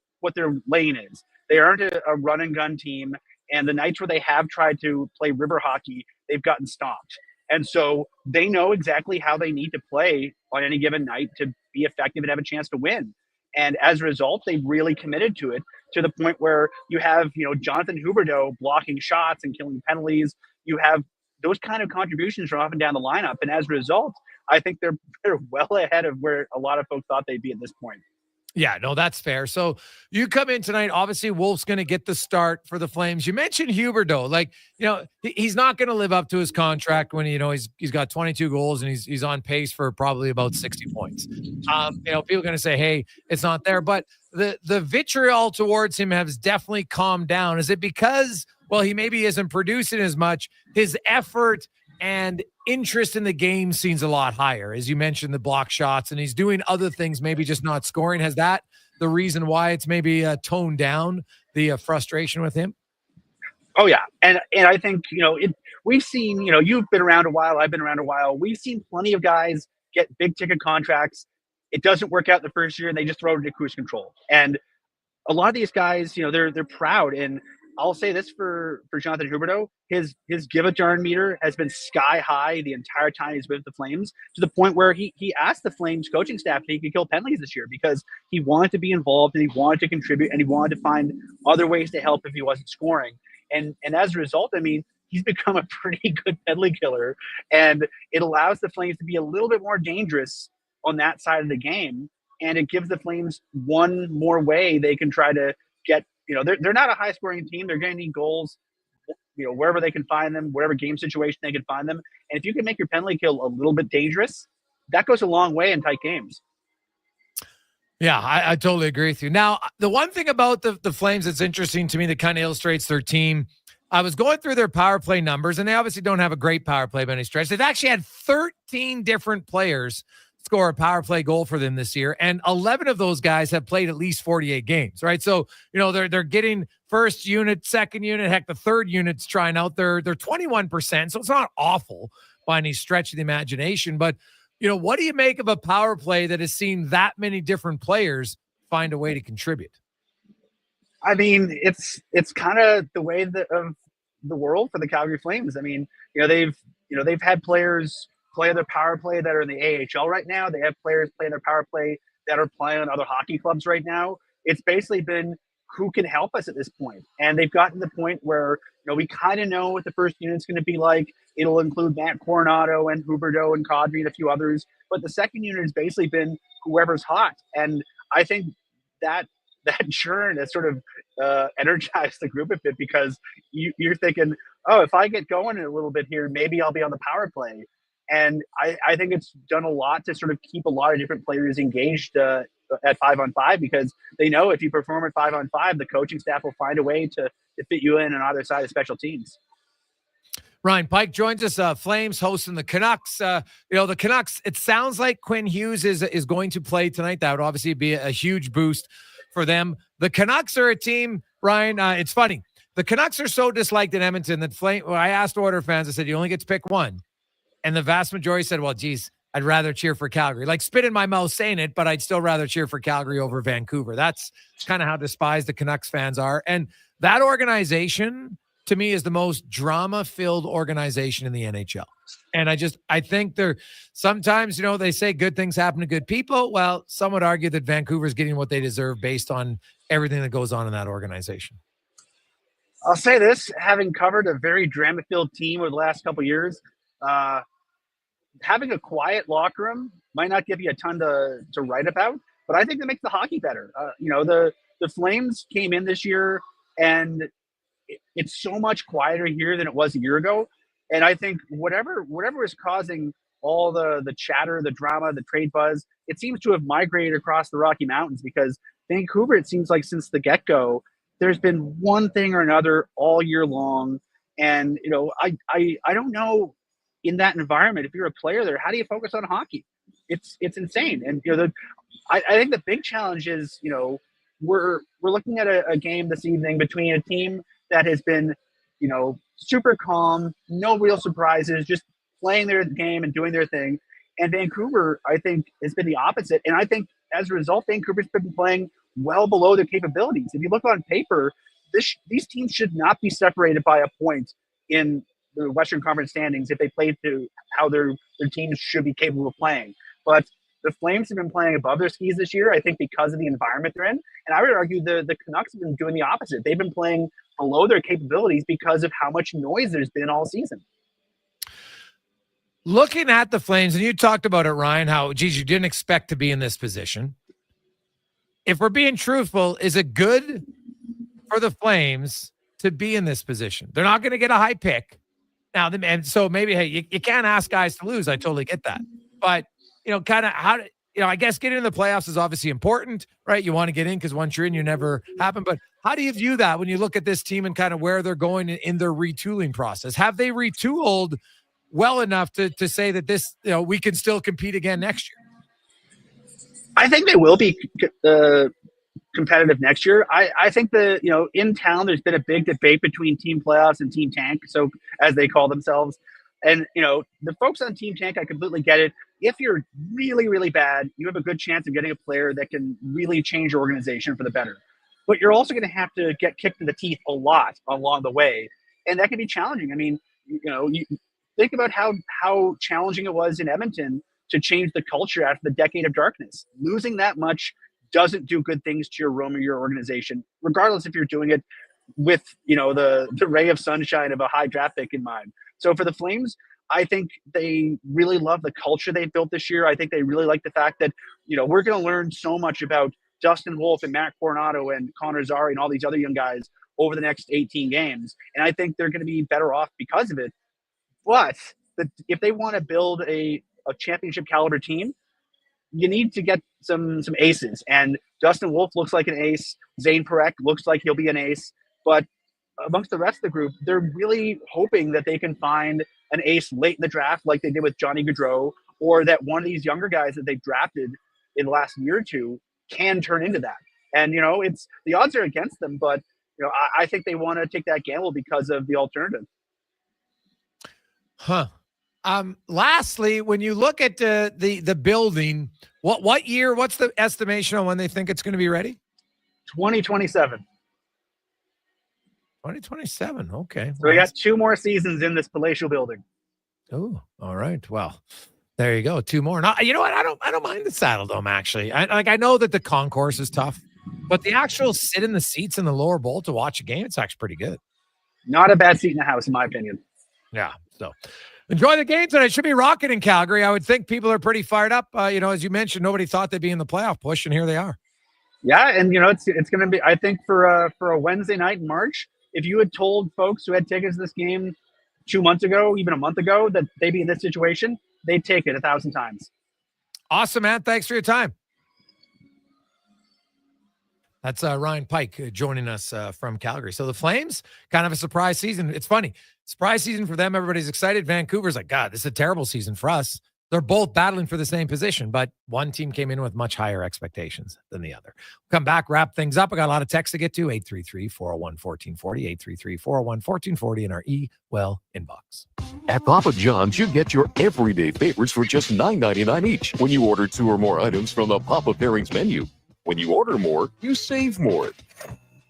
lane is. They aren't a run and gun team. And the nights where they have tried to play river hockey, they've gotten stomped. And so they know exactly how they need to play on any given night to be effective and have a chance to win. And as a result, they've really committed to it, to the point where you have, Jonathan Huberdeau blocking shots and killing penalties. You have those kind of contributions from up and down the lineup. And as a result, I think they're well ahead of where a lot of folks thought they'd be at this point. Yeah, no, that's fair. So you come in tonight, obviously Wolf's going to get the start for the Flames. You mentioned Huberdeau. He's not going to live up to his contract when, he's got 22 goals and he's on pace for probably about 60 points. People are going to say, hey, it's not there. But the vitriol towards him has definitely calmed down. Is it because, he maybe isn't producing as much, his effort and interest in the game seems a lot higher, as you mentioned, the block shots, and he's doing other things, maybe just not scoring. Has that the reason why it's maybe toned down the frustration with him? Oh yeah, and I think we've seen you've been around a while, I've been around a while. We've seen plenty of guys get big ticket contracts. It doesn't work out the first year, and they just throw it into cruise control. And a lot of these guys, they're proud, and I'll say this for Jonathan Huberdeau, his give a darn meter has been sky high the entire time he's with the Flames, to the point where he asked the Flames coaching staff if he could kill penalties this year, because he wanted to be involved and he wanted to contribute and he wanted to find other ways to help if he wasn't scoring. And as a result, I mean, he's become a pretty good penalty killer, and it allows the Flames to be a little bit more dangerous on that side of the game. And it gives the Flames one more way they can try to get, they're not a high scoring team. They're going to need goals, wherever they can find them, whatever game situation they can find them. And if you can make your penalty kill a little bit dangerous, that goes a long way in tight games. Yeah, I totally agree with you. Now, the one thing about the Flames that's interesting to me that kind of illustrates their team, I was going through their power play numbers, and they obviously don't have a great power play by any stretch. They've actually had 13 different players score a power play goal for them this year, and 11 of those guys have played at least 48 games, right? So, they're getting first unit, second unit, heck, the third unit's trying out. They're 21%, so it's not awful by any stretch of the imagination. But, what do you make of a power play that has seen that many different players find a way to contribute? I mean, it's kind of the way of the world for the Calgary Flames. I mean, they've had players play their power play that are in the AHL right now. They have players playing their power play that are playing on other hockey clubs right now. It's basically been who can help us at this point. And they've gotten to the point where, we kind of know what the first unit's going to be like. It'll include Matt Coronado and Huberdeau and Kadri and a few others. But the second unit has basically been whoever's hot. And I think that churn has sort of energized the group a bit, because you're thinking, oh, if I get going a little bit here, maybe I'll be on the power play. And I think it's done a lot to sort of keep a lot of different players engaged at 5-on-5, because they know if you perform at 5-on-5, the coaching staff will find a way to fit you in on either side of special teams. Ryan Pike joins us, Flames hosting the Canucks. The Canucks, it sounds like Quinn Hughes is going to play tonight. That would obviously be a huge boost for them. The Canucks are a team, Ryan, it's funny. The Canucks are so disliked in Edmonton that I asked Order fans, I said, you only get to pick one. And the vast majority said, well, geez, I'd rather cheer for Calgary. Like, spit in my mouth saying it, but I'd still rather cheer for Calgary over Vancouver. That's kind of how despised the Canucks fans are. And that organization, to me, is the most drama-filled organization in the NHL. And I think they're sometimes, they say good things happen to good people. Well, some would argue that Vancouver's getting what they deserve based on everything that goes on in that organization. I'll say this, having covered a very drama-filled team over the last couple of years, having a quiet locker room might not give you a ton to write about, but I think that makes the hockey better. The Flames came in this year, and it's so much quieter here than it was a year ago. And I think whatever is causing all the chatter, the drama, the trade buzz, it seems to have migrated across the Rocky Mountains, because Vancouver, it seems like since the get-go, there's been one thing or another all year long. And, I don't know, in that environment, if you're a player there, how do you focus on hockey? It's insane. And, I think the big challenge is, we're looking at a game this evening between a team that has been, super calm, no real surprises, just playing their game and doing their thing. And Vancouver, I think, has been the opposite. And I think as a result, Vancouver's been playing well below their capabilities. If you look on paper, these teams should not be separated by a point in the Western Conference standings if they play to how their teams should be capable of playing. But the Flames have been playing above their skis this year, I think, because of the environment they're in. And I would argue the Canucks have been doing the opposite. They've been playing below their capabilities because of how much noise there's been all season. Looking at the Flames, and you talked about it, Ryan, how, geez, you didn't expect to be in this position. If we're being truthful, is it good for the Flames to be in this position? They're not going to get a high pick. Now, and so maybe, hey, you can't ask guys to lose. I totally get that. But, kind of how, I guess getting in the playoffs is obviously important, right? You want to get in because once you're in, you never happen. But how do you view that when you look at this team and kind of where they're going in their retooling process? Have they retooled well enough to say that this, we can still compete again next year? I think they will be competitive next year. I think in town, there's been a big debate between Team Playoffs and Team Tank, so as they call themselves. And, the folks on Team Tank, I completely get it. If you're really, really bad, you have a good chance of getting a player that can really change your organization for the better. but you're also going to have to get kicked in the teeth a lot along the way. And that can be challenging. I mean, you think about how challenging it was in Edmonton to change the culture after the decade of darkness. Losing that much doesn't do good things to your room or your organization, regardless if you're doing it with, the ray of sunshine of a high draft pick in mind. So for the Flames, I think they really love the culture they've built this year. I think they really like the fact that, we're going to learn so much about Dustin Wolf and Matt Coronado and Connor Zary and all these other young guys over the next 18 games. And I think they're going to be better off because of it. But if they want to build a championship caliber team, you need to get some aces. And Dustin Wolf looks like an ace. Zane Parekh looks like he'll be an ace. But amongst the rest of the group, they're really hoping that they can find an ace late in the draft like they did with Johnny Gaudreau, or that one of these younger guys that they've drafted in the last year or two can turn into that. And, it's the odds are against them, but, I think they want to take that gamble because of the alternative. Huh. Lastly, when you look at the building, what year, what's the estimation on when they think it's going to be ready? 2027. 2027. Okay. So we got 2 more seasons in this palatial building. Oh, all right. Well, there you go. 2 more. Now, you know what? I don't mind the Saddle Dome, actually. I know that the concourse is tough, but the actual sit in the seats in the lower bowl to watch a game, it's actually pretty good. Not a bad seat in the house, in my opinion. Yeah. So enjoy the games, and it should be rocking in Calgary. I would think people are pretty fired up. As you mentioned, nobody thought they'd be in the playoff push, and here they are. Yeah, and it's going to be, I think, for a Wednesday night in March, if you had told folks who had tickets to this game 2 months ago, even a month ago, that they'd be in this situation, they'd take it 1,000 times. Awesome, man. Thanks for your time. That's Ryan Pike joining us from Calgary. So the Flames, kind of a surprise season. It's funny. Surprise season for them. Everybody's excited. Vancouver's like, God, this is a terrible season for us. They're both battling for the same position, but one team came in with much higher expectations than the other. We'll come back, wrap things up. I got a lot of texts to get to. 833-401-1440, 833-401-1440 in our E-Well inbox. At Papa John's, you get your everyday favorites for just $9.99 each when you order 2 or more items from the Papa Pairings menu. When you order more, you save more.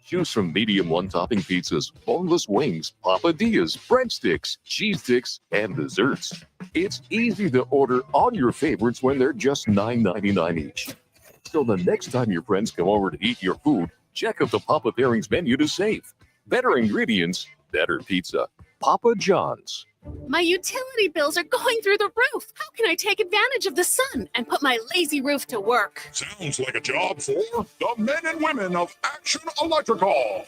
Choose from medium one-topping pizzas, boneless wings, papadillas, breadsticks, cheese sticks, and desserts. It's easy to order all your favorites when they're just $9.99 each. So the next time your friends come over to eat your food, check out the Papa Pairings menu to save. Better ingredients, better pizza. Papa John's. My utility bills are going through the roof. How can I take advantage of the sun and put my lazy roof to work? Sounds like a job for the men and women of Action Electrical.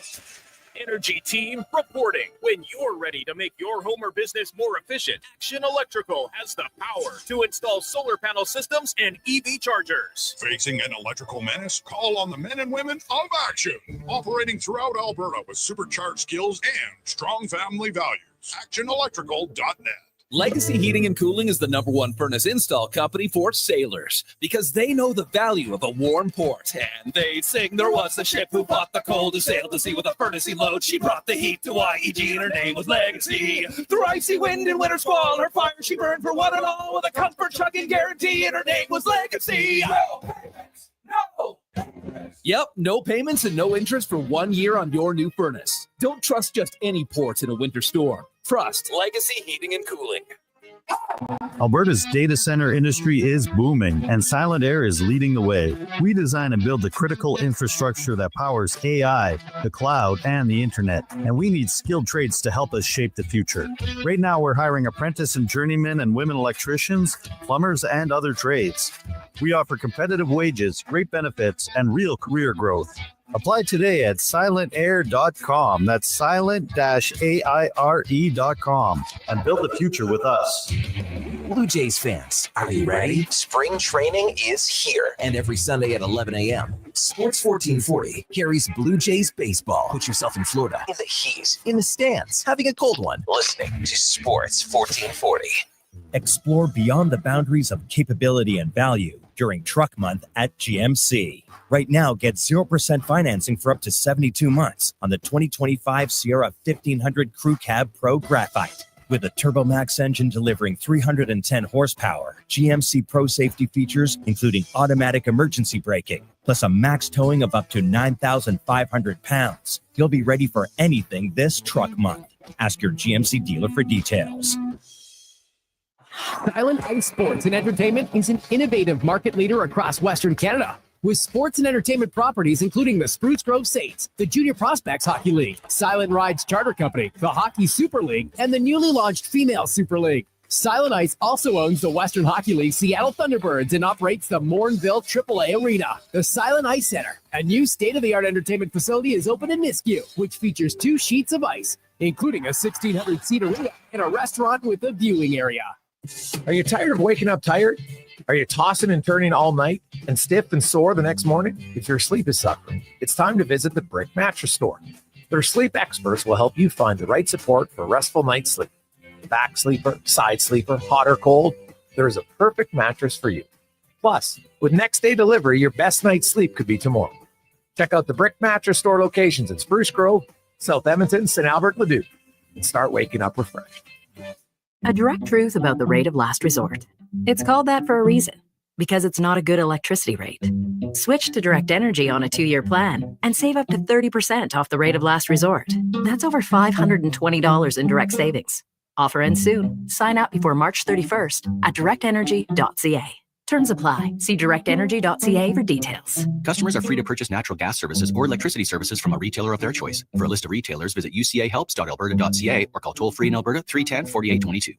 Energy team reporting. When you're ready to make your home or business more efficient, Action Electrical has the power to install solar panel systems and EV chargers. Facing an electrical menace? Call on the men and women of Action. Operating throughout Alberta with supercharged skills and strong family values. ActionElectrical.net. Legacy Heating and Cooling is the #1 furnace install company for sailors because they know the value of a warm port. And they sing, there was a ship who fought the cold, who sailed the sea with a furnacey load. She brought the heat to YEG and her name was Legacy. Through icy wind and winter squall, her fire she burned for one and all with a comfort chugging guarantee, and her name was Legacy. No! Yep, no payments and no interest for 1 year on your new furnace. Don't trust just any ports in a winter storm. Trust Legacy Heating and Cooling. Alberta's data center industry is booming, and Silent Air is leading the way. We design and build the critical infrastructure that powers AI, the cloud, and the internet, and we need skilled trades to help us shape the future. Right now, we're hiring apprentice and journeymen and women electricians, plumbers, and other trades. We offer competitive wages, great benefits, and real career growth. Apply today at silentair.com. That's silent-aire.com and build the future with us. Blue Jays fans, are you ready? Spring training is here. And every Sunday at 11 a.m., Sports 1440 carries Blue Jays baseball. Put yourself in Florida, In the heat. in the stands, having a cold one. Listening to Sports 1440. Explore beyond the boundaries of capability and value during Truck Month at GMC. Right now, get 0% financing for up to 72 months on the 2025 Sierra 1500 Crew Cab Pro Graphite. With a TurboMax engine delivering 310 horsepower, GMC Pro safety features, including automatic emergency braking, plus a max towing of up to 9,500 pounds, you'll be ready for anything this truck month. Ask your GMC dealer for details. Island Ice Sports and Entertainment is an innovative market leader across Western Canada, with sports and entertainment properties including the Spruce Grove Saints, the Junior Prospects Hockey League, Silent Rides Charter Company, the Hockey Super League, and the newly launched Female Super League. Silent Ice also owns the Western Hockey League Seattle Thunderbirds and operates the Morinville AAA Arena. The Silent Ice Center, a new state-of-the-art entertainment facility, is open in Nisku, which features 2 sheets of ice, including a 1,600-seat arena and a restaurant with a viewing area. Are you tired of waking up tired? Are you tossing and turning all night and stiff and sore the next morning? If your sleep is suffering, it's time to visit the Brick Mattress Store. Their sleep experts will help you find the right support for a restful night's sleep. Back sleeper, side sleeper, hot or cold, there is a perfect mattress for you. Plus, with next day delivery, your best night's sleep could be tomorrow. Check out the Brick Mattress Store locations in Spruce Grove, South Edmonton, St. Albert, Leduc, and start waking up refreshed. A direct truth about the rate of last resort. It's called that for a reason, because it's not a good electricity rate. Switch to Direct Energy on a 2-year plan and save up to 30% off the rate of last resort. That's over $520 in direct savings. Offer ends soon. Sign up before March 31st at directenergy.ca. Terms apply. See directenergy.ca for details. Customers are free to purchase natural gas services or electricity services from a retailer of their choice. For a list of retailers, visit ucahelps.alberta.ca or call toll-free in Alberta 310-4822.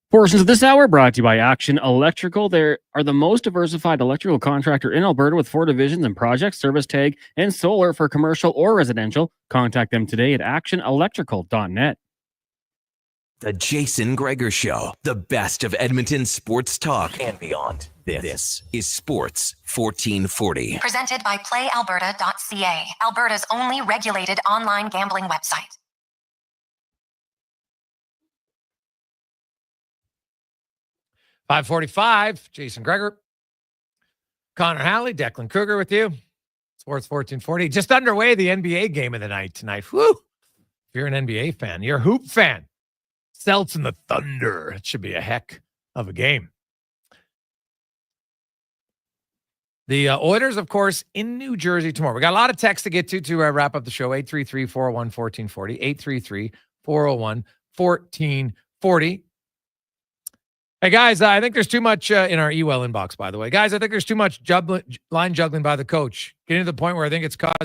Portions of this hour brought to you by Action Electrical. They are the most diversified electrical contractor in Alberta with 4 divisions in project, service tag, and solar for commercial or residential. Contact them today at actionelectrical.net. The Jason Gregor Show, the best of Edmonton sports talk and beyond. This is Sports 1440. Presented by PlayAlberta.ca, Alberta's only regulated online gambling website. .545, Jason Gregor, Connor Halley, Declan Kruger with you. Sports 1440. Just underway, the NBA game of the night tonight. Whew. If you're an NBA fan, you're a hoop fan. Celts and the Thunder. It should be a heck of a game. The Oilers, of course, in New Jersey tomorrow. We got a lot of text to get to wrap up the show. 833-401-1440. 833-401-1440. Hey, guys, I think there's too much in our email inbox, by the way. Guys, I think there's too much line juggling by the coach. Getting to the point where I think it's causing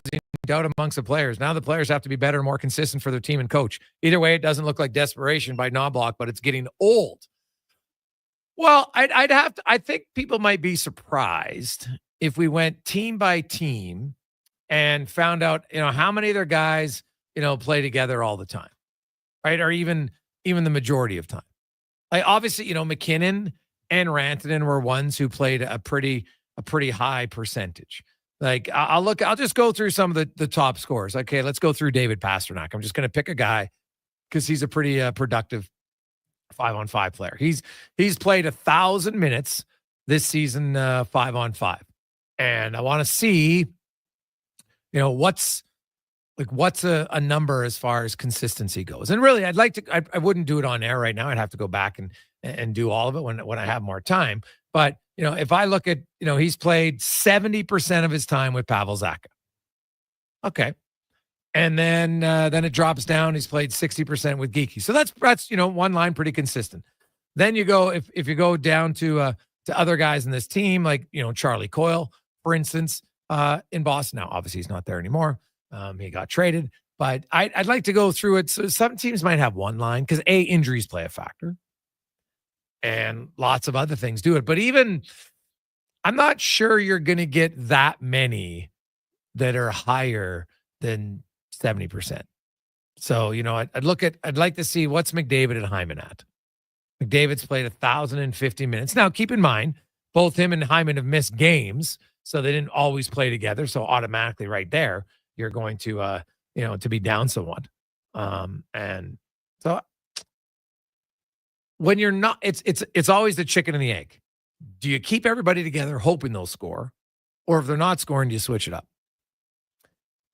doubt amongst the players. Now the players have to be better and more consistent for their team and coach. Either way, it doesn't look like desperation by Knobloch, but it's getting old. Well, I think people might be surprised if we went team by team and found out, how many of their guys, play together all the time, right? Or even the majority of time. Like obviously, McKinnon and Rantanen were ones who played a pretty high percentage. Like I'll just go through some of the top scores. Okay, let's go through David Pastrnak. I'm just going to pick a guy because he's a pretty productive 5-on-5 player. He's played 1,000 minutes this season 5-on-5, and I want to see, what's a number as far as consistency goes. And really, I'd like to, I wouldn't do it on air right now. I'd have to go back and do all of it when I have more time. But, if I look at, he's played 70% of his time with Pavel Zacha. Okay. And then it drops down. He's played 60% with Geeky. So that's, one line pretty consistent. Then you go, if you go down to other guys in this team, like, Charlie Coyle, for instance, in Boston. Now, obviously he's not there anymore. He got traded, but I'd like to go through it. So some teams might have one line because injuries play a factor and lots of other things do it. But even I'm not sure you're going to get that many that are higher than 70%. So, I'd like to see what's McDavid and Hyman at. McDavid's played 1,050 minutes. Now, keep in mind, both him and Hyman have missed games, so they didn't always play together. So automatically right there, you're going to, to be down somewhat. And so when you're not, it's always the chicken and the egg. Do you keep everybody together hoping they'll score, Or if they're not scoring, do you switch it up?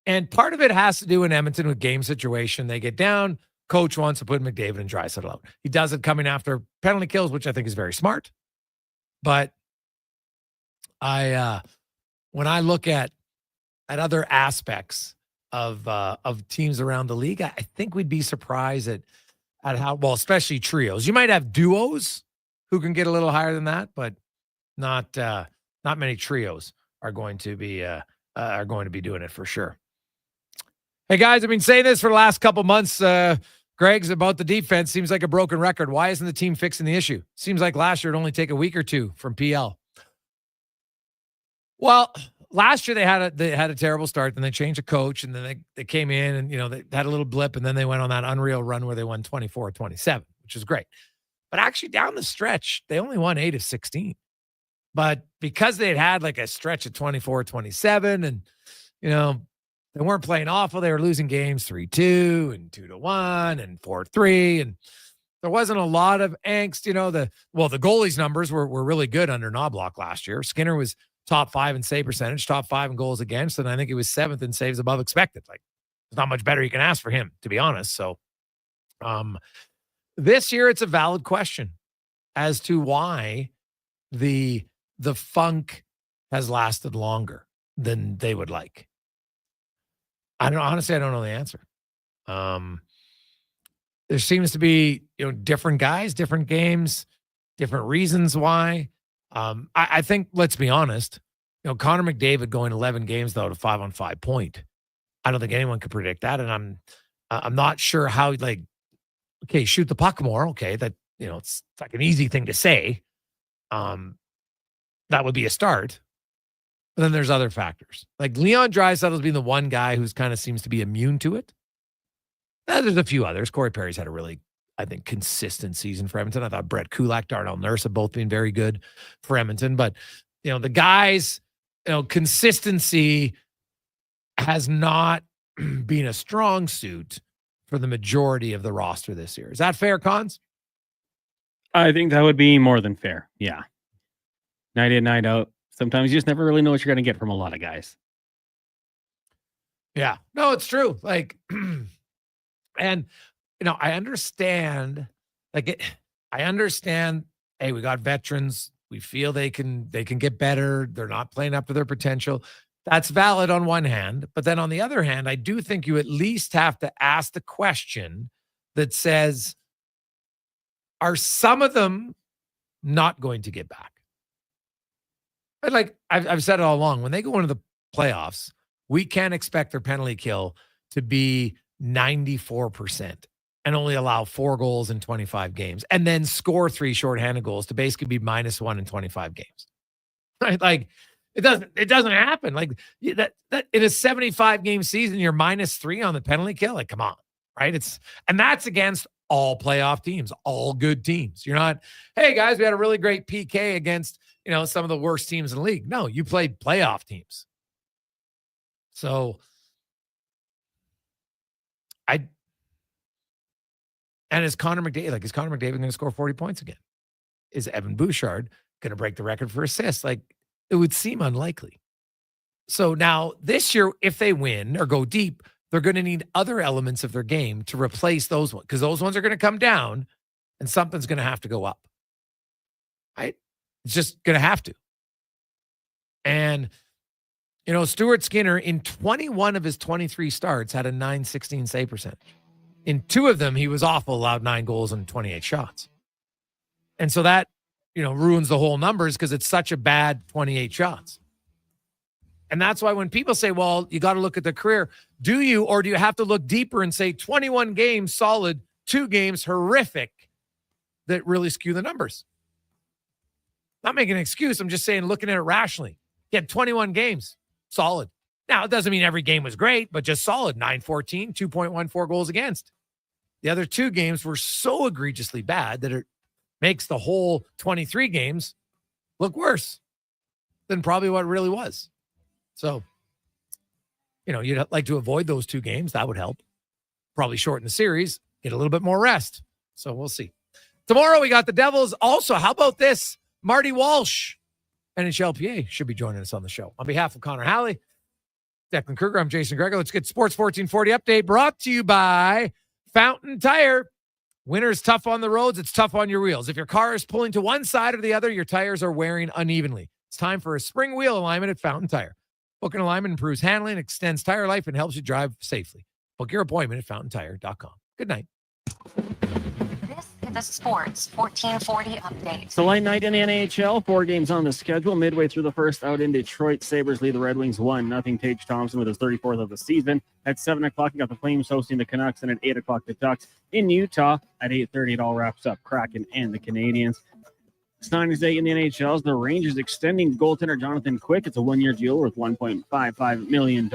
And part of it has to do in Edmonton with game situation. They get down. Coach wants to put McDavid and Draisaitl out. He does it coming after penalty kills, which I think is very smart. But when I look at other aspects of teams around the league, I think we'd be surprised at how well, especially trios. You might have duos who can get a little higher than that, but not many trios are going to be doing it for sure. Hey guys, I've been saying this for the last couple months. Greg's about the defense seems like a broken record. Why isn't the team fixing the issue? Seems like last year it'd only take a week or two from PL. Well, last year they had a terrible start, and they changed a coach, and then they came in and they had a little blip, and then they went on that unreal run where they won 24-27, which is great. But actually down the stretch, they only won 8 of 16. But because they had like a stretch of 24-27, and they weren't playing awful. They were losing games 3-2 and 2-1 and 4-3. And there wasn't a lot of angst. The goalies numbers were really good under Knobloch last year. Skinner was top 5 in save percentage, top 5 in goals against. And I think he was 7th in saves above expected. Like, there's not much better you can ask for him, to be honest. So this year it's a valid question as to why the funk has lasted longer than they would like. Honestly, I don't know the answer. There seems to be, different guys, different games, different reasons why. I think, let's be honest, Connor McDavid going 11 games without a 5-on-5 point. I don't think anyone could predict that. And I'm not sure how, okay, shoot the puck more. Okay. That, it's like an easy thing to say. That would be a start. But then there's other factors. Like Leon Draisaitl's being the one guy who's kind of seems to be immune to it. There's a few others. Corey Perry's had a really, I think, consistent season for Edmonton. I thought Brett Kulak, Darnell Nurse have both been very good for Edmonton. But, the guys, consistency has not been a strong suit for the majority of the roster this year. Is that fair, Cons? I think that would be more than fair. Yeah. Night in, night out. Sometimes you just never really know what you're going to get from a lot of guys. Yeah. No, it's true. Like, and, I understand, I understand, hey, we got veterans. We feel they can get better. They're not playing up to their potential. That's valid on one hand. But then on the other hand, I do think you at least have to ask the question that says, are some of them not going to get back? Like I've said it all along, when they go into the playoffs, we can't expect their penalty kill to be 94% and only allow 4 goals in 25 games and then score 3 shorthanded goals to basically be -1 in 25 games. Right? Like it doesn't happen. Like that in a 75 game season, you're -3 on the penalty kill. Like, come on. Right? And that's against all playoff teams, all good teams. You're not, hey guys, we had a really great PK against some of the worst teams in the league. No, you played playoff teams. So is Connor McDavid going to score 40 points again? Is Evan Bouchard going to break the record for assists? Like, it would seem unlikely. So now this year, if they win or go deep, they're going to need other elements of their game to replace those ones, because those ones are going to come down and something's going to have to go up. Right? It's just going to have to. And, Stuart Skinner in 21 of his 23 starts had a .916 save percentage. In 2 of them, he was awful, allowed 9 goals and 28 shots. And so that, ruins the whole numbers because it's such a bad 28 shots. And that's why when people say, well, you got to look at the career, do you, or do you have to look deeper and say 21 games solid, 2 games horrific that really skew the numbers? Not making an excuse. I'm just saying, looking at it rationally. He had 21 games, solid. Now, it doesn't mean every game was great, but just solid. 9-14, 2.14 goals against. The other 2 games were so egregiously bad that it makes the whole 23 games look worse than probably what it really was. So, you'd like to avoid those 2 games. That would help. Probably shorten the series, get a little bit more rest. So we'll see. Tomorrow we got the Devils. Also, how about this? Marty Walsh NHLPA should be joining us on the show. On behalf of Connor Halley, Declan Kruger, I'm Jason Gregor. Let's get Sports 1440 update brought to you by Fountain Tire. Winter's tough on the roads. It's tough on your wheels. If your car is pulling to one side or the other, your tires are wearing unevenly. It's time for a spring wheel alignment at Fountain Tire. Booking alignment improves handling, extends tire life, and helps you drive safely. Book your appointment at fountaintire.com. Good night. This is a Sports 1440 update. It's a light night in the NHL. 4 games on the schedule. Midway through the first out in Detroit, Sabres lead the Red Wings 1-0. Tage Thompson with his 34th of the season. At 7 o'clock, you got the Flames hosting the Canucks, and at 8 o'clock, the Ducks in Utah. At 8:30, it all wraps up. Kraken and the Canadiens. Signings day in the NHLs. The Rangers extending goaltender Jonathan Quick. It's a 1-year deal worth $1.55 million.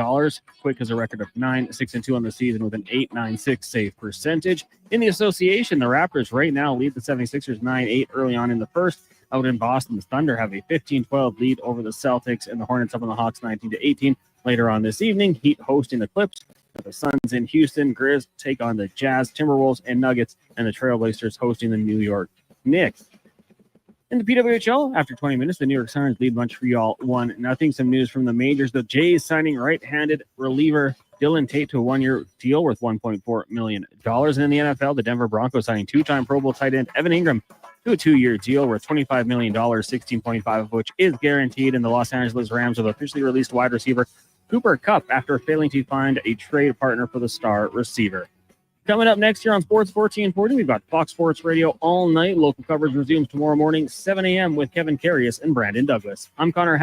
Quick has a record of 9-6-2 on the season with an .896 save percentage. In the association, the Raptors right now lead the 76ers 9-8 early on in the first. Out in Boston, the Thunder have a 15-12 lead over the Celtics, and the Hornets up on the Hawks 19-18. Later on this evening, Heat hosting the Clips. The Suns in Houston. Grizz take on the Jazz, Timberwolves, and Nuggets, and the Trailblazers hosting the New York Knicks. In the PWHL, after 20 minutes, the New York Sirens lead Montreal 1-0. Some news from the majors. The Jays signing right-handed reliever Dylan Tate to a 1-year deal worth $1.4 million. And in the NFL, the Denver Broncos signing 2-time Pro Bowl tight end Evan Ingram to a 2-year deal worth $25 million, 16.5 of which is guaranteed. And the Los Angeles Rams have officially released wide receiver Cooper Kupp after failing to find a trade partner for the star receiver. Coming up next year on Sports 1440, we've got Fox Sports Radio all night. Local coverage resumes tomorrow morning, 7 a.m. with Kevin Carius and Brandon Douglas. I'm Connor Halley.